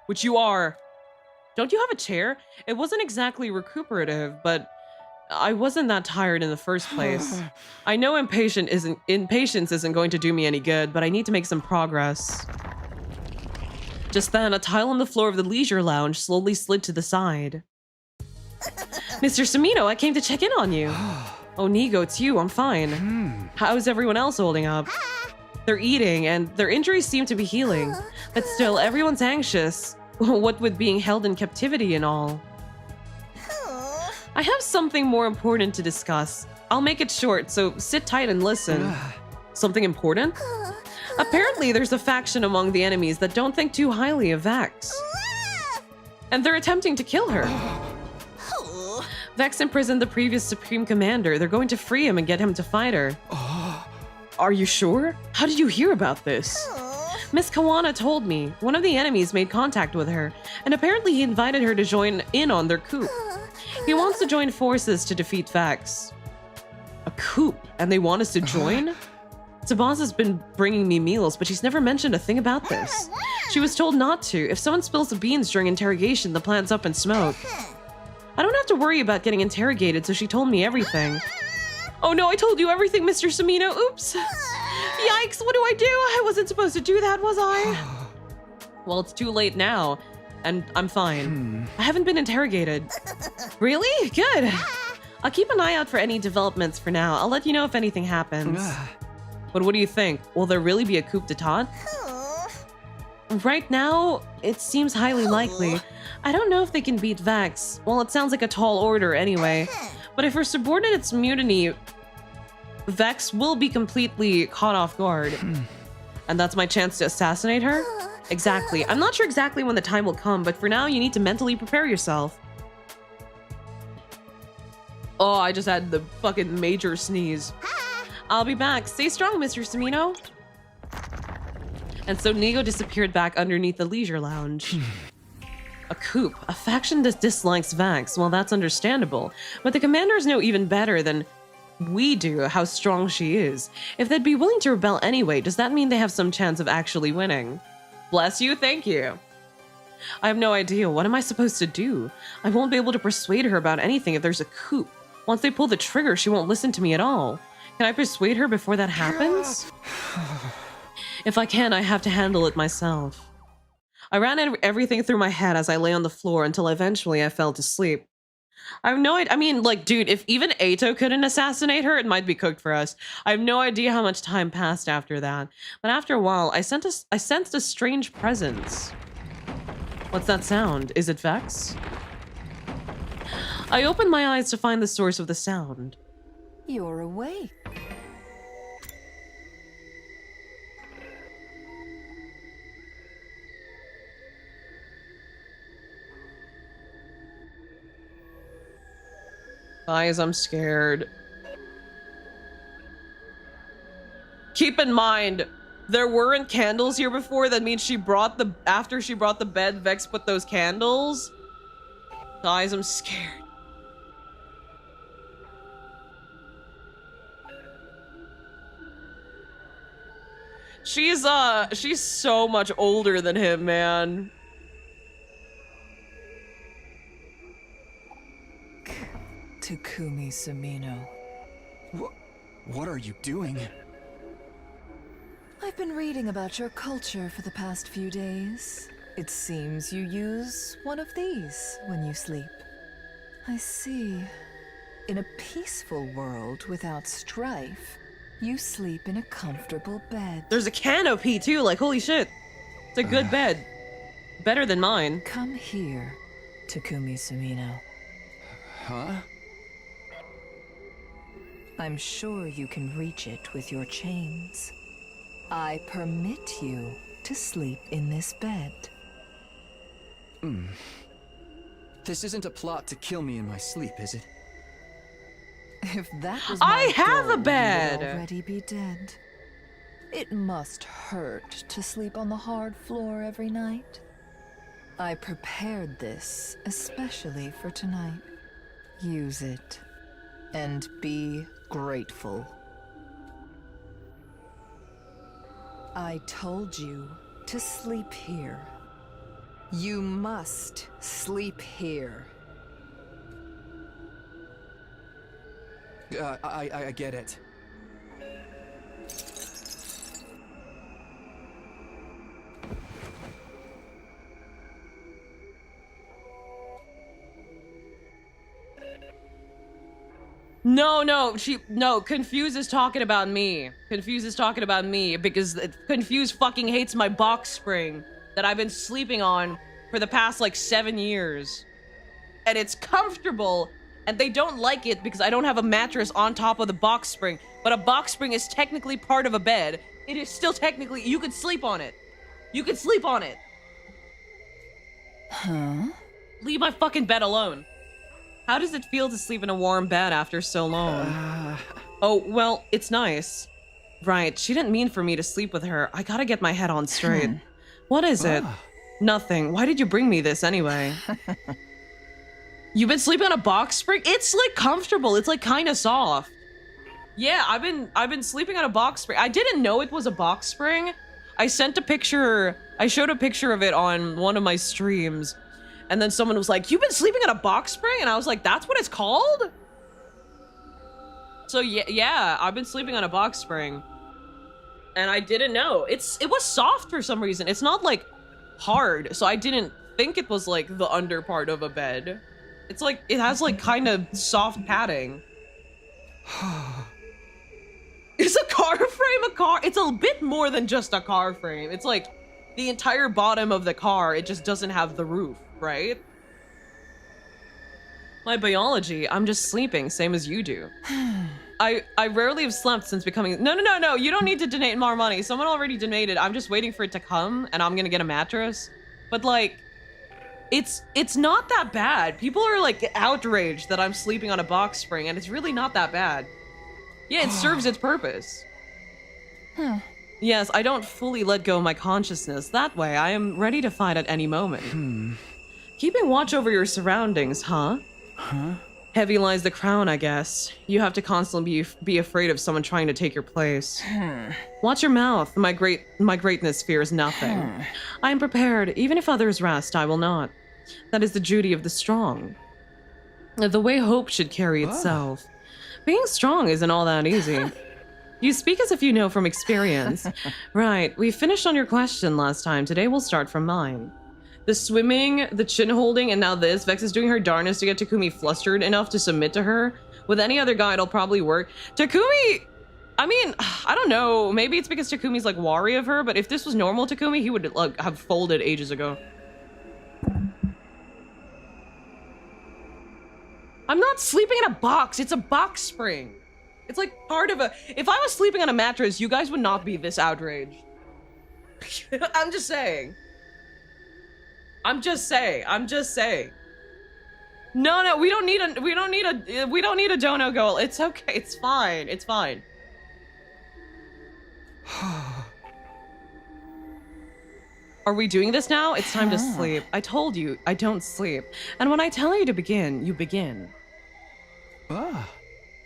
Which you are. Don't you have a chair? It wasn't exactly recuperative, but I wasn't that tired in the first place. I know impatience isn't going to do me any good, but I need to make some progress. Just then, a tile on the floor of the leisure lounge slowly slid to the side. Mr. Samino, I came to check in on you. Oh, Nigo, it's you. I'm fine. How's everyone else holding up? They're eating, and their injuries seem to be healing. But still, everyone's anxious. What with being held in captivity and all. I have something more important to discuss. I'll make it short, so sit tight and listen. Something important? Apparently, there's a faction among the enemies that don't think too highly of Vex. And they're attempting to kill her. Vex imprisoned the previous Supreme Commander. They're going to free him and get him to fight her. Are you sure? How did you hear about this? Miss Kawana told me. One of the enemies made contact with her, and apparently he invited her to join in on their coup. He wants to join forces to defeat Vex. A coup? And they want us to join? Tsubasa's been bringing me meals, but she's never mentioned a thing about this. She was told not to. If someone spills the beans during interrogation, the plan's up in smoke. I don't have to worry about getting interrogated, so she told me everything. Oh no, I told you everything, Mr. Samino. Oops. Yikes, what do I do? I wasn't supposed to do that, was I? Well, it's too late now, and I'm fine. I haven't been interrogated. Really? Good. I'll keep an eye out for any developments for now. I'll let you know if anything happens. But what do you think? Will there really be a coup d'etat? Right now, it seems highly likely. I don't know if they can beat Vex. Well, it sounds like a tall order anyway. But if her subordinates mutiny, Vex will be completely caught off guard. And that's my chance to assassinate her? Exactly. I'm not sure exactly when the time will come, but for now, you need to mentally prepare yourself. Oh, I just had the fucking major sneeze. I'll be back. Stay strong, Mr. Samino. And so Nigo disappeared back underneath the leisure lounge. A coup. A faction that dislikes Vex. Well, that's understandable. But the commanders know even better than we do how strong she is. If they'd be willing to rebel anyway, does that mean they have some chance of actually winning? Bless you, thank you. I have no idea. What am I supposed to do? I won't be able to persuade her about anything if there's a coup. Once they pull the trigger, she won't listen to me at all. Can I persuade her before that happens? If I can, I have to handle it myself. I ran everything through my head as I lay on the floor until eventually I fell to sleep. I have no idea. I mean, like, dude, if even Atau couldn't assassinate her, it might be cooked for us. I have no idea how much time passed after that. But after a while, I sensed a strange presence. What's that sound? Is it Vex? I opened my eyes to find the source of the sound. You're awake. Guys, I'm scared. Keep in mind, there weren't candles here before. That means after she brought the bed, Vex put those candles. Guys, I'm scared. She's so much older than him, man. Takumi Samino. What are you doing? I've been reading about your culture for the past few days. It seems you use one of these when you sleep. I see. In a peaceful world without strife, you sleep in a comfortable bed. There's a canopy too, like holy shit. It's a good bed. Better than mine. Come here, Takumi Samino. Huh? I'm sure you can reach it with your chains. I permit you to sleep in this bed. This isn't a plot to kill me in my sleep, is it? If that was I have goal, a bed! you would already be dead. It must hurt to sleep on the hard floor every night. I prepared this especially for tonight. Use it and be grateful. I told you to sleep here. You must sleep here. I get it. No, Confuse is talking about me. Confuse is talking about me because Confuse fucking hates my box spring that I've been sleeping on for the past like 7 years. And it's comfortable, and they don't like it because I don't have a mattress on top of the box spring. But a box spring is technically part of a bed. It is still technically, you could sleep on it. You could sleep on it. Huh? Leave my fucking bed alone. How does it feel to sleep in a warm bed after so long? Oh, well, it's nice. Right, she didn't mean for me to sleep with her. I gotta get my head on straight. What is it? Nothing. Why did you bring me this anyway? You've been sleeping on a box spring? It's like comfortable. It's like kind of soft. Yeah, I've been sleeping on a box spring. I didn't know it was a box spring. I showed a picture of it on one of my streams. And then someone was like, "You've been sleeping on a box spring?" And I was like, "That's what it's called?" So yeah, I've been sleeping on a box spring. And I didn't know. It was soft for some reason. It's not like hard. So I didn't think it was like the under part of a bed. It's like, it has like kind of soft padding. Is a car frame a car? It's a bit more than just a car frame. It's like the entire bottom of the car. It just doesn't have the roof, right? My biology, I'm just sleeping, same as you do. I rarely have slept since becoming— No, you don't need to donate more money. Someone already donated. I'm just waiting for it to come, and I'm gonna get a mattress. But like, it's not that bad. People are like outraged that I'm sleeping on a box spring, and it's really not that bad. Yeah, it serves its purpose. Yes, I don't fully let go of my consciousness. That way, I am ready to fight at any moment. Keeping watch over your surroundings, huh? Heavy lies the crown, I guess. You have to constantly be afraid of someone trying to take your place. Watch your mouth. My greatness fears nothing. I am prepared. Even if others rest, I will not. That is the duty of the strong. The way hope should carry itself. Being strong isn't all that easy. You speak as if you know from experience. Right, we finished on your question last time. Today we'll start from mine. The swimming, the chin holding, and now this. Vex is doing her darnest to get Takumi flustered enough to submit to her. With any other guy, it'll probably work. Takumi, I mean, I don't know. Maybe it's because Takumi's like wary of her, but if this was normal Takumi, he would like have folded ages ago. I'm not sleeping in a box. It's a box spring. It's like part of a— if I was sleeping on a mattress, you guys would not be this outraged. I'm just saying. I'm just saying. No, we don't need a dono goal. It's okay. It's fine. It's fine. Are we doing this now? It's time to sleep. I told you, I don't sleep. And when I tell you to begin, you begin.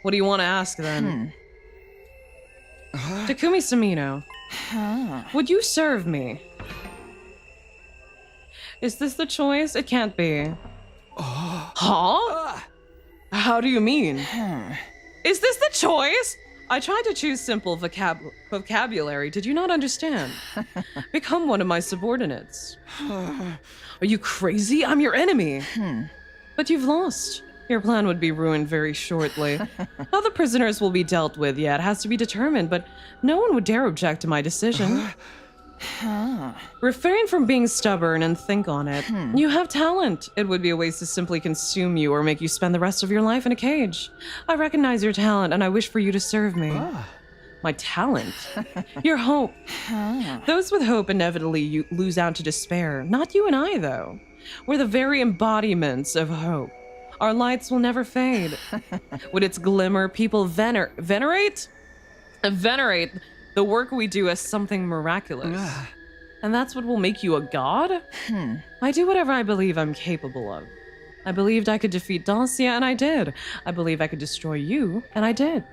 What do you want to ask then? Takumi Samino, would you serve me? Is this the choice? It can't be. Huh? How do you mean? Is this the choice? I tried to choose simple vocabulary. Did you not understand? Become one of my subordinates. Are you crazy? I'm your enemy. But you've lost. Your plan would be ruined very shortly. How the prisoners will be dealt with, yeah, it has to be determined, but no one would dare object to my decision. Refrain from being stubborn and think on it. You have talent. It would be a waste to simply consume you or make you spend the rest of your life in a cage. I recognize your talent and I wish for you to serve me. My talent? Your hope. Those with hope inevitably lose out to despair. Not you and I, though. We're the very embodiments of hope. Our lights will never fade. With its glimmer, people venerate the work we do as something miraculous. And that's what will make you a god? I do whatever I believe I'm capable of. I believed I could defeat Dacia, and I did. I believe I could destroy you, and I did.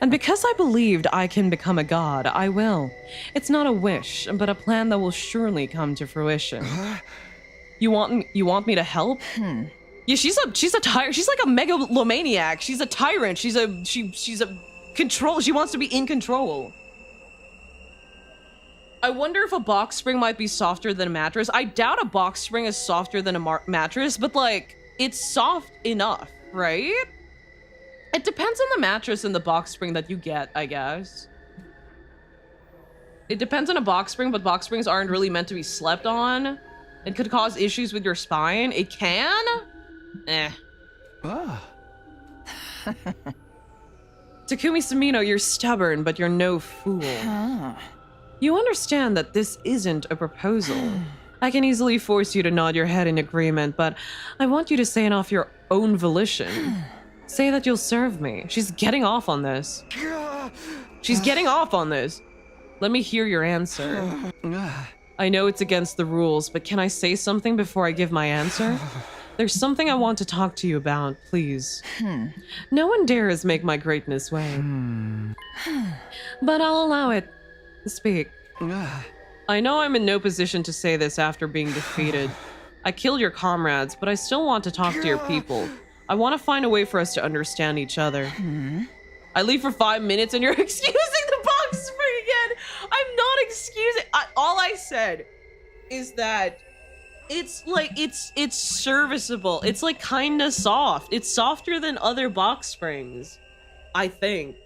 And because I believed I can become a god, I will. It's not a wish, but a plan that will surely come to fruition. You want me to help? Yeah, she's a tyrant. She's like a megalomaniac. She's a tyrant. She's a control. She wants to be in control. I wonder if a box spring might be softer than a mattress. I doubt a box spring is softer than a mattress, but like, it's soft enough, right? It depends on the mattress and the box spring that you get, I guess. It depends on a box spring, but box springs aren't really meant to be slept on. It could cause issues with your spine. It can? Eh. Takumi Sumino, you're stubborn, but you're no fool. You understand that this isn't a proposal. I can easily force you to nod your head in agreement, but I want you to say it off your own volition. Say that you'll serve me. She's getting off on this. She's getting off on this. Let me hear your answer. I know it's against the rules, but can I say something before I give my answer? There's something I want to talk to you about, please. No one dares make my greatness wane. But I'll allow it. Speak. I know I'm in no position to say this after being defeated. I killed your comrades, but I still want to talk to your people. I want to find a way for us to understand each other. I leave for 5 minutes and you're excusing the box spring again. I'm not excusing. All I said is that it's like, it's serviceable. It's like kind of soft. It's softer than other box springs, I think.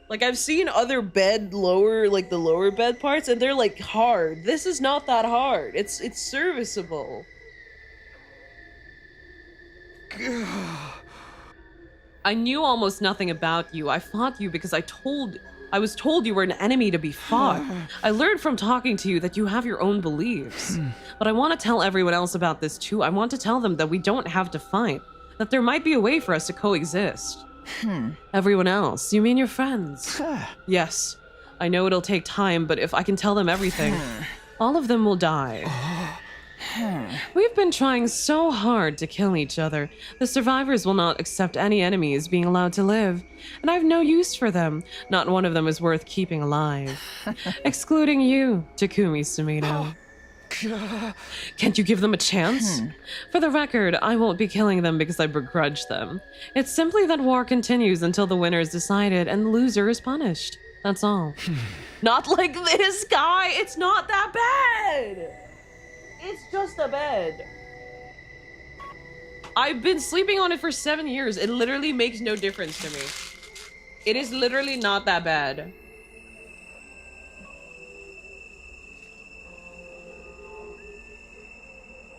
Like, I've seen other bed lower, like the lower bed parts, and they're like hard. This is not that hard. It's serviceable. I knew almost nothing about you. I fought you because I was told you were an enemy to be fought. I learned from talking to you that you have your own beliefs. But I want to tell everyone else about this too. I want to tell them that we don't have to fight, that there might be a way for us to coexist. Everyone else? You mean your friends? Yes. I know it'll take time, but if I can tell them everything, all of them will die. We've been trying so hard to kill each other. The survivors will not accept any enemies being allowed to live, and I've no use for them. Not one of them is worth keeping alive. Excluding you, Takumi Sumino. Can't you give them a chance? For the record, I won't be killing them because I begrudge them. It's simply that war continues until the winner is decided and the loser is punished. That's all. Not like this guy. It's not that bad. It's just a bed. I've been sleeping on it for 7 years. It literally makes no difference to me. It is literally not that bad.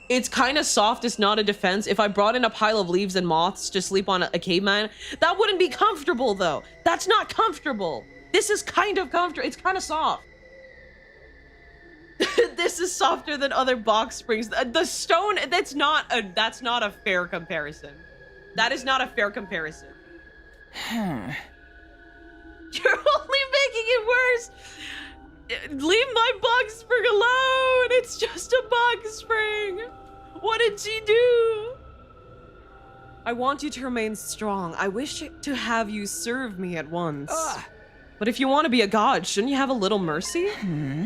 It's kind of soft. It's not a defense. If I brought in a pile of leaves and moths to sleep on a caveman, that wouldn't be comfortable though. That's not comfortable. This is kind of comfortable. It's kind of soft. This is softer than other box springs. The stone, that's not a fair comparison. That is not a fair comparison. You're only making it worse. Leave my box spring alone. It's just a box spring. What did she do? I want you to remain strong. I wish to have you serve me at once. But if you want to be a god, shouldn't you have a little mercy?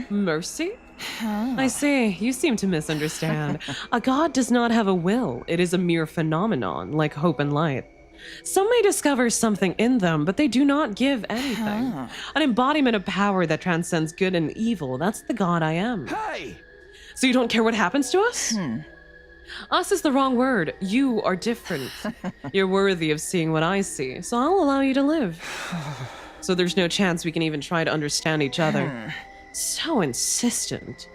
Mercy? I see. You seem to misunderstand. A god does not have a will. It is a mere phenomenon, like hope and light. Some may discover something in them, but they do not give anything. An embodiment of power that transcends good and evil. That's the god I am. Hey! So you don't care what happens to us? Us is the wrong word. You are different. You're worthy of seeing what I see, so I'll allow you to live. So there's no chance we can even try to understand each other. So insistent.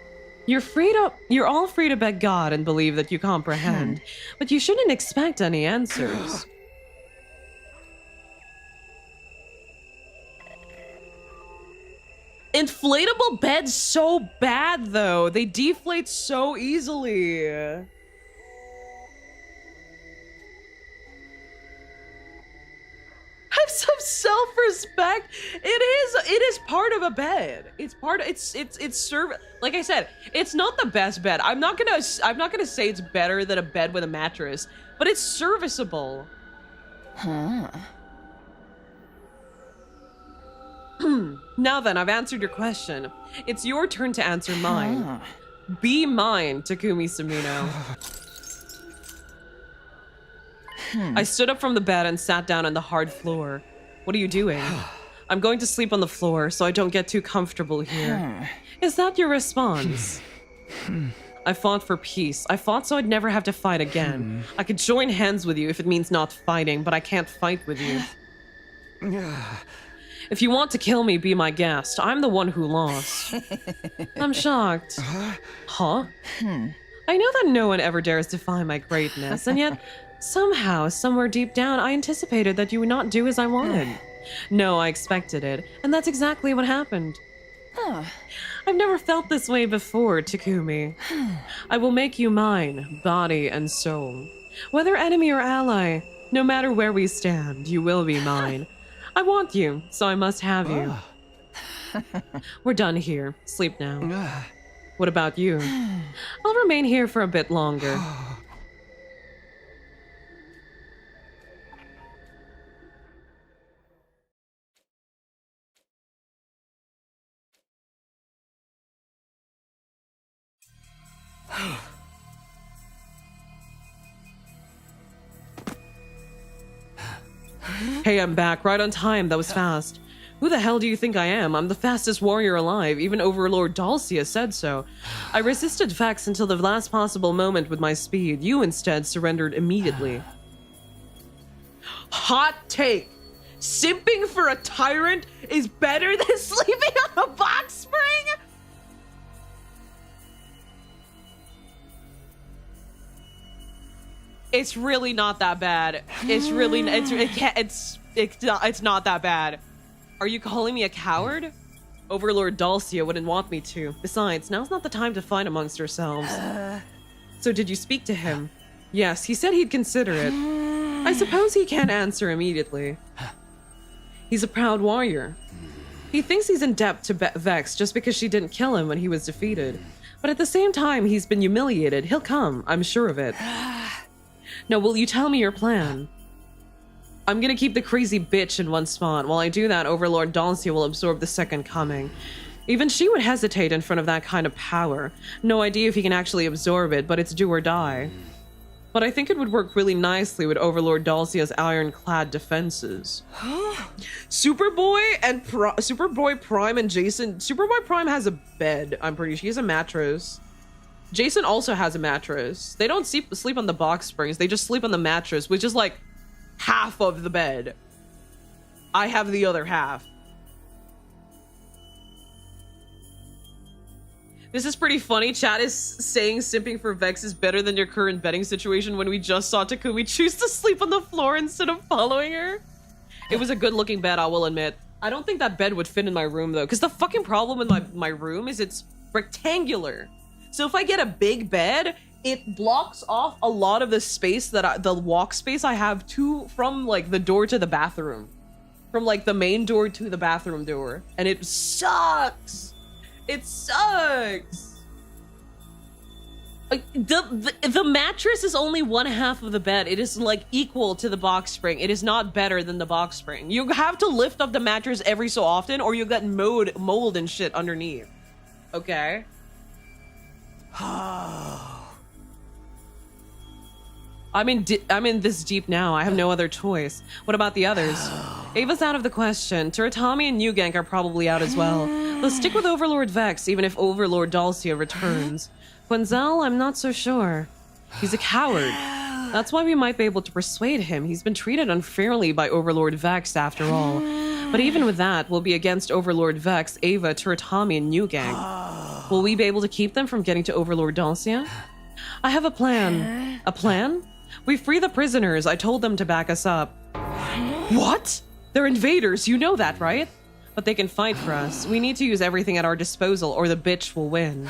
You're all free to beg God and believe that you comprehend, but you shouldn't expect any answers. Inflatable beds so bad though. They deflate so easily. have some self-respect. It is part of a bed. It's part of, it's serve. Like I said, it's not the best bed. I'm not gonna say it's better than a bed with a mattress, but it's serviceable. Huh. Now then, I've answered your question. It's your turn to answer mine. Be mine, Takumi Sumino. I stood up from the bed and sat down on the hard floor. What are you doing? I'm going to sleep on the floor so I don't get too comfortable here. Is that your response? I fought for peace. I fought so I'd never have to fight again. I could join hands with you if it means not fighting, but I can't fight with you. If you want to kill me, be my guest. I'm the one who lost. I'm shocked. Huh? I know that no one ever dares defy my greatness, and yet, somehow, somewhere deep down, I anticipated that you would not do as I wanted. No, I expected it, and that's exactly what happened. I've never felt this way before, Takumi. I will make you mine, body and soul. Whether enemy or ally, no matter where we stand, you will be mine. I want you, so I must have you. We're done here. Sleep now. What about you? I'll remain here for a bit longer. Hey, I'm back. Right on time. That was fast. Who the hell do you think I am? I'm the fastest warrior alive. Even Overlord Dalcia said so. I resisted Vex until the last possible moment with my speed. You instead surrendered immediately. Hot take. Simping for a tyrant is better than sleeping on a box spring? It's really not that bad. It's really it's not that bad. Are you calling me a coward? Overlord Dalcia wouldn't want me to. Besides, now's not the time to fight amongst ourselves. So did you speak to him? Yes, he said he'd consider it. I suppose he can't answer immediately. He's a proud warrior. He thinks he's in debt to Vex just because she didn't kill him when he was defeated. But at the same time, he's been humiliated. He'll come, I'm sure of it. Now, will you tell me your plan? I'm gonna keep the crazy bitch in one spot. While I do that, Overlord Dalcia will absorb the second coming. Even she would hesitate in front of that kind of power. No idea if he can actually absorb it, but it's do or die. But I think it would work really nicely with Overlord Dalcia's ironclad defenses. Superboy and Superboy Prime and Jason. Superboy Prime has a bed, I'm pretty sure. He has a mattress. Jason also has a mattress. They don't sleep on the box springs. They just sleep on the mattress, which is like half of the bed. I have the other half. This is pretty funny. Chat is saying simping for Vex is better than your current bedding situation when we just saw Takumi choose to sleep on the floor instead of following her. It was a good looking bed, I will admit. I don't think that bed would fit in my room though, because the fucking problem with my room is it's rectangular. So if I get a big bed, it blocks off a lot of the space that the walk space I have from like the door to the bathroom, from like the main door to the bathroom door, and it sucks. It sucks. Like the mattress is only one half of the bed. It is like equal to the box spring. It is not better than the box spring. You have to lift up the mattress every so often, or you get mold and shit underneath. Okay. I'm in this deep now. I have no other choice. What about the others? Ava's out of the question. Teratami and Yugank are probably out as well. Let's stick with Overlord Vex, even if Overlord Dalcia returns. Quenzel, I'm not so sure. He's a coward. That's why we might be able to persuade him. He's been treated unfairly by Overlord Vex after all. But even with that, we'll be against Overlord Vex, Ava, Teratami, and Yugank. Will we be able to keep them from getting to Overlord Dalcia? I have a plan. A plan? We free the prisoners. I told them to back us up. What? They're invaders. You know that, right? But they can fight for us. We need to use everything at our disposal or the bitch will win.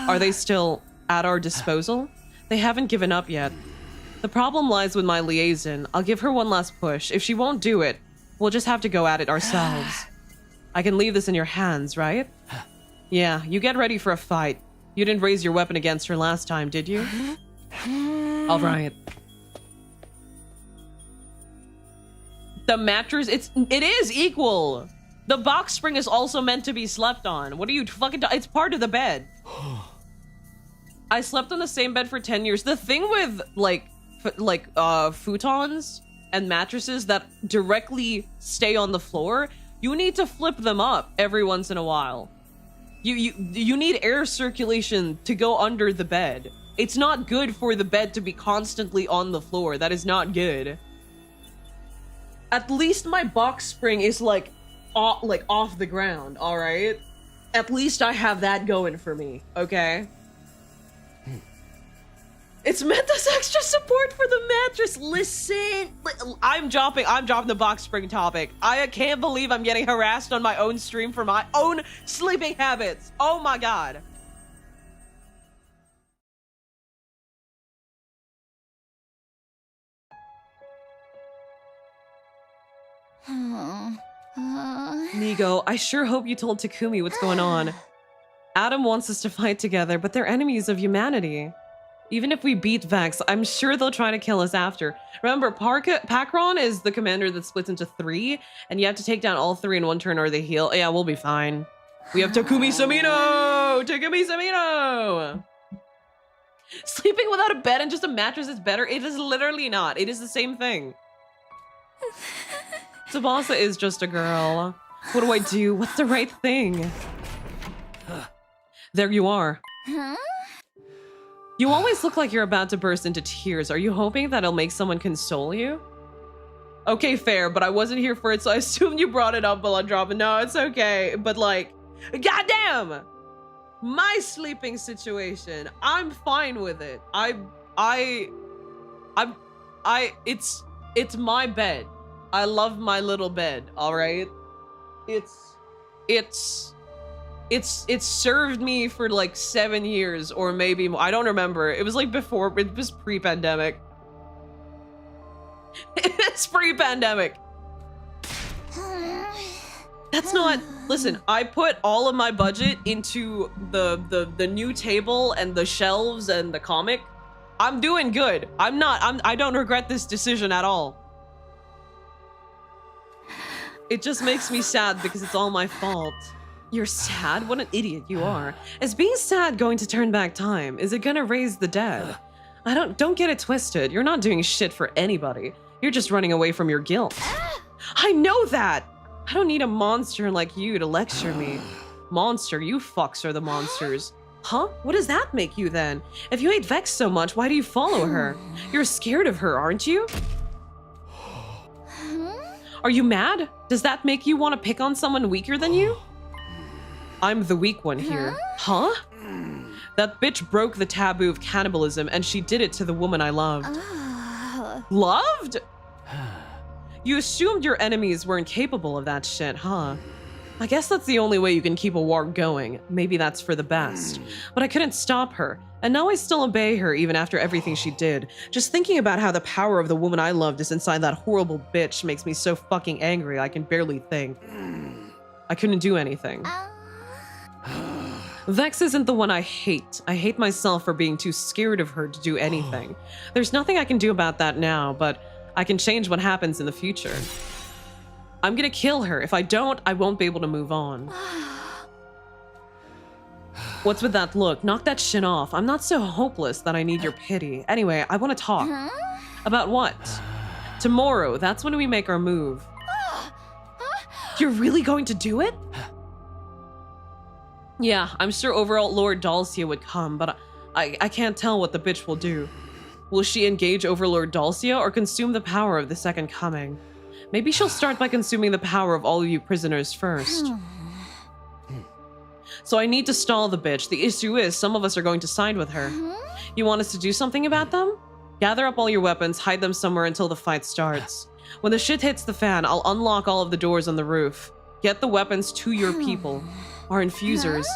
Are they still at our disposal? They haven't given up yet. The problem lies with my liaison. I'll give her one last push. If she won't do it, we'll just have to go at it ourselves. I can leave this in your hands, right? Yeah, you get ready for a fight. You didn't raise your weapon against her last time, did you? All right. The mattress, it is equal. The box spring is also meant to be slept on. What are you fucking it's part of the bed. I slept on the same bed for 10 years. The thing with like futons and mattresses that directly stay on the floor, you need to flip them up every once in a while. You need air circulation to go under the bed. It's not good for the bed to be constantly on the floor. That is not good. At least my box spring is like off the ground, all right? At least I have that going for me, okay? It's meant as extra support for the mattress. Listen, I'm dropping the box spring topic. I can't believe I'm getting harassed on my own stream for my own sleeping habits. Oh my god. Nigo, I sure hope you told Takumi what's going on. Adam wants us to fight together, but they're enemies of humanity. Even if we beat Vex, I'm sure they'll try to kill us after. Remember, Pakron is the commander that splits into 3, and you have to take down all 3 in one turn or they heal. Yeah, we'll be fine. We have Takumi Samino! Takumi Samino! Sleeping without a bed and just a mattress is better? It is literally not. It is the same thing. Tsubasa is just a girl. What do I do? What's the right thing? There you are. Huh? You always look like you're about to burst into tears. Are you hoping that it'll make someone console you? Okay, fair, but I wasn't here for it, so I assumed you brought it up while I'm dropping. No, it's okay, but like, goddamn! My sleeping situation, I'm fine with it. It's my bed. I love my little bed, all right? It's served me for like 7 years or maybe more. I don't remember. It was like before, it was pre-pandemic. It's pre-pandemic. That's not, listen, I put all of my budget into the new table and the shelves and the comic. I'm doing good. I don't regret this decision at all. It just makes me sad because it's all my fault. You're sad? What an idiot you are. Is being sad going to turn back time? Is it gonna raise the dead? Don't get it twisted. You're not doing shit for anybody. You're just running away from your guilt. I know that! I don't need a monster like you to lecture me. Monster, you fucks are the monsters. Huh? What does that make you then? If you hate Vex so much, why do you follow her? You're scared of her, aren't you? Are you mad? Does that make you want to pick on someone weaker than you? I'm the weak one here. Huh? That bitch broke the taboo of cannibalism and she did it to the woman I loved. Loved? You assumed your enemies were incapable of that shit, huh? I guess that's the only way you can keep a war going. Maybe that's for the best. But I couldn't stop her, and now I still obey her even after everything she did. Just thinking about how the power of the woman I loved is inside that horrible bitch makes me so fucking angry I can barely think. I couldn't do anything. Vex isn't the one I hate. I hate myself for being too scared of her to do anything. There's nothing I can do about that now, but I can change what happens in the future. I'm gonna kill her. If I don't, I won't be able to move on. What's with that look? Knock that shit off. I'm not so hopeless that I need your pity. Anyway, I want to talk. About what? Tomorrow, that's when we make our move. You're really going to do it? Yeah, I'm sure Overall Lord Dalcia would come, but I can't tell what the bitch will do. Will she engage Overlord Dalcia or consume the power of the Second Coming? Maybe she'll start by consuming the power of all of you prisoners first. So I need to stall the bitch. The issue is, some of us are going to side with her. You want us to do something about them? Gather up all your weapons, hide them somewhere until the fight starts. When the shit hits the fan, I'll unlock all of the doors on the roof. Get the weapons to your people, our infusers.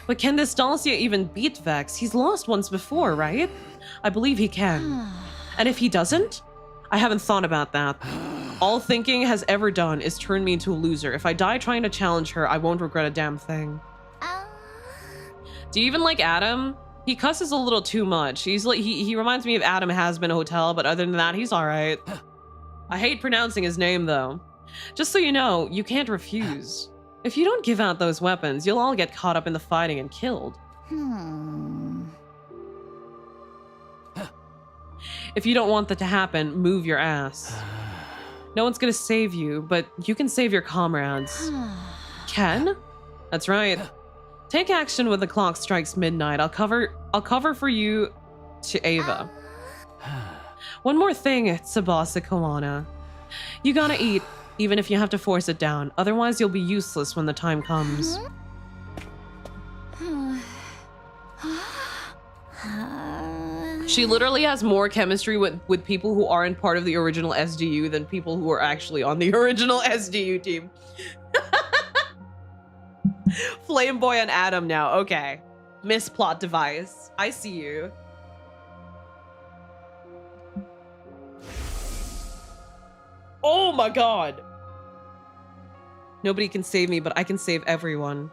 But can this Dalcia even beat Vex? He's lost once before, right? I believe he can. And if he doesn't? I haven't thought about that. All thinking has ever done is turn me into a loser. If I die trying to challenge her, I won't regret a damn thing. Do you even like Adam? He cusses a little too much. He's like he reminds me of Adam Has Been Hotel, but other than that, he's all right. I hate pronouncing his name though. Just so you know, you can't refuse. If you don't give out those weapons, you'll all get caught up in the fighting and killed. If you don't want that to happen, move your ass. No one's gonna save you, but you can save your comrades. Ken? That's right. Take action when the clock strikes midnight. I'll cover for you to Ava. One more thing, Tsubasa Koana. You gotta eat, even if you have to force it down. Otherwise, you'll be useless when the time comes. She literally has more chemistry with people who aren't part of the original SDU than people who are actually on the original SDU team. Flame Boy and Adam now. Okay. Misplot device. I see you. Oh my god. Nobody can save me, but I can save everyone.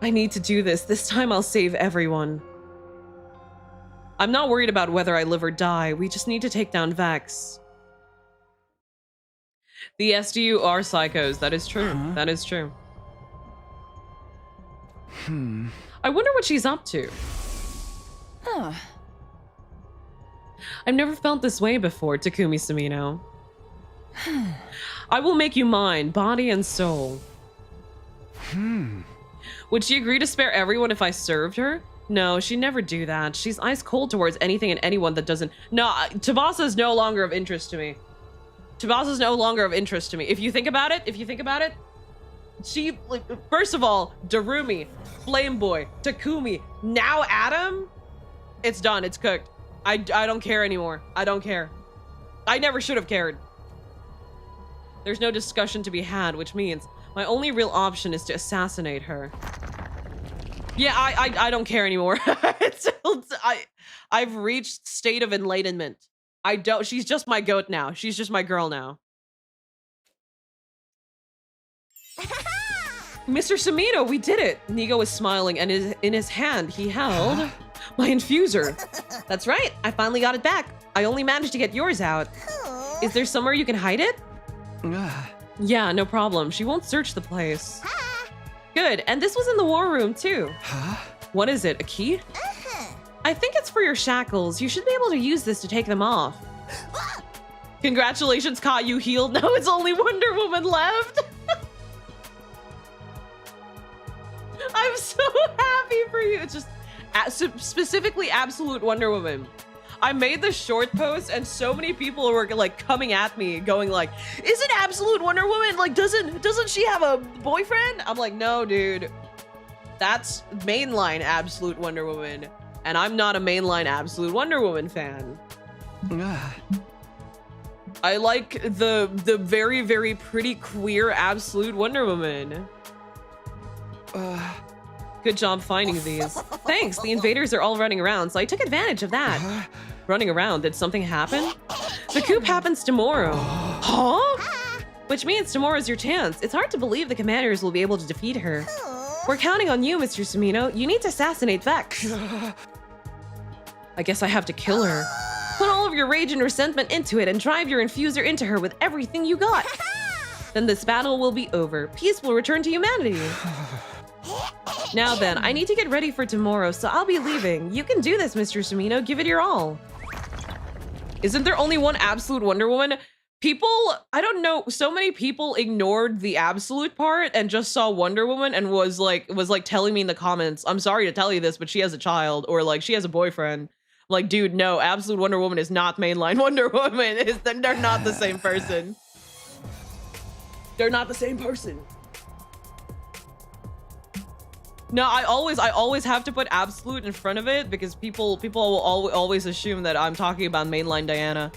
I need to do this. This time I'll save everyone. I'm not worried about whether I live or die. We just need to take down Vex. The SDU are psychos. That is true. That is true. I wonder what she's up to. I've never felt this way before, Takumi Sumino. I will make you mine, body and soul. Would she agree to spare everyone if I served her? No, she'd never do that. She's ice cold towards anything and anyone that doesn't. No, Tsubasa is no longer of interest to me. Tsubasa is no longer of interest to me. If you think about it, she, like, first of all, Darumi, Flame Boy, Takumi, now Adam. It's done. It's cooked. I don't care anymore. I don't care. I never should have cared. There's no discussion to be had, which means my only real option is to assassinate her. Yeah, I don't care anymore. I've reached state of enlightenment. She's just my goat now. She's just my girl now. Mr. Sumino, we did it. Nigo was smiling, and in his hand, he held my infuser. That's right. I finally got it back. I only managed to get yours out. Is there somewhere you can hide it? Yeah, no problem. She won't search the place. Good. And this was in the war room, too. What is it? A key? I think it's for your shackles. You should be able to use this to take them off. Congratulations, Ka, you healed. Now it's only Wonder Woman left. I'm so happy for you. It's just specifically Absolute Wonder Woman. I made the short post and so many people were like coming at me going like, isn't Absolute Wonder Woman, like, doesn't she have a boyfriend? I'm like, no, dude. That's mainline Absolute Wonder Woman. And I'm not a mainline Absolute Wonder Woman fan. I like the very, very pretty queer Absolute Wonder Woman. Good job finding these. Thanks, the invaders are all running around, so I took advantage of that. Running around, did something happen? The coup happens tomorrow. Huh? Which means tomorrow's your chance. It's hard to believe the commanders will be able to defeat her. We're counting on you, Mr. Sumino. You need to assassinate Vex. I guess I have to kill her. Put all of your rage and resentment into it and drive your infuser into her with everything you got. Then this battle will be over. Peace will return to humanity. Now then, I need to get ready for tomorrow, so I'll be leaving. You can do this, Mr. Sumino. Give it your all. Isn't there only one Absolute Wonder Woman? People, I don't know, so many people ignored the Absolute part and just saw Wonder Woman and was like telling me in the comments, I'm sorry to tell you this, but she has a child, or like she has a boyfriend. I'm like, dude, no, Absolute Wonder Woman is not mainline Wonder Woman. They're not the same person. They're not the same person. No, I always have to put Absolute in front of it because people will always assume that I'm talking about mainline Diana.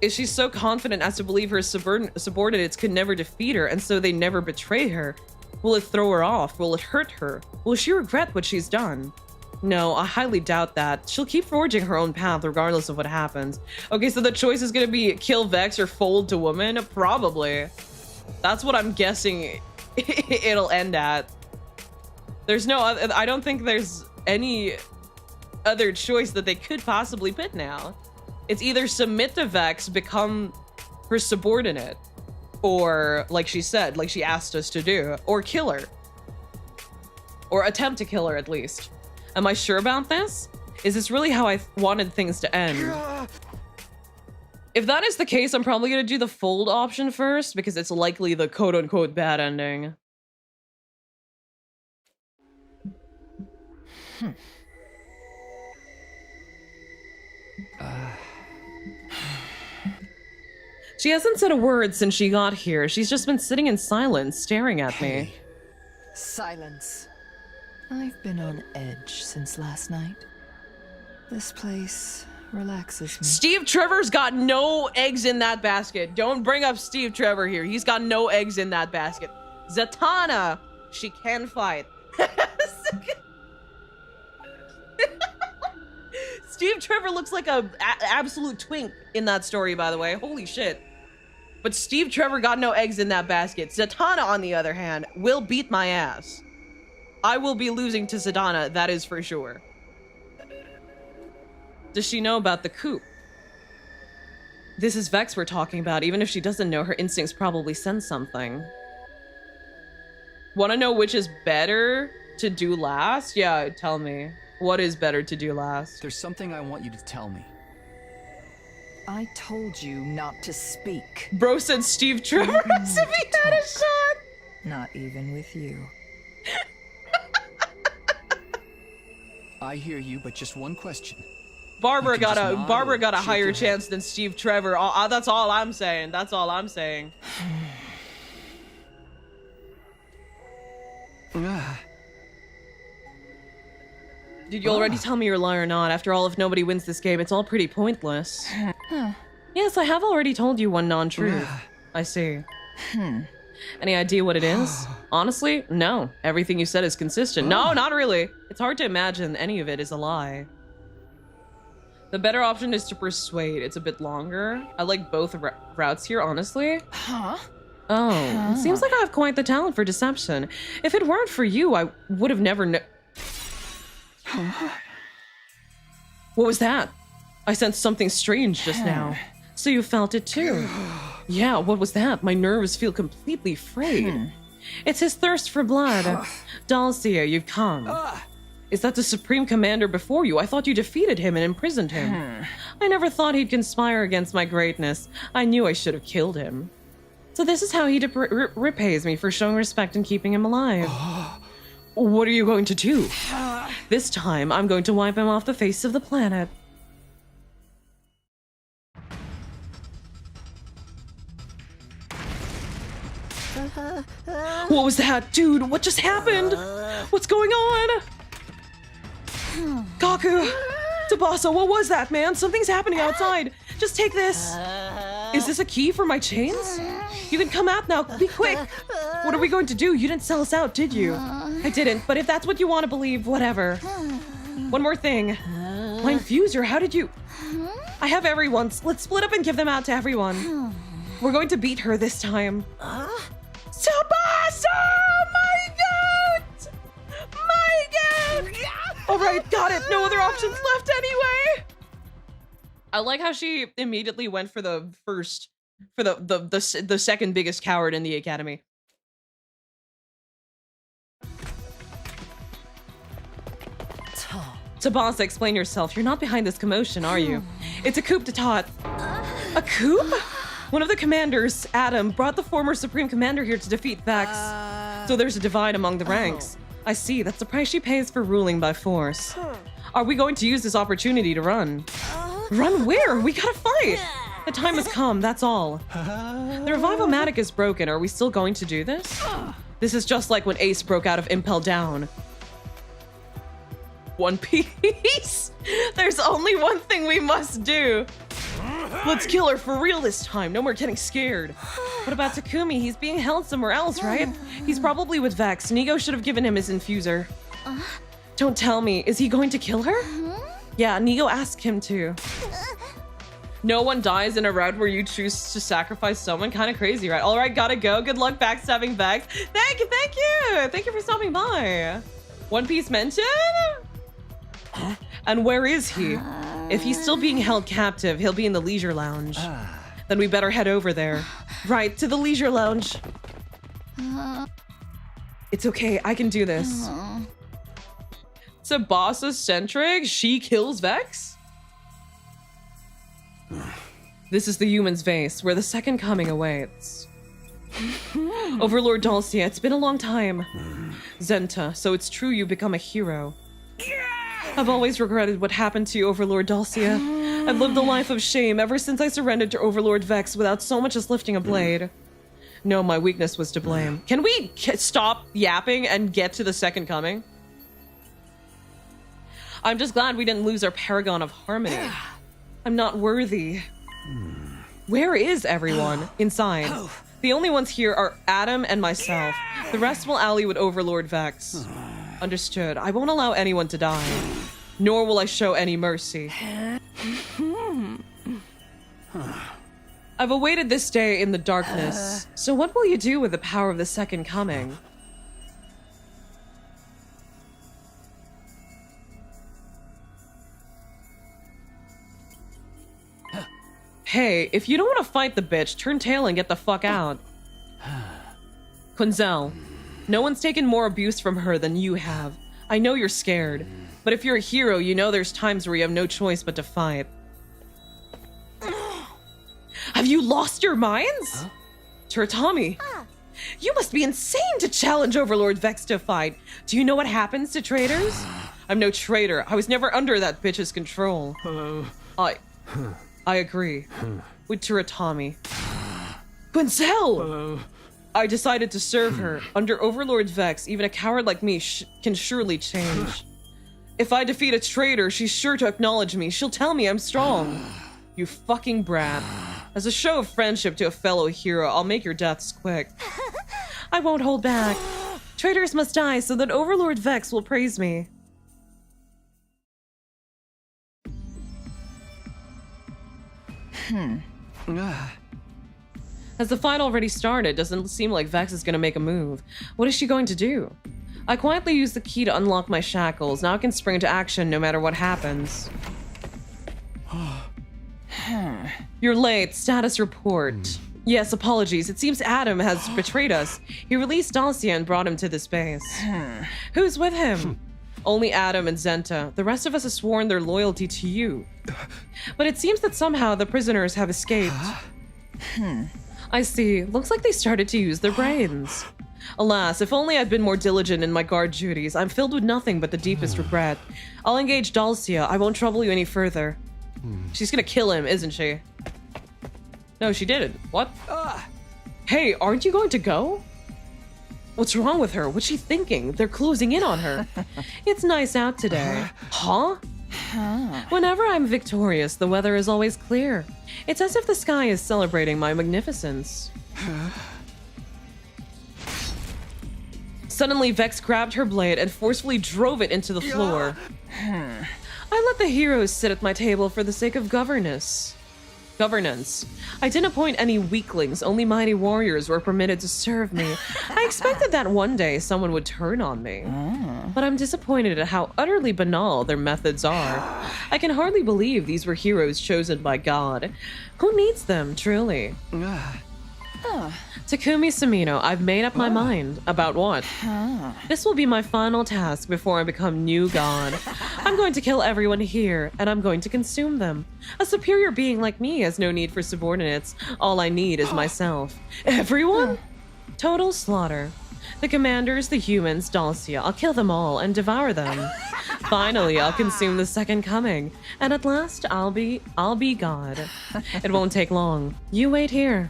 Is she so confident as to believe her subordinates could never defeat her and so they never betray her? Will it throw her off? Will it hurt her? Will she regret what she's done? No, I highly doubt that. She'll keep forging her own path regardless of what happens. Okay, so the choice is gonna be kill Vex or fold to woman? Probably. That's what I'm guessing it'll end at. There's no other, I don't think there's any other choice that they could possibly put now. It's either submit to Vex, become her subordinate, or like she said, like she asked us to do, or kill her. Or attempt to kill her at least. Am I sure about this? Is this really how I wanted things to end? If that is the case, I'm probably gonna do the fold option first because it's likely the quote-unquote bad ending. She hasn't said a word since she got here. She's just been sitting in silence, staring at me. Silence. I've been on edge since last night. This place relaxes me. Steve Trevor's got no eggs in that basket. Don't bring up Steve Trevor here. He's got no eggs in that basket. Zatanna, she can fight. Steve Trevor looks like a absolute twink in that story, by the way. Holy shit. But Steve Trevor got no eggs in that basket. Zatanna, on the other hand, will beat my ass. I will be losing to Zatanna, that is for sure. Does she know about the coup? This is Vex we're talking about. Even if she doesn't know, her instincts probably sense something. Want to know which is better to do last? Yeah, tell me. What is better to do last? There's something I want you to tell me. I told you not to speak. Bro said Steve Trevor as if he had a shot. Not even with you. I hear you, but just one question. Barbara got a higher chance than Steve Trevor. That's all I'm saying. That's all I'm saying. Did you already tell me you're a liar or not? After all, if nobody wins this game, it's all pretty pointless. Yes, I have already told you one non-truth. I see. Any idea what it is? Honestly, no. Everything you said is consistent. No, not really. It's hard to imagine any of it is a lie. The better option is to persuade. It's a bit longer. I like both routes here, honestly. Oh, it seems like I have quite the talent for deception. If it weren't for you, I would have never What was that? I sensed something strange just now. So you felt it too? Yeah, what was that? My nerves feel completely frayed. It's his thirst for blood. Dalcia, you've come. Is that the Supreme Commander before you? I thought you defeated him and imprisoned him. I never thought he'd conspire against my greatness. I knew I should have killed him. So this is how he repays me for showing respect and keeping him alive. What are you going to do? This time, I'm going to wipe him off the face of the planet. What was that? Dude, what just happened? What's going on? Kaku! Tsubasa, what was that, man? Something's happening outside. Just take this. Is this a key for my chains? You can come out now. Be quick. What are we going to do? You didn't sell us out, did you? I didn't, but if that's what you want to believe, whatever. One more thing. My infuser, how did you... I have everyone's. Let's split up and give them out to everyone. We're going to beat her this time. Tsubasa! My goat! My goat! All right, got it. No other options left anyway. I like how she immediately went for the first, for the second biggest coward in the academy. Tsubasa, explain yourself. You're not behind this commotion, are you? It's a coup d'etat. A coup? One of the commanders, Adam, brought the former Supreme Commander here to defeat Vex. So there's a divide among the ranks. I see, that's the price she pays for ruling by force. Are we going to use this opportunity to run? Run where? We gotta fight! The time has come, that's all. The Revival-matic is broken. Are we still going to do this? This is just like when Ace broke out of Impel Down. One Piece? There's only one thing we must do. Let's kill her for real this time. No more getting scared. What about Takumi? He's being held somewhere else, right? He's probably with Vex. Nigo should have given him his infuser. Don't tell me. Is he going to kill her? Yeah, Neo asked him to. No one dies in a route where you choose to sacrifice someone. Kind of crazy, right? All right, gotta go. Good luck backstabbing Vex. Thank you, thank you. Thank you for stopping by. One Piece mention? And where is he? If he's still being held captive, he'll be in the leisure lounge. Then we better head over there. Right, to the leisure lounge. It's okay, I can do this. Tsubasa-centric? She kills Vex? This is the human's vase, where the second coming awaits. Overlord Dulcia, it's been a long time. Zenta, so it's true you become a hero. I've always regretted what happened to you, Overlord Dulcia. I've lived a life of shame ever since I surrendered to Overlord Vex without so much as lifting a blade. No, my weakness was to blame. Can we stop yapping and get to the second coming? I'm just glad we didn't lose our paragon of harmony. I'm not worthy. Where is everyone? Inside. The only ones here are Adam and myself. The rest will ally with Overlord Vex. Understood. I won't allow anyone to die. Nor will I show any mercy. I've awaited this day in the darkness. So what will you do with the power of the second coming? Hey, if you don't want to fight the bitch, turn tail and get the fuck out. Quinzel, no one's taken more abuse from her than you have. I know you're scared, but if you're a hero, you know there's times where you have no choice but to fight. Have you lost your minds? Turatami, you must be insane to challenge Overlord Vex to fight. Do you know what happens to traitors? I'm no traitor. I was never under that bitch's control. I agree. With Turatami. Quinzel! I decided to serve her. Under Overlord Vex, even a coward like me can surely change. If I defeat a traitor, she's sure to acknowledge me. She'll tell me I'm strong. You fucking brat. As a show of friendship to a fellow hero, I'll make your deaths quick. I won't hold back. Traitors must die so that Overlord Vex will praise me. As the fight already started, doesn't seem like Vex is gonna make a move. What is she going to do? I quietly use the key to unlock my shackles. Now I can spring into action no matter what happens. You're late. Status report. Yes, apologies. It seems Adam has betrayed us. He released Dulcia and brought him to this base. Who's with him? Only Adam and Zenta. The rest of us have sworn their loyalty to you. But it seems that somehow the prisoners have escaped. I see. Looks like they started to use their brains. Alas, if only I'd been more diligent in my guard duties. I'm filled with nothing but the deepest regret. I'll engage Dulcia. I won't trouble you any further. She's gonna kill him, isn't she? No, she didn't. What? Hey, aren't you going to go? What's wrong with her? What's she thinking? They're closing in on her. It's nice out today. Huh? Whenever I'm victorious, the weather is always clear. It's as if the sky is celebrating my magnificence. Suddenly, Vex grabbed her blade and forcefully drove it into the floor. I let the heroes sit at my table for the sake of governance. I didn't appoint any weaklings, only mighty warriors were permitted to serve me. I expected that one day someone would turn on me. But I'm disappointed at how utterly banal their methods are. I can hardly believe these were heroes chosen by God. Who needs them, truly? Takumi Samino, I've made up my mind. About what? This will be my final task before I become new god. I'm going to kill everyone here, and I'm going to consume them. A superior being like me has no need for subordinates. All I need is myself. Everyone? Total slaughter. The commanders, the humans, Dulcia. I'll kill them all and devour them. Finally, I'll consume the second coming. And at last, I'll be God. It won't take long. You wait here.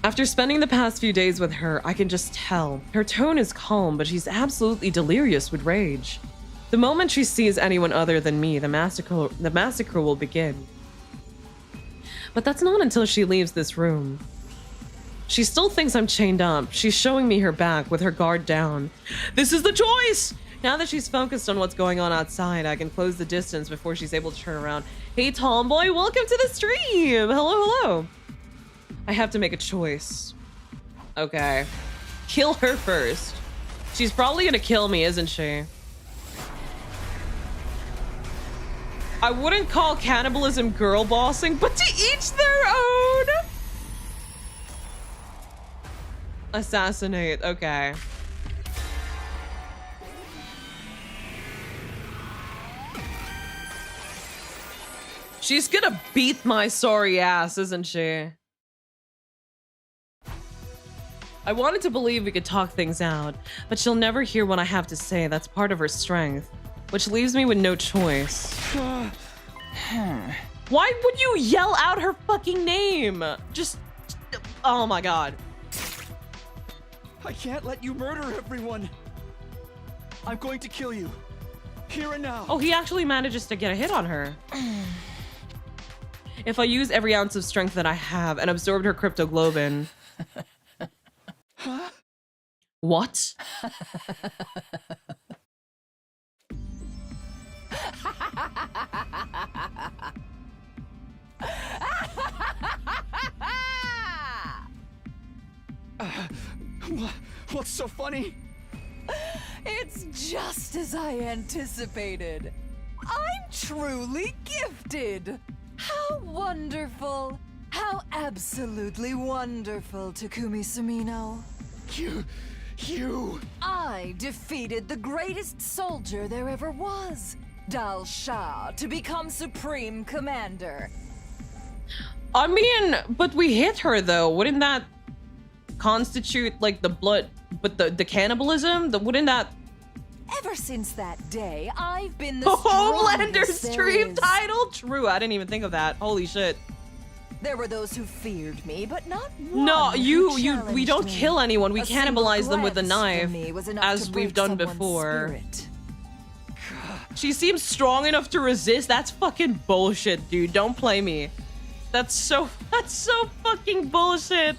After spending the past few days with her, I can just tell. Her tone is calm, but she's absolutely delirious with rage. The moment she sees anyone other than me, the massacre will begin. But that's not until she leaves this room. She still thinks I'm chained up. She's showing me her back with her guard down. This is the choice! Now that she's focused on what's going on outside, I can close the distance before she's able to turn around. Hey, Tomboy, welcome to the stream! Hello, hello. I have to make a choice. Okay. Kill her first. She's probably gonna kill me, isn't she? I wouldn't call cannibalism girl bossing, but to each their own! Assassinate, okay. She's gonna beat my sorry ass, isn't she? I wanted to believe we could talk things out, but she'll never hear what I have to say. That's part of her strength, which leaves me with no choice. Why would you yell out her fucking name? Just, oh my god. I can't let you murder everyone. I'm going to kill you. Here and now. Oh, he actually manages to get a hit on her. If I use every ounce of strength that I have and absorbed her cryptoglobin. Huh? What? What's so funny? It's just as I anticipated. I'm truly gifted. How wonderful. How absolutely wonderful, Takumi Sumino. You... I defeated the greatest soldier there ever was, Dal Shah, to become Supreme Commander. I mean, but we hit her though. Wouldn't that constitute like the blood, but the cannibalism? Wouldn't that... Ever since that day, I've been the Homelander strongest there stream is. title? True, I didn't even think of that. Holy shit. There were those who feared me, but not one. No, who we challenged don't me. kill anyone. We A single cannibalize them with a glance knife, from me was enough as to we've break done someone's before. spirit. She seems strong enough to resist. That's fucking bullshit, dude. Don't play me. That's so fucking bullshit.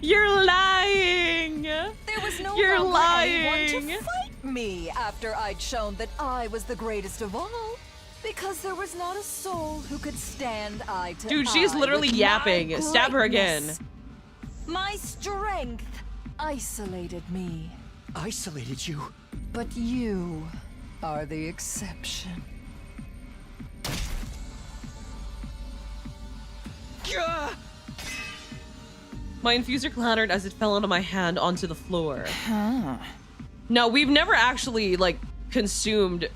You're lying. There was no You're longer lying. anyone to fight me after I'd shown that I was the greatest of all. Because there was not a soul who could stand eye to Dude, eye she's literally with yapping. my Stab her again. greatness. My strength isolated me. Isolated you? But you are the exception. My infuser clattered as it fell out of my hand onto the floor. Huh. No, we've never actually like consumed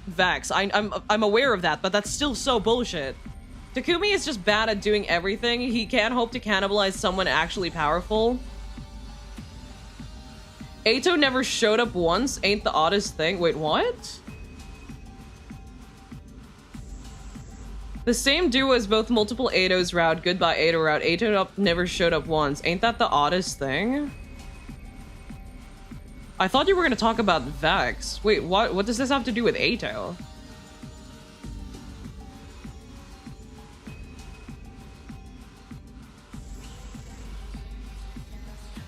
Vex. I'm aware of that, but that's still so bullshit. Takumi is just bad at doing everything. He can't hope to cannibalize someone actually powerful. Atau never showed up once. Ain't the oddest thing. Wait, what? The same duo as both multiple Atau's route. Goodbye Atau route. Atau never showed up once. Ain't that the oddest thing? I thought you were gonna talk about Vex. Wait, what does this have to do with Atau?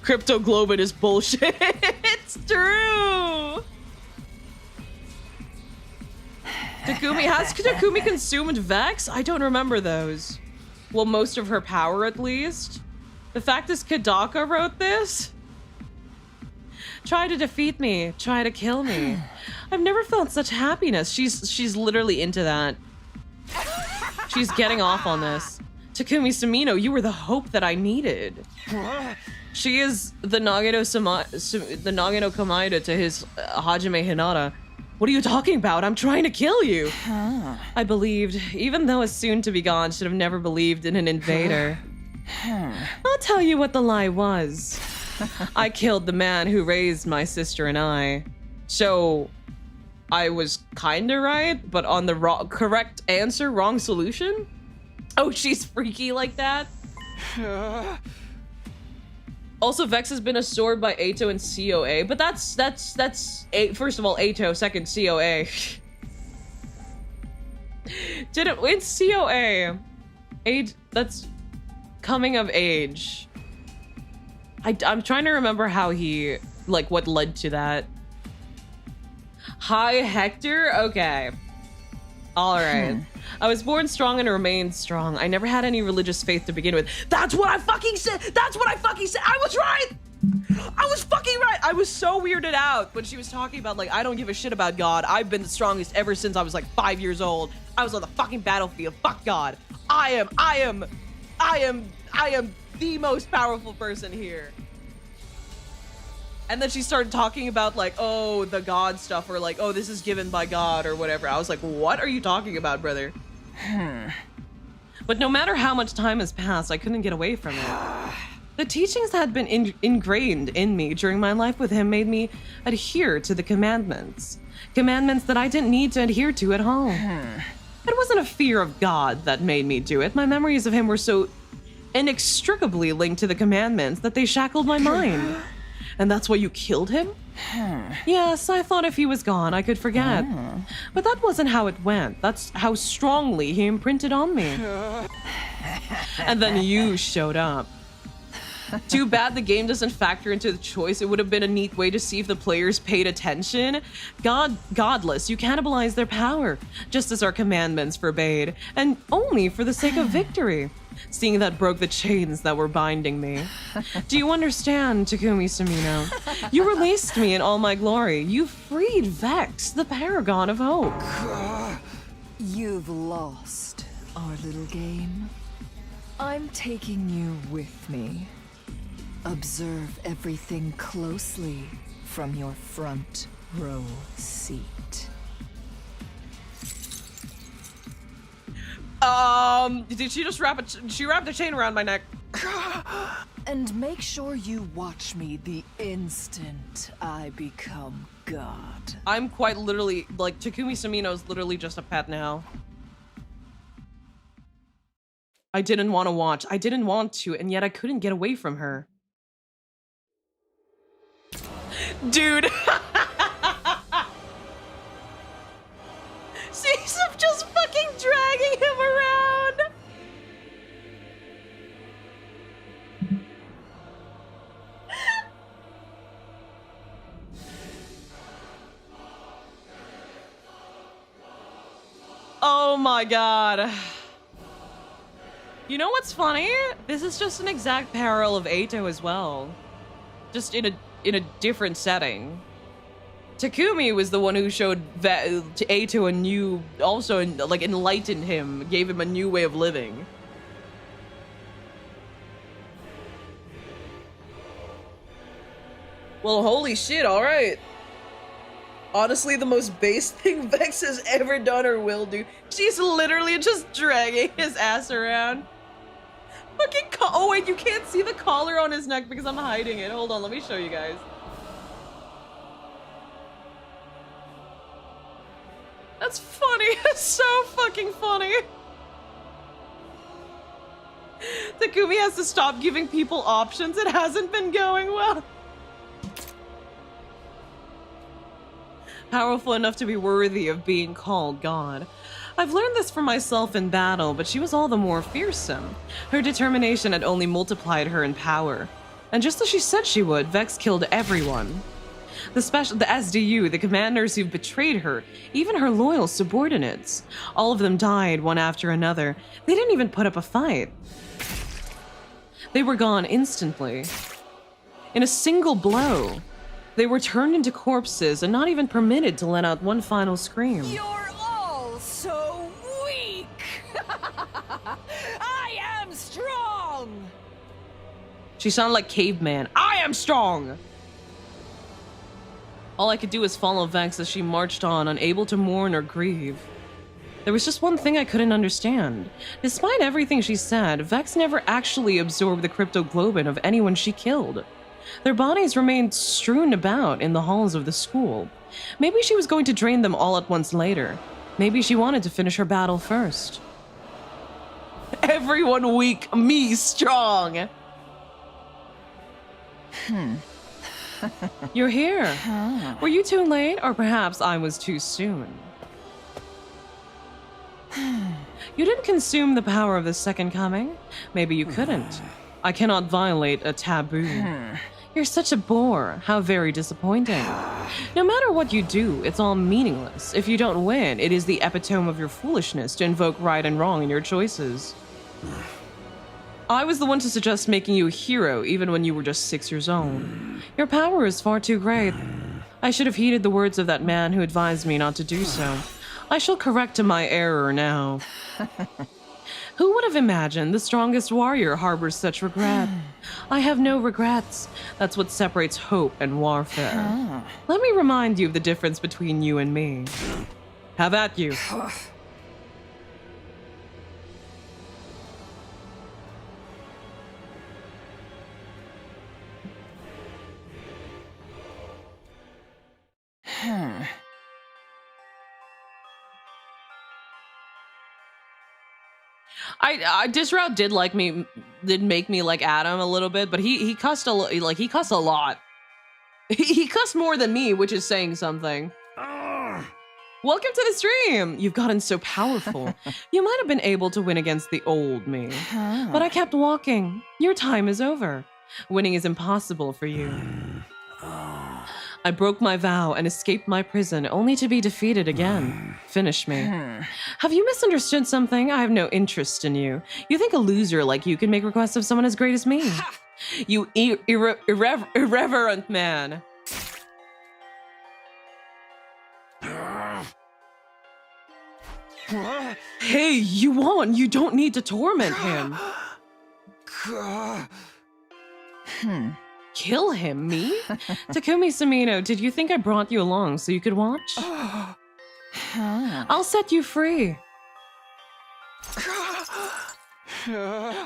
Cryptoglobin is bullshit. It's true. Has Takumi consumed Vex? I don't remember those. Well, most of her power at least. The fact is Kadaka wrote this? Try to defeat me. Try to kill me. I've never felt such happiness. She's literally into that. She's getting off on this. Takumi Sumino, you were the hope that I needed. She is the Nagano Kamaida to his Hajime Hinata. What are you talking about? I'm trying to kill you. I believed, even though a soon-to-be-gone should have never believed in an invader. I'll tell you what the lie was. I killed the man who raised my sister and I. So, I was kinda right, but on the correct answer, wrong solution? Oh, she's freaky like that? Also, Vex has been absorbed by Atau and COA, but that's first of all Atau, second COA. It's COA. Age, that's coming of age. I'm trying to remember how he, like, what led to that. Hi, Hector? Okay. All right. I was born strong and remained strong. I never had any religious faith to begin with. That's what I fucking said! That's what I fucking said! I was right! I was fucking right! I was so weirded out when she was talking about, like, I don't give a shit about God. I've been the strongest ever since I was, like, 5 years old. I was on the fucking battlefield. Fuck God. I am the most powerful person here. And then she started talking about, like, oh, the God stuff, or like, oh, this is given by God or whatever. I was like, what are you talking about, brother? But no matter how much time has passed, I couldn't get away from it. The teachings that had been ingrained in me during my life with him made me adhere to the commandments. Commandments that I didn't need to adhere to at home. It wasn't a fear of God that made me do it. My memories of him were so inextricably linked to the commandments that they shackled my mind. And that's why you killed him? Yes, I thought if he was gone, I could forget. But that wasn't how it went. That's how strongly he imprinted on me. And then you showed up. Too bad the game doesn't factor into the choice. It would have been a neat way to see if the players paid attention. Godless, you cannibalize their power, just as our commandments forbade, and only for the sake of victory. Seeing that broke the chains that were binding me. Do you understand, Takumi Sumino? You released me in all my glory. You freed Vex, the paragon of hope. You've lost our little game. I'm taking you with me. Observe everything closely from your front row seat. Did she just she wrapped a chain around my neck. And make sure you watch me the instant I become God. I'm quite literally, like, Takumi Sumino's literally just a pet now. I didn't want to watch. I didn't want to, and yet I couldn't get away from her. Dude. She's just fucking dragging him around. Oh my God. You know what's funny? This is just an exact parallel of Atau as well. Just in a different setting. Takumi was the one who showed to Atau a new, also like enlightened him, gave him a new way of living. Well, holy shit, alright. Honestly, the most base thing Vex has ever done or will do. She's literally just dragging his ass around. Fucking oh wait, you can't see the collar on his neck because I'm hiding it. Hold on, let me show you guys. That's funny. It's so fucking funny. Takumi has to stop giving people options. It hasn't been going well. Powerful enough to be worthy of being called God. I've learned this for myself in battle, but she was all the more fearsome. Her determination had only multiplied her in power. And just as she said she would, Vex killed everyone. The SDU, the commanders who betrayed her, even her loyal subordinates. All of them died one after another. They didn't even put up a fight. They were gone instantly. In a single blow. They were turned into corpses and not even permitted to let out one final scream. You're all so weak! I am strong! She sounded like caveman. I am strong! All I could do was follow Vex as she marched on, unable to mourn or grieve. There was just one thing I couldn't understand. Despite everything she said, Vex never actually absorbed the cryptoglobin of anyone she killed. Their bodies remained strewn about in the halls of the school. Maybe she was going to drain them all at once later. Maybe she wanted to finish her battle first. Everyone weak, me strong! You're here. Were you too late, or perhaps I was too soon? You didn't consume the power of the second coming. Maybe you couldn't. I cannot violate a taboo. You're such a bore. How very disappointing. No matter what you do, it's all meaningless. If you don't win, it is the epitome of your foolishness to invoke right and wrong in your choices. I was the one to suggest making you a hero even when you were just 6 years old. Your power is far too great. I should have heeded the words of that man who advised me not to do so. I shall correct my error now. Who would have imagined the strongest warrior harbors such regret? I have no regrets. That's what separates hope and warfare. Let me remind you of the difference between you and me. Have at you. This route did make me like Adam a little bit, but he cussed he cussed a lot. He cussed more than me, which is saying something. Welcome to the stream. You've gotten so powerful. You might have been able to win against the old me, but I kept walking. Your time is over. Winning is impossible for you. I broke my vow and escaped my prison only to be defeated again. Finish me. Have you misunderstood something? I have no interest in you. You think a loser like you can make requests of someone as great as me? You irreverent man. Hey, you won. You don't need to torment him. Kill him? Me? Takumi Sumino, did you think I brought you along so you could watch? I'll set you free.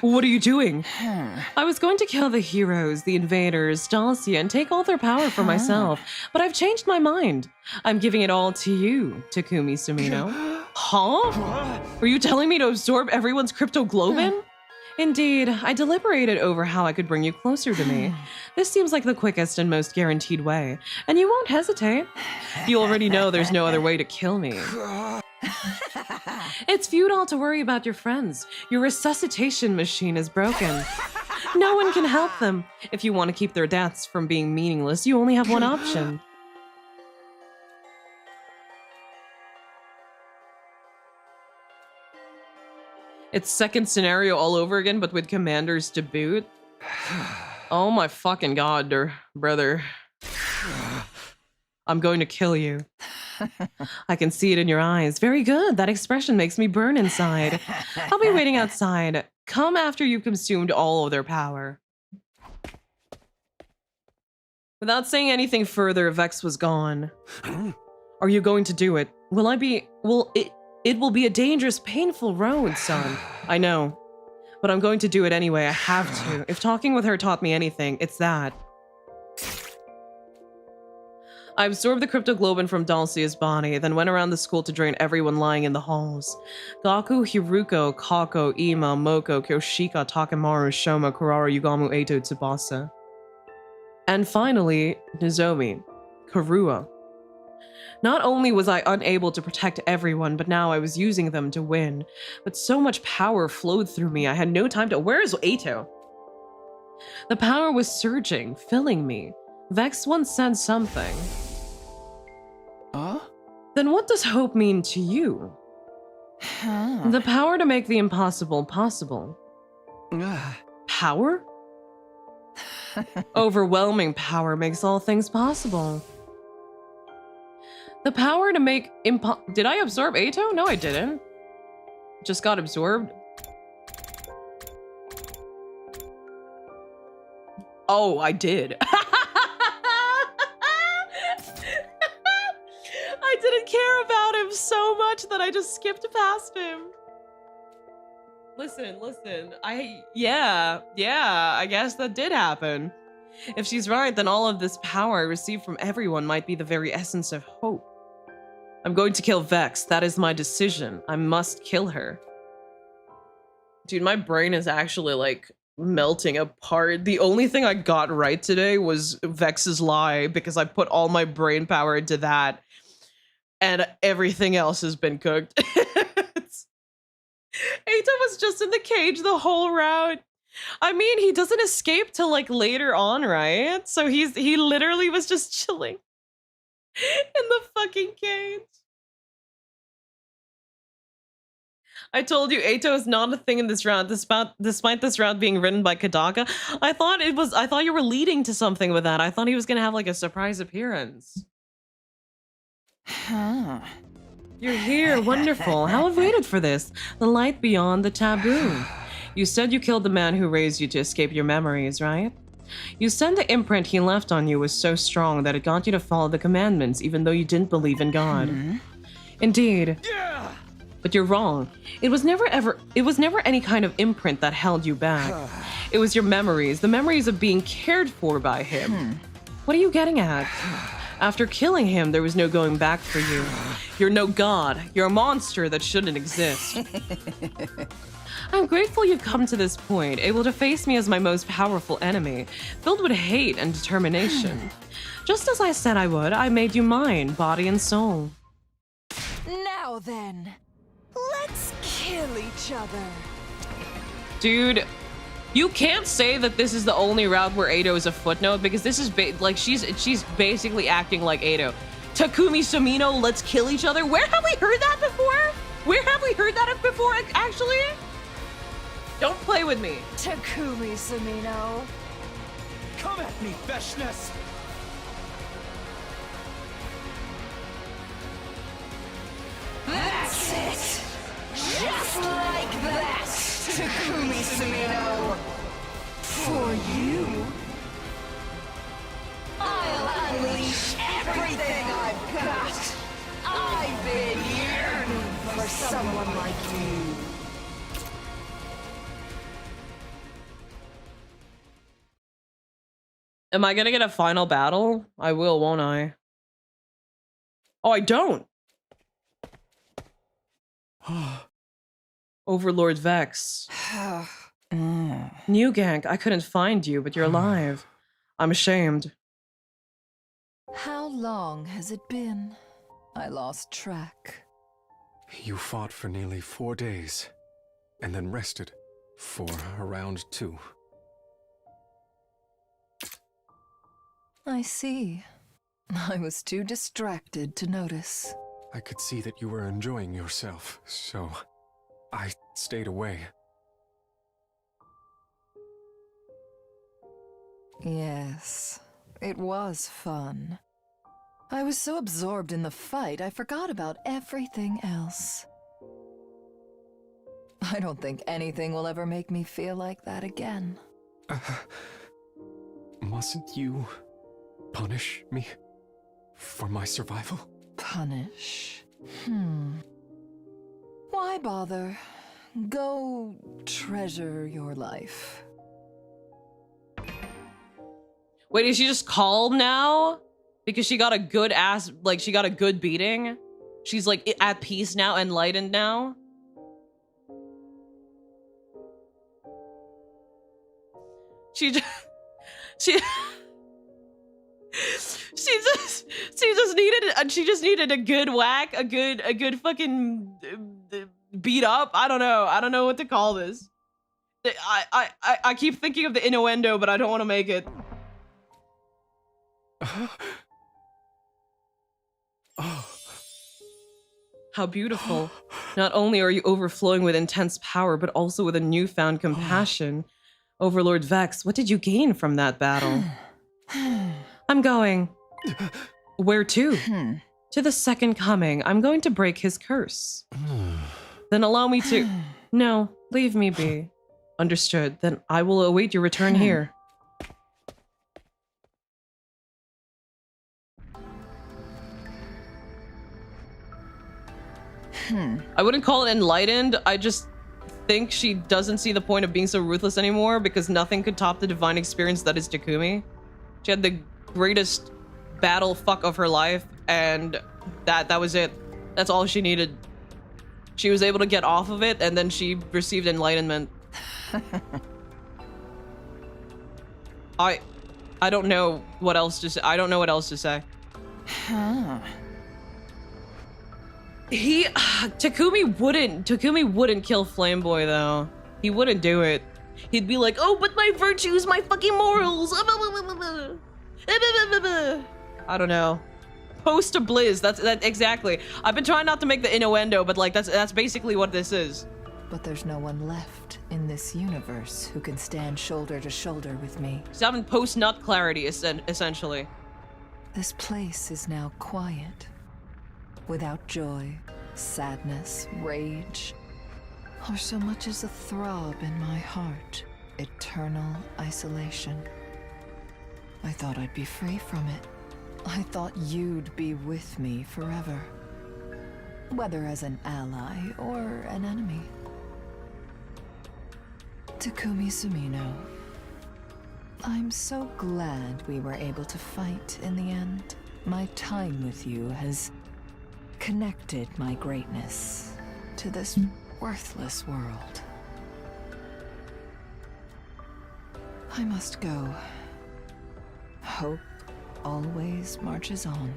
What are you doing? I was going to kill the heroes, the invaders, Dalcia, and take all their power for myself, but I've changed my mind. I'm giving it all to you, Takumi Sumino. Huh? Were you telling me to absorb everyone's cryptoglobin? Indeed, I deliberated over how I could bring you closer to me. This seems like the quickest and most guaranteed way, and you won't hesitate. You already know there's no other way to kill me. It's futile to worry about your friends. Your resuscitation machine is broken. No one can help them. If you want to keep their deaths from being meaningless, you only have one option. It's second scenario all over again, but with commanders to boot. Oh my fucking god, brother. I'm going to kill you. I can see it in your eyes. Very good. That expression makes me burn inside. I'll be waiting outside. Come after you've consumed all of their power. Without saying anything further, Vex was gone. Are you going to do it? It will be a dangerous, painful road, son. I know. But I'm going to do it anyway. I have to. If talking with her taught me anything, it's that. I absorbed the cryptoglobin from Dalcia's body, then went around the school to drain everyone lying in the halls. Gaku, Hiruko, Kako, Ima, Moko, Kyoshika, Takemaru, Shoma, Kurara, Yugamu, Atau, Tsubasa. And finally, Nozomi, Karua. Not only was I unable to protect everyone, but now I was using them to win. But so much power flowed through me, I had no time to— Where is Atau? The power was surging, filling me. Vex once said something. Then what does hope mean to you? The power to make the impossible possible. Power? Overwhelming power makes all things possible. The power to make Did I absorb Atau? No, I didn't. Just got absorbed. Oh, I did. I didn't care about him so much that I just skipped past him. Listen. Yeah, I guess that did happen. If she's right, then all of this power I received from everyone might be the very essence of hope. I'm going to kill Vex. That is my decision. I must kill her. Dude, my brain is actually like melting apart. The only thing I got right today was Vex's lie because I put all my brain power into that and everything else has been cooked. Atau was just in the cage the whole route. I mean, he doesn't escape till like later on, right? So he literally was just chilling in the fucking cage. I told you Atau is not a thing in this round, despite this round being written by Kadaka. I thought you were leading to something with that. I thought he was gonna have like a surprise appearance. Huh. You're here, wonderful. How I've waited for this. The light beyond the taboo. You said you killed the man who raised you to escape your memories, right? You said the imprint he left on you was so strong that it got you to follow the commandments even though you didn't believe in God. Indeed. Yeah. But you're wrong. It was never any kind of imprint that held you back. It was your memories, the memories of being cared for by him. What are you getting at? After killing him, there was no going back for you. You're no god. You're a monster that shouldn't exist. I'm grateful you've come to this point, able to face me as my most powerful enemy, filled with hate and determination. Just as I said I would, I made you mine, body and soul. Now then, let's kill each other. Dude, you can't say that this is the only route where Atau is a footnote, because this is like she's basically acting like Atau. Takumi Sumino, let's kill each other. Where have we heard that before? Where have we heard that before, actually? Don't play with me. Takumi Sumino. Come at me, Vehxness! That's it! Just like that, Takumi Sumino! For you, I'll unleash everything I've got! I've been yearning for someone like you! Am I gonna get a final battle? I will, won't I? Oh, I don't. Overlord Vex. New Gank, I couldn't find you, but you're alive. I'm ashamed. How long has it been? I lost track. You fought for nearly 4 days, and then rested for around 2. I see. I was too distracted to notice. I could see that you were enjoying yourself, so I stayed away. Yes, it was fun. I was so absorbed in the fight, I forgot about everything else. I don't think anything will ever make me feel like that again. Mustn't you punish me for my survival? Punish? Why bother? Go treasure your life. Wait, is she just calm now? Because she got a good she got a good beating? She's like at peace now, enlightened now? She just needed a good whack, a good fucking beat up. I don't know what to call this. I keep thinking of the innuendo, but I don't want to make it. How beautiful. Not only are you overflowing with intense power, but also with a newfound compassion. Overlord Vex, what did you gain from that battle? I'm going. Where to? To the Second Coming. I'm going to break his curse. Then allow me to... No, leave me be. Understood. Then I will await your return here. I wouldn't call it enlightened. I just think she doesn't see the point of being so ruthless anymore because nothing could top the divine experience that is Takumi. She had the greatest battle fuck of her life, and that was it. That's all she needed. She was able to get off of it, and then she received enlightenment. I don't know what else to say. I don't know what else to say. Takumi wouldn't kill Flameboy though. He wouldn't do it. He'd be like, oh, but my virtues, my fucking morals. I don't know. Post to Blizz, that's exactly. I've been trying not to make the innuendo, but like that's basically what this is. But there's no one left in this universe who can stand shoulder to shoulder with me. He's having post-nut clarity, essentially. This place is now quiet, without joy, sadness, rage, or so much as a throb in my heart. Eternal isolation. I thought I'd be free from it. I thought you'd be with me forever. Whether as an ally or an enemy. Takumi Sumino, I'm so glad we were able to fight in the end. My time with you has connected my greatness to this worthless world. I must go. Hope always marches on.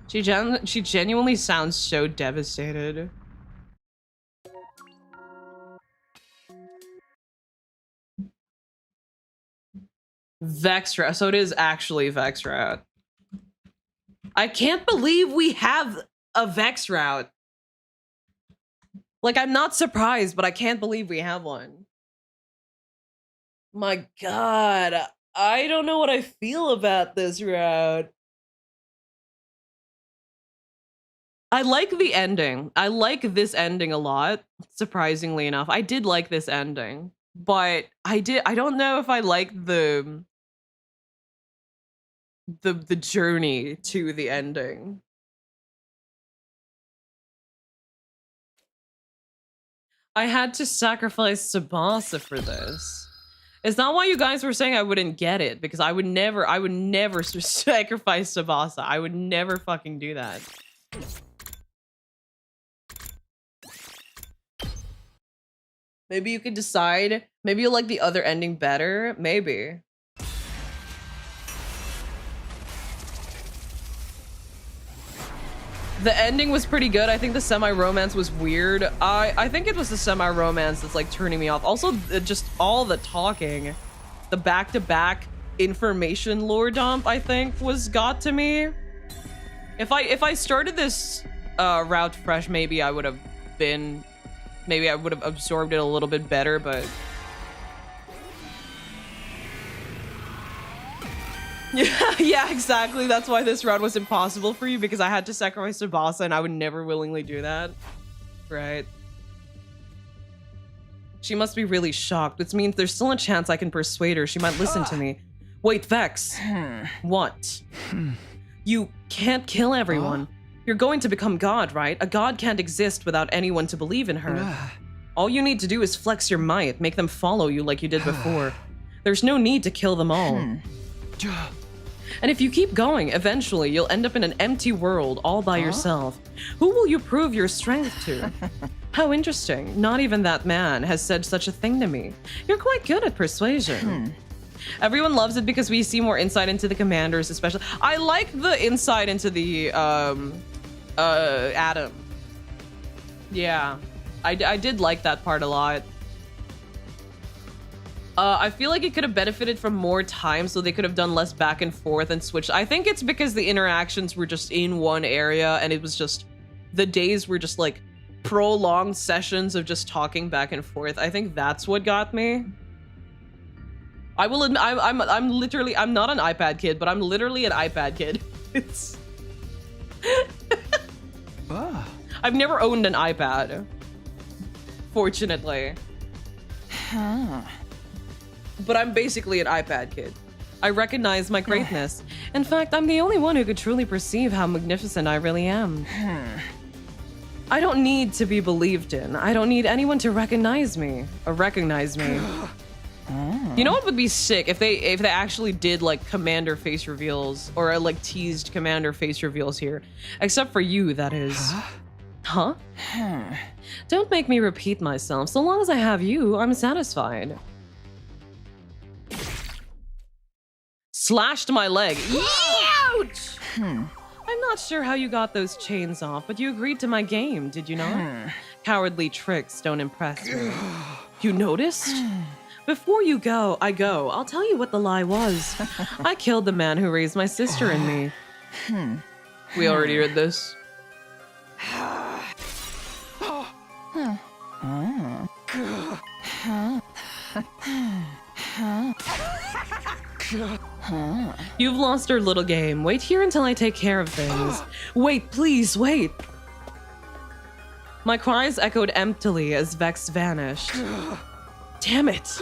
She genuinely sounds so devastated. Vexrat. So it is actually Vexrat. I can't believe we have a Vexrat. Like, I'm not surprised, but I can't believe we have one. My god. I don't know what I feel about this route. I like the ending. I like this ending a lot, surprisingly enough. I did like this ending, but I don't know if I like the journey to the ending. I had to sacrifice Tsubasa for this. Is that why you guys were saying I wouldn't get it? Because I would never sacrifice Tsubasa. I would never fucking do that. Maybe you could decide. Maybe you like the other ending better. Maybe. The ending was pretty good. I think the semi-romance was weird. I think it was the semi-romance that's like turning me off. Also, just all the talking. The back-to-back information lore dump, I think, got to me. If I started this route fresh, maybe I would have absorbed it a little bit better, but yeah, exactly. That's why this route was impossible for you, because I had to sacrifice Tsubasa and I would never willingly do that. Right. She must be really shocked, which means there's still a chance I can persuade her. She might listen to me. Wait, Vex. What? You can't kill everyone. You're going to become God, right? A God can't exist without anyone to believe in her. All you need to do is flex your might, make them follow you like you did before. There's no need to kill them all. And if you keep going, eventually you'll end up in an empty world all by yourself. Who will you prove your strength to? How interesting. Not even that man has said such a thing to me. You're quite good at persuasion. Everyone loves it because we see more insight into the commanders, especially. I like the insight into the Adam. Yeah, I did like that part a lot. I feel like it could have benefited from more time, so they could have done less back and forth and switched. I think it's because the interactions were just in one area, and it was just, the days were just like prolonged sessions of just talking back and forth. I think that's what got me. I will admit, I'm not an iPad kid, but I'm literally an iPad kid. It's I've never owned an iPad, fortunately. But I'm basically an iPad kid. I recognize my greatness. In fact, I'm the only one who could truly perceive how magnificent I really am. I don't need to be believed in. I don't need anyone to recognize me. You know what would be sick if they actually did like commander face reveals, or like teased commander face reveals here, except for you, that is. Huh? Don't make me repeat myself. So long as I have you, I'm satisfied. Slashed my leg. Ouch! I'm not sure how you got those chains off, but you agreed to my game, did you not? Cowardly tricks don't impress me. You noticed? Before you go, I'll tell you what the lie was. I killed the man who raised my sister and me. We already read this. You've lost our little game. Wait here until I take care of things. Wait, please, wait. My cries echoed emptily as Vex vanished. Damn it.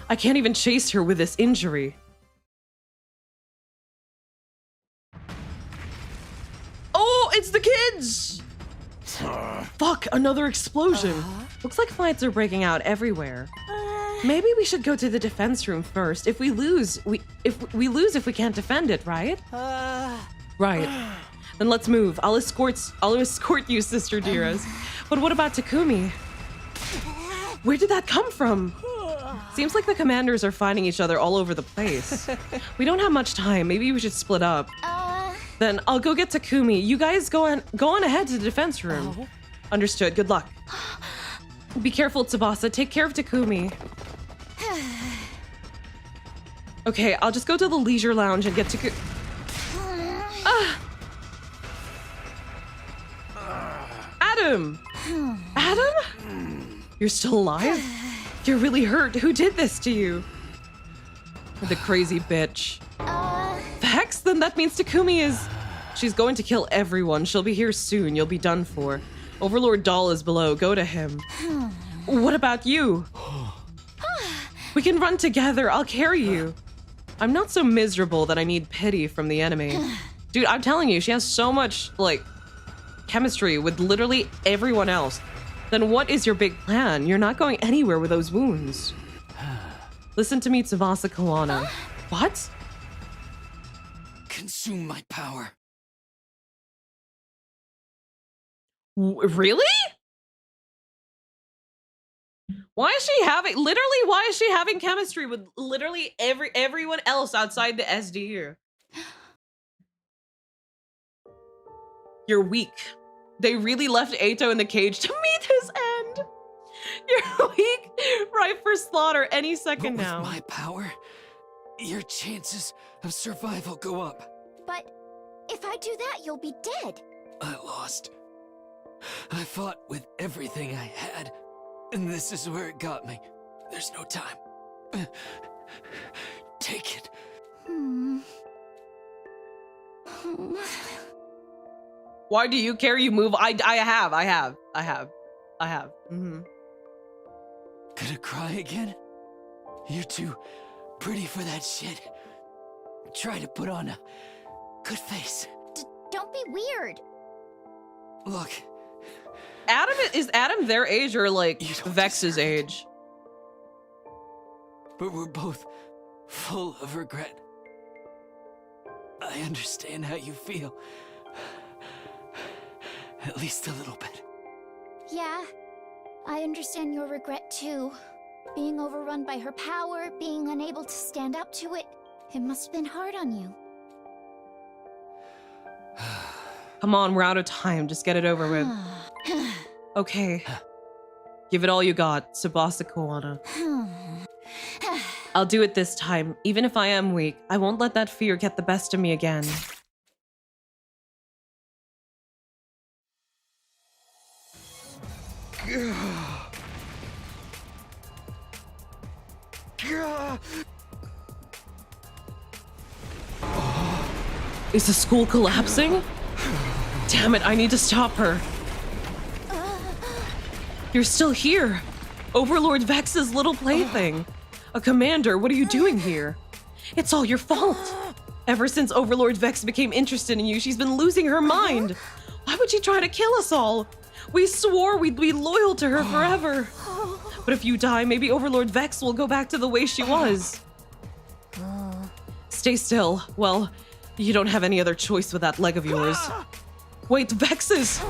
I can't even chase her with this injury. Oh, it's the kids! Fuck, another explosion. Looks like fights are breaking out everywhere. Maybe we should go to the defense room first. If we lose, if we can't defend it, right? Right. Then let's move. I'll escort you, sister dearest. But what about Takumi? Where did that come from? Seems like the commanders are finding each other all over the place. We don't have much time. Maybe we should split up. Then I'll go get Takumi. You guys go on ahead to the defense room. Understood. Good luck. Be careful, Tsubasa. Take care of Takumi. Okay, I'll just go to the leisure lounge and get Takumi. Adam! Adam? You're still alive? You're really hurt. Who did this to you? The crazy bitch. Vex? Then that means Takumi is... She's going to kill everyone. She'll be here soon. You'll be done for. Overlord Doll is below. Go to him. What about you? We can run together. I'll carry you. I'm not so miserable that I need pity from the enemy. Dude, I'm telling you, she has so much, like, chemistry with literally everyone else. Then what is your big plan? You're not going anywhere with those wounds. Listen to me, Tsubasa Kawana. What? Consume my power. Really? Why is she having chemistry with literally everyone else outside the SDU? You're weak. They really left Atau in the cage to meet his end. You're weak, ripe for slaughter any second now. With my power, your chances of survival go up. But if I do that, you'll be dead. I lost. I fought with everything I had, and this is where it got me. There's no time. Take it. Why do you care? You move. I have. Gonna cry again? You're too pretty for that shit. Try to put on a good face. Don't be weird. Look. Is Adam their age or like Vex's age? But we're both full of regret. I understand how you feel. At least a little bit. Yeah, I understand your regret too. Being overrun by her power, being unable to stand up to it, it must have been hard on you. Come on, we're out of time. Just get it over with. Okay. Give it all you got, Tsubasa Kawana. I'll do it this time. Even if I am weak, I won't let that fear get the best of me again. Is the school collapsing? Damn it, I need to stop her. You're still here. Overlord Vex's little plaything. A commander, what are you doing here? It's all your fault. Ever since Overlord Vex became interested in you, she's been losing her mind. Why would she try to kill us all? We swore we'd be loyal to her forever. But if you die, maybe Overlord Vex will go back to the way she was. Stay still. Well, you don't have any other choice with that leg of yours. Wait, Vex's!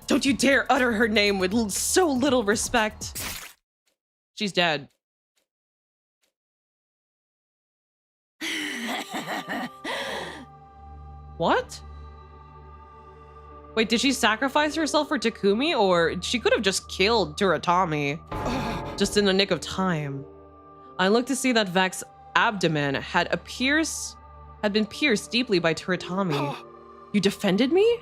Don't you dare utter her name with so little respect. She's dead. What? Wait, did she sacrifice herself for Takumi, or she could have just killed Turatami? just in the nick of time. I looked to see that Vex's abdomen had been pierced deeply by Toritami. You defended me?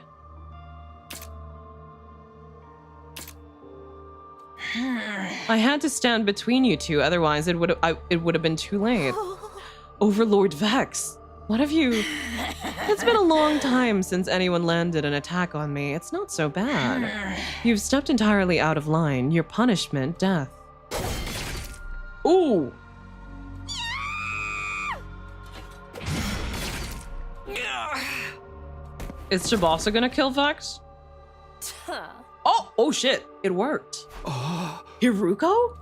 I had to stand between you two, otherwise it would have been too late. Overlord Vex, what have you... It's been a long time since anyone landed an attack on me. It's not so bad. You've stepped entirely out of line. Your punishment, death. Ooh! Is Tsubasa gonna kill Vex? Oh shit, it worked. Hiruko?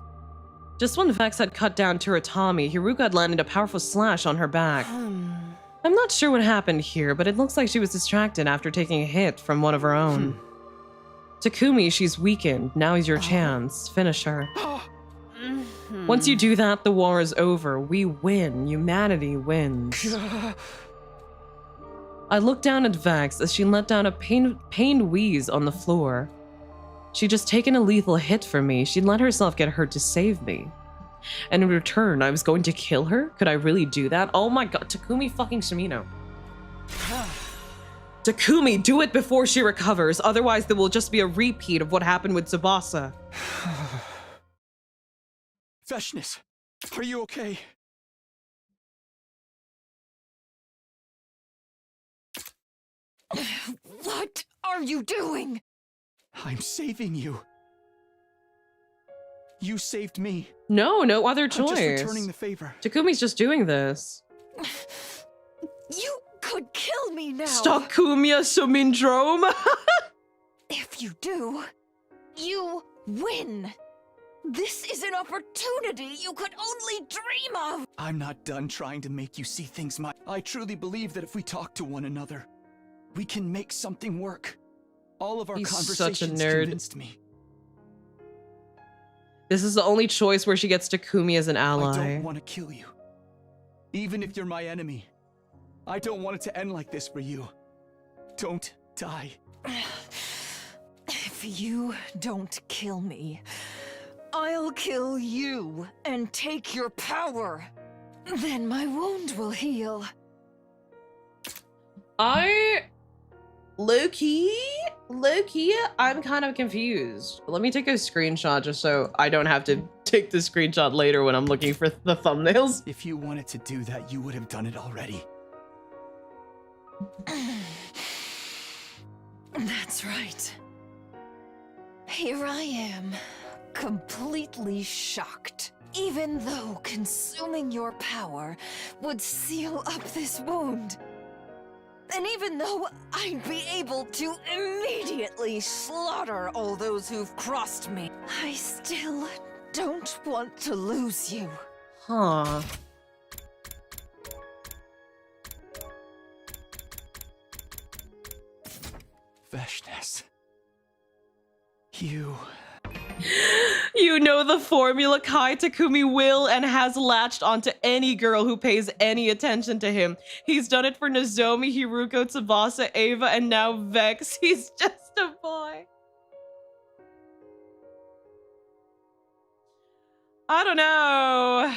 Just when Vex had cut down Toritami, Hiruko had landed a powerful slash on her back. I'm not sure what happened here, but it looks like she was distracted after taking a hit from one of her own. Takumi, she's weakened. Now is your chance. Finish her. Once you do that, the war is over. We win. Humanity wins. I looked down at Vex as she let down a pained wheeze on the floor. She'd just taken a lethal hit from me. She'd let herself get hurt to save me. And in return, I was going to kill her? Could I really do that? Oh my god, Takumi fucking Shimino. Takumi, do it before she recovers. Otherwise, there will just be a repeat of what happened with Tsubasa. Vehxness, are you okay? What are you doing? I'm saving you. You saved me. No other choice. I'm just returning the favor. Takumi's just doing this. You could kill me now. Takumiya Sumindrome. If you do, you win. This is an opportunity you could only dream of. I'm not done trying to make you see things I truly believe that if we talk to one another, we can make something work. All of our conversations such a nerd. Convinced me. This is the only choice where she gets Takumi as an ally. I don't want to kill you. Even if you're my enemy. I don't want it to end like this for you. Don't die. If you don't kill me, I'll kill you and take your power. Then my wound will heal. Low-key, I'm kind of confused. Let me take a screenshot just so I don't have to take the screenshot later when I'm looking for the thumbnails. If you wanted to do that, you would have done it already. That's right. Here I am, completely shocked. Even though consuming your power would seal up this wound. And even though I'd be able to immediately slaughter all those who've crossed me, I still don't want to lose you. Huh. Vehxness. You know the formula Kai Takumi will and has latched onto any girl who pays any attention to him. He's done it for Nozomi, Hiruko, Tsubasa, Ava, and now Vex. He's just a boy. I don't know.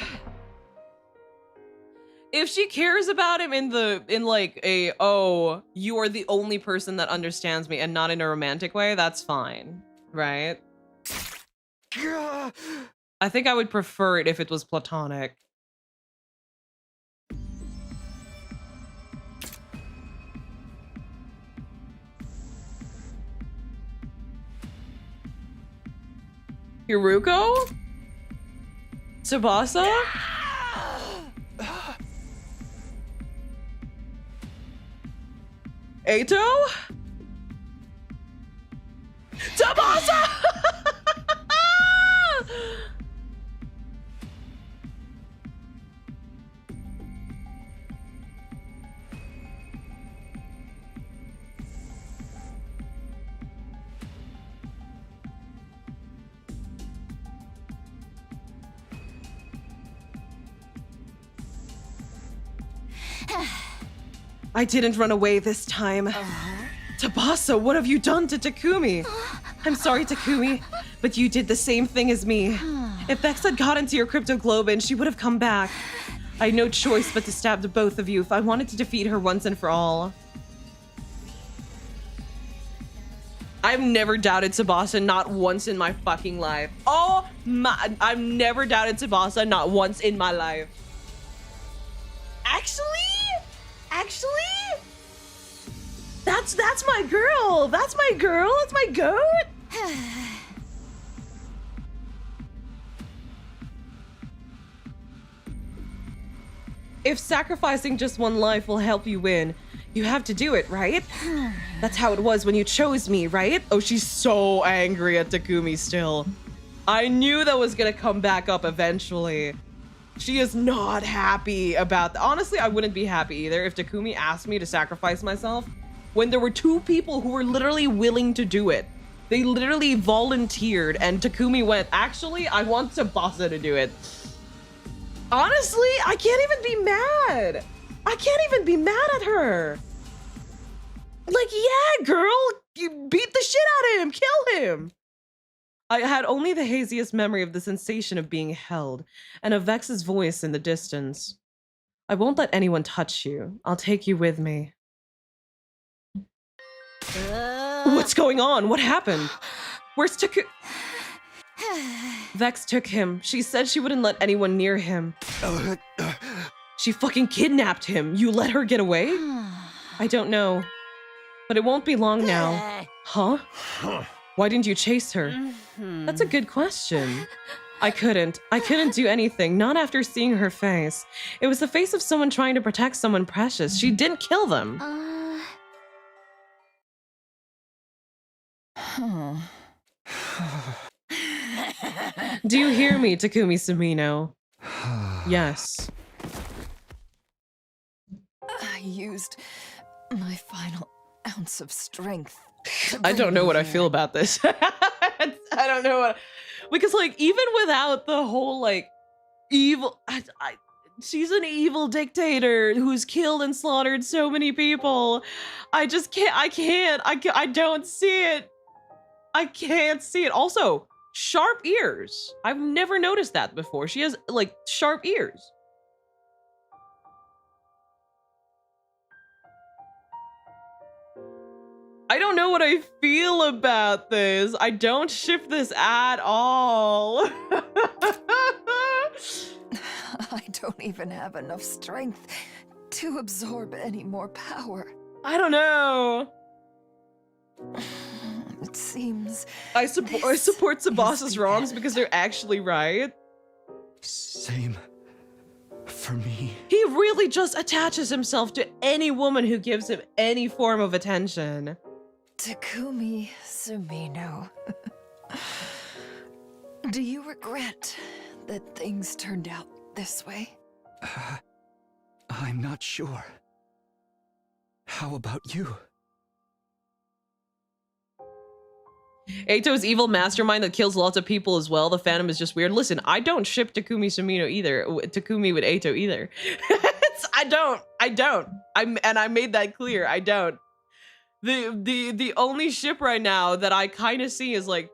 If she cares about him in like a, oh, you are the only person that understands me and not in a romantic way, that's fine, right? I think I would prefer it if it was platonic. Hiruko? Tsubasa? Atau? Tsubasa! I didn't run away this time. Tsubasa, what have you done to Takumi? I'm sorry, Takumi, but you did the same thing as me. If Vex had got into your crypto globin, she would have come back. I had no choice but to stab the both of you if I wanted to defeat her once and for all. I've never doubted Tsubasa, not once in my fucking life. Oh my, I've never doubted Tsubasa, not once in my life. Actually, that's my girl. That's my girl. That's my goat. If sacrificing just one life will help you win, you have to do it, right? That's how it was when you chose me, right? Oh, she's so angry at Takumi still. I knew that was gonna come back up eventually. She is not happy about that. Honestly, I wouldn't be happy either if Takumi asked me to sacrifice myself when there were two people who were literally willing to do it. They literally volunteered and Takumi went, actually, I want Tsubasa to do it. Honestly, I can't even be mad. I can't even be mad at her. Like, yeah, girl, you beat the shit out of him, kill him. I had only the haziest memory of the sensation of being held and of Vex's voice in the distance. I won't let anyone touch you. I'll take you with me. What's going on? What happened? Where's Taku? Vex took him. She said she wouldn't let anyone near him. She fucking kidnapped him. You let her get away? I don't know. But it won't be long now. Huh? Why didn't you chase her? That's a good question. I couldn't do anything, not after seeing her face. It was the face of someone trying to protect someone precious. She didn't kill them. Do you hear me, Takumi Sumino? Yes. I used my final ounce of strength. I don't know what I feel about this. I don't know what, because like even without the whole like evil, she's an evil dictator who's killed and slaughtered so many people. I just can't. I don't see it. I can't see it. Also, sharp ears. I've never noticed that before. She has like sharp ears. I don't know what I feel about this. I don't ship this at all. I don't even have enough strength to absorb any more power. I don't know. It seems I support Tsubasa's wrongs because they're actually right. Same for me. He really just attaches himself to any woman who gives him any form of attention. Takumi Sumino. Do you regret that things turned out this way? I'm not sure. How about you? Atau's evil mastermind that kills lots of people as well. The Phantom is just weird. Listen, I don't ship Takumi Sumino either. Takumi with Atau either. I don't. I made that clear. I don't. The only ship right now that I kind of see is like,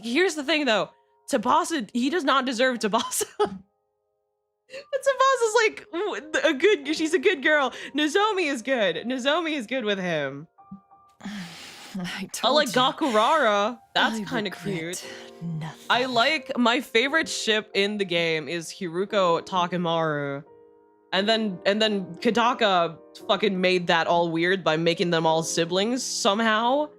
here's the thing though. Tsubasa, he does not deserve Tsubasa. Tsubasa's like she's a good girl. Nozomi is good. Nozomi is good with him. I like Gakurara. That's kind of cute. Nothing. I like, my favorite ship in the game is Hiruko Takemaru. And then Kadaka fucking made that all weird by making them all siblings somehow.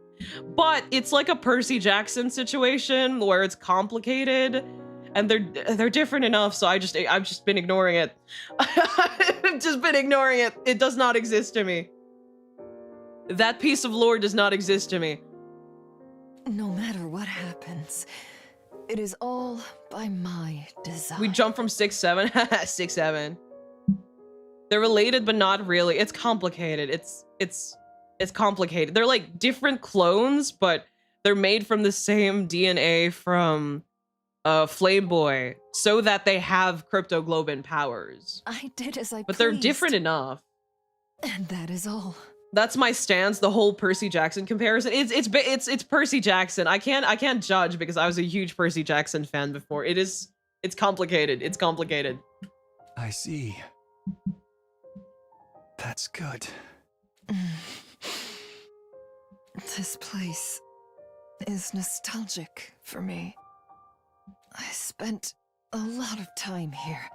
But it's like a Percy Jackson situation where it's complicated and they're different enough, so I've just been ignoring it. I've just been ignoring it. It does not exist to me. That piece of lore does not exist to me. No matter what happens, it is all by my design. We jump from 6-7. 6-7. They're related, but not really. It's complicated. It's complicated. They're like different clones, but they're made from the same DNA from Flame Boy, so that they have cryptoglobin powers. I did as I But pleased. they're different enough. And that is all. That's my stance. The whole Percy Jackson comparison. It's Percy Jackson. I can't judge because I was a huge Percy Jackson fan before. It's complicated. It's complicated. I see. That's good. This place is nostalgic for me. I spent a lot of time here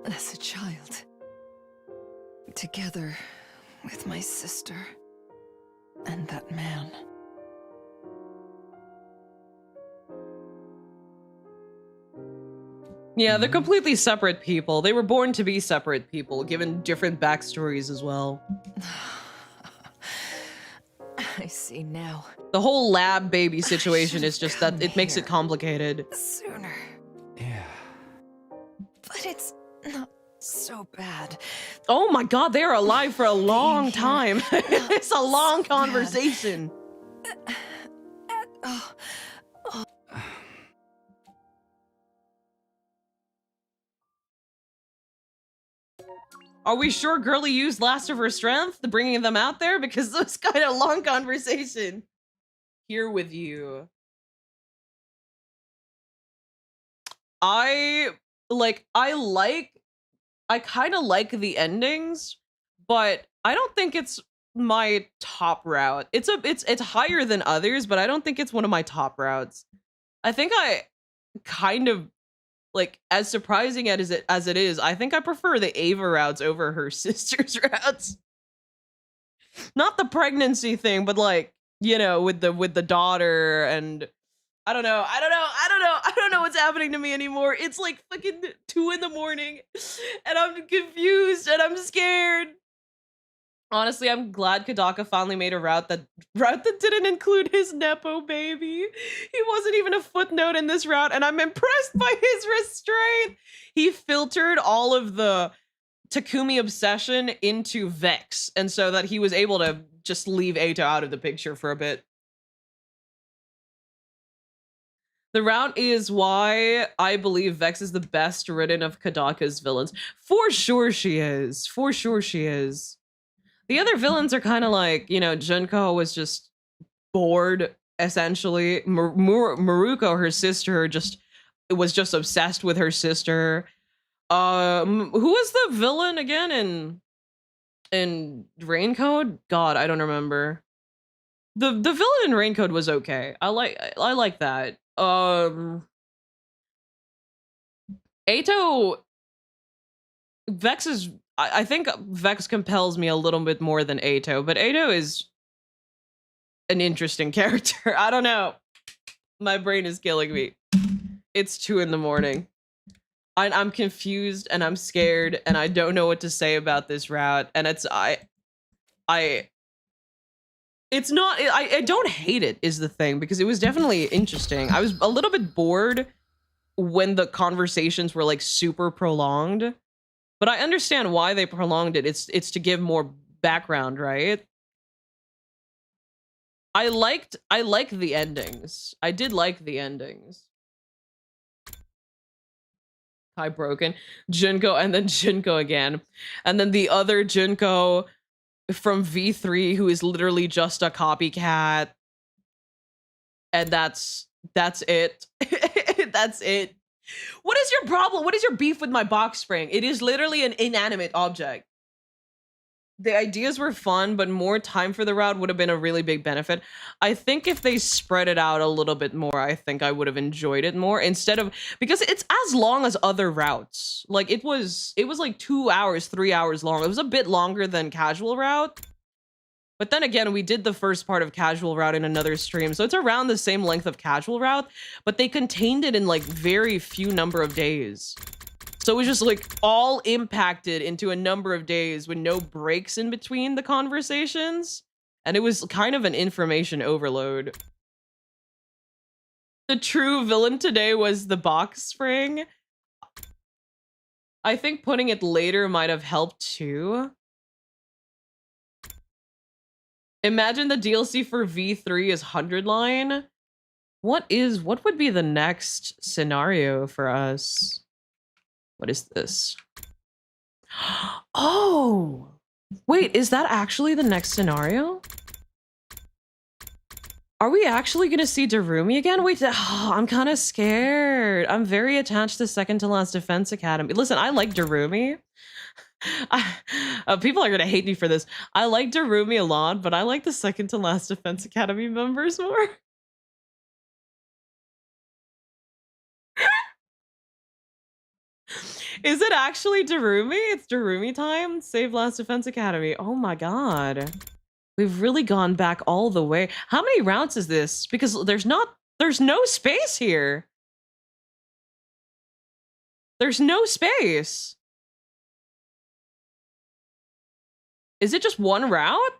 as a child, together with my sister and that man. Yeah, they're completely separate people. They were born to be separate people, given different backstories as well. I see now. The whole lab baby situation is just that it makes it complicated. Sooner. Yeah. But it's not so bad. Oh my god, they are alive for a long time. It's a long conversation. Are we sure Girly used last of her strength, bringing them out there? Because it was kind of a long conversation. Here with you. I kind of like the endings, but I don't think it's my top route. It's higher than others, but I don't think it's one of my top routes. I think I kind of like, as surprising as it is, I think I prefer the Ava routes over her sister's routes. Not the pregnancy thing, but like, you know, with the daughter and I don't know what's happening to me anymore. It's like fucking 2 in the morning and I'm confused and I'm scared. Honestly, I'm glad Kadaka finally made a route that didn't include his Nepo baby. He wasn't even a footnote in this route, and I'm impressed by his restraint. He filtered all of the Takumi obsession into Vex, and so that he was able to just leave Atau out of the picture for a bit. The route is why I believe Vex is the best written of Kadaka's villains. For sure she is. For sure she is. The other villains are kind of like, you know, Junko was just bored, essentially. Maruko, her sister, was just obsessed with her sister. Who was the villain again in Raincoat? God, I don't remember. The villain in Raincoat was okay. I like that. Atau, Vex is, I think Vex compels me a little bit more than Atau, but Atau is an interesting character. I don't know. My brain is killing me. It's 2 in the morning. I'm confused and I'm scared and I don't know what to say about this route. And I don't hate it is the thing, because it was definitely interesting. I was a little bit bored when the conversations were like super prolonged. But I understand why they prolonged it. It's to give more background, right? I liked the endings. I did like the endings. Kai broken. Junko and then Junko again. And then the other Junko from V3 who is literally just a copycat. And that's it. That's it. What is your problem? What is your beef with my box spring? It is literally an inanimate object. The ideas were fun, but more time for the route would have been a really big benefit. I think if they spread it out a little bit more, I think I would have enjoyed it more instead of, because it's as long as other routes. Like it was like 2 hours, 3 hours long. It was a bit longer than casual route. But then again, we did the first part of casual route in another stream, so it's around the same length of casual route, but they contained it in like very few number of days. So it was just like all impacted into a number of days with no breaks in between the conversations. And it was kind of an information overload. The true villain today was the box spring. I think putting it later might have helped too. Imagine the DLC for V3 is 100 line. What would be the next scenario for us? What is this? Oh, Wait, is that actually the next scenario? Are we actually gonna see Darumi again? Wait, oh, I'm kind of scared. I'm very attached to Second to Last Defense Academy. Listen, I like Darumi. People are gonna hate me for this. I like Darumi a lot, but I like the Second to Last Defense Academy members more. Is it actually Darumi? It's Darumi time? Save Last Defense Academy. Oh my god. We've really gone back all the way. How many rounds is this? Because there's no space here. There's no space. Is it just one route?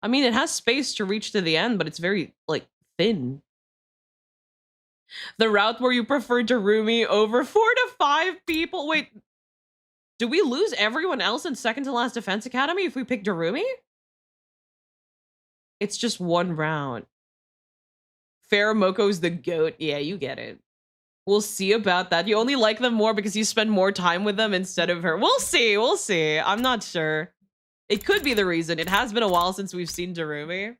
I mean, it has space to reach to the end, but it's very, like, thin. The route where you prefer Darumi over 4 to 5 people. Wait, do we lose everyone else in Second to Last Defense Academy if we pick Darumi? It's just one round. Moko's the GOAT. Yeah, you get it. We'll see about that. You only like them more because you spend more time with them instead of her. We'll see. We'll see. I'm not sure. It could be the reason. It has been a while since we've seen Darumi.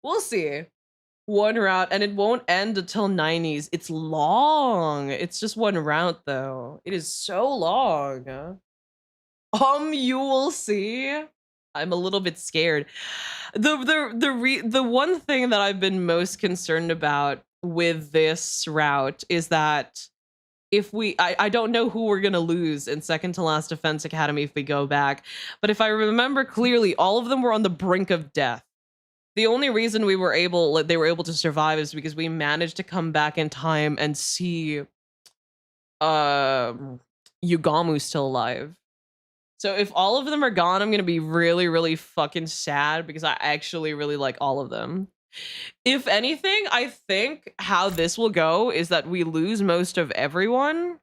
We'll see. One route, and it won't end until 90s. It's long. It's just one route, though. It is so long. You will see. I'm a little bit scared. The one thing that I've been most concerned about with this route is that if I don't know who we're gonna lose in Second to Last Defense Academy if we go back, but if I remember clearly, all of them were on the brink of death. The only reason they were able to survive is because we managed to come back in time and see Yugamu's still alive. So if all of them are gone, I'm gonna be really, really fucking sad because I actually really like all of them. If anything, I think how this will go is that we lose most of everyone.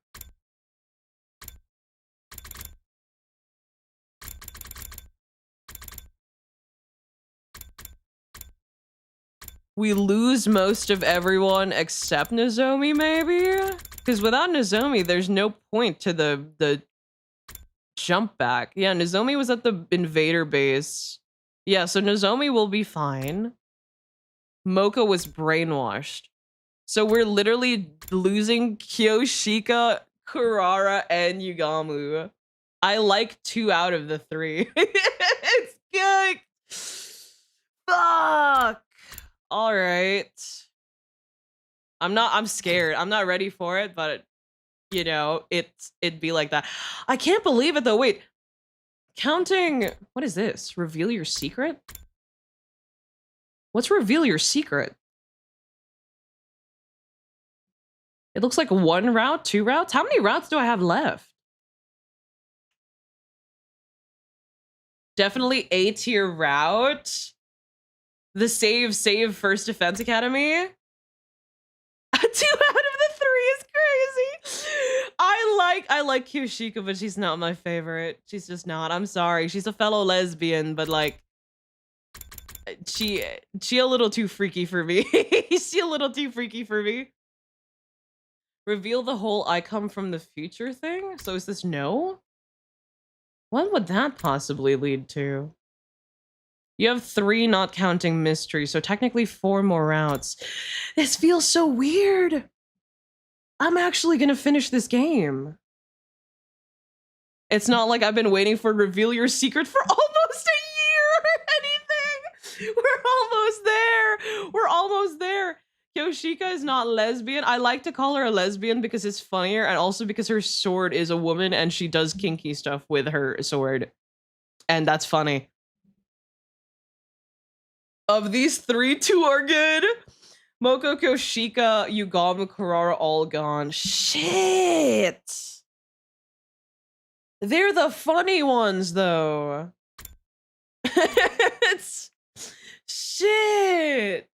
We lose most of everyone except Nozomi, maybe? Because without Nozomi, there's no point to the jump back. Yeah, Nozomi was at the invader base. Yeah, so Nozomi will be fine. Moko was brainwashed. So we're literally losing Kyoshika, Kurara, and Yugamu. I like 2 out of the 3. It's good. Fuck. All right. I'm scared. I'm not ready for it, but you know, it'd be like that. I can't believe it though. Wait. Counting, what is this? Reveal your secret? What's reveal your secret? It looks like 1 route, 2 routes. How many routes do I have left? Definitely A tier route. The save First Defense Academy. 2 out of the 3 is crazy. I like Kyoshika, but she's not my favorite. She's just not. I'm sorry. She's a fellow lesbian, but like she a little too freaky for me. She a little too freaky for me. Reveal the whole I come from the future thing? So is this no? What would that possibly lead to? You have 3 not counting mystery, so technically 4 more routes. This feels so weird. I'm actually gonna finish this game. It's not like I've been waiting for reveal your secret for almost a year or anything. We're almost there. We're almost there. Kyoshika is not lesbian. I like to call her a lesbian because it's funnier and also because her sword is a woman and she does kinky stuff with her sword. And that's funny. Of these 3, 2 are good. Moko, Kyoshika, Yugamu, Kurara, all gone. Shit! They're the funny ones, though. It's... Shit!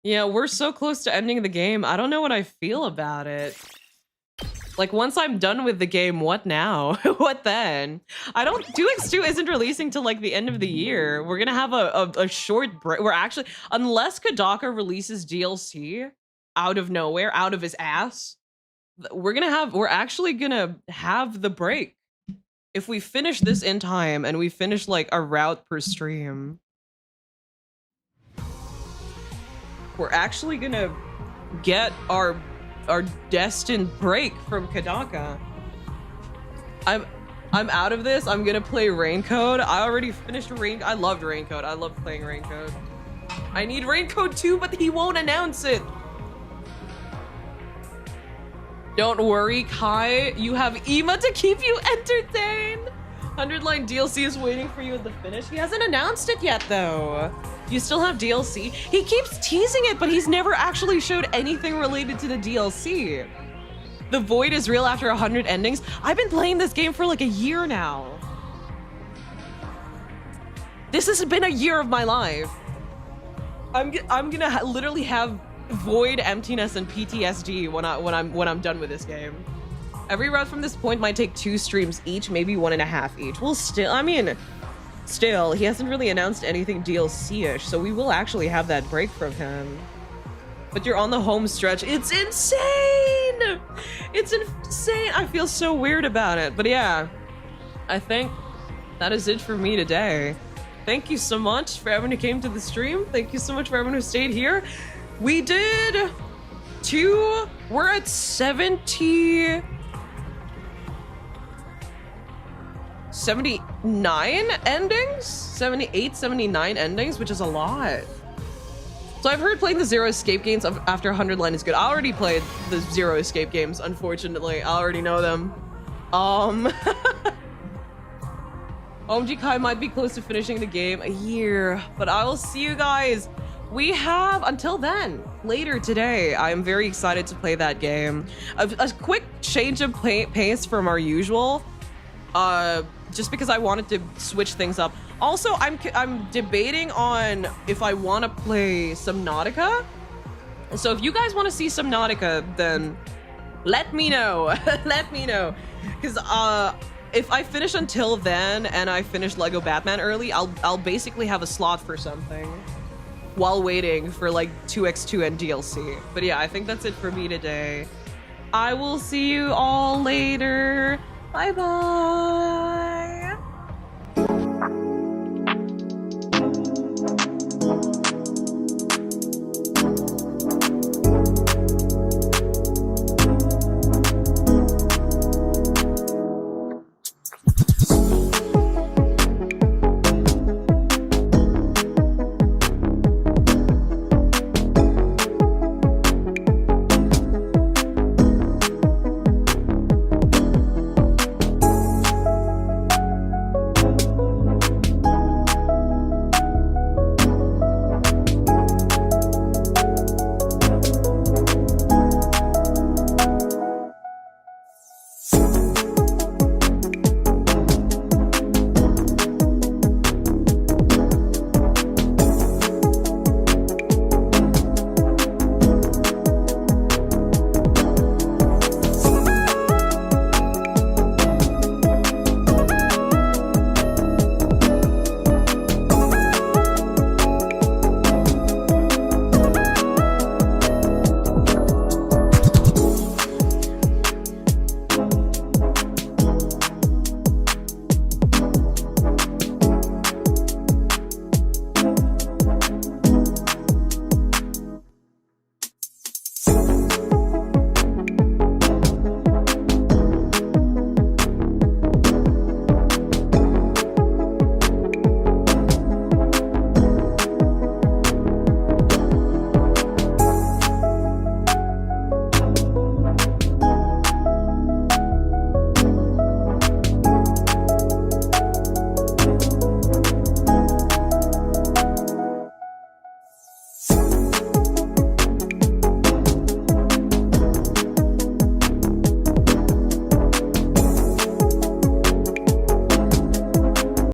Yeah, we're so close to ending the game. I don't know what I feel about it. Like, once I'm done with the game, what now? What then? I don't... 2x2 isn't releasing till, like, the end of the year. We're gonna have a short break. We're actually... Unless Kodaka releases DLC, out of nowhere, out of his ass, we're actually gonna have the break. If we finish this in time and we finish like a route per stream, we're actually gonna get our destined break from Kadaka. I'm out of this. I'm gonna play Raincoat. I already finished I loved Raincoat. I loved playing Raincoat. I need Raincoat 2, but he won't announce it. Don't worry, Kai. You have Ema to keep you entertained. 100-line DLC is waiting for you at the finish. He hasn't announced it yet, though. You still have DLC? He keeps teasing it, but he's never actually showed anything related to the DLC. The void is real after 100 endings. I've been playing this game for like a year now. This has been a year of my life. I'm gonna literally have void, emptiness, and PTSD when I'm done with this game. Every route from this point might take 2 streams each, maybe 1.5 each. Well, still, he hasn't really announced anything DLC-ish, so we will actually have that break from him. But you're on the home stretch. It's insane! It's insane! I feel so weird about it. But yeah, I think that is it for me today. Thank you so much for everyone who came to the stream. Thank you so much for everyone who stayed here. We did 2. We're at 79 endings? 78, 79 endings, which is a lot. So I've heard playing the Zero Escape games after 100 line is good. I already played the Zero Escape games, unfortunately. I already know them. OMG Kai might be close to finishing the game a year, but I will see you guys. We have until then, later today. I am very excited to play that game. A quick change of pace from our usual, just because I wanted to switch things up. Also, I'm debating on if I want to play Subnautica. So if you guys want to see Subnautica, then let me know. Let me know, because if I finish until then and I finish Lego Batman early, I'll basically have a slot for something while waiting for like 2x2 and DLC. But yeah, I think that's it for me today. I will see you all later. Bye bye.